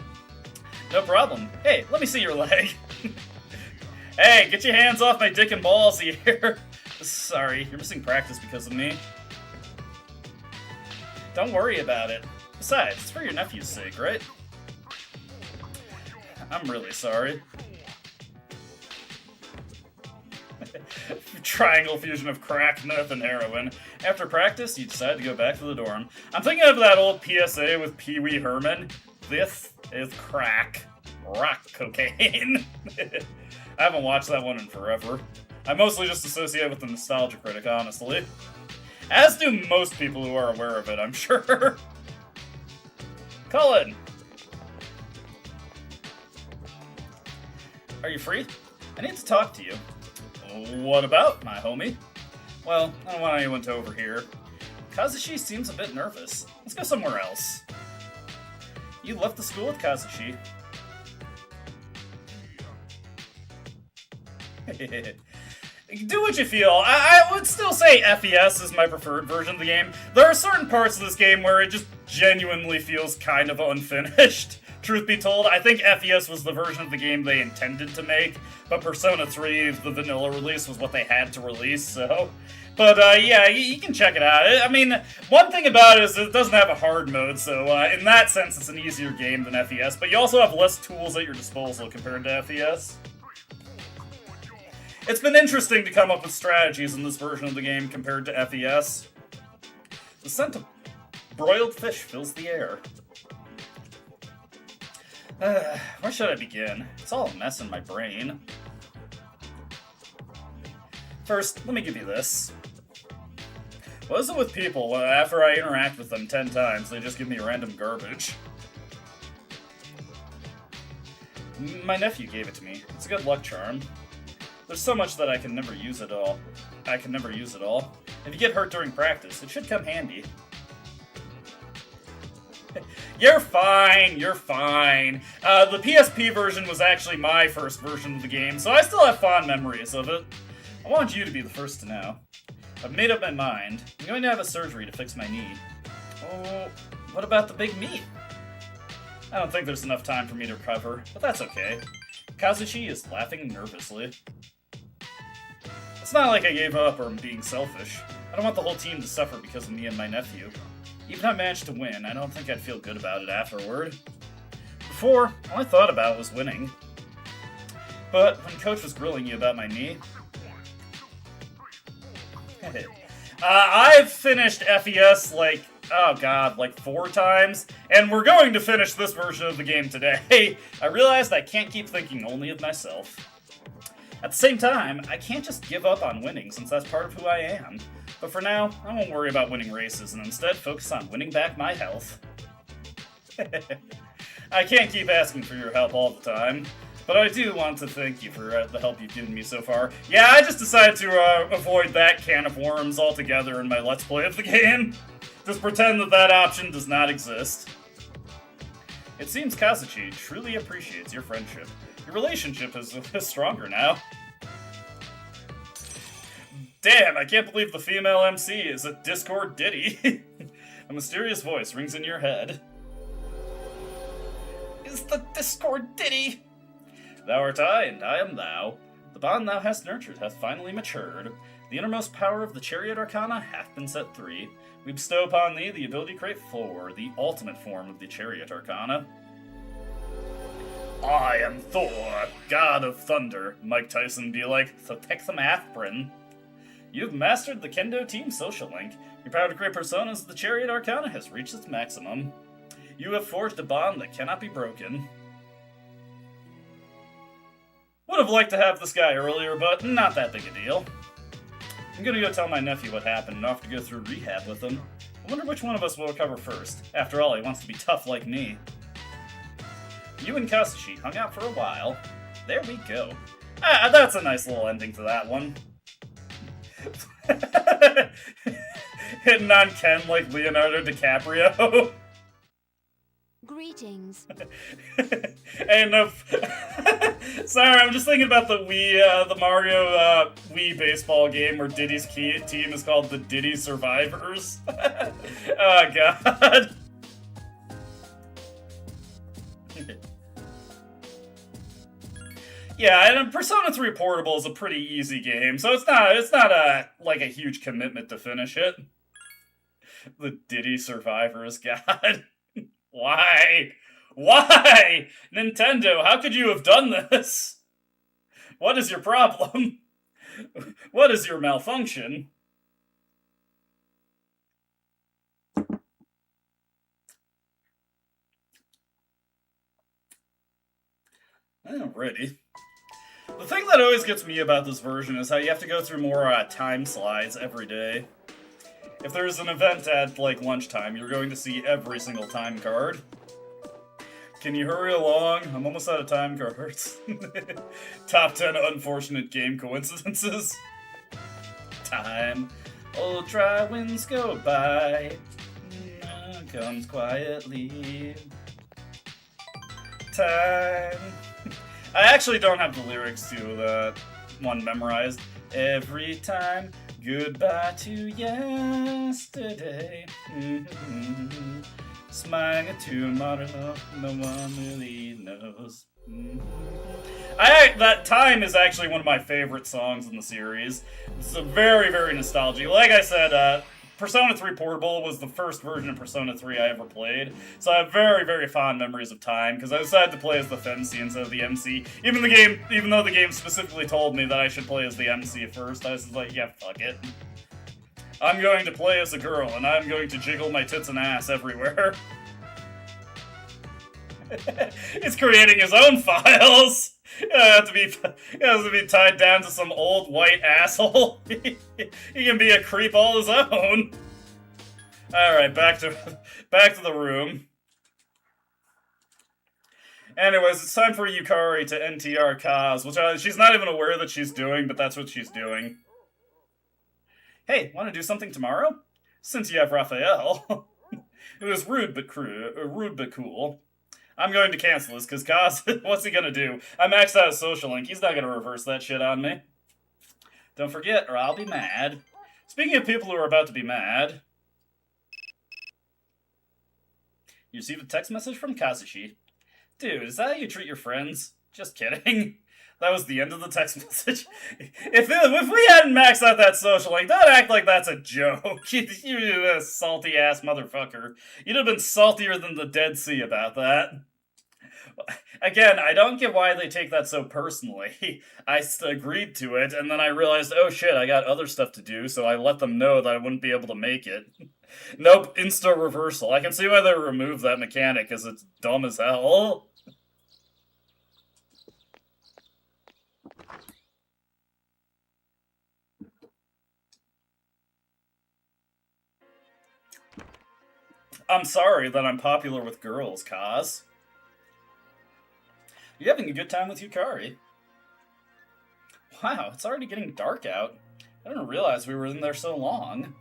No problem. Hey, let me see your leg. Hey, get your hands off my dick and balls here. Sorry, you're missing practice because of me. Don't worry about it. Besides, it's for your nephew's sake, right? I'm really sorry. Triangle fusion of crack, meth, and heroin. After practice, you decide to go back to the dorm. I'm thinking of that old PSA with Pee Wee Herman. This is crack. Rock cocaine. I haven't watched that one in forever. I mostly just associate it with the Nostalgia Critic, honestly. As do most people who are aware of it, I'm sure. Cullen! Are you free? I need to talk to you. What about, my homie? Well, I don't want anyone to overhear. Kazushi seems a bit nervous. Let's go somewhere else. You left the school with Kazushi. Do what you feel. I would still say FES is my preferred version of the game. There are certain parts of this game where it just genuinely feels kind of unfinished. truth be told. I think FES was the version of the game they intended to make, but Persona 3, the vanilla release, was what they had to release, so... But, yeah, you can check it out. I mean, one thing about it is it doesn't have a hard mode, so in that sense it's an easier game than FES, but you also have less tools at your disposal compared to FES. It's been interesting to come up with strategies in this version of the game compared to FES. The scent of broiled fish fills the air. Where should I begin? It's all a mess in my brain. First, let me give you this. What is it with people, after I interact with them 10 times, they just give me random garbage? My nephew gave it to me. It's a good luck charm. There's so much that I can never use it all. If you get hurt during practice, it should come handy. You're fine, you're fine. The PSP version was actually my first version of the game, so I still have fond memories of it. I want you to be the first to know. I've made up my mind. I'm going to have a surgery to fix my knee. Oh, what about the big meat? I don't think there's enough time for me to recover, but that's okay. Kazuchi is laughing nervously. It's not like I gave up or am being selfish. I don't want the whole team to suffer because of me and my nephew. Even if I managed to win, I don't think I'd feel good about it afterward. Before, all I thought about was winning. But when Coach was grilling you about my knee... I've finished FES like 4 times, and we're going to finish this version of the game today. I realized I can't keep thinking only of myself. At the same time, I can't just give up on winning since that's part of who I am. But for now, I won't worry about winning races and instead focus on winning back my health. I can't keep asking for your help all the time. But I do want to thank you for the help you've given me so far. Yeah, I just decided to avoid that can of worms altogether in my Let's Play of the game. Just pretend that that option does not exist. It seems Kazuchi truly appreciates your friendship. Your relationship is stronger now. Damn, I can't believe the female MC is a Discord ditty. A mysterious voice rings in your head. Is the Discord ditty? Thou art I, and I am thou. The bond thou hast nurtured hath finally matured. The innermost power of the Chariot Arcana hath been set free. We bestow upon thee the ability to create Thor, the ultimate form of the Chariot Arcana. I am Thor, god of thunder, Mike Tyson be like, so take some aspirin. You've mastered the Kendo Team social link. Your power to create personas of the Chariot Arcana has reached its maximum. You have forged a bond that cannot be broken. Would have liked to have this guy earlier, but not that big a deal. I'm gonna go tell my nephew what happened and off to go through rehab with him. I wonder which one of us will recover first. After all, he wants to be tough like me. You and Kazuchi hung out for a while. There we go. That's a nice little ending to that one. Hitting on Ken like Leonardo DiCaprio. Greetings. And sorry, I'm just thinking about the the Mario Wii baseball game where Diddy's team is called the Diddy Survivors. Oh god. Yeah, and Persona 3 Portable is a pretty easy game, so it's not a huge commitment to finish it. The Diddy Survivors, god. Why? Why? Nintendo, how could you have done this? What is your problem? What is your malfunction? Alrighty. The thing that always gets me about this version is how you have to go through more time slides every day. If there's an event at, like, lunchtime, you're going to see every single time card. Can you hurry along? I'm almost out of time cards. Top 10 unfortunate game coincidences. Time. Ultra winds go by. Comes quietly. Time. I actually don't have the lyrics to the one memorized. Every time. Goodbye to yesterday. Smiling at tomorrow, no one really knows. That Time is actually one of my favorite songs in the series. It's a very, very nostalgic. Like I said, Persona 3 Portable was the first version of Persona 3 I ever played, so I have very, very fond memories of Time, because I decided to play as the FemC instead of the MC. Even though the game specifically told me that I should play as the MC at first, I was just like, yeah, fuck it. I'm going to play as a girl, and I'm going to jiggle my tits and ass everywhere. He's creating his own files! It has to be tied down to some old white asshole. He can be a creep all his own. Alright, back to the room. Anyways, it's time for Yukari to NTR Kaz, which she's not even aware that she's doing, but that's what she's doing. Hey, want to do something tomorrow? Since you have Raphael. It was rude but cool. I'm going to cancel this, because Kaz, what's he gonna do? I maxed out a social link. He's not gonna reverse that shit on me. Don't forget, or I'll be mad. Speaking of people who are about to be mad, you received a text message from Kazushi. Dude, is that how you treat your friends? Just kidding. That was the end of the text message. If we hadn't maxed out that social link, don't act like that's a joke. You're a salty-ass motherfucker. You'd have been saltier than the Dead Sea about that. Again, I don't get why they take that so personally. I agreed to it, and then I realized, oh shit, I got other stuff to do, so I let them know that I wouldn't be able to make it. Nope, insta-reversal. I can see why they removed that mechanic, because it's dumb as hell. I'm sorry that I'm popular with girls, Kaz. You're having a good time with Yukari. Wow, it's already getting dark out. I didn't realize we were in there so long.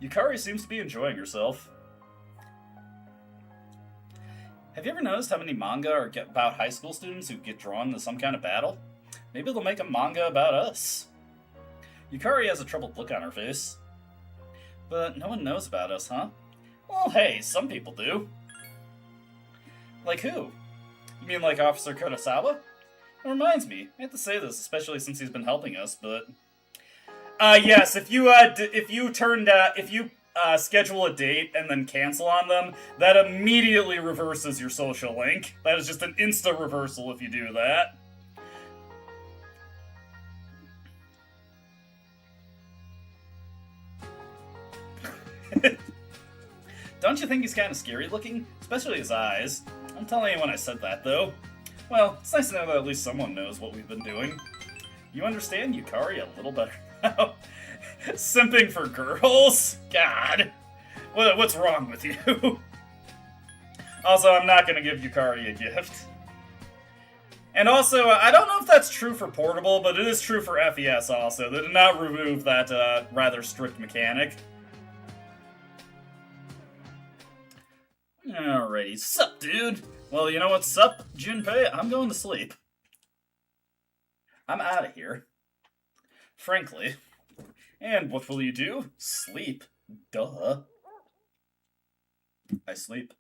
Yukari seems to be enjoying herself. Have you ever noticed how many manga are about high school students who get drawn into some kind of battle? Maybe they'll make a manga about us. Yukari has a troubled look on her face. But no one knows about us, huh? Well, hey, some people do. Like who? You mean like Officer Kurosawa? It reminds me, I have to say this, especially since he's been helping us, but... yes, if you schedule a date and then cancel on them, that immediately reverses your social link. That is just an insta-reversal if you do that. Don't you think he's kind of scary looking? Especially his eyes. I'm telling you when I said that, though. Well, it's nice to know that at least someone knows what we've been doing. You understand Yukari a little better now. Simping for girls? God. What's wrong with you? Also, I'm not going to give Yukari a gift. And also, I don't know if that's true for Portable, but it is true for FES also. They did not remove that rather strict mechanic. Alrighty, sup, dude? Well, you know what's sup, Junpei? I'm going to sleep. I'm out of here. Frankly. And what will you do? Sleep. Duh. I sleep.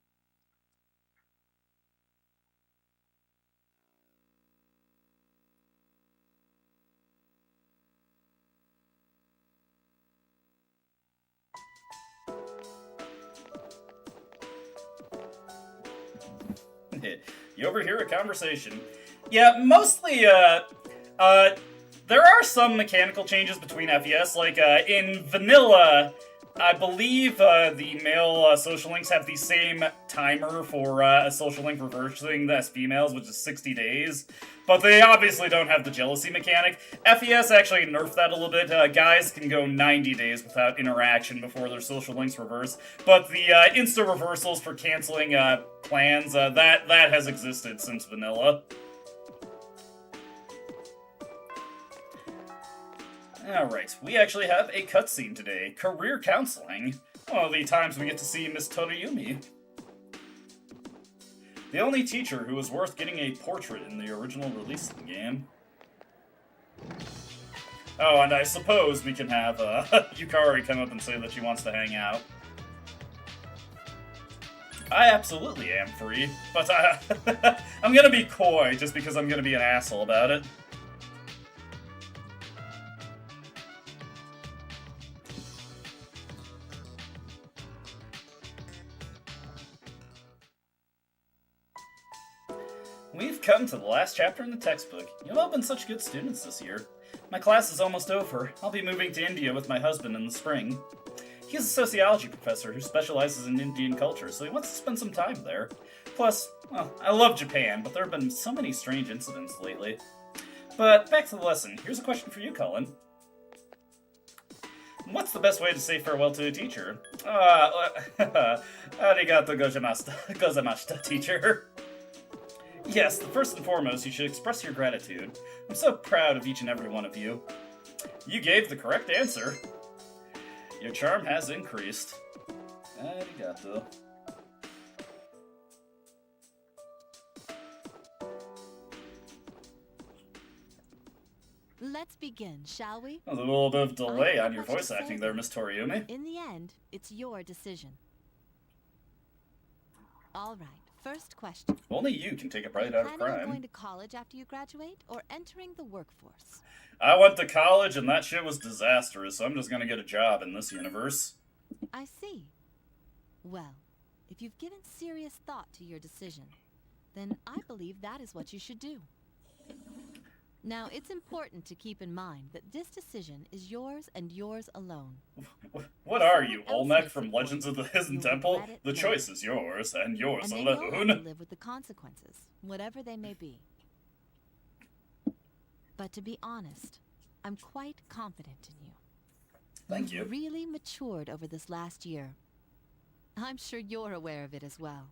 You overhear a conversation. Yeah, mostly, there are some mechanical changes between FES, like, in vanilla, I believe, the male, social links have the same timer for, a social link reversing as females, which is 60 days, but they obviously don't have the jealousy mechanic. FES actually nerfed that a little bit. Guys can go 90 days without interaction before their social links reverse, but the, insta-reversals for canceling, plans, that has existed since vanilla. Alright, we actually have a cutscene today. Career counseling. One of the times we get to see Miss Toriyumi. The only teacher who was worth getting a portrait in the original release of the game. Oh, and I suppose we can have, Yukari come up and say that she wants to hang out. I absolutely am free, but I'm gonna be coy just because I'm gonna be an asshole about it. We've come to the last chapter in the textbook. You've all been such good students this year. My class is almost over. I'll be moving to India with my husband in the spring. He's a sociology professor who specializes in Indian culture, so he wants to spend some time there. Plus, well, I love Japan, but there have been so many strange incidents lately. But back to the lesson. Here's a question for you, Cullen. What's the best way to say farewell to a teacher? Arigato gozaimasu, teacher. Yes, first and foremost, you should express your gratitude. I'm so proud of each and every one of you. You gave the correct answer. Your charm has increased. Arigato. Let's begin, shall we? There's a little bit of delay on your voice acting there, Miss Toriumi. In the end, it's your decision. All right, first question. Only you can take a pride out of Planning on crime. going to college after you graduate, or entering the workforce? I went to college and that shit was disastrous, so I'm just gonna get a job in this universe. I see. Well, if you've given serious thought to your decision, then I believe that is what you should do. Now, it's important to keep in mind that this decision is yours and yours alone. What are you, Olmec from Legends of the Hidden Temple? The choice is yours, and yours And then you'll have to alone. live with the consequences, whatever they may be. But to be honest, I'm quite confident in you. Thank you. You've really matured over this last year. I'm sure you're aware of it as well.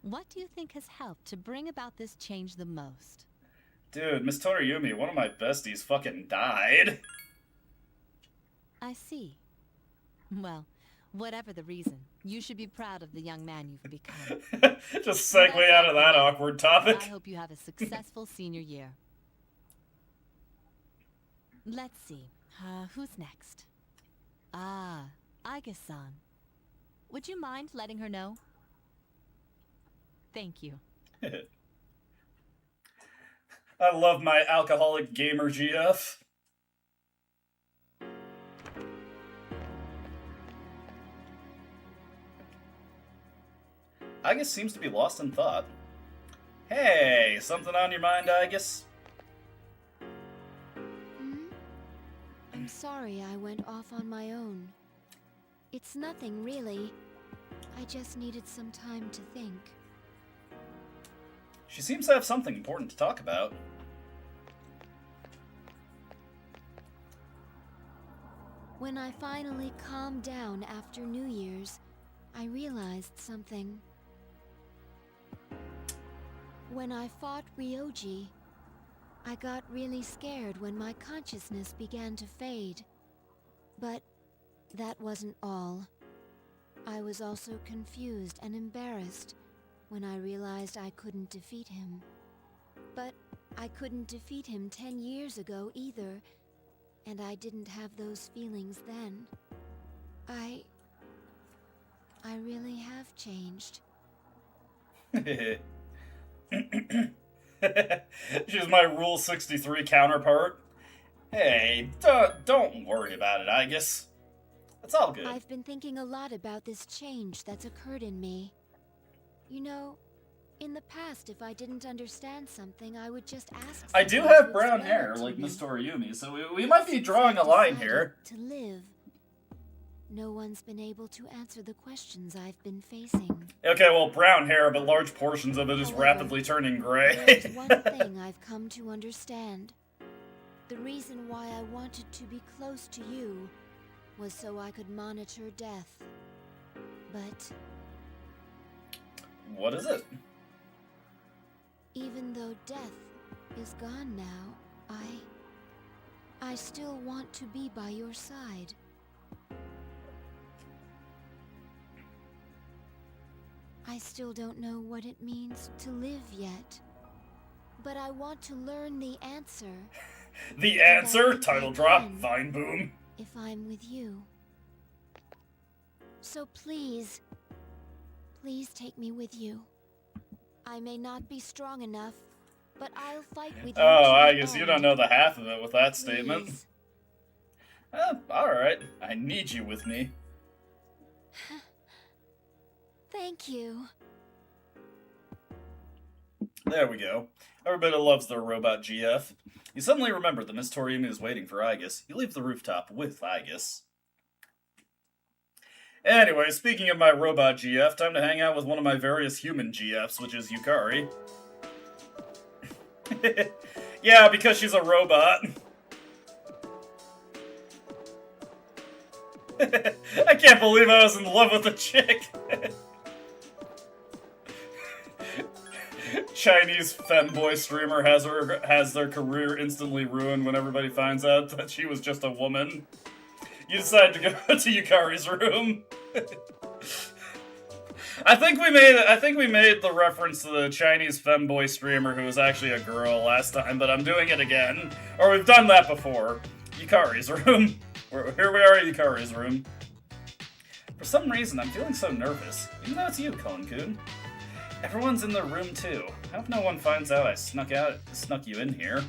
What do you think has helped to bring about this change the most? Dude, Miss Toriumi, one of my besties fucking died. I see. Well, whatever the reason, you should be proud of the young man you've become. Just segue out of that awkward topic. I hope you have a successful senior year. Let's see. Who's next? Ah, Aige-san. Would you mind letting her know? Thank you. I love my alcoholic gamer GF. Agus seems to be lost in thought. Hey, something on your mind, Agus? I'm sorry I went off on my own. It's nothing, really. I just needed some time to think. She seems to have something important to talk about. When I finally calmed down after New Year's, I realized something. When I fought Ryoji, I got really scared when my consciousness began to fade. But that wasn't all. I was also confused and embarrassed when I realized I couldn't defeat him. But I couldn't defeat him 10 years ago either, and I didn't have those feelings then. I really have changed. She's my Rule 63 counterpart. Hey, don't worry about it, Agus. It's all good. I've been thinking a lot about this change that's occurred in me. You know, in the past, if I didn't understand something, I would just ask. I do someone have to brown explain hair, it to like me. Miss Toriumi, so we might be Since drawing a I've line decided here. To live, no one's been able to answer the questions I've been facing. Okay, well, brown hair, but large portions of it is However, rapidly turning gray. There's one thing I've come to understand. The reason why I wanted to be close to you was so I could monitor death. But What is it? even though death is gone now, I still want to be by your side. I still don't know what it means to live yet, but I want to learn the answer The answer? think Title I drop. can. Vine boom. if I'm with you. So please, Please take me with you. I may not be strong enough, but I'll fight with you. Oh, to I the guess you end. don't know the half of it with that statement. Please. Alright. I need you with me. Thank you. There we go. Everybody loves their robot GF. You suddenly remember that Miss Toriumi is waiting for Aegis. You leave the rooftop with Aegis. Anyway, speaking of my robot GF, time to hang out with one of my various human GFs, which is Yukari. Yeah, because she's a robot. I can't believe I was in love with a chick. Chinese femboy streamer has their career instantly ruined when everybody finds out that she was just a woman. You decide to go to Yukari's room. I think we made the reference to the Chinese femboy streamer who was actually a girl last time, but I'm doing it again. Or we've done that before. Yukari's room. Here we are at Yukari's room. For some reason, I'm feeling so nervous. Even though it's you, Cullen-kun. Everyone's in their room too. I hope no one finds out I snuck you in here.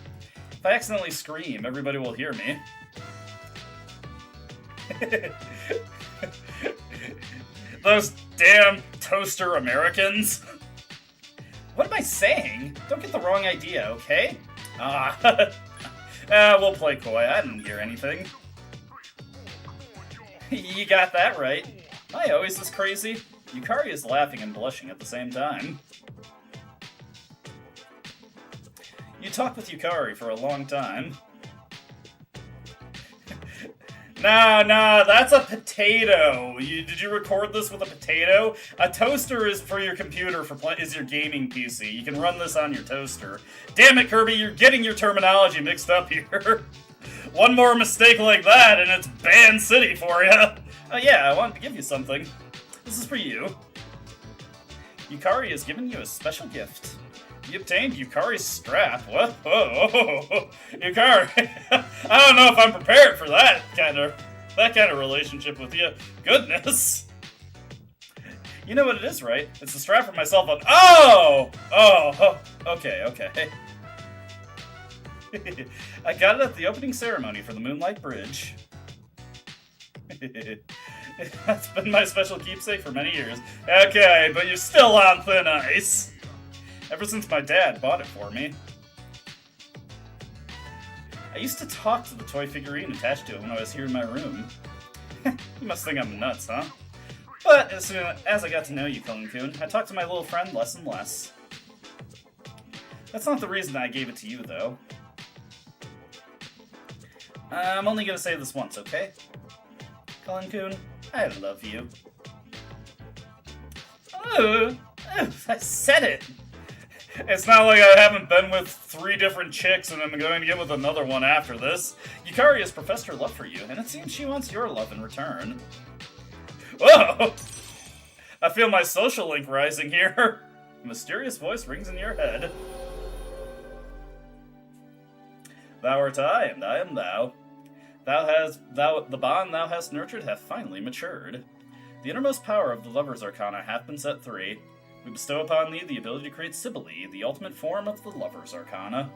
If I accidentally scream, everybody will hear me. Those damn toaster Americans. What am I saying? Don't get the wrong idea, okay? We'll play coy. I didn't hear anything. You got that right. Am I always this crazy? Yukari is laughing and blushing at the same time. You talked with Yukari for a long time. Nah, that's a potato. Did you record this with a potato? A toaster is for your computer, is your gaming PC. You can run this on your toaster. Damn it, Kirby, you're getting your terminology mixed up here. One more mistake like that, and it's Ban City for you. Yeah, I wanted to give you something. This is for you. Yukari has given you a special gift. You obtained Yukari's strap. What? Whoa. Yukari. I don't know if I'm prepared for that kind of relationship with you. Goodness. You know what it is, right? It's the strap for my cell phone. Oh, okay. I got it at the opening ceremony for the Moonlight Bridge. That's been my special keepsake for many years. Okay, but you're still on thin ice. Ever since my dad bought it for me. I used to talk to the toy figurine attached to it when I was here in my room. You must think I'm nuts, huh? But as soon as I got to know you, Cullen-kun, I talked to my little friend less and less. That's not the reason I gave it to you, though. I'm only gonna say this once, okay? Cullen-kun, I love you. Oh, I said it! It's not like I haven't been with 3 different chicks and I'm going to get with another one after this. Yukari has professed her love for you, and it seems she wants your love in return. Whoa! I feel my social link rising here. A mysterious voice rings in your head. Thou art I, and I am thou. The bond thou hast nurtured hath finally matured. The innermost power of the Lover's Arcana hath been set free. We bestow upon thee the ability to create Cybele, the ultimate form of the Lover's Arcana.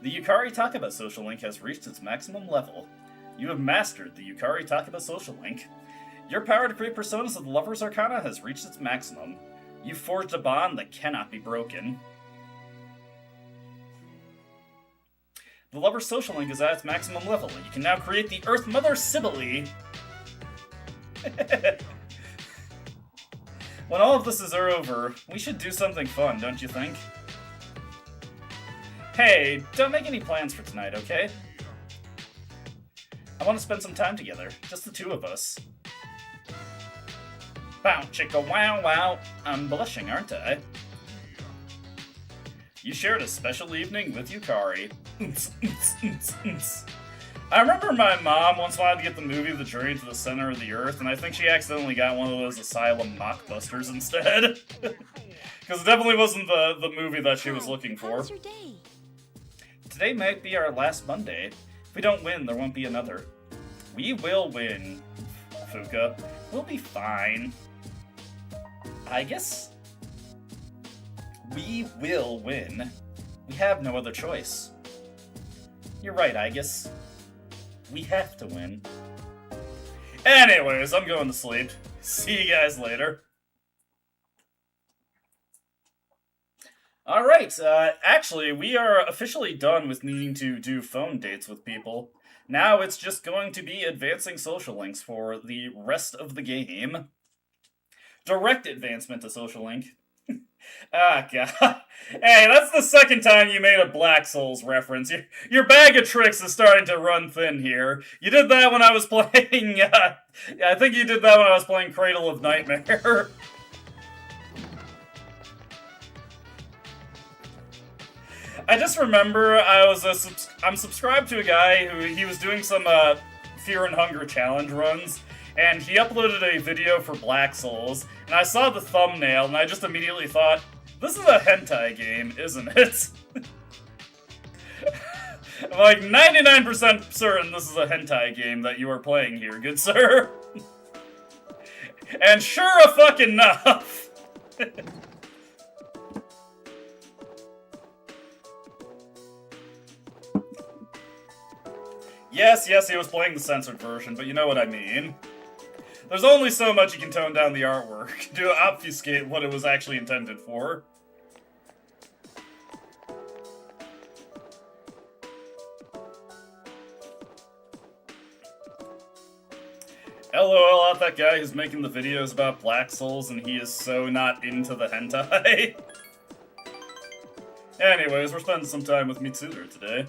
The Yukari Takeba social link has reached its maximum level. You have mastered the Yukari Takeba social link. Your power to create personas of the Lover's Arcana has reached its maximum. You forged a bond that cannot be broken. The Lover's social link is at its maximum level. You can now create the Earth Mother Cybele. When all of this is over, we should do something fun, don't you think? Hey, don't make any plans for tonight, okay? I want to spend some time together, just the 2 of us. Bow chicka wow wow, I'm blushing, aren't I? You shared a special evening with Yukari. I remember my mom once wanted to get the movie The Journey to the Center of the Earth, and I think she accidentally got one of those Asylum mockbusters instead. Because it definitely wasn't the movie that she was looking for. How's your day? Today might be our last Monday. If we don't win, there won't be another. We will win. Fuka. We'll be fine. I guess we will win. We have no other choice. You're right, I guess we have to win. Anyways, I'm going to sleep. See you guys later. Alright, actually, we are officially done with needing to do phone dates with people. Now it's just going to be advancing social links for the rest of the game. Direct advancement to social link. Ah, God. Hey, that's the second time you made a Black Souls reference. Your bag of tricks is starting to run thin here. You did that when I was playing, I think you did that when I was playing Cradle of Nightmare. I just remember I'm subscribed to a guy who he was doing some Fear and Hunger challenge runs, and he uploaded a video for Black Souls, and I saw the thumbnail, and I just immediately thought, this is a hentai game, isn't it? I'm like 99% certain this is a hentai game that you are playing here, good sir. And sure a fucking enough. Yes, he was playing the censored version, but you know what I mean. There's only so much you can tone down the artwork to obfuscate what it was actually intended for. LOL at that guy who's making the videos about Black Souls and he is so not into the hentai. Anyways, we're spending some time with Mitsuru today.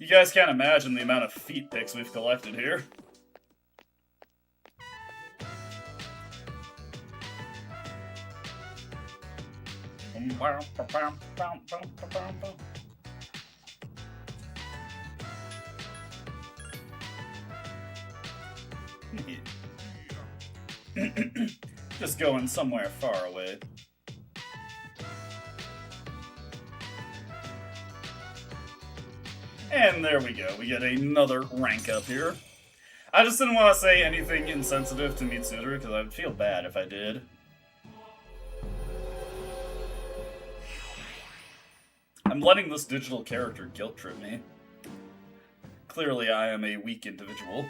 You guys can't imagine the amount of feet pics we've collected here. Just going somewhere far away. And there we go, we get another rank up here. I just didn't want to say anything insensitive to Mitsuru, because I'd feel bad if I did. I'm letting this digital character guilt trip me. Clearly I am a weak individual.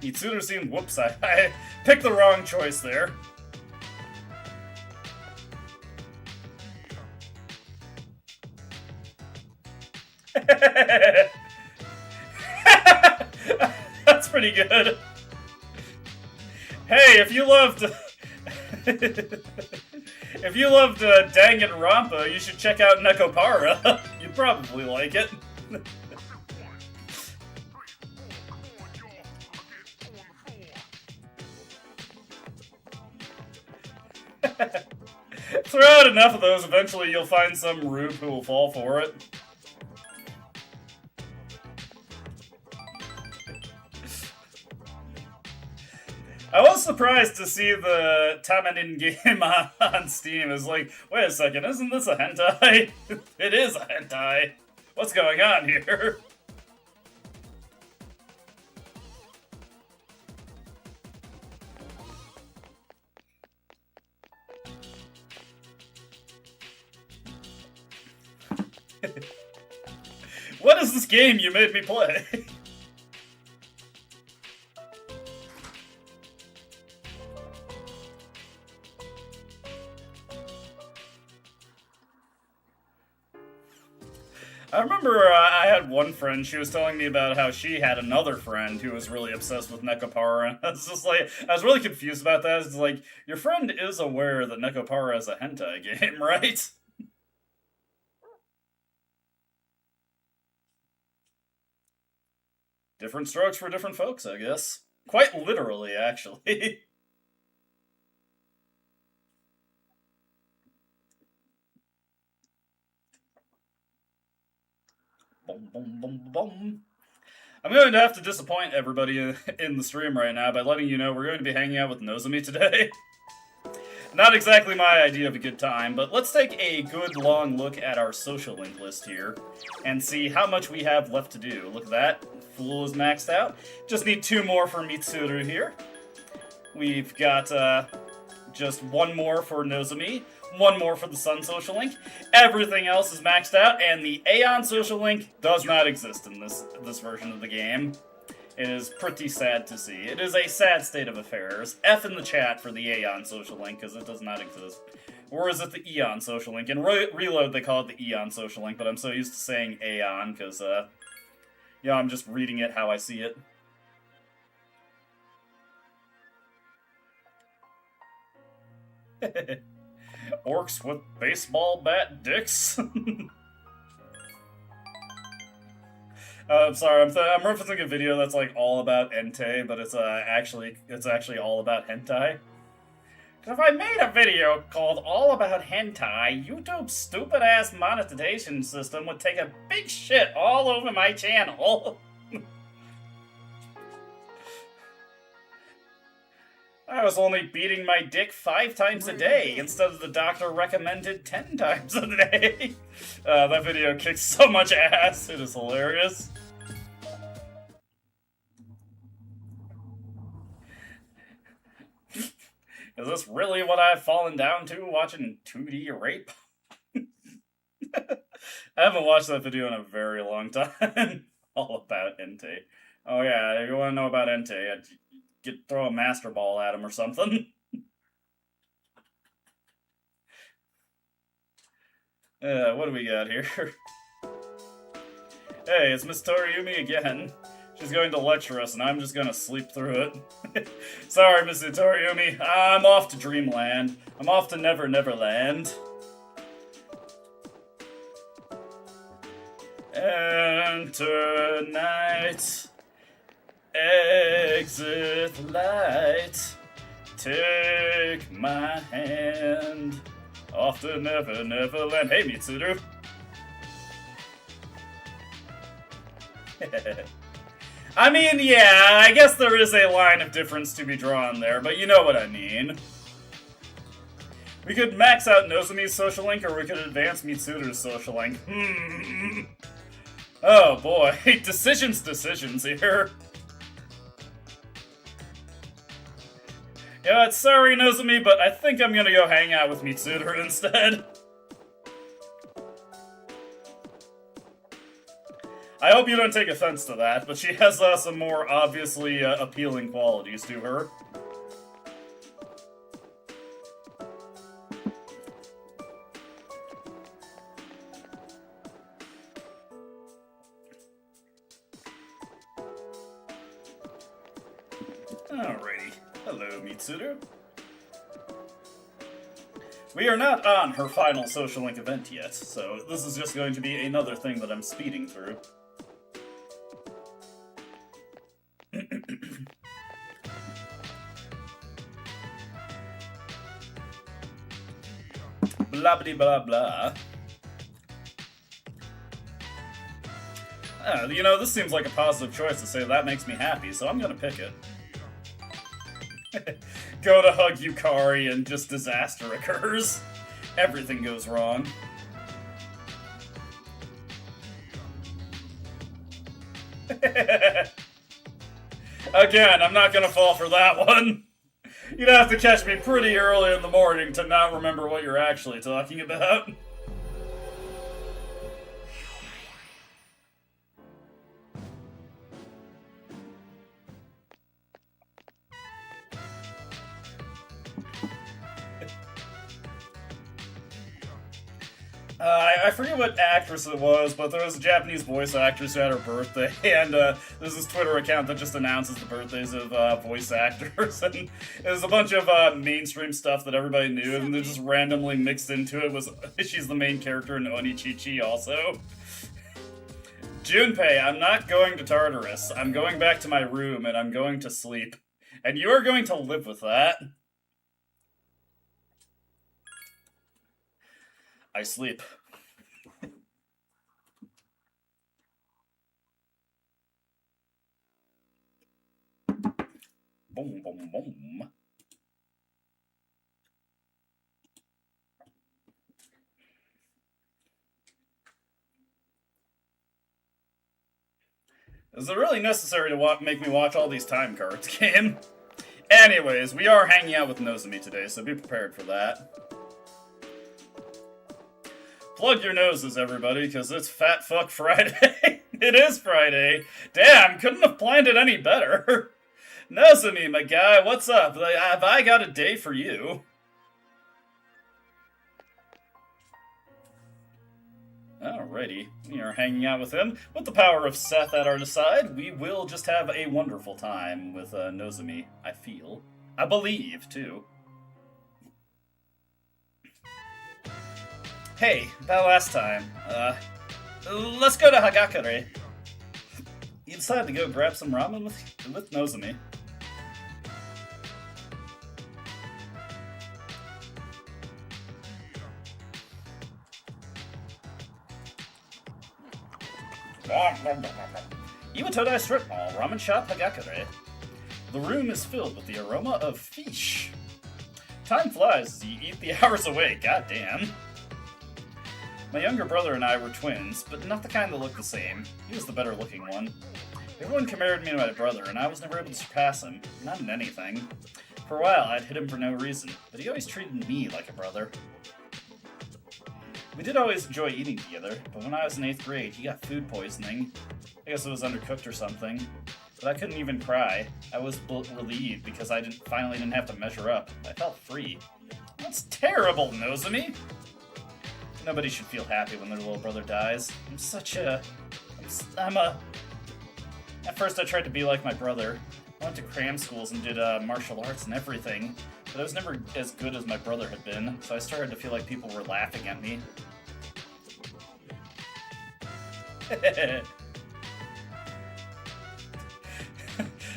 Mitsuru seemed, whoops, I picked the wrong choice there. That's pretty good. Hey, if you loved Danganronpa, you should check out Nekopara. You'd probably like it. Throw out enough of those, eventually you'll find some rube who will fall for it. I was surprised to see the Tamanin game on Steam. Is like, wait a second, isn't this a hentai? It is a hentai. What's going on here? What is this game you made me play? I remember I had one friend, she was telling me about how she had another friend who was really obsessed with Nekopara. I was just like, I was really confused about that. It's like, your friend is aware that Nekopara is a hentai game, right? Different strokes for different folks, I guess. Quite literally, actually. Boom, boom, boom, boom. I'm going to have to disappoint everybody in the stream right now by letting you know we're going to be hanging out with Nozomi today. Not exactly my idea of a good time, but let's take a good long look at our social link list here and see how much we have left to do. Look at that. Fool is maxed out. Just need 2 more for Mitsuru here. We've got just 1 more for Nozomi, 1 more for the Sun social link. Everything else is maxed out, and the Aeon social link does not exist in this version of the game. It is pretty sad to see. It is a sad state of affairs. F in the chat for the Aeon social link, because it does not exist. Or is it the Eon social link? In Reload, they call it the Eon social link, but I'm so used to saying Aeon, because, yeah, I'm just reading it how I see it. Orcs with baseball bat dicks? I'm sorry, I'm referencing a video that's like all about Entei, but it's actually all about hentai. If I made a video called All About Hentai, YouTube's stupid-ass monetization system would take a big shit all over my channel. I was only beating my dick 5 times a day instead of the doctor recommended 10 times a day. That video kicks so much ass, it is hilarious. Is this really what I've fallen down to, watching 2D rape? I haven't watched that video in a very long time. All about Entei. Oh yeah, if you want to know about Entei, I'd throw a master ball at him or something. What do we got here? Hey, it's Miss Toriumi again. She's going to lecture us, and I'm just gonna sleep through it. Sorry, Miss Toriumi. I'm off to Dreamland. I'm off to Never Neverland. Enter night. Exit light. Take my hand. Off to Never Neverland. Hey, Mitsuru. I mean, yeah, I guess there is a line of difference to be drawn there, but you know what I mean. We could max out Nozomi's social link, or we could advance Mitsuru's social link. Oh boy, decisions here. Yeah, sorry Nozomi, but I think I'm gonna go hang out with Mitsuru instead. I hope you don't take offense to that, but she has some more obviously appealing qualities to her. Alrighty. Hello, Mitsuru. We are not on her final social link event yet, so this is just going to be another thing that I'm speeding through. Blah blah blah blah. You know, this seems like a positive choice to say that makes me happy, so I'm gonna pick it. Go to hug Yukari and just disaster occurs. Everything goes wrong. Again, I'm not gonna fall for that one. You'd have to catch me pretty early in the morning to not remember what you're actually talking about. I forget what actress it was, but there was a Japanese voice actress who had her birthday, and there's this Twitter account that just announces the birthdays of voice actors, and it was a bunch of mainstream stuff that everybody knew, and then just randomly mixed into it was she's the main character in Onichichi also. Junpei, I'm not going to Tartarus. I'm going back to my room, and I'm going to sleep. And you are going to live with that. I sleep. Boom, boom, boom. Is it really necessary to make me watch all these time cards, game? Anyways, we are hanging out with Nozomi today, so be prepared for that. Plug your noses, everybody, because it's Fat Fuck Friday. It is Friday. Damn, couldn't have planned it any better. Nozomi, my guy, what's up? Have I got a day for you? Alrighty, we are hanging out with him. With the power of Seth at our side, we will just have a wonderful time with Nozomi, I feel. I believe, too. Hey, about last time, let's go to Hagakure. You decided to go grab some ramen with Nozomi. Iwatodai Strip Mall, Ramen Shop Hagakure. The room is filled with the aroma of fish. Time flies as you eat the hours away, goddamn. My younger brother and I were twins, but not the kind that looked the same. He was the better looking one. Everyone compared me to my brother, and I was never able to surpass him, not in anything. For a while, I'd hit him for no reason, but he always treated me like a brother. We did always enjoy eating together, but when I was in 8th grade, he got food poisoning. I guess it was undercooked or something. But I couldn't even cry. I was relieved because I finally didn't have to measure up. I felt free. That's terrible, Nozomi! Nobody should feel happy when their little brother dies. At first I tried to be like my brother. I went to cram schools and did martial arts and everything. But I was never as good as my brother had been, so I started to feel like people were laughing at me.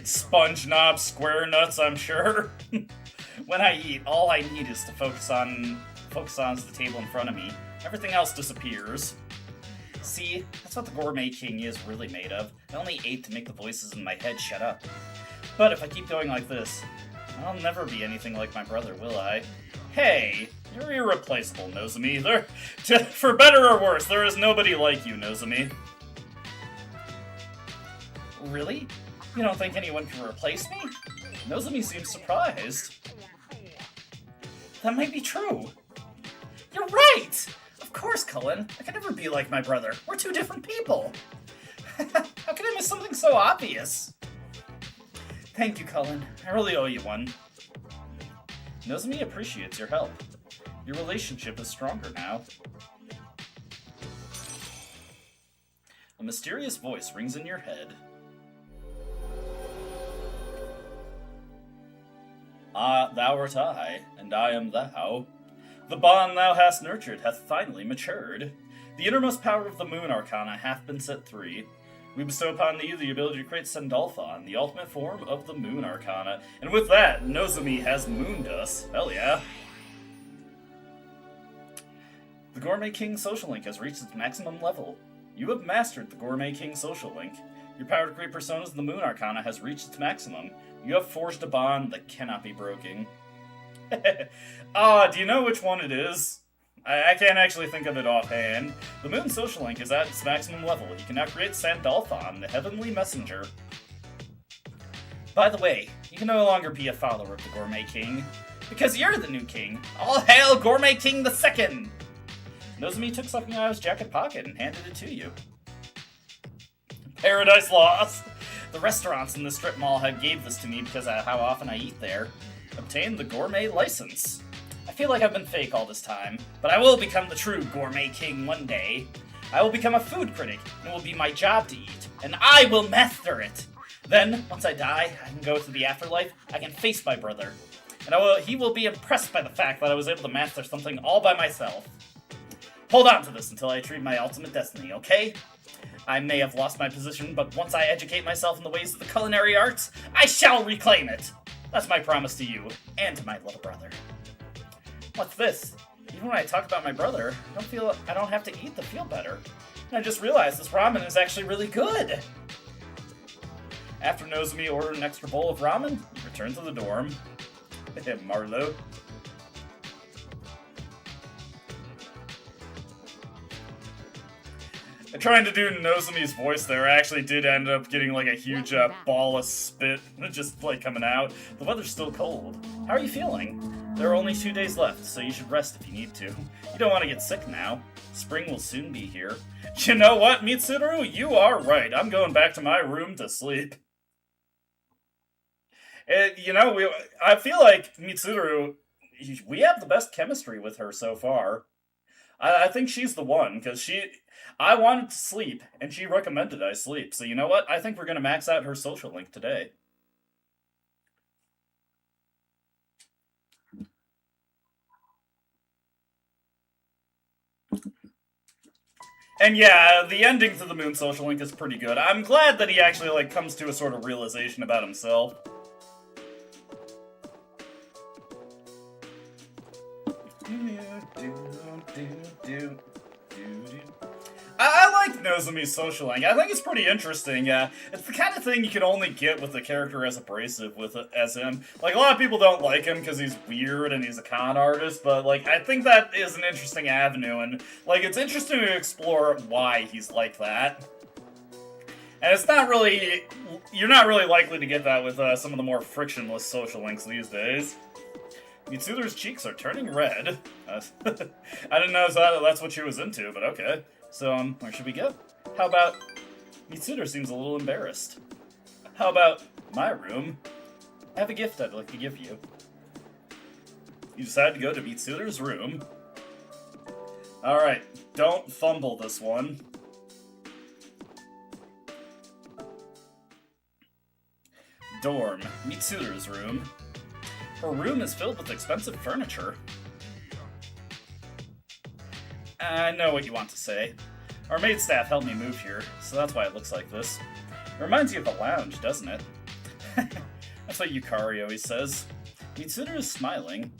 Sponge knobs, square nuts, I'm sure. When I eat, all I need is to focus on the table in front of me. Everything else disappears. See, that's what the Gourmet King is really made of. I only ate to make the voices in my head shut up. But if I keep going like this, I'll never be anything like my brother, will I? Hey, you're irreplaceable, Nozomi. For better or worse, there is nobody like you, Nozomi. Really? You don't think anyone can replace me? Nozomi seems surprised. That might be true. You're right! Of course, Cullen. I can never be like my brother. We're two different people. How could I miss something so obvious? Thank you, Cullen. I really owe you one. Nozomi appreciates your help. Your relationship is stronger now. A mysterious voice rings in your head. Thou art I, and I am thou. The bond thou hast nurtured hath finally matured. The innermost power of the Moon Arcana hath been set free. We bestow upon thee the ability to create Sandalphon, the ultimate form of the Moon Arcana. And with that, Nozomi has mooned us. Hell yeah. The Gourmet King social link has reached its maximum level. You have mastered the Gourmet King social link. Your power to create personas in the Moon Arcana has reached its maximum. You have forged a bond that cannot be broken. Do you know which one it is? I can't actually think of it offhand. The Moon Social Link is at its maximum level. You can now create Sandalphon, the Heavenly Messenger. By the way, you can no longer be a follower of the Gourmet King, because you're the new king. All hail Gourmet King the Second! Nozomi took something out of his jacket pocket and handed it to you. Paradise Lost! The restaurants in the strip mall gave this to me because of how often I eat there. Obtain the Gourmet License. I feel like I've been fake all this time, but I will become the true Gourmet King one day. I will become a food critic, and it will be my job to eat, and I will master it. Then, once I die, I can go to the afterlife, I can face my brother, and he will be impressed by the fact that I was able to master something all by myself. Hold on to this until I achieve my ultimate destiny, okay? I may have lost my position, but once I educate myself in the ways of the culinary arts, I shall reclaim it! That's my promise to you, and to my little brother. What's this? Even when I talk about my brother, I don't have to eat to feel better. And I just realized this ramen is actually really good! After Nozomi ordered an extra bowl of ramen, you return to the dorm. Marlo. trying to do Nozomi's voice there, I actually did end up getting like a huge ball of spit just like coming out. The weather's still cold. How are you feeling? There are only 2 days left, so you should rest if you need to. You don't want to get sick now. Spring will soon be here. You know what, Mitsuru? You are right. I'm going back to my room to sleep. You know, I feel like Mitsuru, we have the best chemistry with her so far. I think she's the one, because I wanted to sleep, and she recommended I sleep. So you know what? I think we're going to max out her social link today. And yeah, the ending to the Moon social link is pretty good. I'm glad that he actually like comes to a sort of realization about himself. I like Nozomi's social link. I think it's pretty interesting. It's the kind of thing you can only get with a character as abrasive as him. Like, a lot of people don't like him because he's weird and he's a con artist, but, like, I think that is an interesting avenue, and, like, it's interesting to explore why he's like that. And it's not really... You're not really likely to get that with some of the more frictionless social links these days. Mitsuru's cheeks are turning red. I didn't know that's what she was into, but okay. So, where should we go? How about... Mitsuru seems a little embarrassed. How about my room? I have a gift I'd like to give you. You decide to go to Mitsuru's room. Alright, don't fumble this one. Dorm, Mitsuru's room. Her room is filled with expensive furniture. I know what you want to say. Our maid staff helped me move here, so that's why it looks like this. It reminds you of a lounge, doesn't it? That's what Yukari always says. Mitsuru is smiling.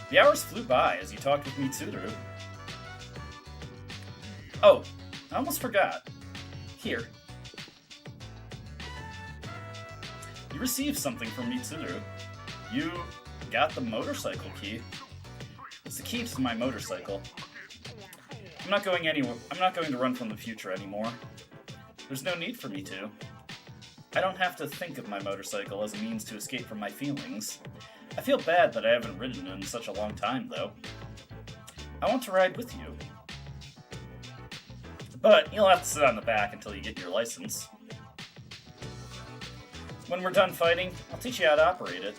The hours flew by as you talked with Mitsuru. Oh, I almost forgot. Here. You received something from Mitsuru. You got the motorcycle key. It's the key to my motorcycle. I'm not going anywhere. I'm not going to run from the future anymore. There's no need for me to. I don't have to think of my motorcycle as a means to escape from my feelings. I feel bad that I haven't ridden in such a long time, though. I want to ride with you. But you'll have to sit on the back until you get your license. When we're done fighting, I'll teach you how to operate it.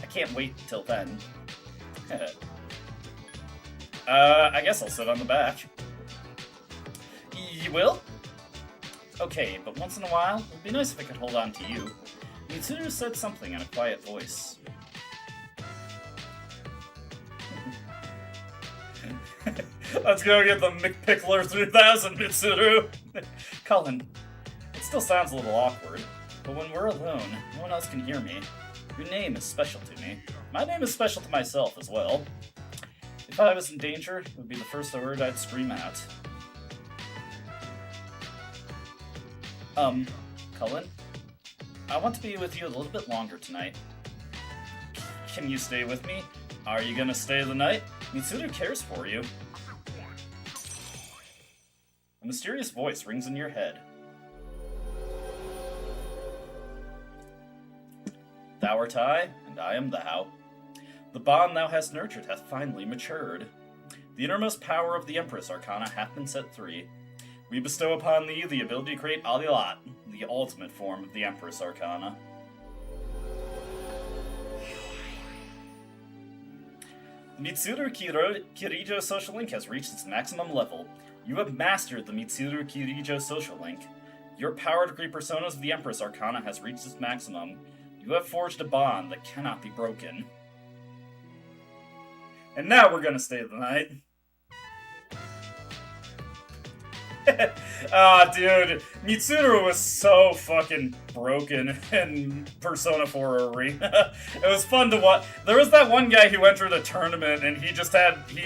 I can't wait till then. I guess I'll sit on the back. You will? Okay, but once in a while, it'd be nice if I could hold on to you. Mitsuru said something in a quiet voice. Let's go get the McPickler 3000, Mitsuru! Cullen, it still sounds a little awkward, but when we're alone, no one else can hear me. Your name is special to me. My name is special to myself as well. If I was in danger, it would be the first word I'd scream out. Cullen? I want to be with you a little bit longer tonight. Can you stay with me? Are you gonna stay the night? Mitsuru cares for you. A mysterious voice rings in your head. Thou art I, and I am thou. The bond thou hast nurtured hath finally matured. The innermost power of the Empress Arcana hath been set free. We bestow upon thee the ability to create Alilat, the ultimate form of the Empress Arcana. The Mitsuru Kirijo social link has reached its maximum level. You have mastered the Mitsuru Kirijo social link. Your power to create personas of the Empress Arcana has reached its maximum. You have forged a bond that cannot be broken. And now we're gonna stay the night. Dude, Mitsuru was so fucking broken in Persona 4 Arena. It was fun to watch. There was that one guy who entered a tournament and he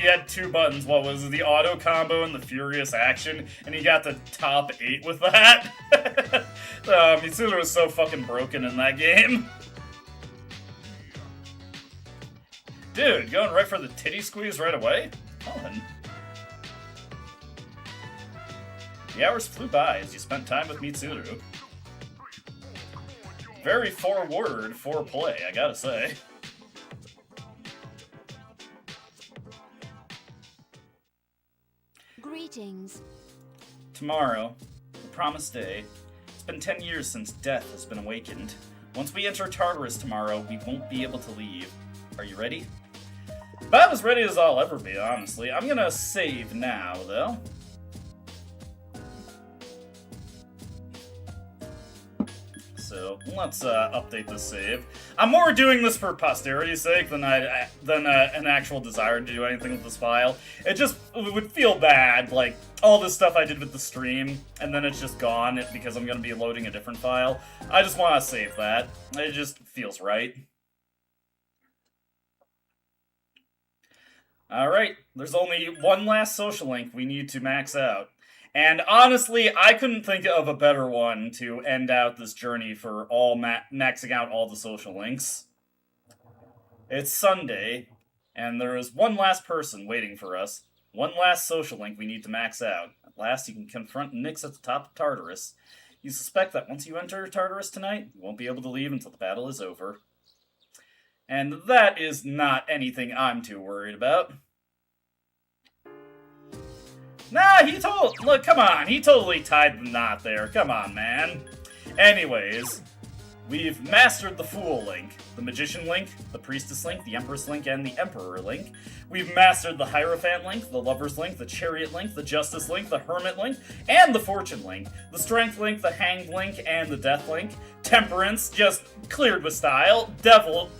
had two buttons. What was it? The auto combo and the furious action, and he got the top 8 with that. Mitsuru was so fucking broken in that game. Dude, going right for the titty squeeze right away? Colin. The hours flew by as you spent time with Mitsuru. Very forward foreplay, I gotta say. Greetings. Tomorrow, the promised day. It's been 10 years since death has been awakened. Once we enter Tartarus tomorrow, we won't be able to leave. Are you ready? About as ready as I'll ever be, honestly. I'm gonna save now, though. So let's update this save. I'm more doing this for posterity's sake than an actual desire to do anything with this file. It would feel bad, like all this stuff I did with the stream, and then it's just gone because I'm gonna be loading a different file. I just want to save that. It just feels right. Alright, there's only one last social link we need to max out. And honestly, I couldn't think of a better one to end out this journey for all maxing out all the social links. It's Sunday, and there is one last person waiting for us. One last social link we need to max out. At last, you can confront Nyx at the top of Tartarus. You suspect that once you enter Tartarus tonight, you won't be able to leave until the battle is over. And that is not anything I'm too worried about. Nah, look, come on, he totally tied the knot there. Come on, man. Anyways, we've mastered the Fool link, the Magician link, the Priestess link, the Empress link, and the Emperor link. We've mastered the Hierophant link, the Lover's link, the Chariot link, the Justice link, the Hermit link, and the Fortune link. The Strength link, the Hanged link, and the Death link. Temperance, just cleared with style. Devil,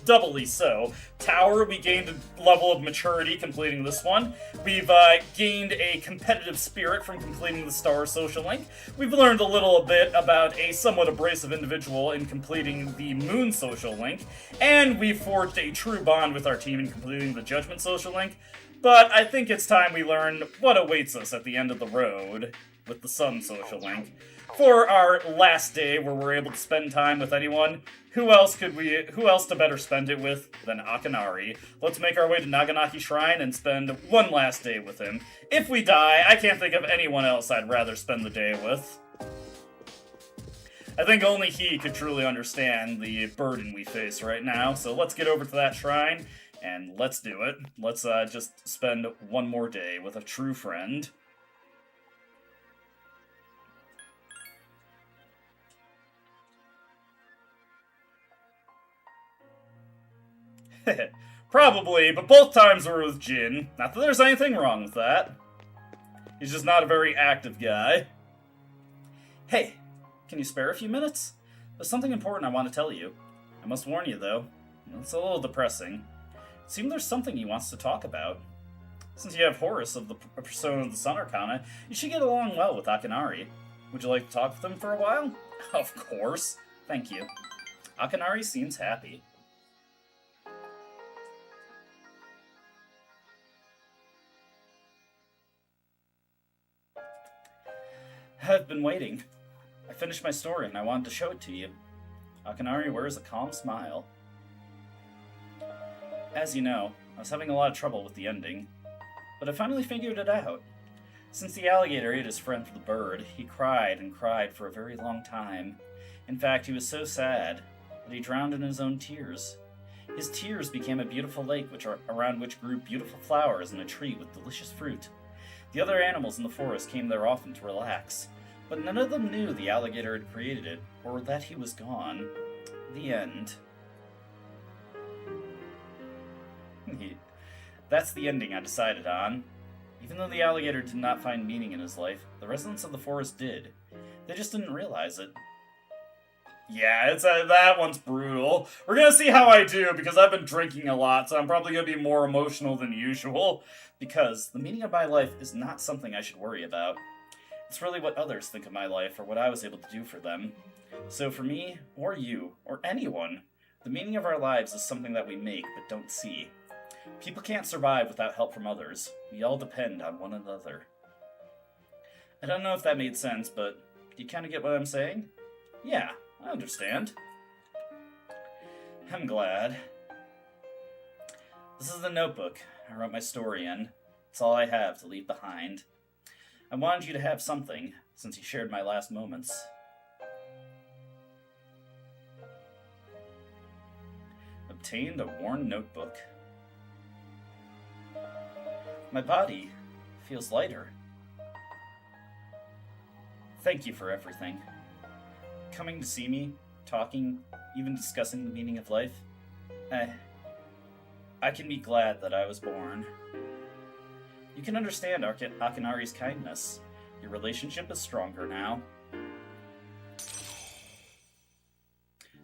doubly so. Tower, we gained a level of maturity completing this one. We've gained a competitive spirit from completing the Star social link. We've learned a little bit about a somewhat abrasive individual in completing the Moon social link. And we've forged a true bond with our team in completing the Judgment social link. But I think it's time we learn what awaits us at the end of the road with the Sun social link. For our last day where we're able to spend time with anyone, who else to better spend it with than Akanari? Let's make our way to Naganaki Shrine and spend one last day with him. If we die, I can't think of anyone else I'd rather spend the day with. I think only he could truly understand the burden we face right now, so let's get over to that shrine, and let's do it. Let's just spend one more day with a true friend. Probably, but both times were with Jin. Not that there's anything wrong with that. He's just not a very active guy. Hey, can you spare a few minutes? There's something important I want to tell you. I must warn you, though. It's a little depressing. It seems there's something he wants to talk about. Since you have Horus of the Persona of the Sun Arcana, you should get along well with Akanari. Would you like to talk with him for a while? Of course. Thank you. Akanari seems happy. I've been waiting. I finished my story and I wanted to show it to you. Akanari wears a calm smile. As you know, I was having a lot of trouble with the ending, but I finally figured it out. Since the alligator ate his friend for the bird, he cried and cried for a very long time. In fact, he was so sad that he drowned in his own tears. His tears became a beautiful lake around which grew beautiful flowers and a tree with delicious fruit. The other animals in the forest came there often to relax, but none of them knew the alligator had created it, or that he was gone. The end. That's the ending I decided on. Even though the alligator did not find meaning in his life, the residents of the forest did. They just didn't realize it. Yeah, that one's brutal. We're gonna see how I do, because I've been drinking a lot, so I'm probably gonna be more emotional than usual. Because the meaning of my life is not something I should worry about. It's really what others think of my life, or what I was able to do for them. So for me, or you, or anyone, the meaning of our lives is something that we make but don't see. People can't survive without help from others. We all depend on one another. I don't know if that made sense, but do you kind of get what I'm saying? Yeah, I understand. I'm glad. This is the notebook I wrote my story in. It's all I have to leave behind. I wanted you to have something, since you shared my last moments. Obtained a worn notebook. My body feels lighter. Thank you for everything. Coming to see me, talking, even discussing the meaning of life. I can be glad that I was born. You can understand Akinari's kindness. Your relationship is stronger now.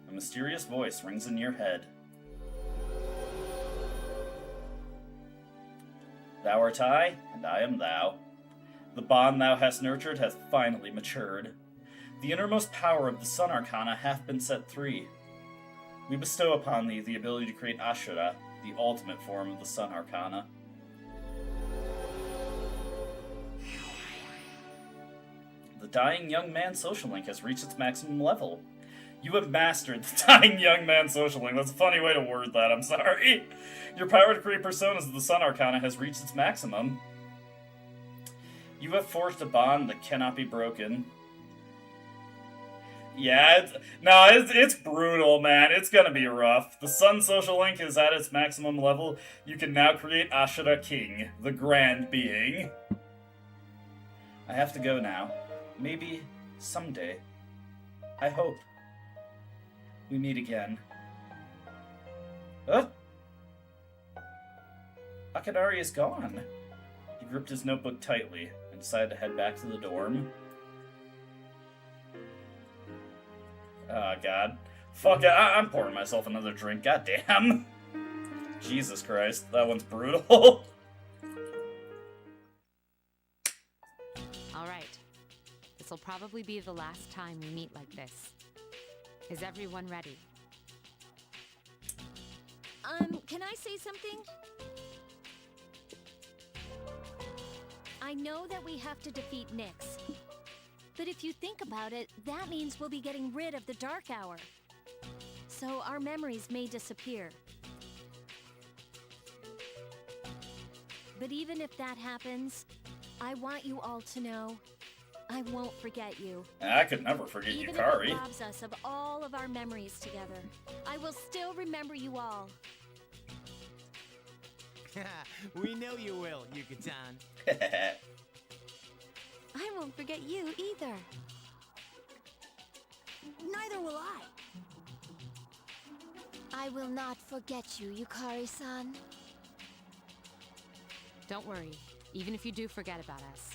A mysterious voice rings in your head. Thou art I, and I am thou. The bond thou hast nurtured hath finally matured. The innermost power of the Sun Arcana hath been set free. We bestow upon thee the ability to create Ashura, the ultimate form of the Sun Arcana. The Dying Young Man social link has reached its maximum level. You have mastered the Dying Young Man social link. That's a funny way to word that, I'm sorry. Your power to create personas of the Sun Arcana has reached its maximum. You have forged a bond that cannot be broken. Yeah, it's brutal, man. It's gonna be rough. The Sun social link is at its maximum level. You can now create Ashura King, the Grand Being. I have to go now. Maybe someday. I hope we meet again. Huh? Akinari is gone. He gripped his notebook tightly and decided to head back to the dorm. Oh, God. Fuck it, I'm pouring myself another drink, goddamn. Jesus Christ, that one's brutal. Alright. This'll probably be the last time we meet like this. Is everyone ready? Can I say something? I know that we have to defeat Nyx. But if you think about it, that means we'll be getting rid of the Dark Hour. So our memories may disappear. But even if that happens, I want you all to know, I won't forget you. I could never forget Even Yukari. if it robs us of all of our memories together, I will still remember you all. We know you will, Yuka-tan. I won't forget you either. Neither will I. I will not forget you, Yukari-san. Don't worry. Even if you do forget about us,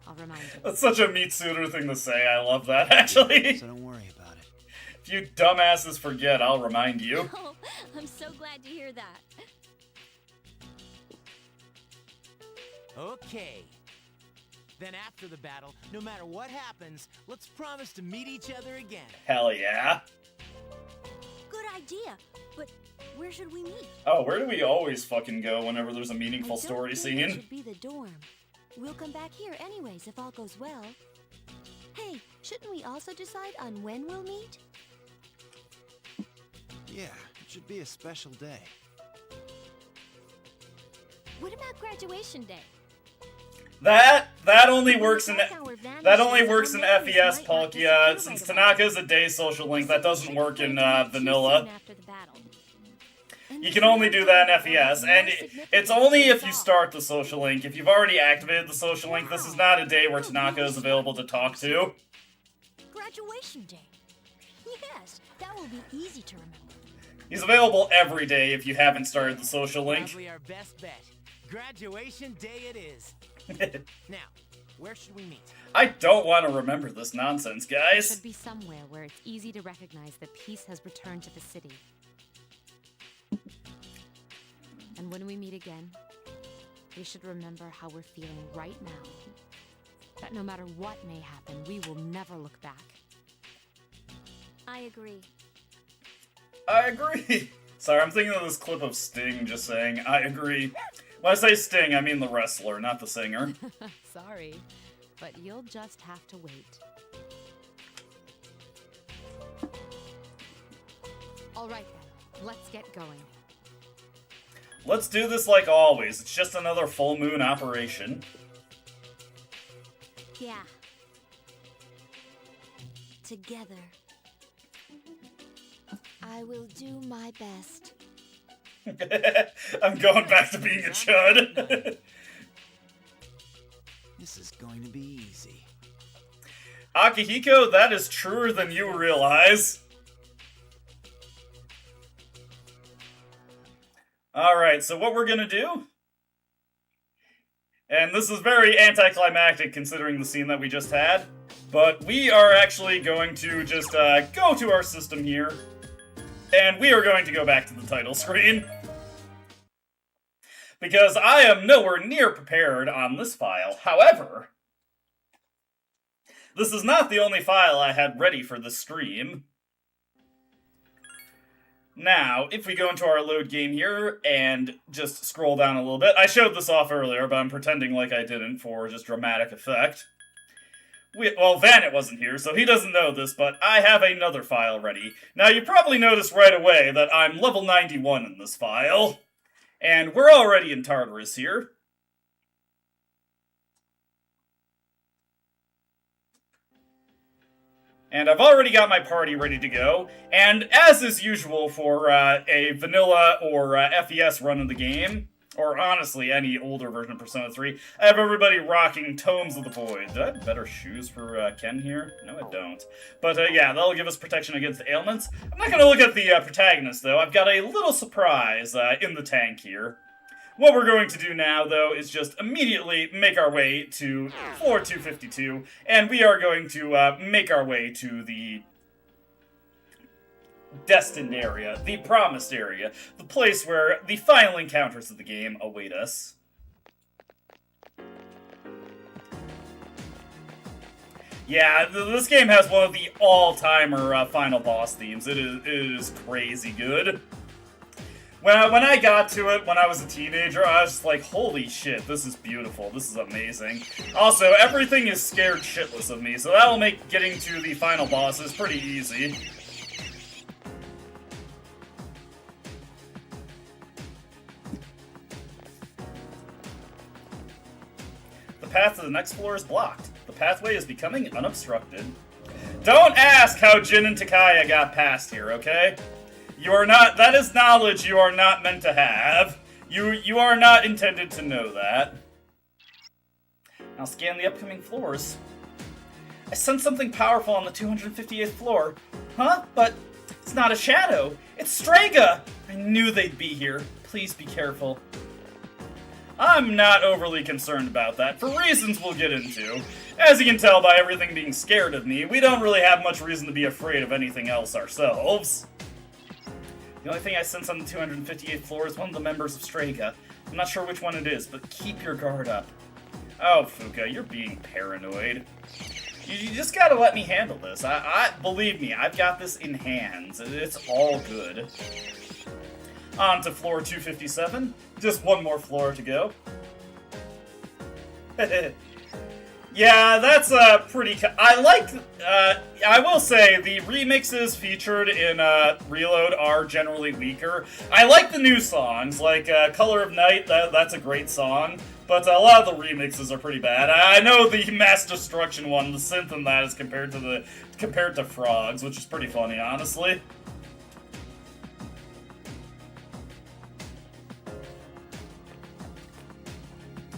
I'll remind you. That's such a Mitsuru thing to say. I love that, actually. So don't worry about it. If you dumbasses forget, I'll remind you. Oh, I'm so glad to hear that. Okay. Then after the battle, no matter what happens, let's promise to meet each other again. Hell yeah. Good idea, but where should we meet? Oh, where do we always fucking go whenever there's a meaningful I don't story think it scene? should be the dorm. We'll come back here anyways if all goes well. Hey, shouldn't we also decide on when we'll meet? Yeah, it should be a special day. What about graduation day? That only works in FES, Palkia. Since Tanaka's a day social link, that doesn't work in vanilla. You can only do that in FES, and it's only if you start the social link. If you've already activated the social link, this is not a day where Tanaka is available to talk to. Graduation day. Yes, that will be easy to remember. He's available every day if you haven't started the social link. Probably our best bet. Graduation day it is. Now, where should we meet? I don't want to remember this nonsense, It guys. should be somewhere where it's easy to recognize that peace has returned to the city. And when we meet again, we should remember how we're feeling right now. That no matter what may happen, we will never look back. I agree. I agree. Sorry, I'm thinking of this clip of Sting just saying, I agree. When I say Sting, I mean the wrestler, not the singer. Sorry, but you'll just have to wait. All right then, let's get going. Let's do this like always. It's just another full moon operation. Yeah. Together. I will do my best. I'm going back to being a chud. This is going to be easy. Akihiko, that is truer than you realize. Alright, so what we're gonna do... And this is very anticlimactic considering the scene that we just had. But we are actually going to just go to our system here. And we are going to go back to the title screen. Because I am nowhere near prepared on this file. However, this is not the only file I had ready for the stream. Now, if we go into our load game here and just scroll down a little bit, I showed this off earlier, but I'm pretending like I didn't for just dramatic effect. Well, Vanet wasn't here, so he doesn't know this, but I have another file ready. Now, you probably noticed right away that I'm level 91 in this file, and we're already in Tartarus here. And I've already got my party ready to go, and as is usual for a vanilla or FES run of the game, or honestly any older version of Persona 3, I have everybody rocking Tomes of the Void. Do I have better shoes for Ken here? No, I don't. But yeah, that'll give us protection against ailments. I'm not going to look at the protagonist, though. I've got a little surprise in the tank here. What we're going to do now, though, is just immediately make our way to floor 252, and we are going to make our way to the destined area, the promised area, the place where the final encounters of the game await us. Yeah, this game has one of the all-timer final boss themes. It is crazy good. When I got to it when I was a teenager, I was just like, holy shit, this is beautiful, this is amazing. Also, everything is scared shitless of me, so that'll make getting to the final bosses pretty easy. The path to the next floor is blocked. The pathway is becoming unobstructed. Don't ask how Jin and Takaya got past here, okay? You are not, that is knowledge you are not meant to have. You are not intended to know that. Now scan the upcoming floors. I sense something powerful on the 258th floor. Huh? But it's not a shadow. It's Strega! I knew they'd be here. Please be careful. I'm not overly concerned about that, for reasons we'll get into. As you can tell by everything being scared of me, we don't really have much reason to be afraid of anything else ourselves. The only thing I sense on the 258th floor is one of the members of Strega. I'm not sure which one it is, but keep your guard up. Oh, Fuka, you're being paranoid. You just gotta let me handle this. Believe me, I've got this in hands. It's all good. On to floor 257. Just one more floor to go. Yeah, that's pretty... I will say, the remixes featured in Reload are generally weaker. I like the new songs, like Color of Night, that's a great song, but a lot of the remixes are pretty bad. I know the Mass Destruction one, the synth in that is compared to Frogs, which is pretty funny, honestly.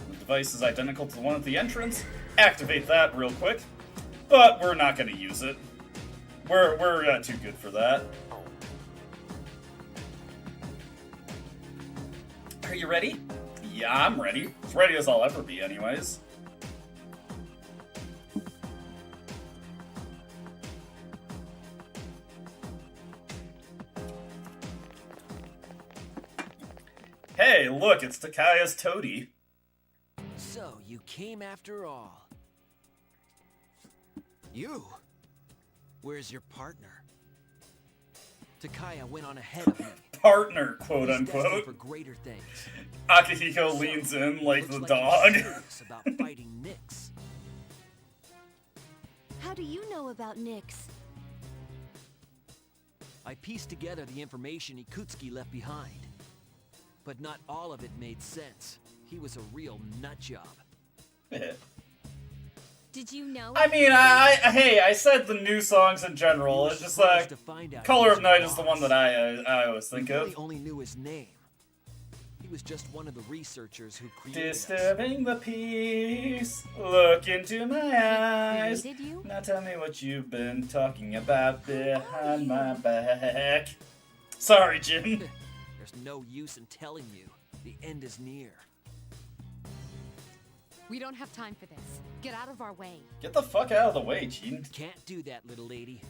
The device is identical to the one at the entrance. Activate that real quick, but we're not going to use it. We're too good for that. Are you ready? Yeah, I'm ready. As ready as I'll ever be, anyways. Hey, look, it's Takaya's toady. So, you came after all. You? Where's your partner? Takaya went on ahead of me. Partner, quote He's destined unquote. for greater things. Akihiko leans in like the dog. He's serious about fighting Nyx. How do you know about Nyx? I pieced together the information Ikutsuki left behind. But not all of it made sense. He was a real nut job. Do Did you know? I mean, hey, I said the new songs in general. It's just like Color of Night is the one that I always think of. He only knew his name. He was just one of the researchers who created Disturbing the peace. Look into my eyes. Created you? Now tell me what you've been talking about behind my back. Sorry, Jin. There's no use in telling you. The end is near. We don't have time for this. Get out of our way. Get the fuck out of the way, Jin. Can't do that, little lady.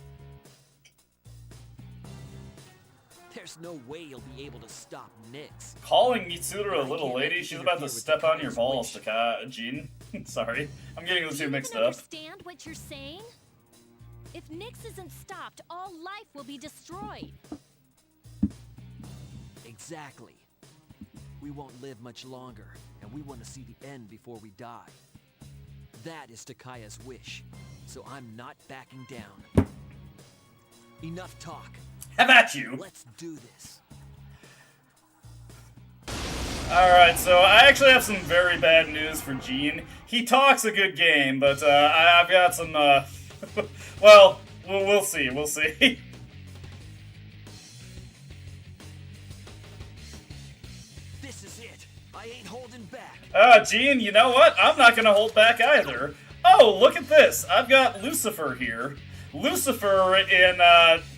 There's no way you'll be able to stop Nyx. Calling Mitsuru a little lady? She's about to step on your balls, Jin. Sorry. I'm getting the two mixed up. Understand what you're saying? If Nyx isn't stopped, all life will be destroyed. Exactly. We won't live much longer, and we want to see the end before we die. That is Takaya's wish, so I'm not backing down. Enough talk. Have at you! Let's do this. Alright, so I actually have some very bad news for Gene. He talks a good game, but I've got some, well, we'll see, we'll see. This is it. I ain't holding back. Gene, you know what? I'm not gonna hold back either. Oh, look at this! I've got Lucifer here. Lucifer in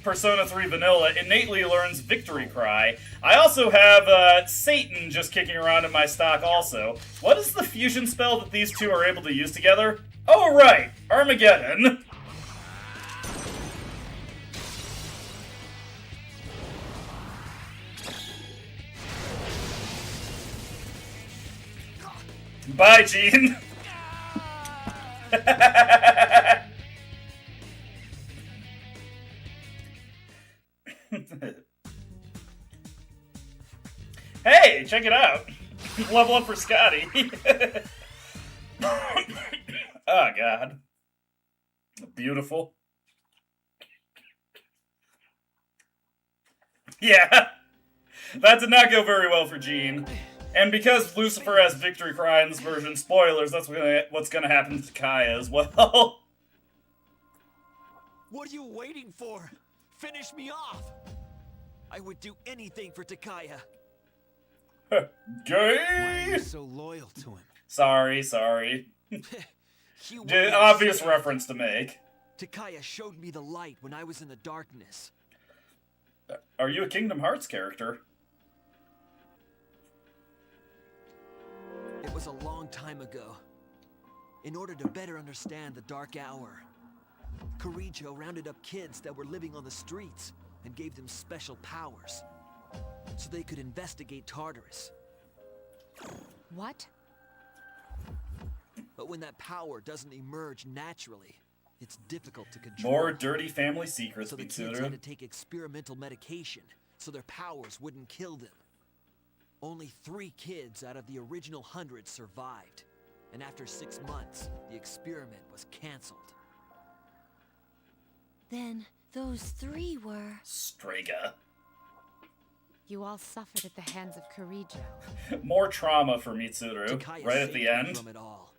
Persona 3 Vanilla innately learns Victory Cry. I also have Satan just kicking around in my stock also. What is the fusion spell that these two are able to use together? Oh right, Armageddon! Bye, Gene! Hey, check it out. Level up for Scotty. Oh, God. Beautiful. Yeah. That did not go very well for Gene. And because Lucifer has Victory Cry in this version, spoilers, that's what's gonna happen to Kaya as well. What are you waiting for? Finish me off! I would do anything for Takaya. Why are Gay! you so loyal to him? Sorry. Obvious reference to make. Takaya showed me the light when I was in the darkness. Are you a Kingdom Hearts character? It was a long time ago. In order to better understand the Dark Hour, Kirijo rounded up kids that were living on the streets and gave them special powers, so they could investigate Tartarus. What? But when that power doesn't emerge naturally, it's difficult to control. More dirty family secrets, So the kids had to Mitsuru. take experimental medication so their powers wouldn't kill them. Only 3 kids out of the original 100 survived, and after 6 months, the experiment was cancelled. Then those 3 were... Strega. You all suffered at the hands of Kirijo. More trauma for Mitsuru, Takaya right at saved the me end. from it all.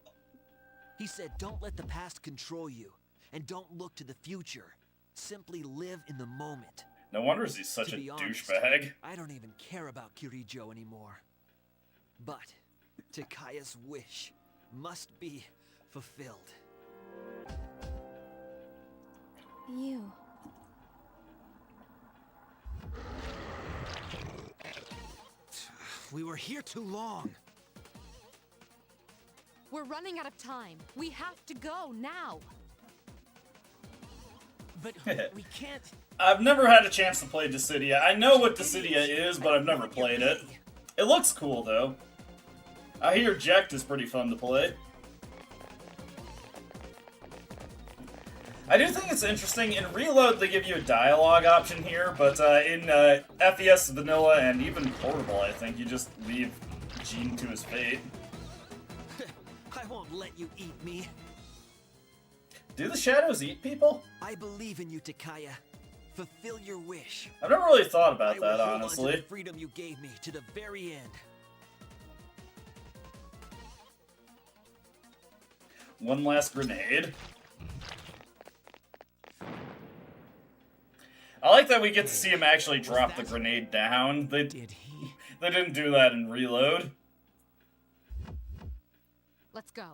He said, don't let the past control you, and don't look to the future. Simply live in the moment. No wonder he's such To a be honest, douchebag. I don't even care about Kirijo anymore. But Takaya's wish must be fulfilled. You. We were here too long. We're running out of time. We have to go now. But we can't. I've never had a chance to play Dissidia. I know what Dissidia is, but I've never played it. It looks cool, though. I hear Jekt is pretty fun to play. I do think it's interesting. In Reload, they give you a dialogue option here, but in FES Vanilla and even Portable, I think you just leave Gene to his fate. I won't let you eat me. Do the shadows eat people? I believe in you, Takaya. Fulfill your wish. I've never really thought about I will that, hold on to honestly. the freedom you gave me to the very end. One last grenade. I like that we get to see him actually drop the grenade down. They didn't do that in Reload. Let's go.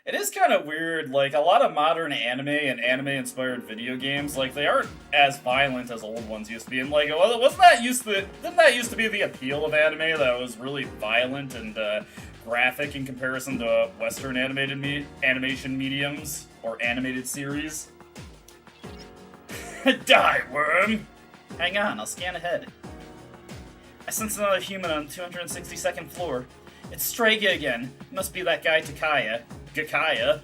It is kind of weird, like, a lot of modern anime and anime-inspired video games, like, they aren't as violent as old ones used to be. And, like, didn't that used to be the appeal of anime, that it was really violent and graphic in comparison to Western animation mediums, or animated series? Die, worm! Hang on, I'll scan ahead. I sense another human on the 262nd floor. It's Strega again. Must be that guy Takaya. Gakaya.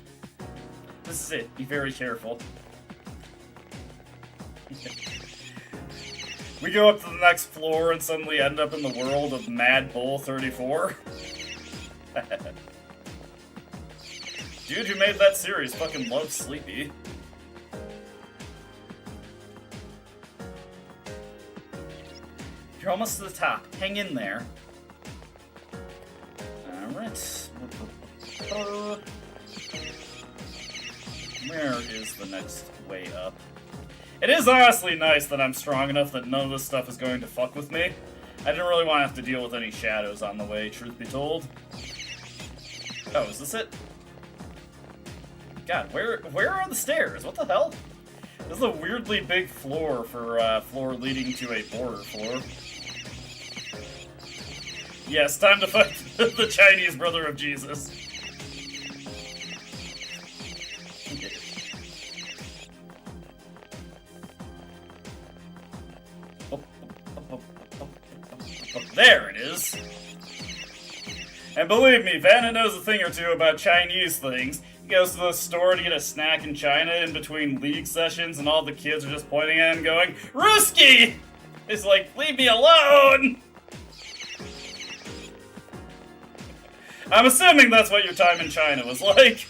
This is it. Be very careful. We go up to the next floor and suddenly end up in the world of Mad Bull 34. Dude who made that series fucking loves Sleepy. You're almost to the top. Hang in there. Alright. Where is the next way up? It is honestly nice that I'm strong enough that none of this stuff is going to fuck with me. I didn't really want to have to deal with any shadows on the way, truth be told. Oh, is this it? God, where are the stairs? What the hell? This is a weirdly big floor for floor leading to a border floor. Yes, time to fight the Chinese brother of Jesus. There it is. And believe me, Vanna knows a thing or two about Chinese things. He goes to the store to get a snack in China in between league sessions, and all the kids are just pointing at him going, "Ruski!" It's like, leave me alone! I'm assuming that's what your time in China was like.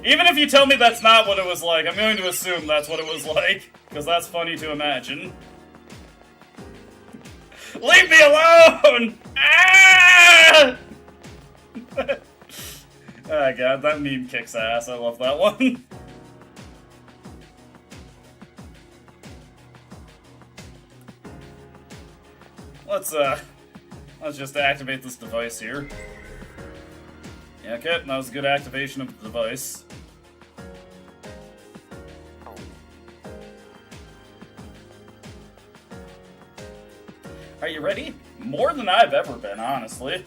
Even if you tell me that's not what it was like, I'm going to assume that's what it was like, because that's funny to imagine. Leave me alone! Ah! Oh god, that meme kicks ass. I love that one. Let's just activate this device here. Yeah, okay, that was a good activation of the device. Are you ready? More than I've ever been, honestly.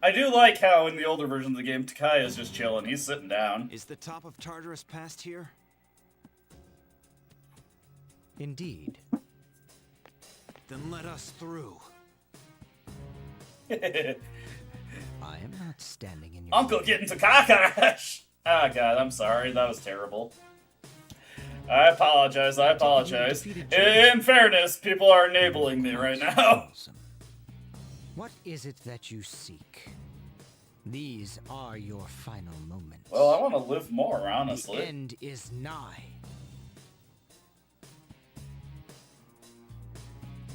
I do like how in the older version of the game, Takaya is just chilling. He's sitting down. Is the top of Tartarus past here? Indeed. Then let us through. I am not standing in your Uncle way. getting to Kakash! Ah, God, I'm sorry. That was terrible. I apologize. In fairness, people are enabling me right now. What is it that you seek? These are your final moments. Well, I want to live more, honestly. The end is nigh.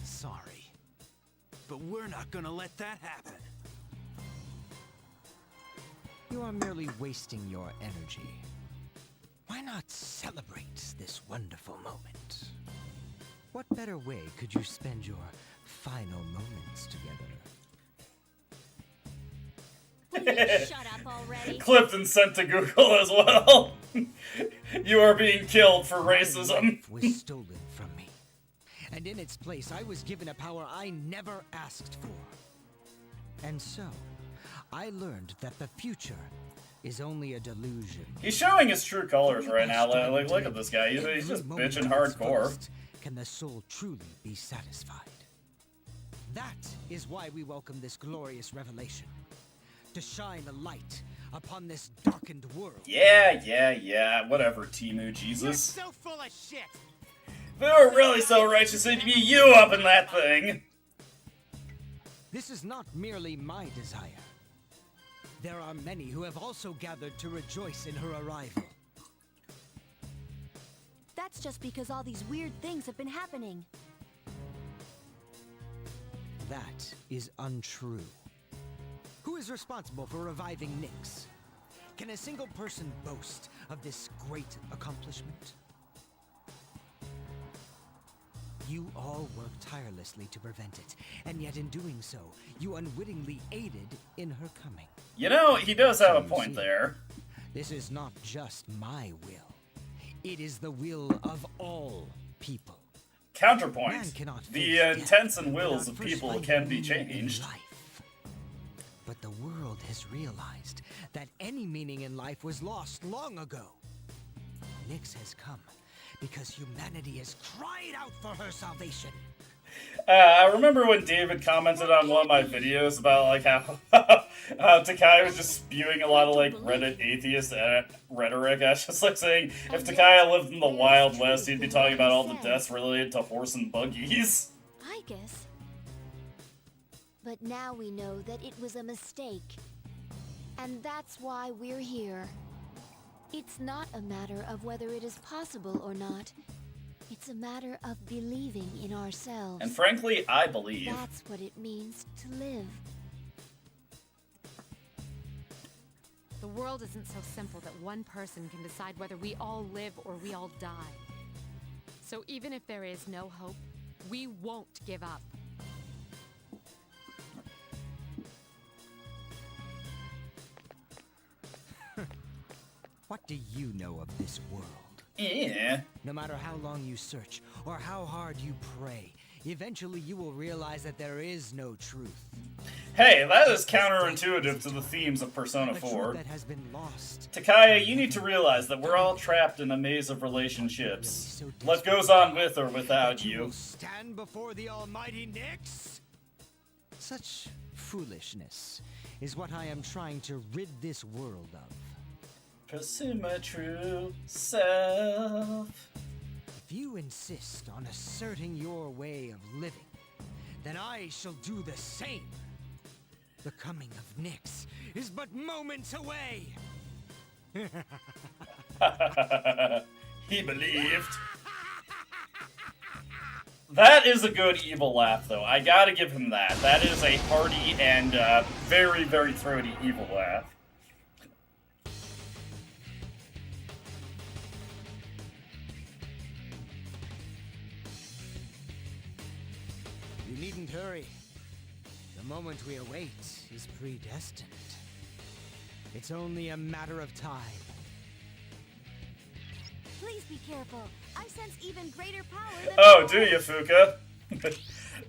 Sorry, but we're not gonna let that happen. You are merely wasting your energy. Why not celebrate this wonderful moment? What better way could you spend your final moments together? Shut up already. Clipped and sent to Google as well. You are being killed for racism. My life was stolen from me, and in its place I was given a power I never asked for. And so, I learned that the future is only a delusion. He's showing his true colors right now. Like, look at this guy. He's just bitching hardcore. Can the soul truly be satisfied? That is why we welcome this glorious revelation. To shine a light upon this darkened world. Yeah. Whatever, Timu Jesus. You're so full of shit. If we were really so righteous, it'd be you up in that thing. This is not merely my desire. there are many who have also gathered to rejoice in her arrival. That's just because all these weird things have been happening. That is untrue. Who is responsible for reviving Nyx? Can a single person boast of this great accomplishment? You all worked tirelessly to prevent it, and yet in doing so, you unwittingly aided in her coming. You know, he does have a point there. This is not just my will. It is the will of all people. Counterpoint. The intents and wills of people can be changed. But the world has realized that any meaning in life was lost long ago. Nyx has come because humanity has cried out for her salvation. I remember when David commented on one of my videos about like how Takai was just spewing a lot of like Reddit atheist rhetoric. I was just like saying, if Takai lived in the Wild West, he'd be talking about all the deaths related to horse and buggies. I guess. But now we know that it was a mistake. And that's why we're here. It's not a matter of whether it is possible or not. It's a matter of believing in ourselves. And frankly, I believe. That's what it means to live. The world isn't so simple that one person can decide whether we all live or we all die. So even if there is no hope, we won't give up. What do you know of this world? Yeah. No matter how long you search or how hard you pray, eventually you will realize that there is no truth. Hey, that is counterintuitive to the themes of Persona 4. That has been lost. Takaya, you need to realize that we're all trapped in a maze of relationships. What goes on with or without you. Stand before the almighty Nyx? Such foolishness is what I am trying to rid this world of. Pursue my true self. If you insist on asserting your way of living, then I shall do the same. The coming of Nyx is but moments away. He believed. That is a good evil laugh, though. I gotta give him that. That is a hearty and very, very throaty evil laugh. You needn't hurry. The moment we await is predestined. It's only a matter of time. Please be careful. I sense even greater power than Oh, do you, Fuka?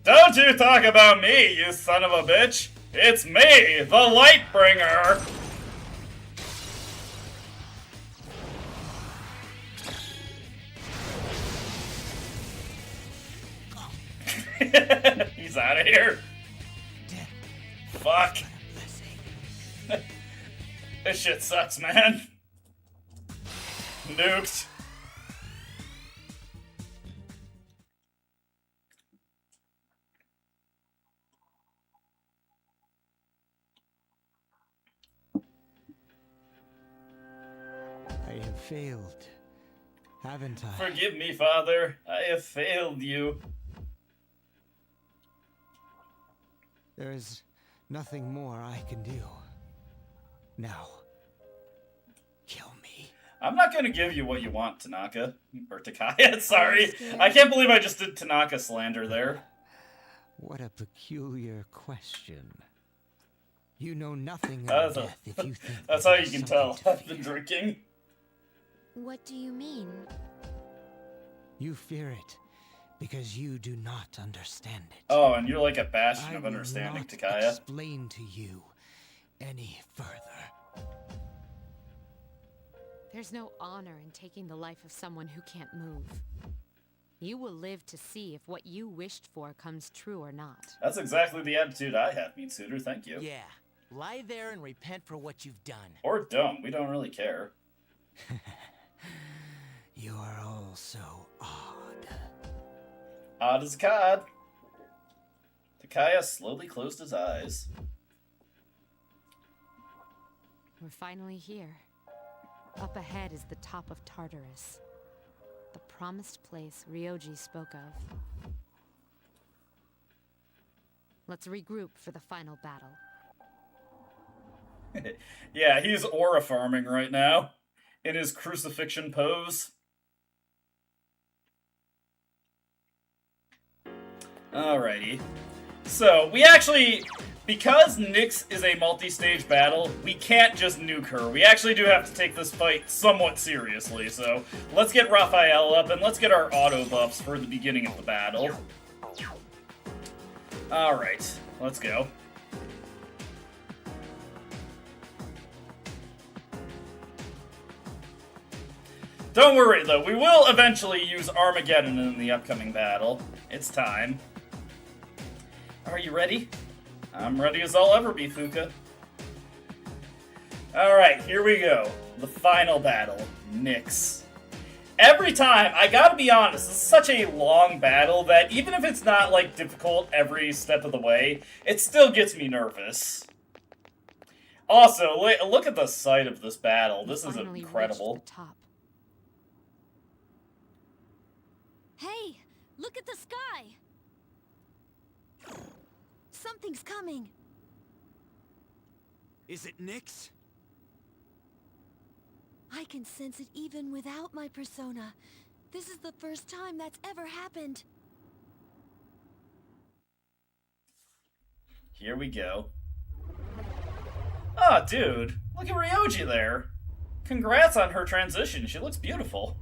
Don't you talk about me, you son of a bitch! It's me, the Lightbringer! He's out of here. Fuck. This shit sucks, man. Nuked. I have failed, haven't I? Forgive me, Father. I have failed you. There is nothing more I can do. Now, kill me. I'm not gonna give you what you want, Tanaka. Or Takaya, sorry. I can't believe I just did Tanaka slander there. What a peculiar question. You know nothing of death if you think that's how you can tell. I've been drinking. What do you mean? You fear it because you do not understand it. Oh, and you're like a bastion of understanding, Takaya. I will not explain to you any further. There's no honor in taking the life of someone who can't move. You will live to see if what you wished for comes true or not. That's exactly the attitude I have, Mean Suitor. Thank you. Yeah. Lie there and repent for what you've done. Or don't. We don't really care. You are all so odd. Odd as a cod. Takaya slowly closed his eyes. We're finally here. Up ahead is the top of Tartarus. The promised place Ryoji spoke of. Let's regroup for the final battle. Yeah, he's aura farming right now. In his crucifixion pose. Alrighty. So, we actually... Because Nyx is a multi-stage battle, we can't just nuke her. We actually do have to take this fight somewhat seriously, so let's get Raphael up and let's get our auto buffs for the beginning of the battle. Alright, let's go. Don't worry though, we will eventually use Armageddon in the upcoming battle. It's time. Are you ready? I'm ready as I'll ever be, Fuka. Alright, here we go. The final battle. Nyx. Every time, I gotta be honest, this is such a long battle that even if it's not, like, difficult every step of the way, it still gets me nervous. Also, look at the sight of this battle. This is incredible. Hey, look at the sky! Something's coming. Is it Nyx? I can sense it even without my persona. This is the first time that's ever happened. Here we go. Oh, dude. Look at Ryoji there. Congrats on her transition. She looks beautiful.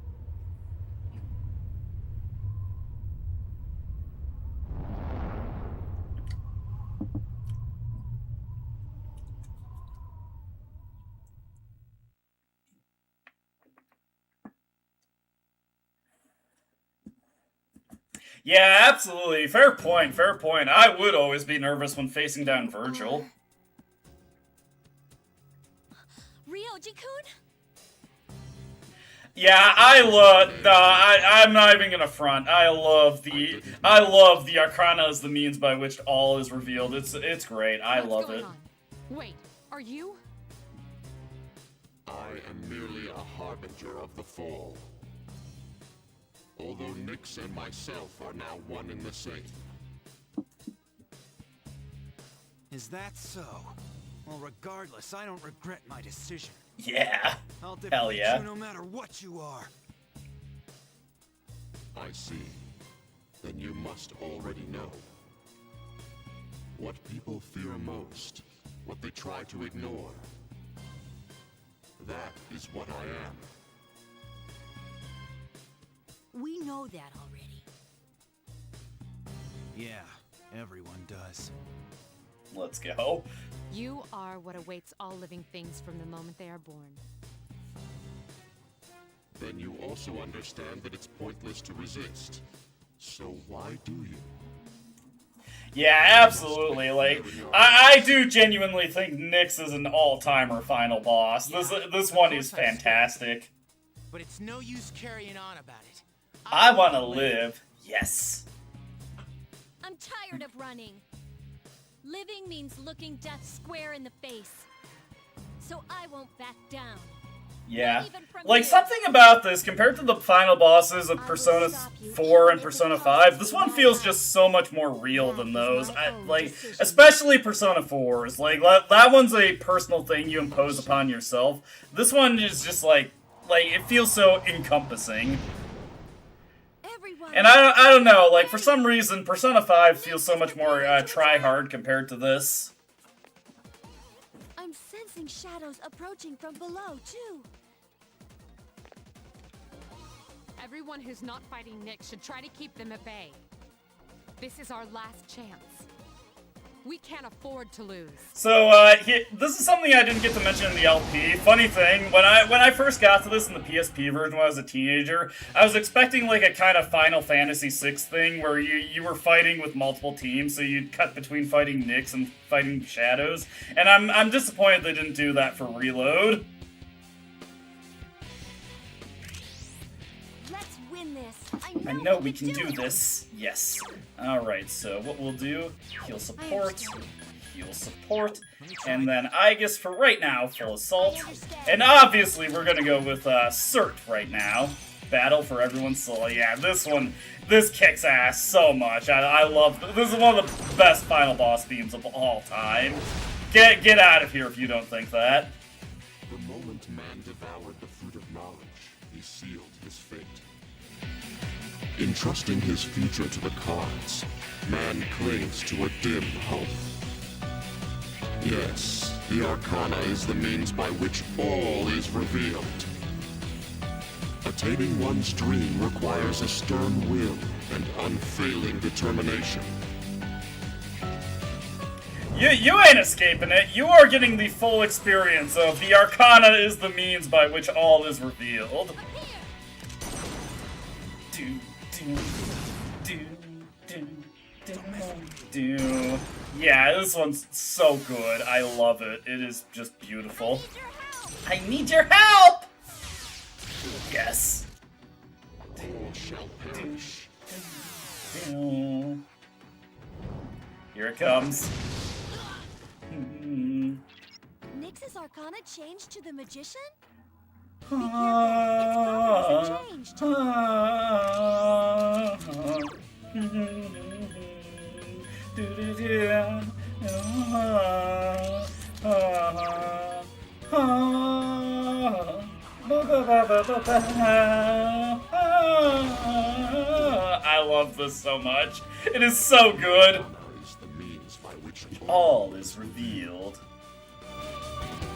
Yeah, absolutely. Fair point, fair point. I would always be nervous when facing down Virgil. Ryoji-kun? Yeah, I'm not even gonna front. I love the Arcana as the means by which all is revealed. It's great. I love it. Wait, are you? I am merely a harbinger of the fall. Although Nyx and myself are now one and the same. Is that so? Well, regardless, I don't regret my decision. Yeah. I'll Hell yeah. you no matter what you are. I see. Then you must already know. What people fear most, what they try to ignore. That is what I am. We know that already. Yeah, everyone does. Let's go. You are what awaits all living things from the moment they are born. Then you also understand that it's pointless to resist. So why do you? Yeah, absolutely. Like, I do genuinely think Nyx is an all-timer final boss. This one is fantastic. But it's no use carrying on about it. I want to live. Yes. I'm tired of running. Living means looking death square in the face. So I won't back down. Yeah. Like, something about this, compared to the final bosses of Persona 4 and Persona 5, this one feels just so much more real than those. Like, especially Persona 4's. Like, that one's a personal thing you impose upon yourself. This one is just like, it feels so encompassing. And I don't know, like, for some reason, Persona 5 feels so much more try-hard compared to this. I'm sensing shadows approaching from below, too. Everyone who's not fighting Nyx should try to keep them at bay. This is our last chance. We can't afford to lose. So, this is something I didn't get to mention in the LP. Funny thing, when I first got to this in the PSP version when I was a teenager, I was expecting like a kind of Final Fantasy VI thing where you were fighting with multiple teams, so you'd cut between fighting Nyx and fighting Shadows. And I'm disappointed they didn't do that for Reload. Let's win this. I I know we can do this. Yes. Alright, so what we'll do, heal support, and then I guess for right now, full assault. And obviously we're gonna go with Cert right now. Battle for everyone's soul. Yeah, this kicks ass so much. I love this. Is one of the best final boss themes of all time. Get out of here if you don't think that. The moment man devoured the fruit of knowledge, he sealed his fate. Entrusting his future to the cards, man clings to a dim hope. Yes, the Arcana is the means by which all is revealed. Attaining one's dream requires a stern will and unfailing determination. You ain't escaping it. You are getting the full experience of the Arcana is the means by which all is revealed. Yeah, this one's so good. I love it. It is just beautiful. I need your help! Yes. Here it comes. Nyx's Arcana changed to the Magician? Be careful, its properties I love this so much. It is so good. All is revealed.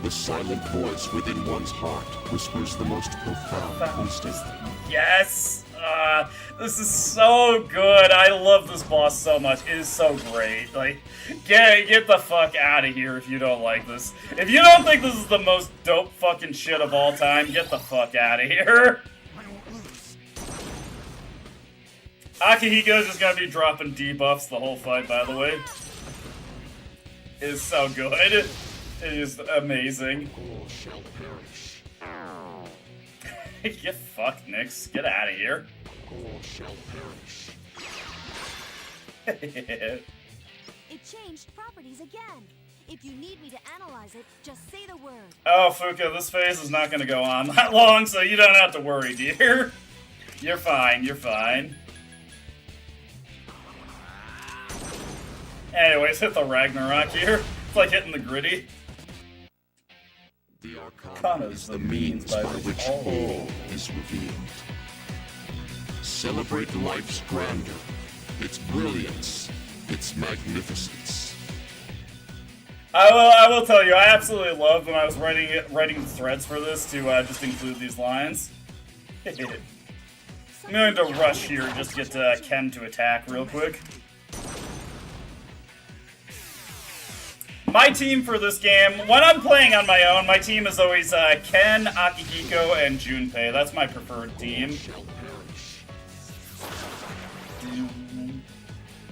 The silent voice within one's heart whispers the most profound wisdom. Yes! This is so good. I love this boss so much. It is so great. Like, get the fuck out of here if you don't like this. If you don't think this is the most dope fucking shit of all time, get the fuck out of here. Akihiko's just gonna be dropping debuffs the whole fight, by the way. It is so good. It is amazing. All shall perish. Get fucked, Nyx. Get out of here. All shall perish. It changed properties again. If you need me to analyze it, just say the word. Oh, Fuka, this phase is not going to go on that long, so you don't have to worry, dear. You're fine, you're fine. Anyways, hit the Ragnarok here. It's like hitting the gritty. The Arcana is the means by which all is revealed. Celebrate life's grandeur, its brilliance, its magnificence. I will tell you, I absolutely loved when I was writing threads for this to just include these lines. I'm going to rush here just to get Ken to attack real quick. My team for this game, when I'm playing on my own, my team is always Ken, Akihiko, and Junpei. That's my preferred team.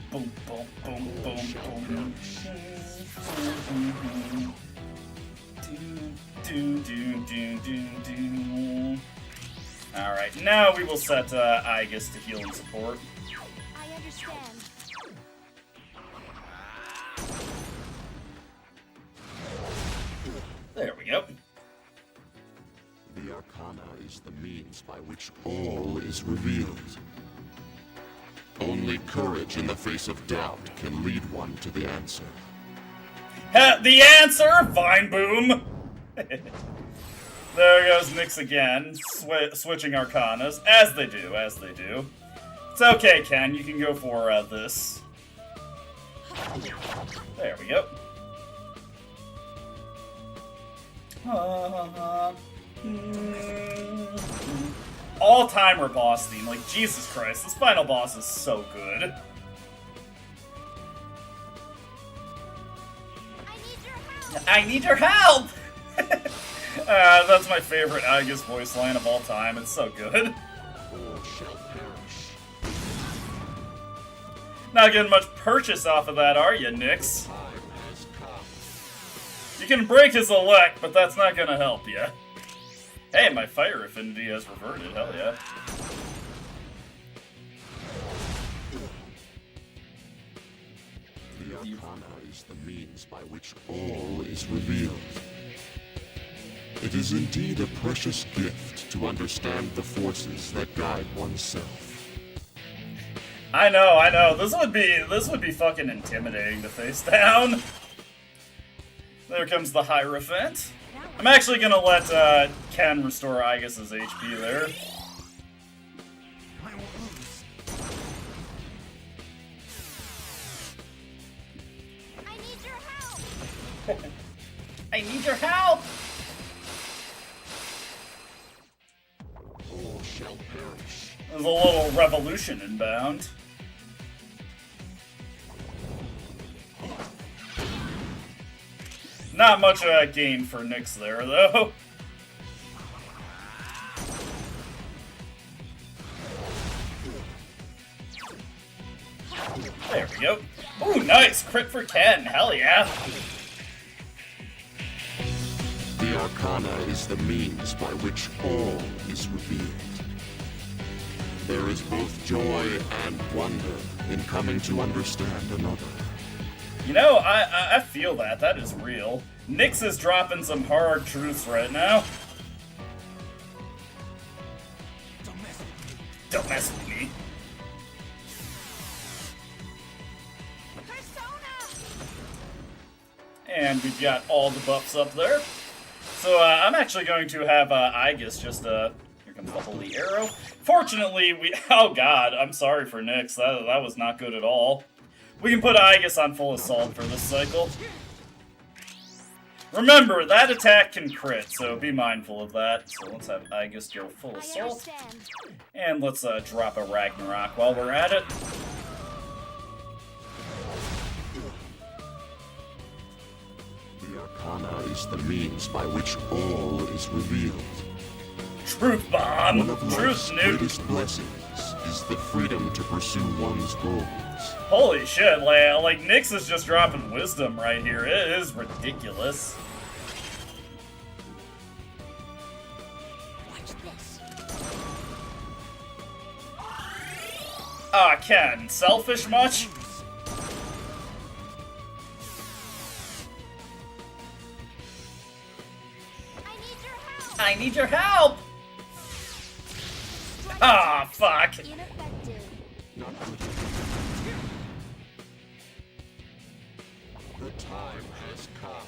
Boom, boom, boom, boom, boom. Alright, now we will set Aegis to heal and support. I understand. There we go. The Arcana is the means by which all is revealed. Only courage in the face of doubt can lead one to the answer. The answer! Vine Boom! There goes Nyx again, switching Arcanas, as they do, as they do. It's okay, Ken, you can go for this. There we go. All-timer boss theme, like, Jesus Christ, this final boss is so good. I need your help! That's my favorite Aegis voice line of all time, it's so good. All shall perish. Not getting much purchase off of that, are you, Nyx? Time has come. You can break his elect, but that's not gonna help you. Hey, my fire affinity has reverted, hell yeah. arcana is the means by which all is revealed. It is indeed a precious gift to understand the forces that guide oneself. I know. This would be fucking intimidating to face down. There comes the Hierophant. I'm actually gonna let Ken restore Aigis' HP there. I need your help! I need your help! All shall perish. There's a little revolution inbound. Not much gain for Nyx there, though. There we go. Ooh, nice! Crit for Ken, hell yeah! The arcana is the means by which all is revealed. There is both joy and wonder in coming to understand another. You know, I feel that. That is real. Nyx is dropping some hard truths right now. Don't mess with me. And we've got all the buffs up there. So I'm actually going to have Aigis just, here comes the Holy Arrow. Fortunately, oh god, I'm sorry for Nyx. That was not good at all. We can put Aigis on full assault for this cycle. Remember, that attack can crit, so be mindful of that. So let's have Aigis go full assault. And let's drop a Ragnarok while we're at it. The arcana is the means by which all is revealed. Truth bomb! One of life's Truth nuke! greatest blessings is the freedom to pursue one's goals. Holy shit, like Nyx is just dropping wisdom right here. It is ridiculous. Watch this. Ah, Ken, selfish much? I need your help! Ah, fuck! Ineffective. Not good. The time has come.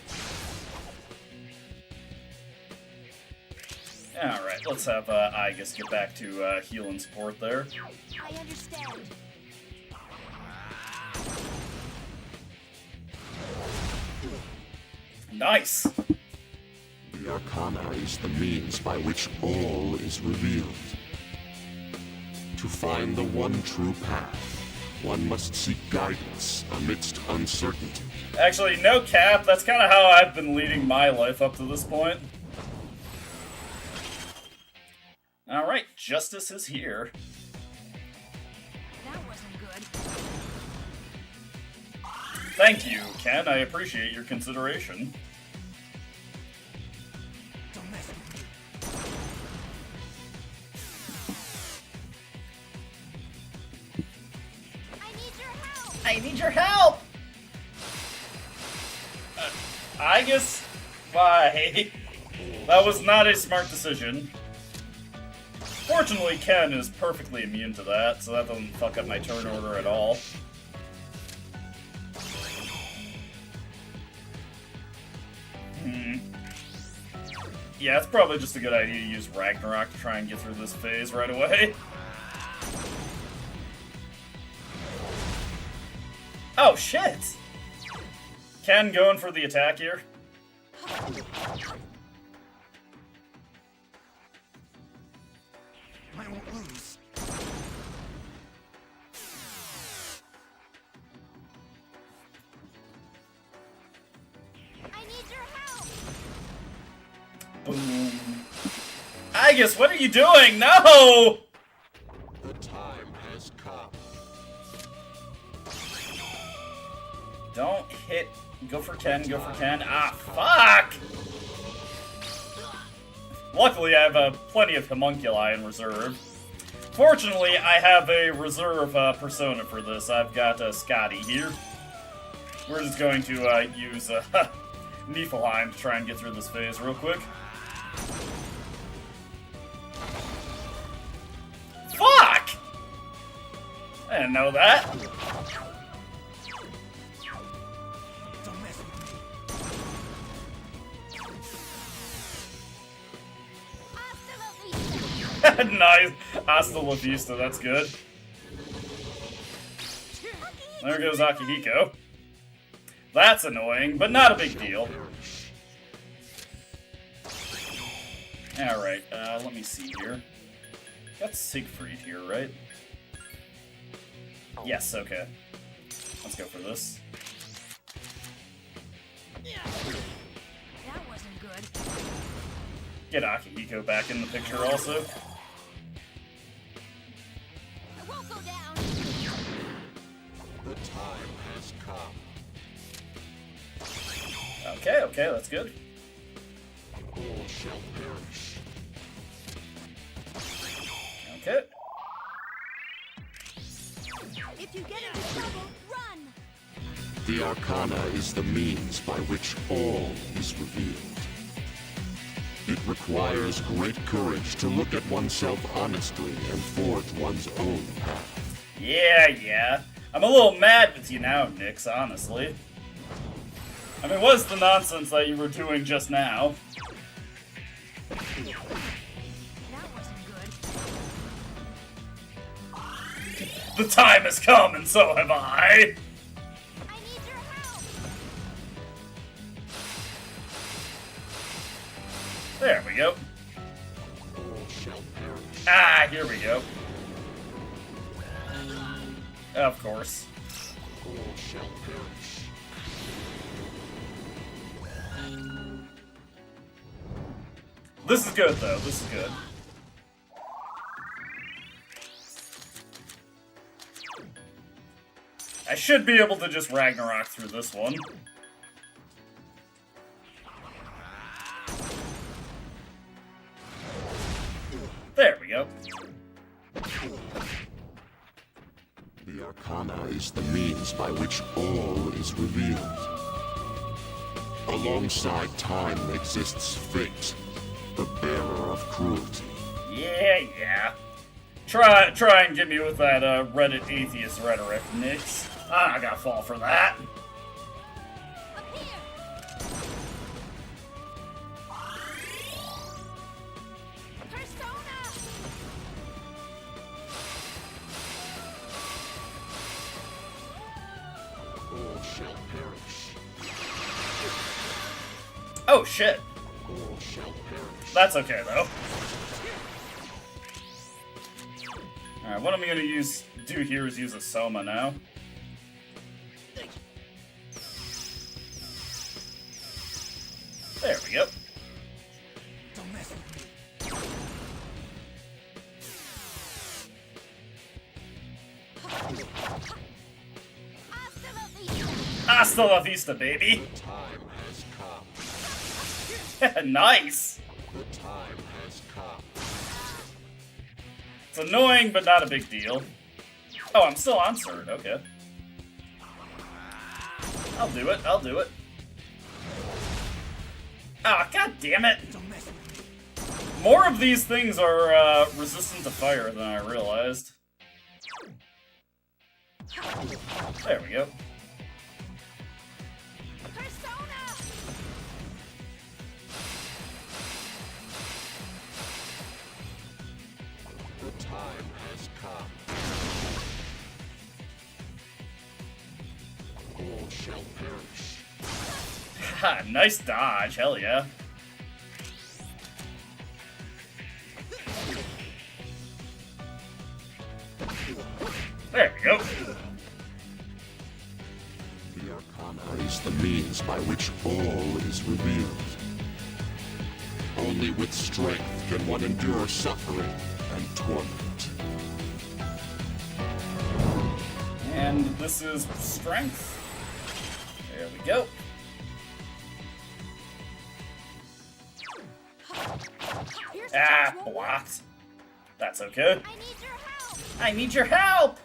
Alright, let's have Aigis get back to healing support there. I understand. Nice! The arcana is the means by which all is revealed. To find the one true path, one must seek guidance amidst uncertainty. Actually, no cap, that's kind of how I've been leading my life up to this point. Alright, justice is here. That wasn't good. Thank you, Ken, I appreciate your consideration. I need your help! Aigis, why? That was not a smart decision. Fortunately, Ken is perfectly immune to that, so that doesn't fuck up my turn order at all. Yeah, it's probably just a good idea to use Ragnarok to try and get through this phase right away. Oh, shit! Ken going for the attack here. I won't lose. I need your help! Boom. Aigis, what are you doing? No! The time has come. Don't hit. Go for Ken, go for Ken. Ah, fuck! Luckily, I have plenty of homunculi in reserve. Fortunately, I have a reserve persona for this. I've got Scotty here. We're just going to use Niflheim to try and get through this phase real quick. Fuck! I didn't know that. Don't mess with me. Nice. Hasta la vista, that's good. There goes Akihiko. That's annoying, but not a big deal. Alright, let me see here. Got Siegfried here, right? Yes, okay. Let's go for this. That wasn't good. Get Akihiko back in the picture also. It won't go down. The time has come. Okay, okay, that's good. All shall perish. Okay. If you get into trouble, run! The Arcana is the means by which all is revealed. It requires great courage to look at oneself honestly and forge one's own path. Yeah. I'm a little mad with you now, Nyx, honestly. I mean, what's the nonsense that you were doing just now? That wasn't good. The time has come, and so have I! I need your help! There we go. All shall perish. Ah, here we go. Of course. All shall perish. This is good, though. This is good. I should be able to just Ragnarok through this one. There we go. The Arcana is the means by which all is revealed. Alongside time exists fate, the bearer of cruelty. Yeah. Try and get me with that Reddit atheist rhetoric, Nyx. I'm not gonna fall for that. Up here! Persona! All shall perish. Oh shit. All shall perish. That's okay though. Alright, what I'm gonna do here is use a Soma now. There we go. Don't mess with me. Hasta la vista! Hasta la vista, baby. The time has come. Nice. The time has come. It's annoying, but not a big deal. Oh, I'm still on Sword. Okay. I'll do it. Ah, god damn it. Don't mess with me. More of these things are resistant to fire than I realized. There we go. Persona! The time has come. All shall perish. Ha, nice dodge. Hell yeah. There we go. The Arcana is the means by which all is revealed. Only with strength can one endure suffering and torment. And this is strength. There we go. Here's the Ah, touch. blocked. That's okay. I need your help! I need your help!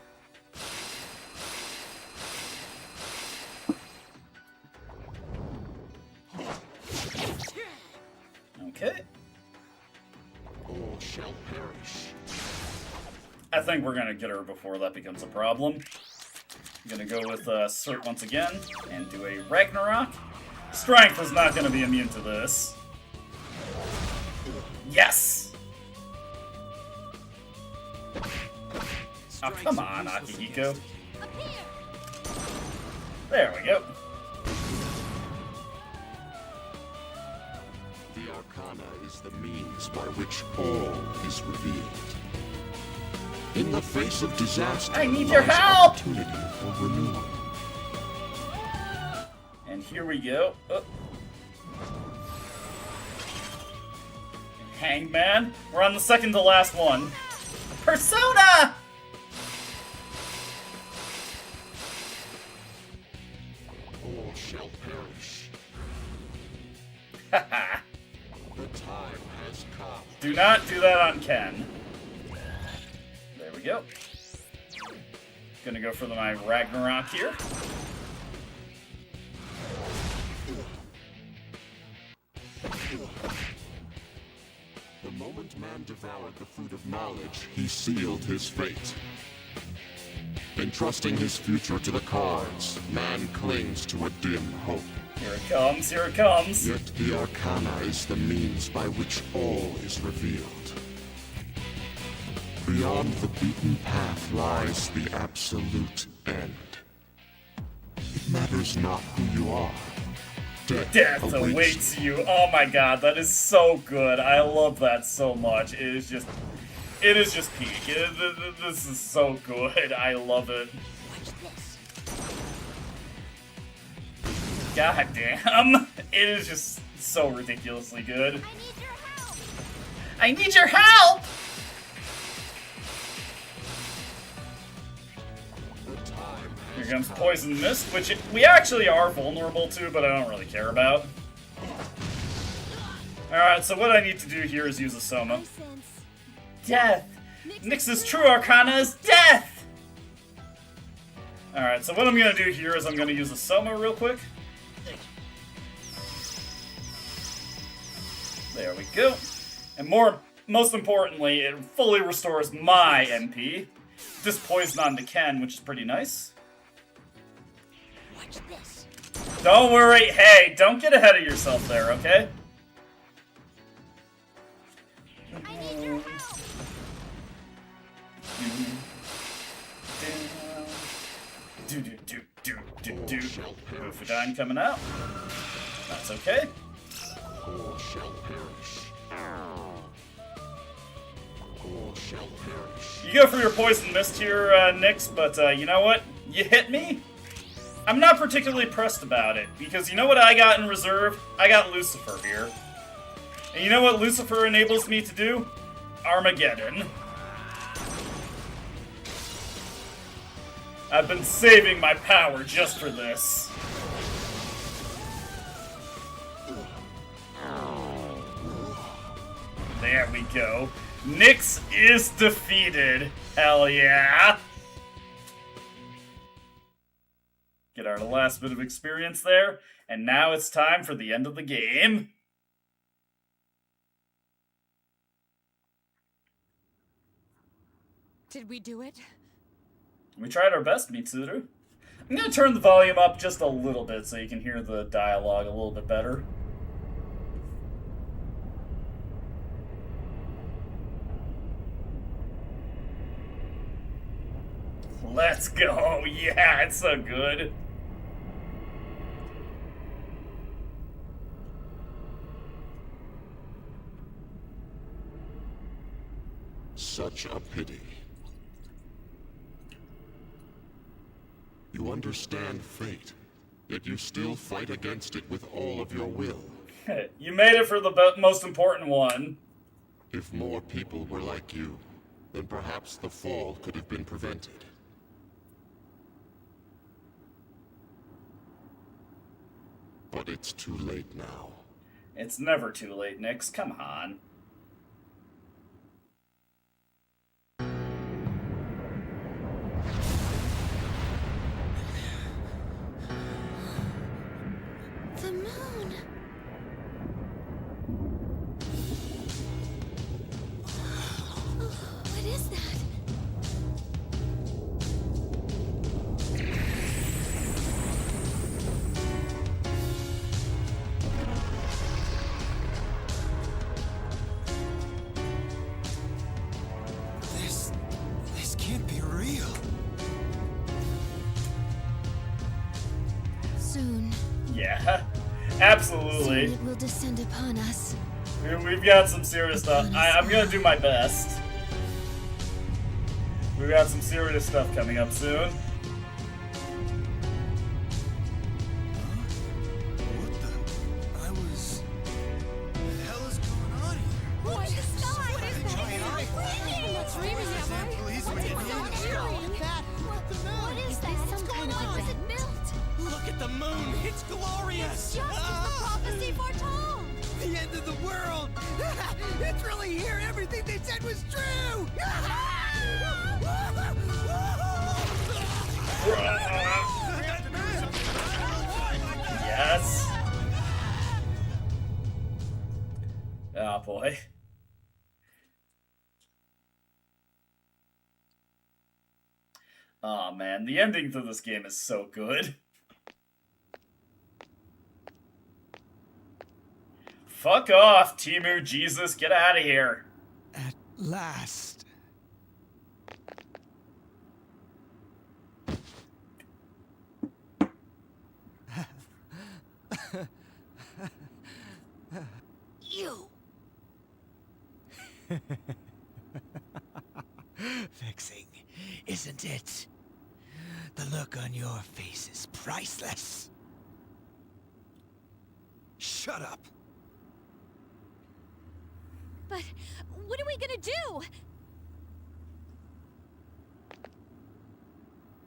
Okay. All shall perish. I think we're gonna get her before that becomes a problem. I'm gonna go with Cert once again and do a Ragnarok. Strength is not gonna be immune to this. Yes! Oh, come on, Akihiko. There we go. The Arcana is the means by which all is revealed. In the face of disaster, I need your lies help! opportunity for renewal. And here we go. Oh. Hangman. We're on the second to last one. Persona! All shall perish. Haha. The time has come. Do not do that on Ken. There we go. Gonna go for my Ragnarok here. The moment man devoured the fruit of knowledge, he sealed his fate. Entrusting his future to the cards, man clings to a dim hope. Here it comes, here it comes. Yet the Arcana is the means by which all is revealed. Beyond the beaten path lies the absolute end. It matters not who you are. Death awaits you. Oh my god, that is so good. I love that so much. It is just peak. This is so good. I love it. God damn. It is just so ridiculously good. I need your help! Here comes Poison Mist, which we actually are vulnerable to, but I don't really care about. Alright, so what I need to do here is use a Soma. Death! Nyx's true arcana is death! Alright, so what I'm gonna do here is I'm gonna use a Soma real quick. There we go. And most importantly, it fully restores my MP. This poison onto Ken, which is pretty nice. Watch this. Don't worry. Hey, don't get ahead of yourself there, okay? I need your help. Do. Bufadine coming out. That's okay. All shall perish. All shall perish. You go for your Poison Mist here, Nyx, but you know what? You hit me? I'm not particularly pressed about it, because you know what I got in reserve? I got Lucifer here. And you know what Lucifer enables me to do? Armageddon. I've been saving my power just for this. There we go. Nyx is defeated. Hell yeah. Get our last bit of experience there. And now it's time for the end of the game. Did we do it? We tried our best, Mitsuru. I'm going to turn the volume up just a little bit so you can hear the dialogue a little bit better. Let's go! Yeah, it's so good. Such a pity. You understand fate, yet you still fight against it with all of your will. You made it for the most important one. If more people were like you, then perhaps the fall could have been prevented. But it's too late now. It's never too late, Nyx. Come on. The moon. Yeah, absolutely. Soon it will descend upon us. We've got some serious stuff. I'm gonna do my best. We've got some serious stuff coming up soon. What the? The hell is going on here? What is the sky? What is that? What's raining out? Policemen in the sky. What is that? What's going on? Is it built? Look at the moon. It's glorious. Just as the prophecy foretold. The end of the world. It's really here. Everything they said was true. Yes. Oh boy. Oh man, the ending to this game is so good. Fuck off, Timu Jesus, get out of here. At last. You! Vexing, isn't it? The look on your face is priceless. Shut up. But what are we gonna do?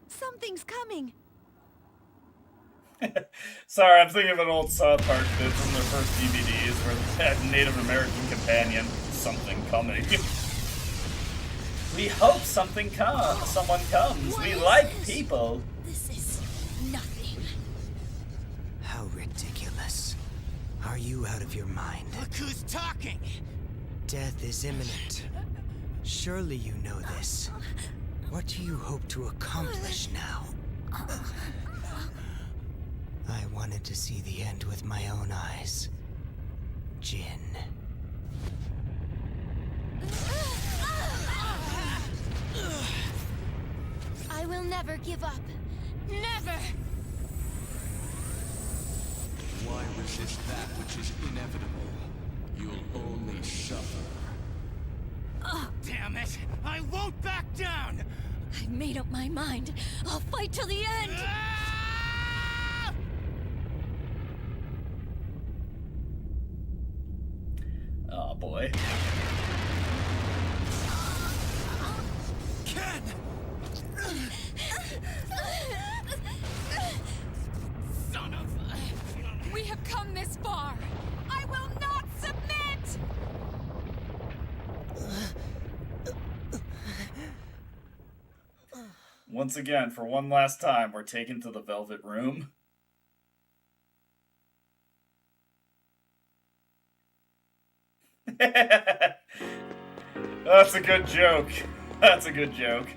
Something's coming. Sorry, I'm thinking of an old South Park bit from their first DVDs where they had a Native American companion. Something coming. We hope someone comes. We like people. This is nothing. How ridiculous. Are you out of your mind? Look who's talking! Death is imminent. Surely you know this. What do you hope to accomplish now? I wanted to see the end with my own eyes. Jin. I will never give up. Never! Why resist that which is inevitable? You'll only suffer. Damn it! I won't back down! I've made up my mind. I'll fight till the end. Oh boy. Ken! Son of... We have come this far. I will not submit! Once again, for one last time, we're taken to the Velvet Room. That's a good joke. That's a good joke.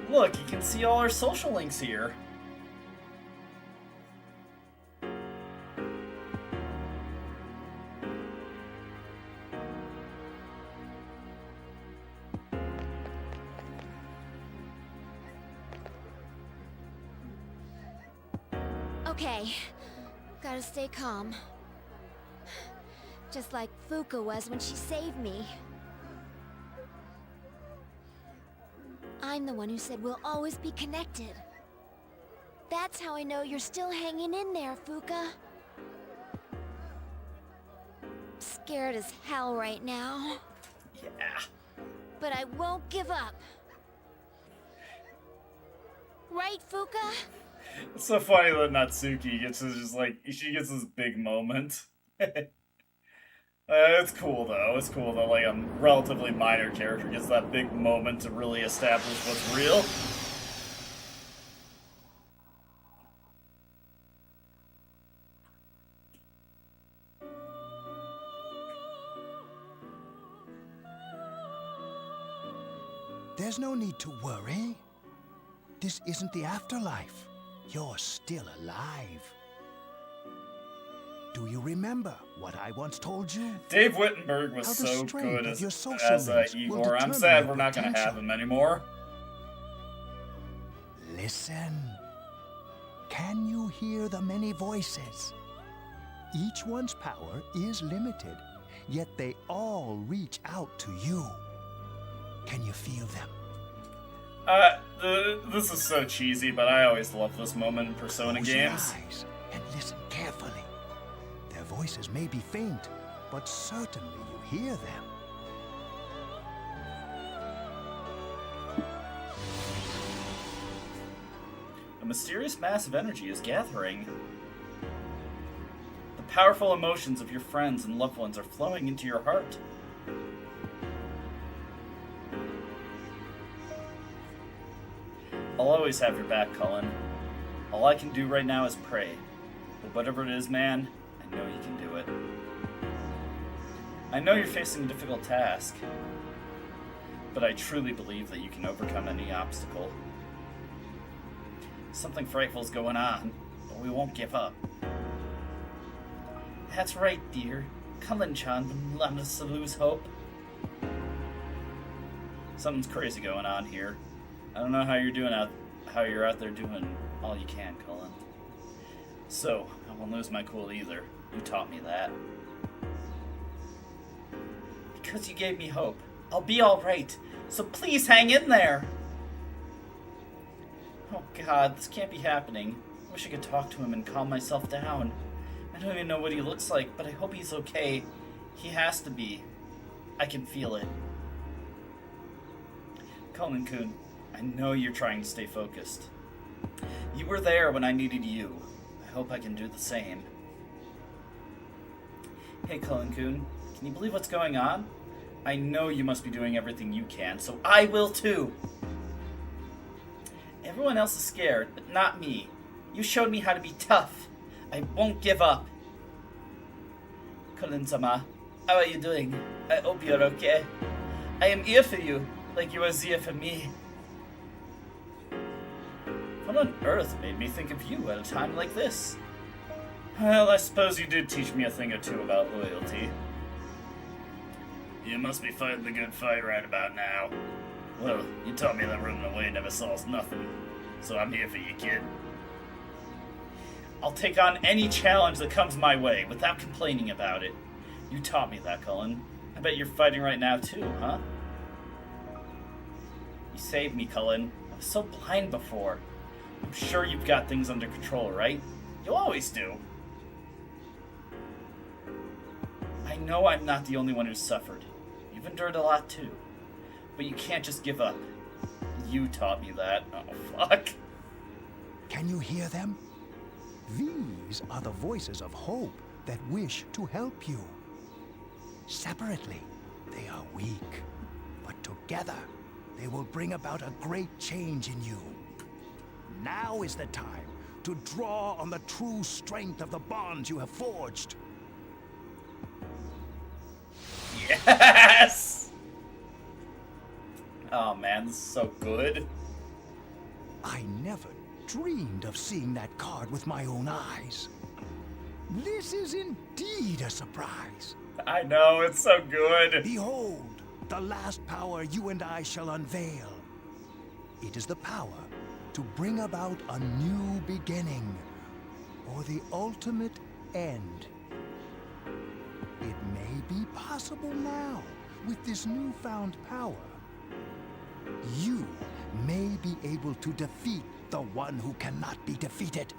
Look, you can see all our social links here. Okay, gotta stay calm. Just like Fuka was when she saved me. I'm the one who said we'll always be connected. That's how I know you're still hanging in there, Fuka. Scared as hell right now. Yeah. But I won't give up. Right, Fuka? It's so funny that Natsuki gets this she gets this big moment. It's cool though. It's cool that like a relatively minor character gets that big moment to really establish what's real. There's no need to worry. This isn't the afterlife. You're still alive. Do you remember what I once told you? Dave Wittenberg was How the so strength good of your as social links will Igor. I'm determine sad your we're not going to have potential. him anymore. Listen. Can you hear the many voices? Each one's power is limited, yet they all reach out to you. Can you feel them? This is so cheesy, but I always love this moment in Persona Close your games. eyes and listen carefully. Their voices may be faint, but certainly you hear them. A mysterious mass of energy is gathering. The powerful emotions of your friends and loved ones are flowing into your heart. I'll always have your back, Cullen. All I can do right now is pray. But whatever it is, man, I know you can do it. I know you're facing a difficult task, but I truly believe that you can overcome any obstacle. Something frightful's going on, but we won't give up. That's right, dear. Cullen-chan wouldn't let us lose hope. Something's crazy going on here. I don't know how you're out there doing all you can, Cullen. So, I won't lose my cool either. You taught me that. Because you gave me hope. I'll be alright. So please hang in there. Oh god, this can't be happening. I wish I could talk to him and calm myself down. I don't even know what he looks like, but I hope he's okay. He has to be. I can feel it. Cullen-kun, I know you're trying to stay focused. You were there when I needed you. I hope I can do the same. Hey, Cullen-kun, can you believe what's going on? I know you must be doing everything you can, so I will too. Everyone else is scared, but not me. You showed me how to be tough. I won't give up. Cullen-sama, how are you doing? I hope you're okay. I am here for you, like you was here for me. What on earth made me think of you at a time like this? Well, I suppose you did teach me a thing or two about loyalty. You must be fighting the good fight right about now. Well, you taught me that running away never solves nothing, so I'm here for you, kid. I'll take on any challenge that comes my way without complaining about it. You taught me that, Cullen. I bet you're fighting right now too, huh? You saved me, Cullen. I was so blind before. I'm sure you've got things under control, right? You always do. I know I'm not the only one who's suffered. You've endured a lot too. But you can't just give up. You taught me that. Oh, fuck. Can you hear them? These are the voices of hope that wish to help you. Separately, they are weak. But together, they will bring about a great change in you. Now is the time to draw on the true strength of the bonds you have forged. Yes! Oh man, this is so good. I never dreamed of seeing that card with my own eyes. This is indeed a surprise. I know, it's so good. Behold, the last power you and I shall unveil. It is the power to bring about a new beginning, or the ultimate end. It may be possible now, with this newfound power. You may be able to defeat the one who cannot be defeated.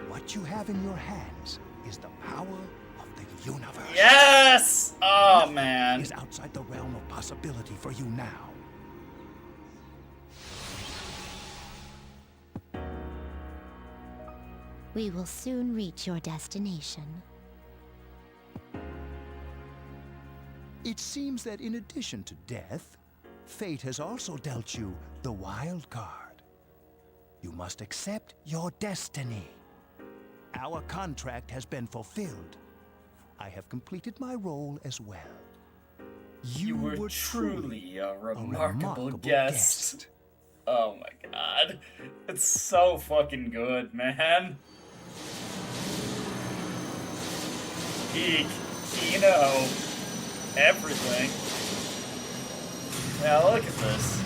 What you have in your hands is the power of the universe. Yes! Oh, Nothing man. is outside the realm of possibility for you now. We will soon reach your destination. It seems that in addition to death, fate has also dealt you the wild card. You must accept your destiny. Our contract has been fulfilled. I have completed my role as well. You were truly a remarkable guest. Oh my god. It's so fucking good, man. Peak, Kino, everything. Now look at this.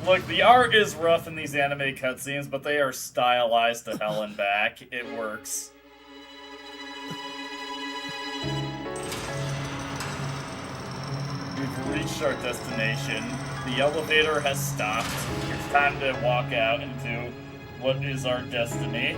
Look, the art is rough in these anime cutscenes, but they are stylized to hell and back. It works. We've reached our destination. The elevator has stopped. It's time to walk out into what is our destiny.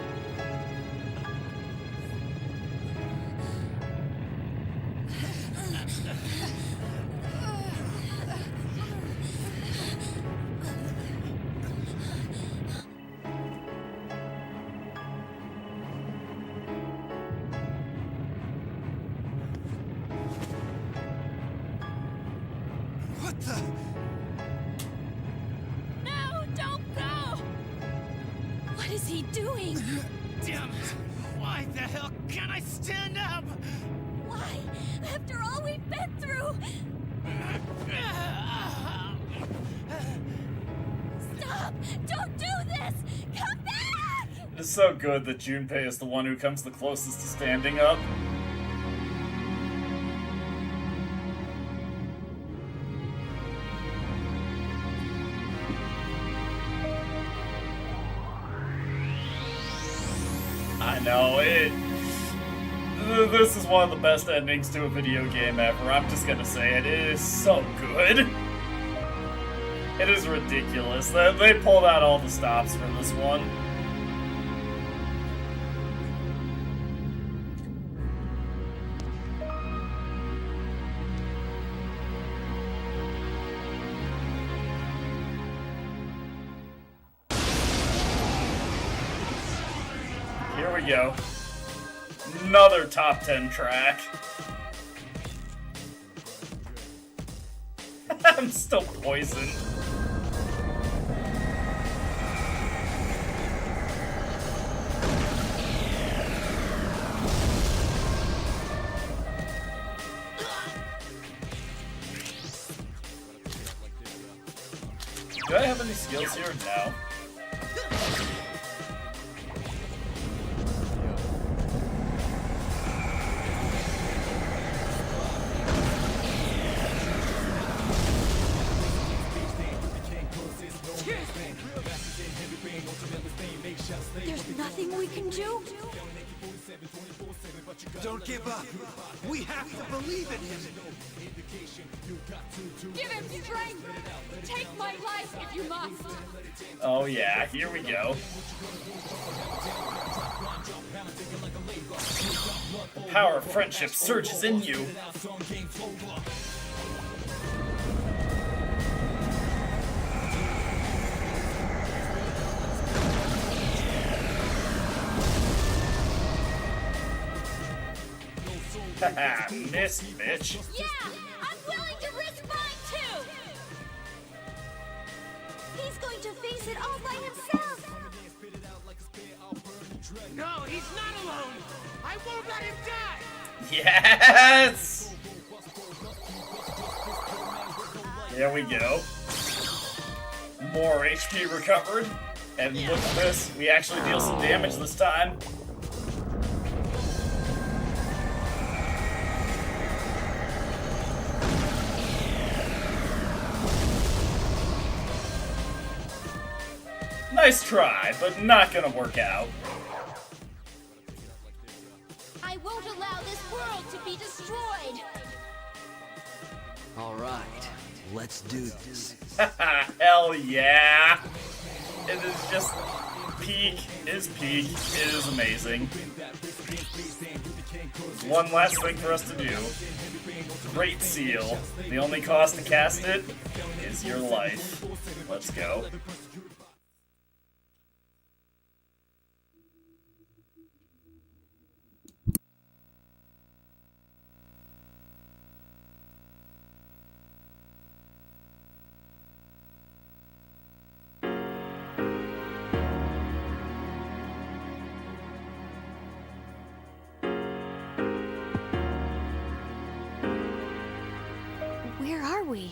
What the? No, don't go! What is he doing? Damn it! Why the hell can't I stand up? Why? After all we've been through! Stop! Don't do this! Come back! It is so good that Junpei is the one who comes the closest to standing up. I know, this is one of the best endings to a video game ever. I'm just gonna say it. It is so good. It is ridiculous. They pulled out all the stops for this one. Here we go. Another top 10 track. I'm still poisoned. Do I have any skills here? No. There's nothing we can do? Don't give up. We have to believe in him. Give him strength! Take my life if you must! Oh yeah, here we go. The power of friendship surges in you. Haha, miss, bitch. Yeah! I'm willing to risk mine too! He's going to face it all by himself! No, he's not alone. I won't let him die. Yes! There we go. More HP recovered. And look at this, we actually deal some damage this time. Nice try, but not gonna work out. I won't allow this world to be destroyed! All right, let's do this. Hell yeah! It is just peak is peak. It is amazing. There's one last thing for us to do. Great Seal. The only cost to cast it is your life. Let's go. Where are we?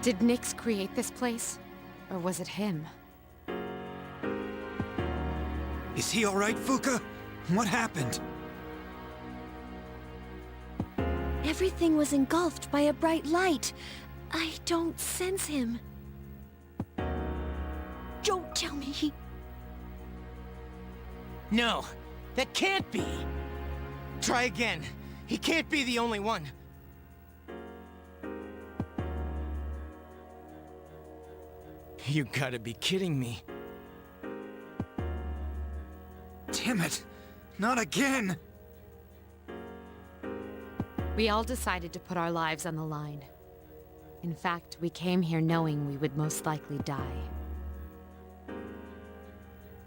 Did Nyx create this place? Or was it him? Is he all right, Fuka? What happened? Everything was engulfed by a bright light. I don't sense him. Don't tell me he... No, that can't be. Try again. He can't be the only one. You gotta be kidding me. Damn it! Not again! We all decided to put our lives on the line. In fact, we came here knowing we would most likely die.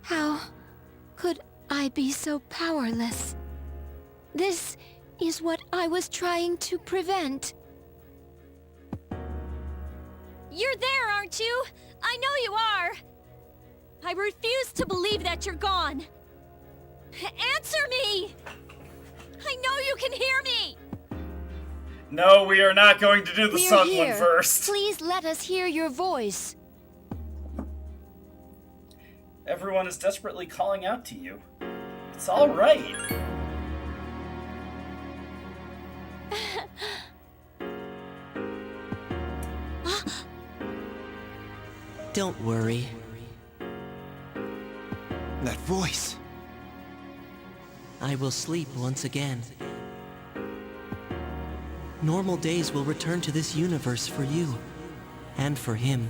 How could I be so powerless? This is what I was trying to prevent. You're there, aren't you? I know you are! I refuse to believe that you're gone! Answer me! I know you can hear me! No, we are not going to do the We're sun here. one first. Please let us hear your voice. Everyone is desperately calling out to you. It's all right. Don't worry. That voice. I will sleep once again. Normal days will return to this universe for you, and for him.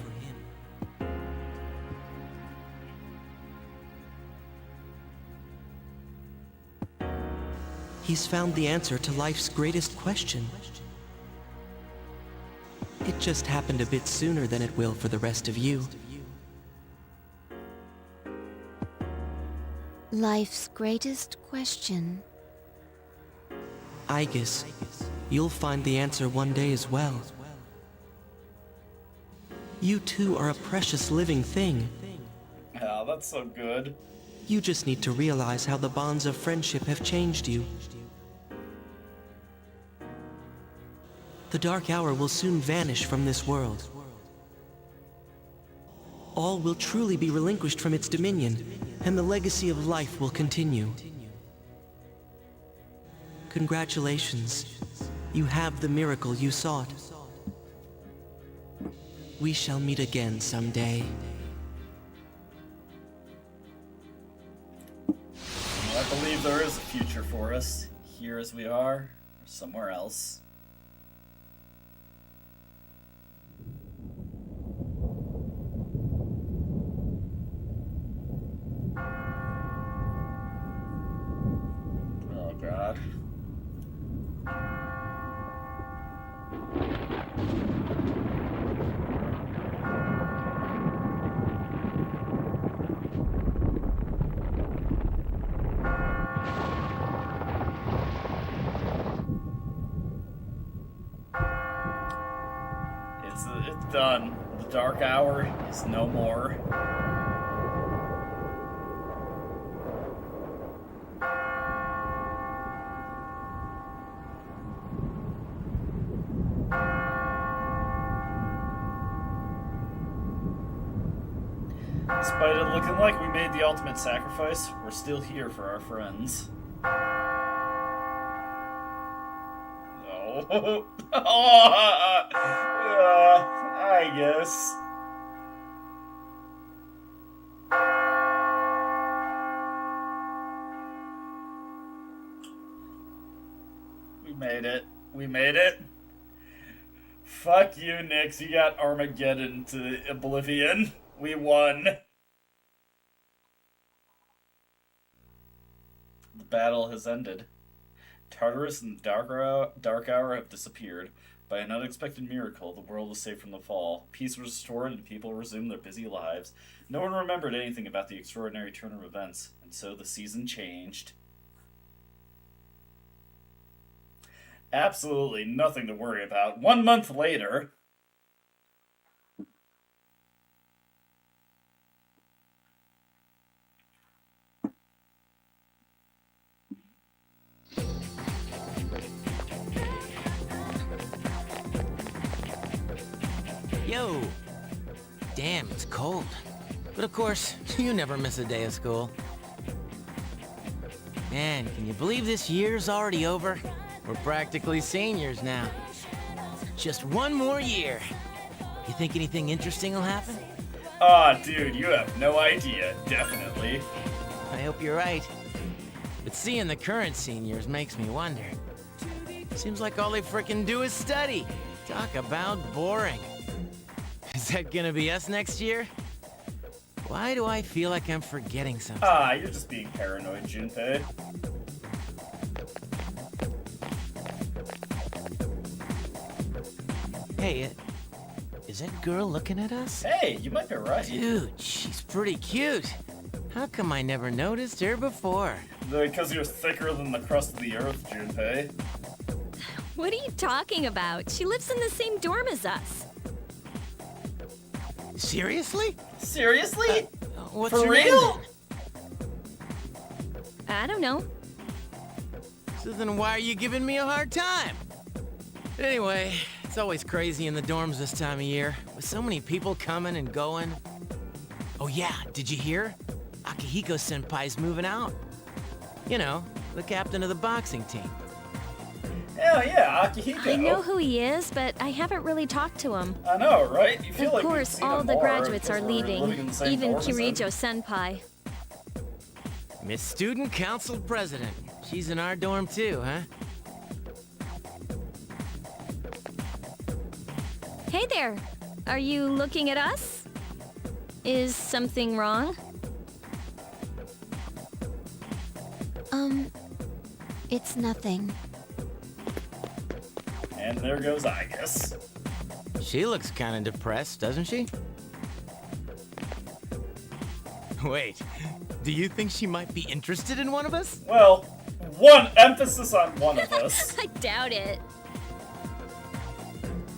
He's found the answer to life's greatest question. It just happened a bit sooner than it will for the rest of you. Life's greatest question. I guess you'll find the answer one day as well. You too are a precious living thing. Oh, that's so good. You just need to realize how the bonds of friendship have changed you. The Dark Hour will soon vanish from this world. All will truly be relinquished from its dominion, and the legacy of life will continue. Congratulations. You have the miracle you sought. We shall meet again someday. I believe there is a future for us, here as we are, or somewhere else. Oh God. It's done. The Dark Hour is no more. Despite it looking like we made the ultimate sacrifice, we're still here for our friends. No. I guess. We made it. We made it. Fuck you, Nix. You got Armageddon to oblivion. We won. The battle has ended. Tartarus and the Dark Hour have disappeared. By an unexpected miracle, the world was saved from the fall. Peace was restored and people resumed their busy lives. No one remembered anything about the extraordinary turn of events, and so the season changed. Absolutely nothing to worry about. 1 month later... Yo! Damn, it's cold. But of course, you never miss a day of school. Man, can you believe this year's already over? We're practically seniors now. Just one more year. You think anything interesting will happen? Ah, dude, you have no idea. Definitely. I hope you're right. But seeing the current seniors makes me wonder. Seems like all they frickin' do is study. Talk about boring. Is that gonna be us next year? Why do I feel like I'm forgetting something? Ah, you're just being paranoid, Junpei. Hey, is that girl looking at us? Hey, you might be right. Dude, she's pretty cute. How come I never noticed her before? Because you're thicker than the crust of the earth, Junpei. What are you talking about? She lives in the same dorm as us. Seriously? Seriously? What's For her name real? then? I don't know. So then why are you giving me a hard time? Anyway, it's always crazy in the dorms this time of year, with so many people coming and going. Oh yeah, did you hear? Akihiko-senpai's moving out. You know, the captain of the boxing team. Hell yeah, Akihiko. I know who he is, but I haven't really talked to him. I know, right? You feel Of like we've course, seen all him the more graduates because are we're living in leaving, the same even dorm as him. Kirijo-senpai. Miss Student Council President. She's in our dorm too, huh? Hey there! Are you looking at us? Is something wrong? It's nothing. And there goes Igus. She looks kind of depressed, doesn't she? Wait, do you think she might be interested in one of us? Well, one emphasis on one of us. I doubt it.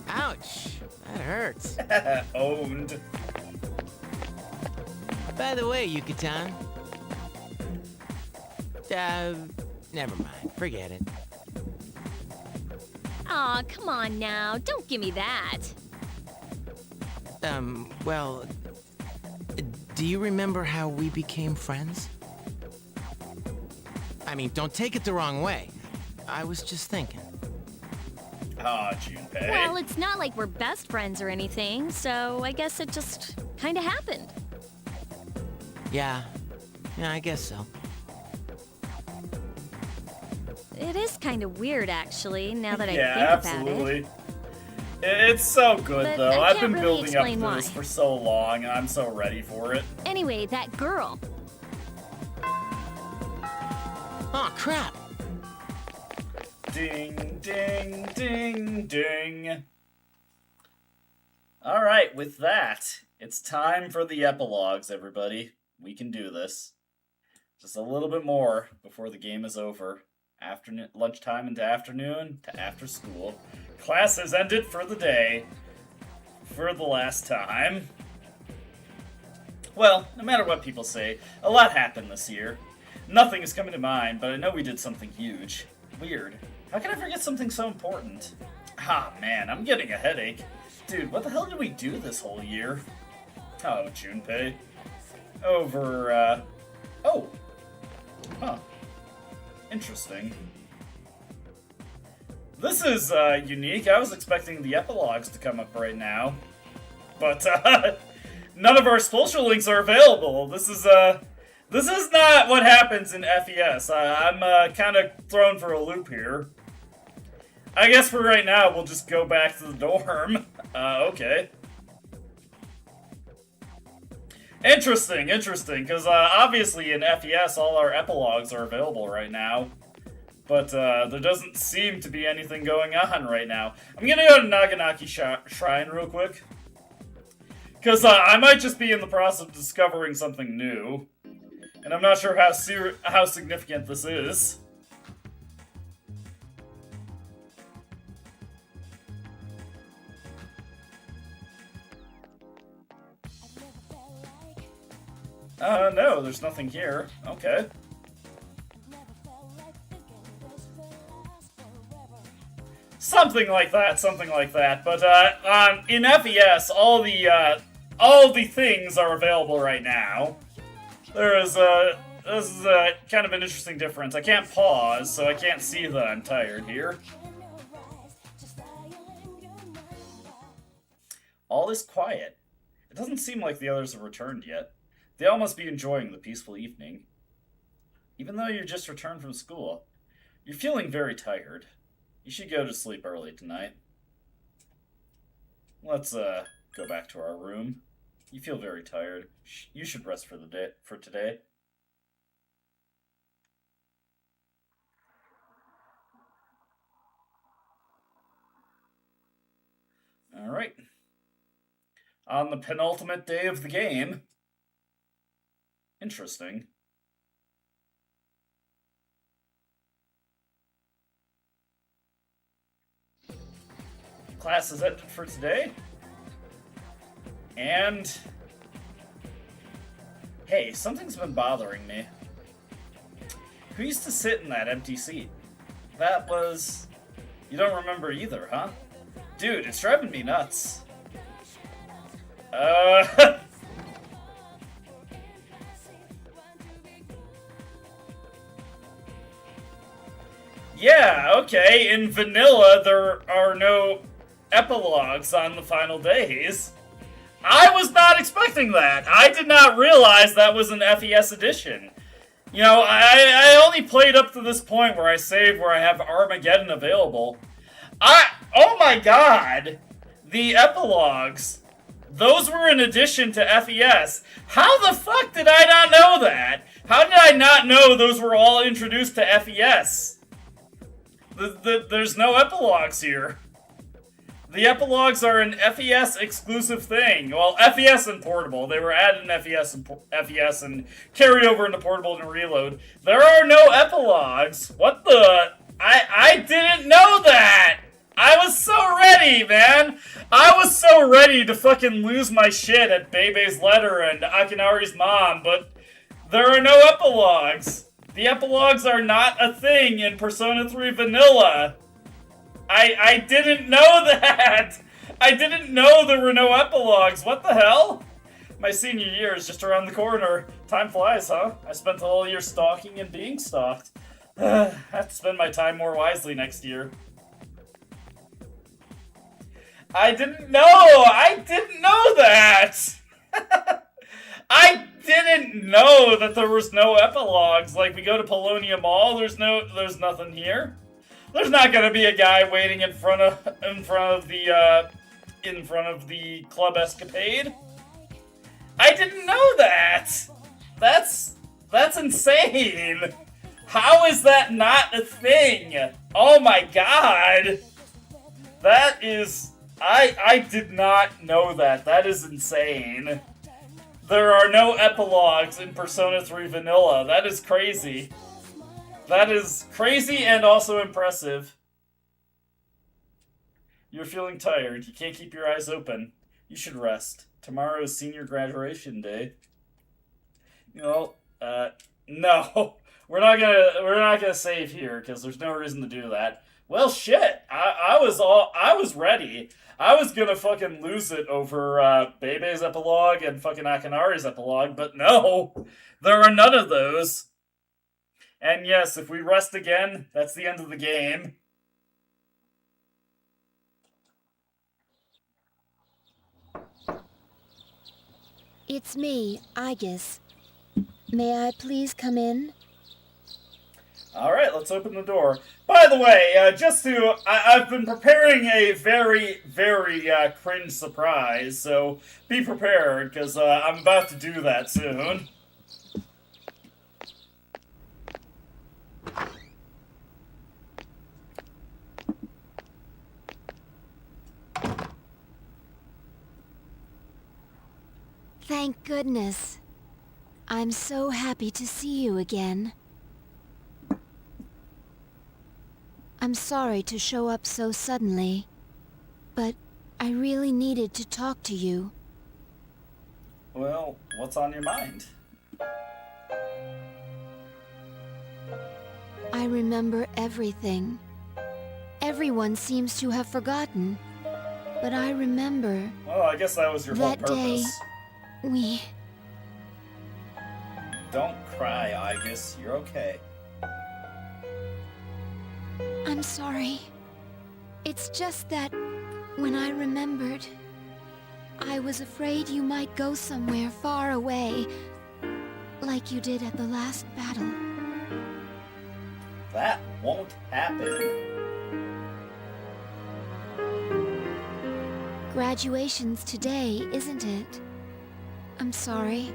Ouch, that hurts. Owned. By the way, Yucatan. Never mind, forget it. Aw, come on now. Don't give me that. Well, do you remember how we became friends? I mean, don't take it the wrong way. I was just thinking. Ah, Junpei. Well, it's not like we're best friends or anything, so I guess it just kinda happened. Yeah, I guess so. It is kinda weird, actually, now that I yeah, think absolutely. about it. It's so good, But though. I I've can't been really building up to explain this why. for so long, and I'm so ready for it. Anyway, that girl. Oh, crap! Ding, ding, ding, ding. Alright, with that, it's time for the epilogues, everybody. We can do this. Just a little bit more before the game is over. Afternoon, lunchtime into afternoon to after school. Class has ended for the day. For the last time. Well, no matter what people say, a lot happened this year. Nothing is coming to mind, but I know we did something huge. Weird. How can I forget something so important? Ah, man, I'm getting a headache. Dude, what the hell did we do this whole year? Oh, Junpei. Oh. Huh. Interesting. This is, unique. I was expecting the epilogues to come up right now. But, none of our social links are available. This is not what happens in FES. I'm, kind of thrown for a loop here. I guess for right now, we'll just go back to the dorm. Okay. Interesting, because obviously in FES all our epilogues are available right now. But there doesn't seem to be anything going on right now. I'm gonna go to Naganaki Shrine real quick. Because I might just be in the process of discovering something new. And I'm not sure how significant this is. No, there's nothing here. Okay. Something like that. But in FES, all the things are available right now. There is this is kind of an interesting difference. I can't pause, so I can't see that I'm tired here. All is quiet. It doesn't seem like the others have returned yet. They all must be enjoying the peaceful evening. Even though you just returned from school, you're feeling very tired. You should go to sleep early tonight. Let's go back to our room. You feel very tired. You should rest for today. All right. On the penultimate day of the game. Interesting. Class is ended for today. And hey, something's been bothering me. Who used to sit in that empty seat? That was... You don't remember either, huh? Dude, it's driving me nuts. Yeah, okay, in vanilla there are no epilogues on the final days. I was not expecting that. I did not realize that was an FES edition. You know, I only played up to this point where I saved where I have Armageddon available. Oh my god! The epilogues. Those were in addition to FES. How the fuck did I not know that? How did I not know those were all introduced to FES? There's no epilogues here. The epilogues are an FES exclusive thing. Well, FES and Portable. They were added in FES and carried over into Portable and Reload. There are no epilogues. What the? I didn't know that! I was so ready, man! I was so ready to fucking lose my shit at Bebe's letter and Akinari's mom, but there are no epilogues. The epilogues are not a thing in Persona 3 Vanilla. I didn't know that! I didn't know there were no epilogues. What the hell? My senior year is just around the corner. Time flies, huh? I spent the whole year stalking and being stalked. I have to spend my time more wisely next year. I didn't know! I didn't know that! I didn't know that there was no epilogues. Like, we go to Polonia Mall, there's nothing here. There's not gonna be a guy waiting in front of the Club Escapade. I didn't know that! That's insane! How is that not a thing? Oh my god! That is... I did not know that. That is insane. There are no epilogues in Persona 3 Vanilla. That is crazy. That is crazy and also impressive. You're feeling tired. You can't keep your eyes open. You should rest. Tomorrow is senior graduation day. You know, no. We're not gonna save here because there's no reason to do that. Well, shit. I was ready. I was gonna fucking lose it over Bebe's epilogue and fucking Akinari's epilogue, but no, there are none of those. And yes, if we rest again, that's the end of the game. It's me, Aegis. May I please come in? Alright, let's open the door. By the way, I've been preparing a very, very cringe surprise, so be prepared, because I'm about to do that soon. Thank goodness. I'm so happy to see you again. I'm sorry to show up so suddenly, but I really needed to talk to you. Well, what's on your mind? I remember everything. Everyone seems to have forgotten, but I remember... Well, I guess that was your whole that day, purpose. Don't cry, Aegis. You're okay. I'm sorry. It's just that when I remembered, I was afraid you might go somewhere far away, like you did at the last battle. That won't happen. Graduation's today, isn't it? I'm sorry.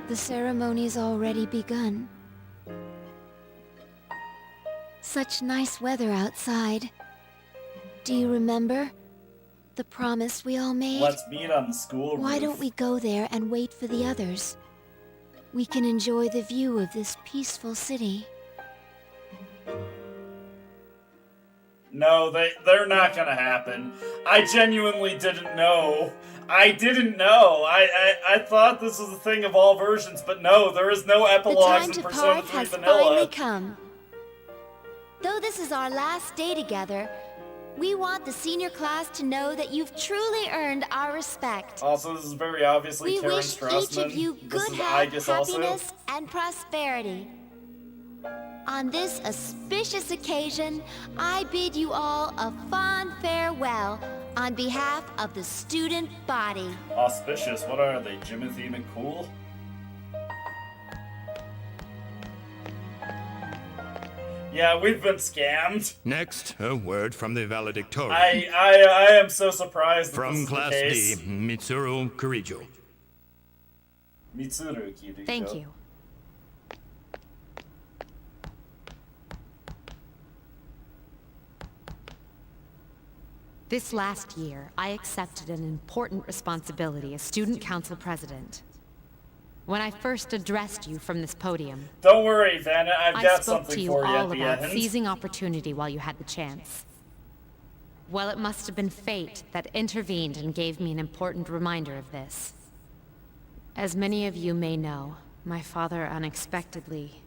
The ceremony's already begun. Such nice weather outside. Do you remember? The promise we all made? Let's meet on the school roof. Why don't we go there and wait for the others? We can enjoy the view of this peaceful city. No, they're not gonna happen. I genuinely didn't know. I didn't know. I thought this was a thing of all versions, but no, there is no The epilogues time in to Persona part 3 has Vanilla. finally come. Though this is our last day together, we want the senior class to know that you've truly earned our respect. Also, this is very obviously We Karen wish Strassman. each of you This good is health, Aegis also. happiness, and prosperity. On this auspicious occasion, I bid you all a fond farewell on behalf of the student body. Auspicious. What are they? Jimothy McCool? Yeah, we've been scammed. Next, a word from the valedictorian. I am so surprised that From this is Class the D, case. Mitsuru Kurijo. Mitsuru Kirito. Thank you. This last year, I accepted an important responsibility as student council president. When I first addressed you from this podium, Don't worry, Vanna. I've I got spoke to something you for you all at the about end. seizing opportunity while you had the chance. Well, it must have been fate that intervened and gave me an important reminder of this. As many of you may know, my father unexpectedly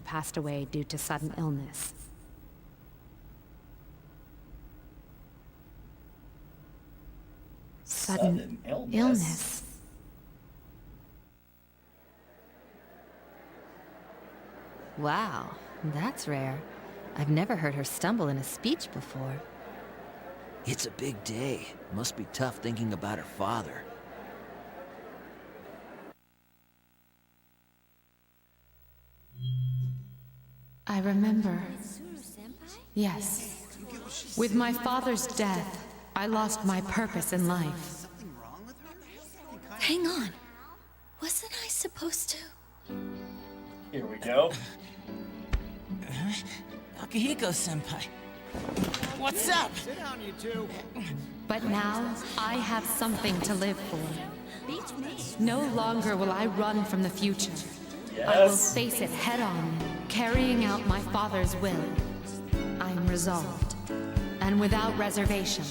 passed away due to sudden illness. Sudden illness. Wow, that's rare. I've never heard her stumble in a speech before. It's a big day. Must be tough thinking about her father. I remember. Yes. With my father's death, I lost my purpose in life. Hang on. Wasn't I supposed to? Here we go. Akihiko-senpai. What's up? Sit down, you two. But now, I have something to live for. No longer will I run from the future. I will Yes. face it head-on, carrying out my father's will. I am resolved, and without reservation.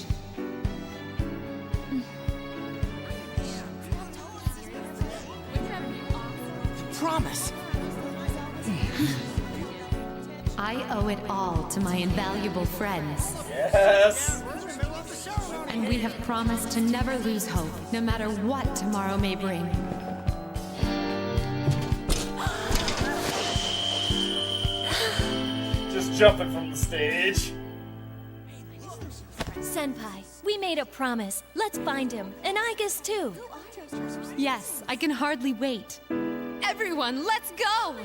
Promise. I owe it all to my invaluable friends. Yes. And we have promised to never lose hope, no matter what tomorrow may bring. Just jumping from the stage. Senpai, we made a promise. Let's find him. And Aegis too. Yes, I can hardly wait. Everyone, let's go!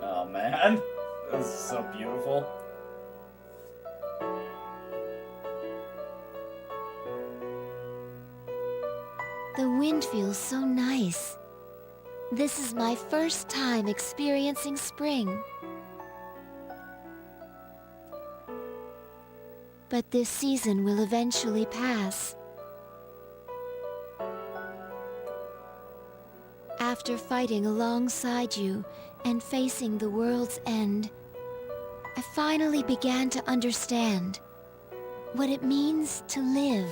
Oh man, this is so beautiful. The wind feels so nice. This is my first time experiencing spring. But this season will eventually pass. After fighting alongside you and facing the world's end, I finally began to understand what it means to live.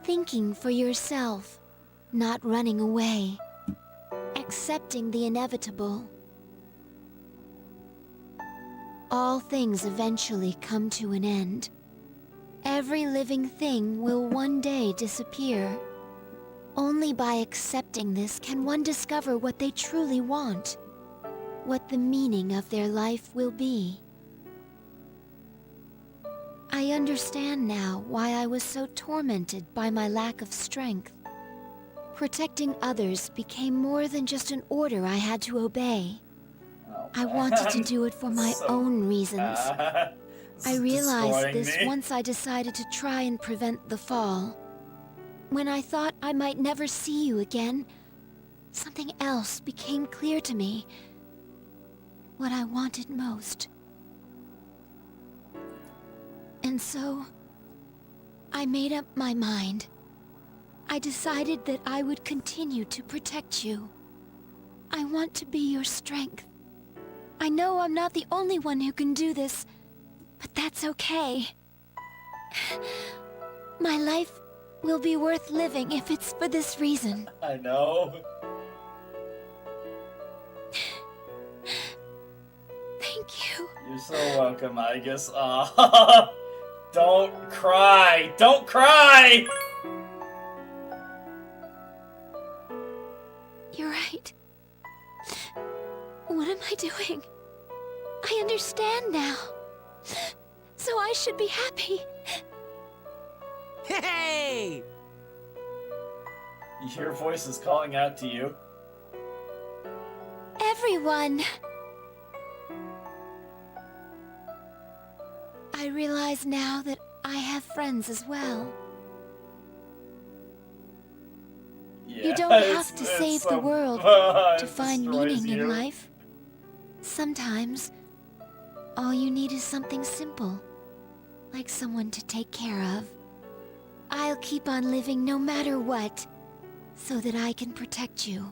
Thinking for yourself, not running away. accepting the inevitable. All things eventually come to an end. Every living thing will one day disappear. Only by accepting this can one discover what they truly want, what the meaning of their life will be. I understand now why I was so tormented by my lack of strength. Protecting others became more than just an order I had to obey. I wanted to do it for my own reasons. I realized this once I decided to try and prevent the fall. When I thought I might never see you again, something else became clear to me. What I wanted most. And so, I made up my mind. I decided that I would continue to protect you. I want to be your strength. I know I'm not the only one who can do this, but that's okay. My life will be worth living if it's for this reason. I know. Thank you. You're so welcome, I guess. Don't cry! Don't cry! You're right. What am I doing? I understand now. So I should be happy. Hey! Your voice is calling out to you. Everyone! I realize now that I have friends as well. Yeah, You don't have to save the world to find meaning in life. Sometimes, all you need is something simple, like someone to take care of. I'll keep on living no matter what, so that I can protect you.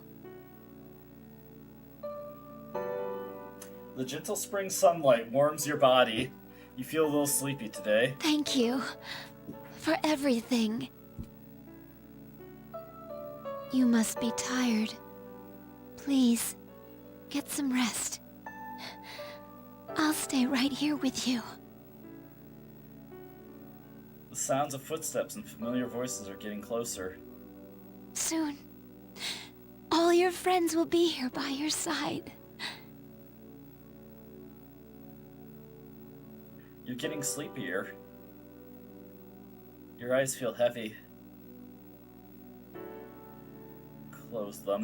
The gentle spring sunlight warms your body. You feel a little sleepy today. Thank you for everything. You must be tired. Please, get some rest. I'll stay right here with you. The sounds of footsteps and familiar voices are getting closer. Soon, all your friends will be here by your side. You're getting sleepier. Your eyes feel heavy. Close them.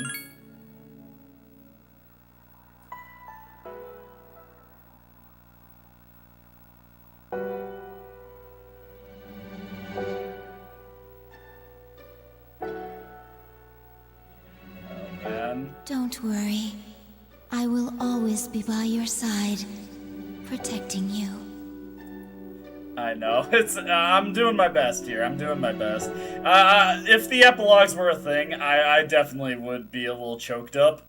Don't worry. I will always be by your side, protecting you. I know. I'm doing my best here. I'm doing my best. If the epilogues were a thing, I definitely would be a little choked up.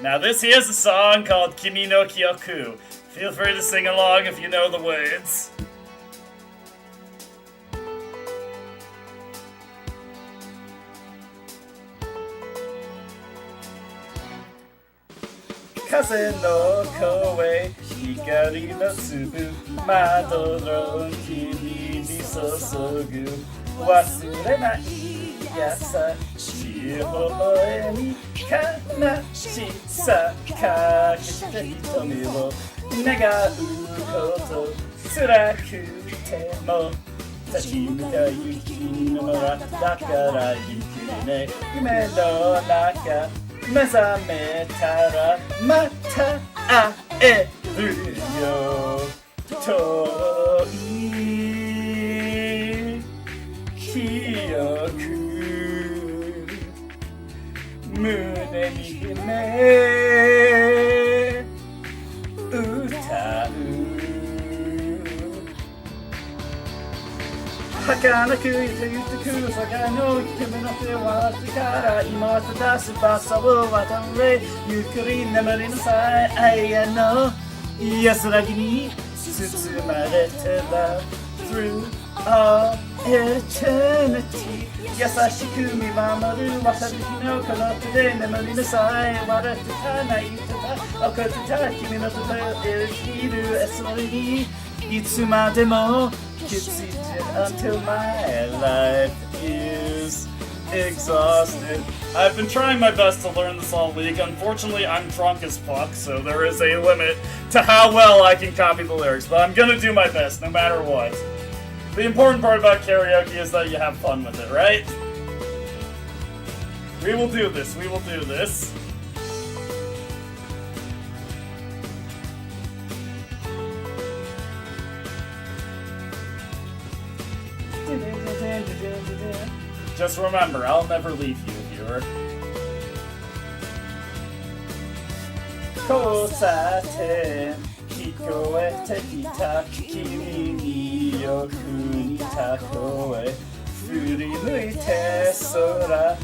Now this here's a song called Kimi no Kyoku. Feel free to sing along if you know the words. Kaze no koe, hikari no tsubu, mado no kimi ni sosogu, wasurenai yasashi hohoe ni kanashi sa kakeshite hitomi wo negau koto tsuraku te mo tachimuka yuki no muratta kara yuku ne yume no naka 目覚めたらまた会えるよ遠い記憶胸に秘め歌う儚くゆく坂の夢の手は手から今正す翼を渡れゆっくり眠りなさい愛への安らぎに包まれてら Through eternity 優しく見守る渡る日のこの手で眠りなさい笑ってた泣いてた怒ってた君のところで生きるそれにいつまでも気づいて until my life is exhausted. I've been trying my best to learn this all week. Unfortunately, I'm drunk as fuck, so there is a limit to how well I can copy the lyrics, but I'm gonna do my best no matter what. The important part about karaoke is that you have fun with it, right? We will do this, we will do this. Just remember, I'll never leave you, viewer. 交差点聞こえてきた君によく似た声振り向いて空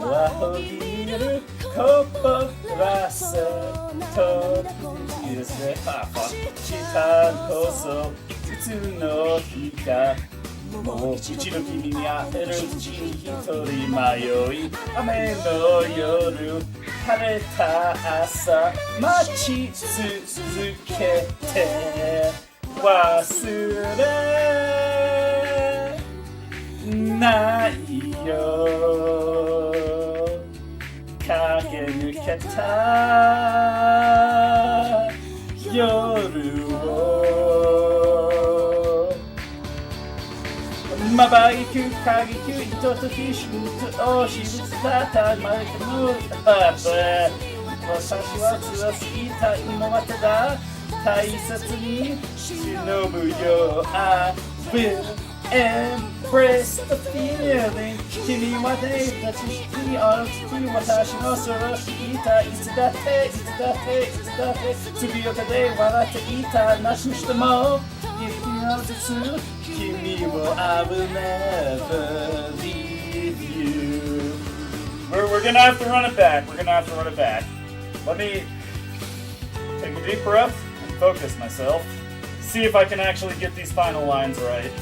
はほぎるこぼらせといですねしたこそいつの日かもう一度君に会えるうちに一人迷い雨の夜晴れた朝待ち続けて忘れないよ駆け抜けた夜まばゆく過激ひとときしぶとをしぶつだったまれても私は強すぎた今はただ大切に忍ぶよ I will embrace the feeling 君はね立ち引きあの時私のそれを聞いたいつだっていつだっていつだってつぶやかで笑っていたなしにしても君を I will never leave you. We're gonna have to run it back. We're gonna have to run it back. Let me take a deep breath and focus myself. See if I can actually get these final lines right.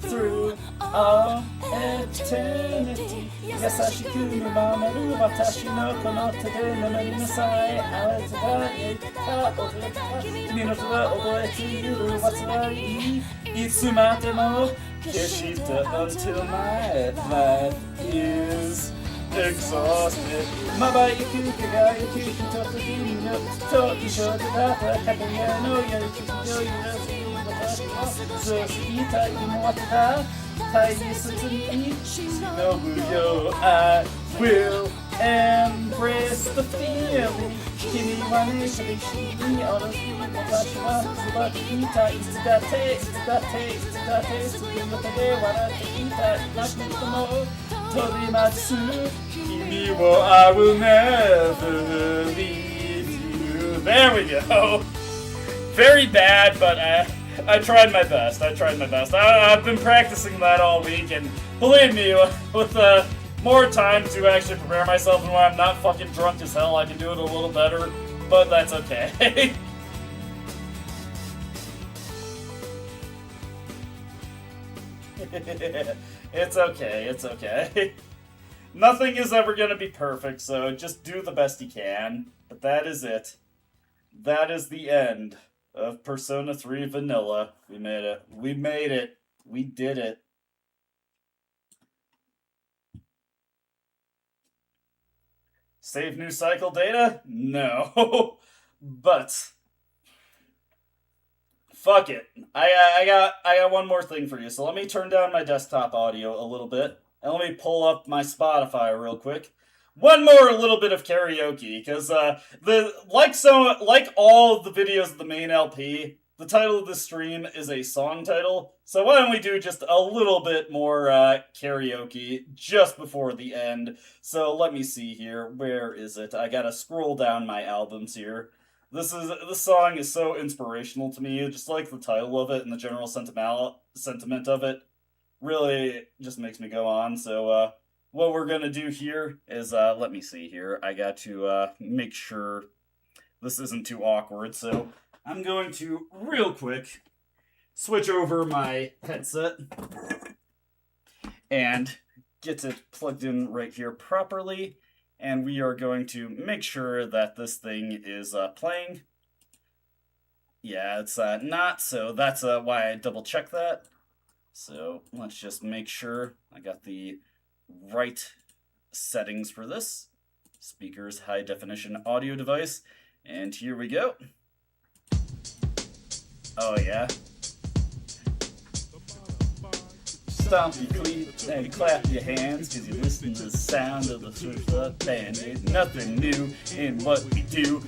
Through all eternity 優しく見守る私のこの手で眠りなさいあなたが言った覚えた君の手は覚えている忘れいつまでも決して until my life is exhausted まばゆく輝くひとときのと一緒だった片やのやる気を揺らす強すぎた今はただ大切に忍ぶよ I will embrace the feeling 君はねそれ一緒におろす私はズバッといたいつだっていつだっていつだって次の手で笑っていたなくとも取り待つ君を I will never leave you There we go Very bad but I tried my best. I've been practicing that all week, and believe me, with more time to actually prepare myself and when I'm not fucking drunk as hell, I can do it a little better, but that's okay. It's okay. Nothing is ever gonna be perfect, so just do the best you can. But that is it. That is the end of Persona 3 Vanilla. We made it. We did it. Save new cycle data? No. But fuck it. I got one more thing for you. So let me turn down my desktop audio a little bit. And let me pull up my Spotify real quick. one more little bit of karaoke, because like all of the videos of the main LP, the title of the stream is a song title. So why don't we do just a little bit more karaoke just before the end? So let me see here. Where is it? I gotta scroll down my albums here. This song is so inspirational to me, just like the title of it and the general sentiment of it. Really just makes me go on. So what we're gonna do here is let me see here. I got to make sure this isn't too awkward. So I'm going to real quick switch over my headset and get it plugged in right here properly. And we are going to make sure that this thing is playing. Yeah, it's not, so that's why I double check that. So let's just make sure I got the right settings for this. Speakers, high definition audio device. And here we go. Oh yeah. Stomp your feet and clap your hands, cause you listen to the sound of the surf up band. Ain't nothing new in what we do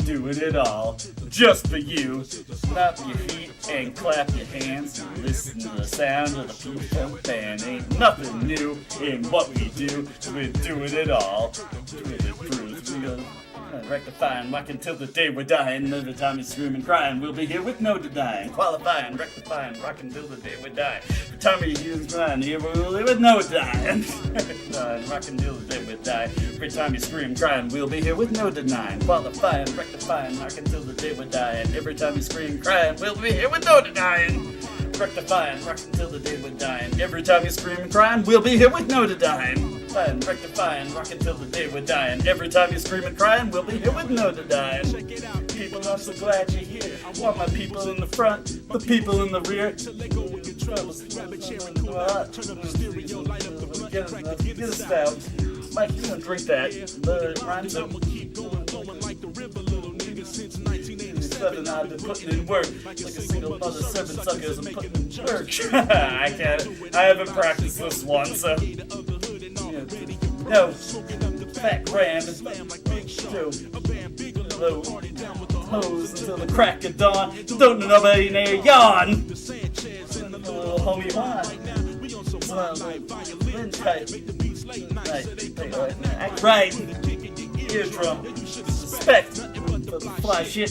doing it all just for you. Stomp your feet and clap your hands, you listen to the sound of the surf band. Ain't nothing new in what we do, we're doing it all. Doing it proves we gonna rectifying, rocking till the day we're dying. Every time you scream and crying, we'll be here with no denying. Qualifying, rectifying, rocking till the day we die. Every time you hear us crying, here we'll be with no denying. Rocking till the day we die. Every time you scream crying, we'll be here with no denying. Qualifying, rectifying, rocking till the day we die. And every time you scream crying, we'll be here with no denying. Rectifying, rocking till the day we're dying. Every time you scream and crying, we'll be here with no denying. Rectifying, rocking till the day we're dying. Every time you scream and crying, we'll be here with no denying. People, I'm so glad you're here. Want my people in the front, the people in the rear. Get us down. Mike, you don't drink that. The rhymes up. I've been putting in work like a single mother serving suckers. I'm putting in work. I haven't practiced this one, so. No, fat grand, big show, low, hose until the crack of dawn. Don't nobody near yawn. Little homie Juan. Act right. Eardrum. Respect. For the fly shit.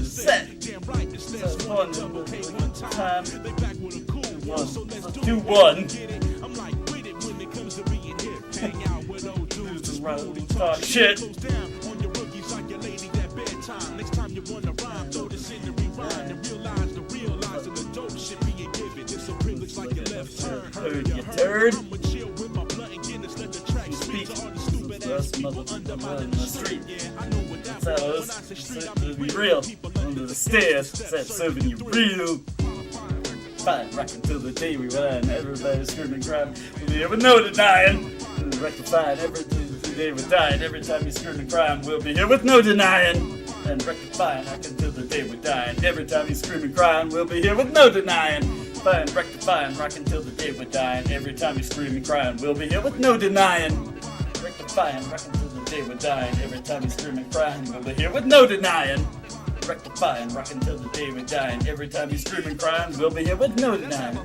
Set. One time. 2-1. Talk shit. Heard you turd. Speak. Us motherfucker in the street. That's how us to be real. Under the stairs. Set serving you real. Fine, rocking till the day we run. Everybody's screaming, crying. We'll be here with no denying. Rectifying every day we're dying. Every time you scream and crying, we'll be here with no denying. And rectifying, rocking till the day we're dying. Every time you scream and crying, we'll be here with no denying. Fine, rectifying, rocking till the day we're dying. Every time you scream and crying, we'll be here with no denying. Rectifying, rocking till the day we're dying. Every time you scream and crying, we'll be here with no denying. Rectifying, rocking till the day we're dying. Every time you scream and crying, we'll be here with no denying.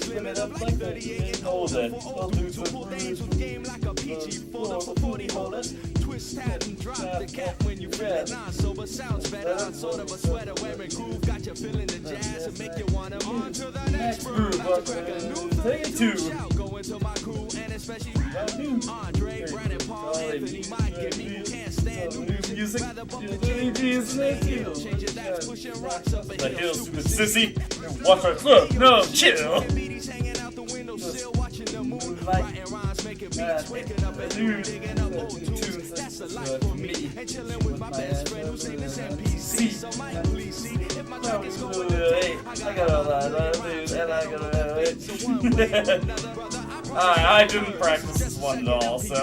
Give it up like 38 hold it. I'll do some days from game like a peachy full for 40 holders. Twist, tap, and drop the cap when you feel it. Non-sober sounds better. On sort of a sweater wearing groove. Got you feeling the jazz and make you wanna on to the next groove. Take it two. Go into my crew and especially Andre, Brandon, Paul, Anthony, Mike, and me who can't stand new music. Rather bump the change it, that's pushing rocks up the hills. Stupid sissy. Watch our club. No, chill. Hanging out the window, still watching the moon. Writing rhymes, making beats, waking up at noon, digging up old tunes. That's a life for me. And chilling with my best friend who's in this NPC. So Mike, please see if my track is going to I got a lot of dudes, and I got a I didn't practice this one at all, so.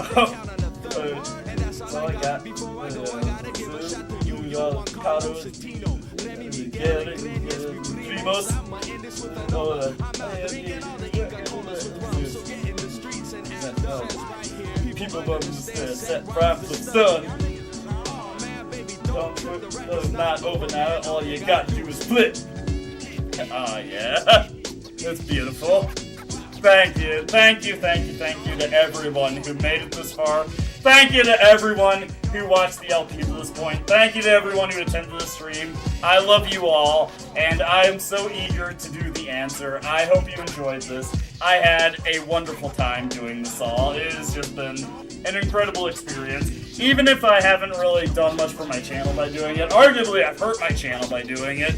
That's all I got. Primos. people don't understand. Set fire for the sun. Not over now. All you got to do is flip. Oh yeah, it's beautiful. Thank you to everyone who made it this far. Thank you to everyone who watched the LP to this point. Thank you to everyone who attended the stream. I love you all, and I am so eager to do the answer. I hope you enjoyed this. I had a wonderful time doing this all. It has just been an incredible experience. Even if I haven't really done much for my channel by doing it, arguably I've hurt my channel by doing it,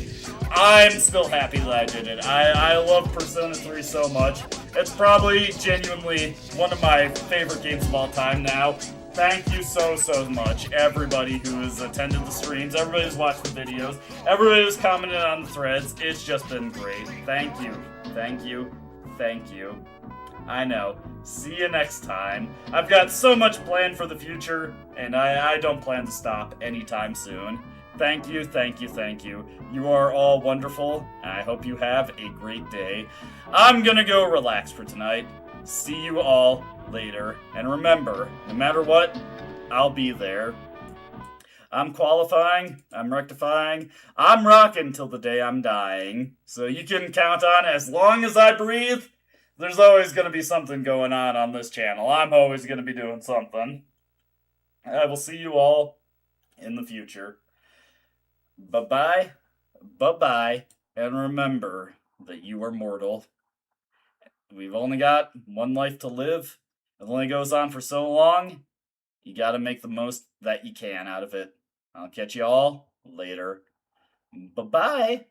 I'm still happy that I did it. I love Persona 3 so much. It's probably genuinely one of my favorite games of all time now. Thank you so much, everybody who has attended the streams, everybody who's watched the videos, everybody who's commented on the threads. It's just been great. Thank you. I know. See you next time. I've got so much planned for the future, and I don't plan to stop anytime soon. Thank you. You are all wonderful, and I hope you have a great day. I'm gonna go relax for tonight. See you all later. And remember, no matter what, I'll be there. I'm qualifying, I'm rectifying, I'm rocking till the day I'm dying. So you can count on, as long as I breathe, there's always gonna be something going on this channel. I'm always gonna be doing something. I will see you all in the future. Bye-bye, and remember that you are mortal. We've only got one life to live. It only goes on for so long. You gotta make the most that you can out of it. I'll catch you all later. Bye-bye.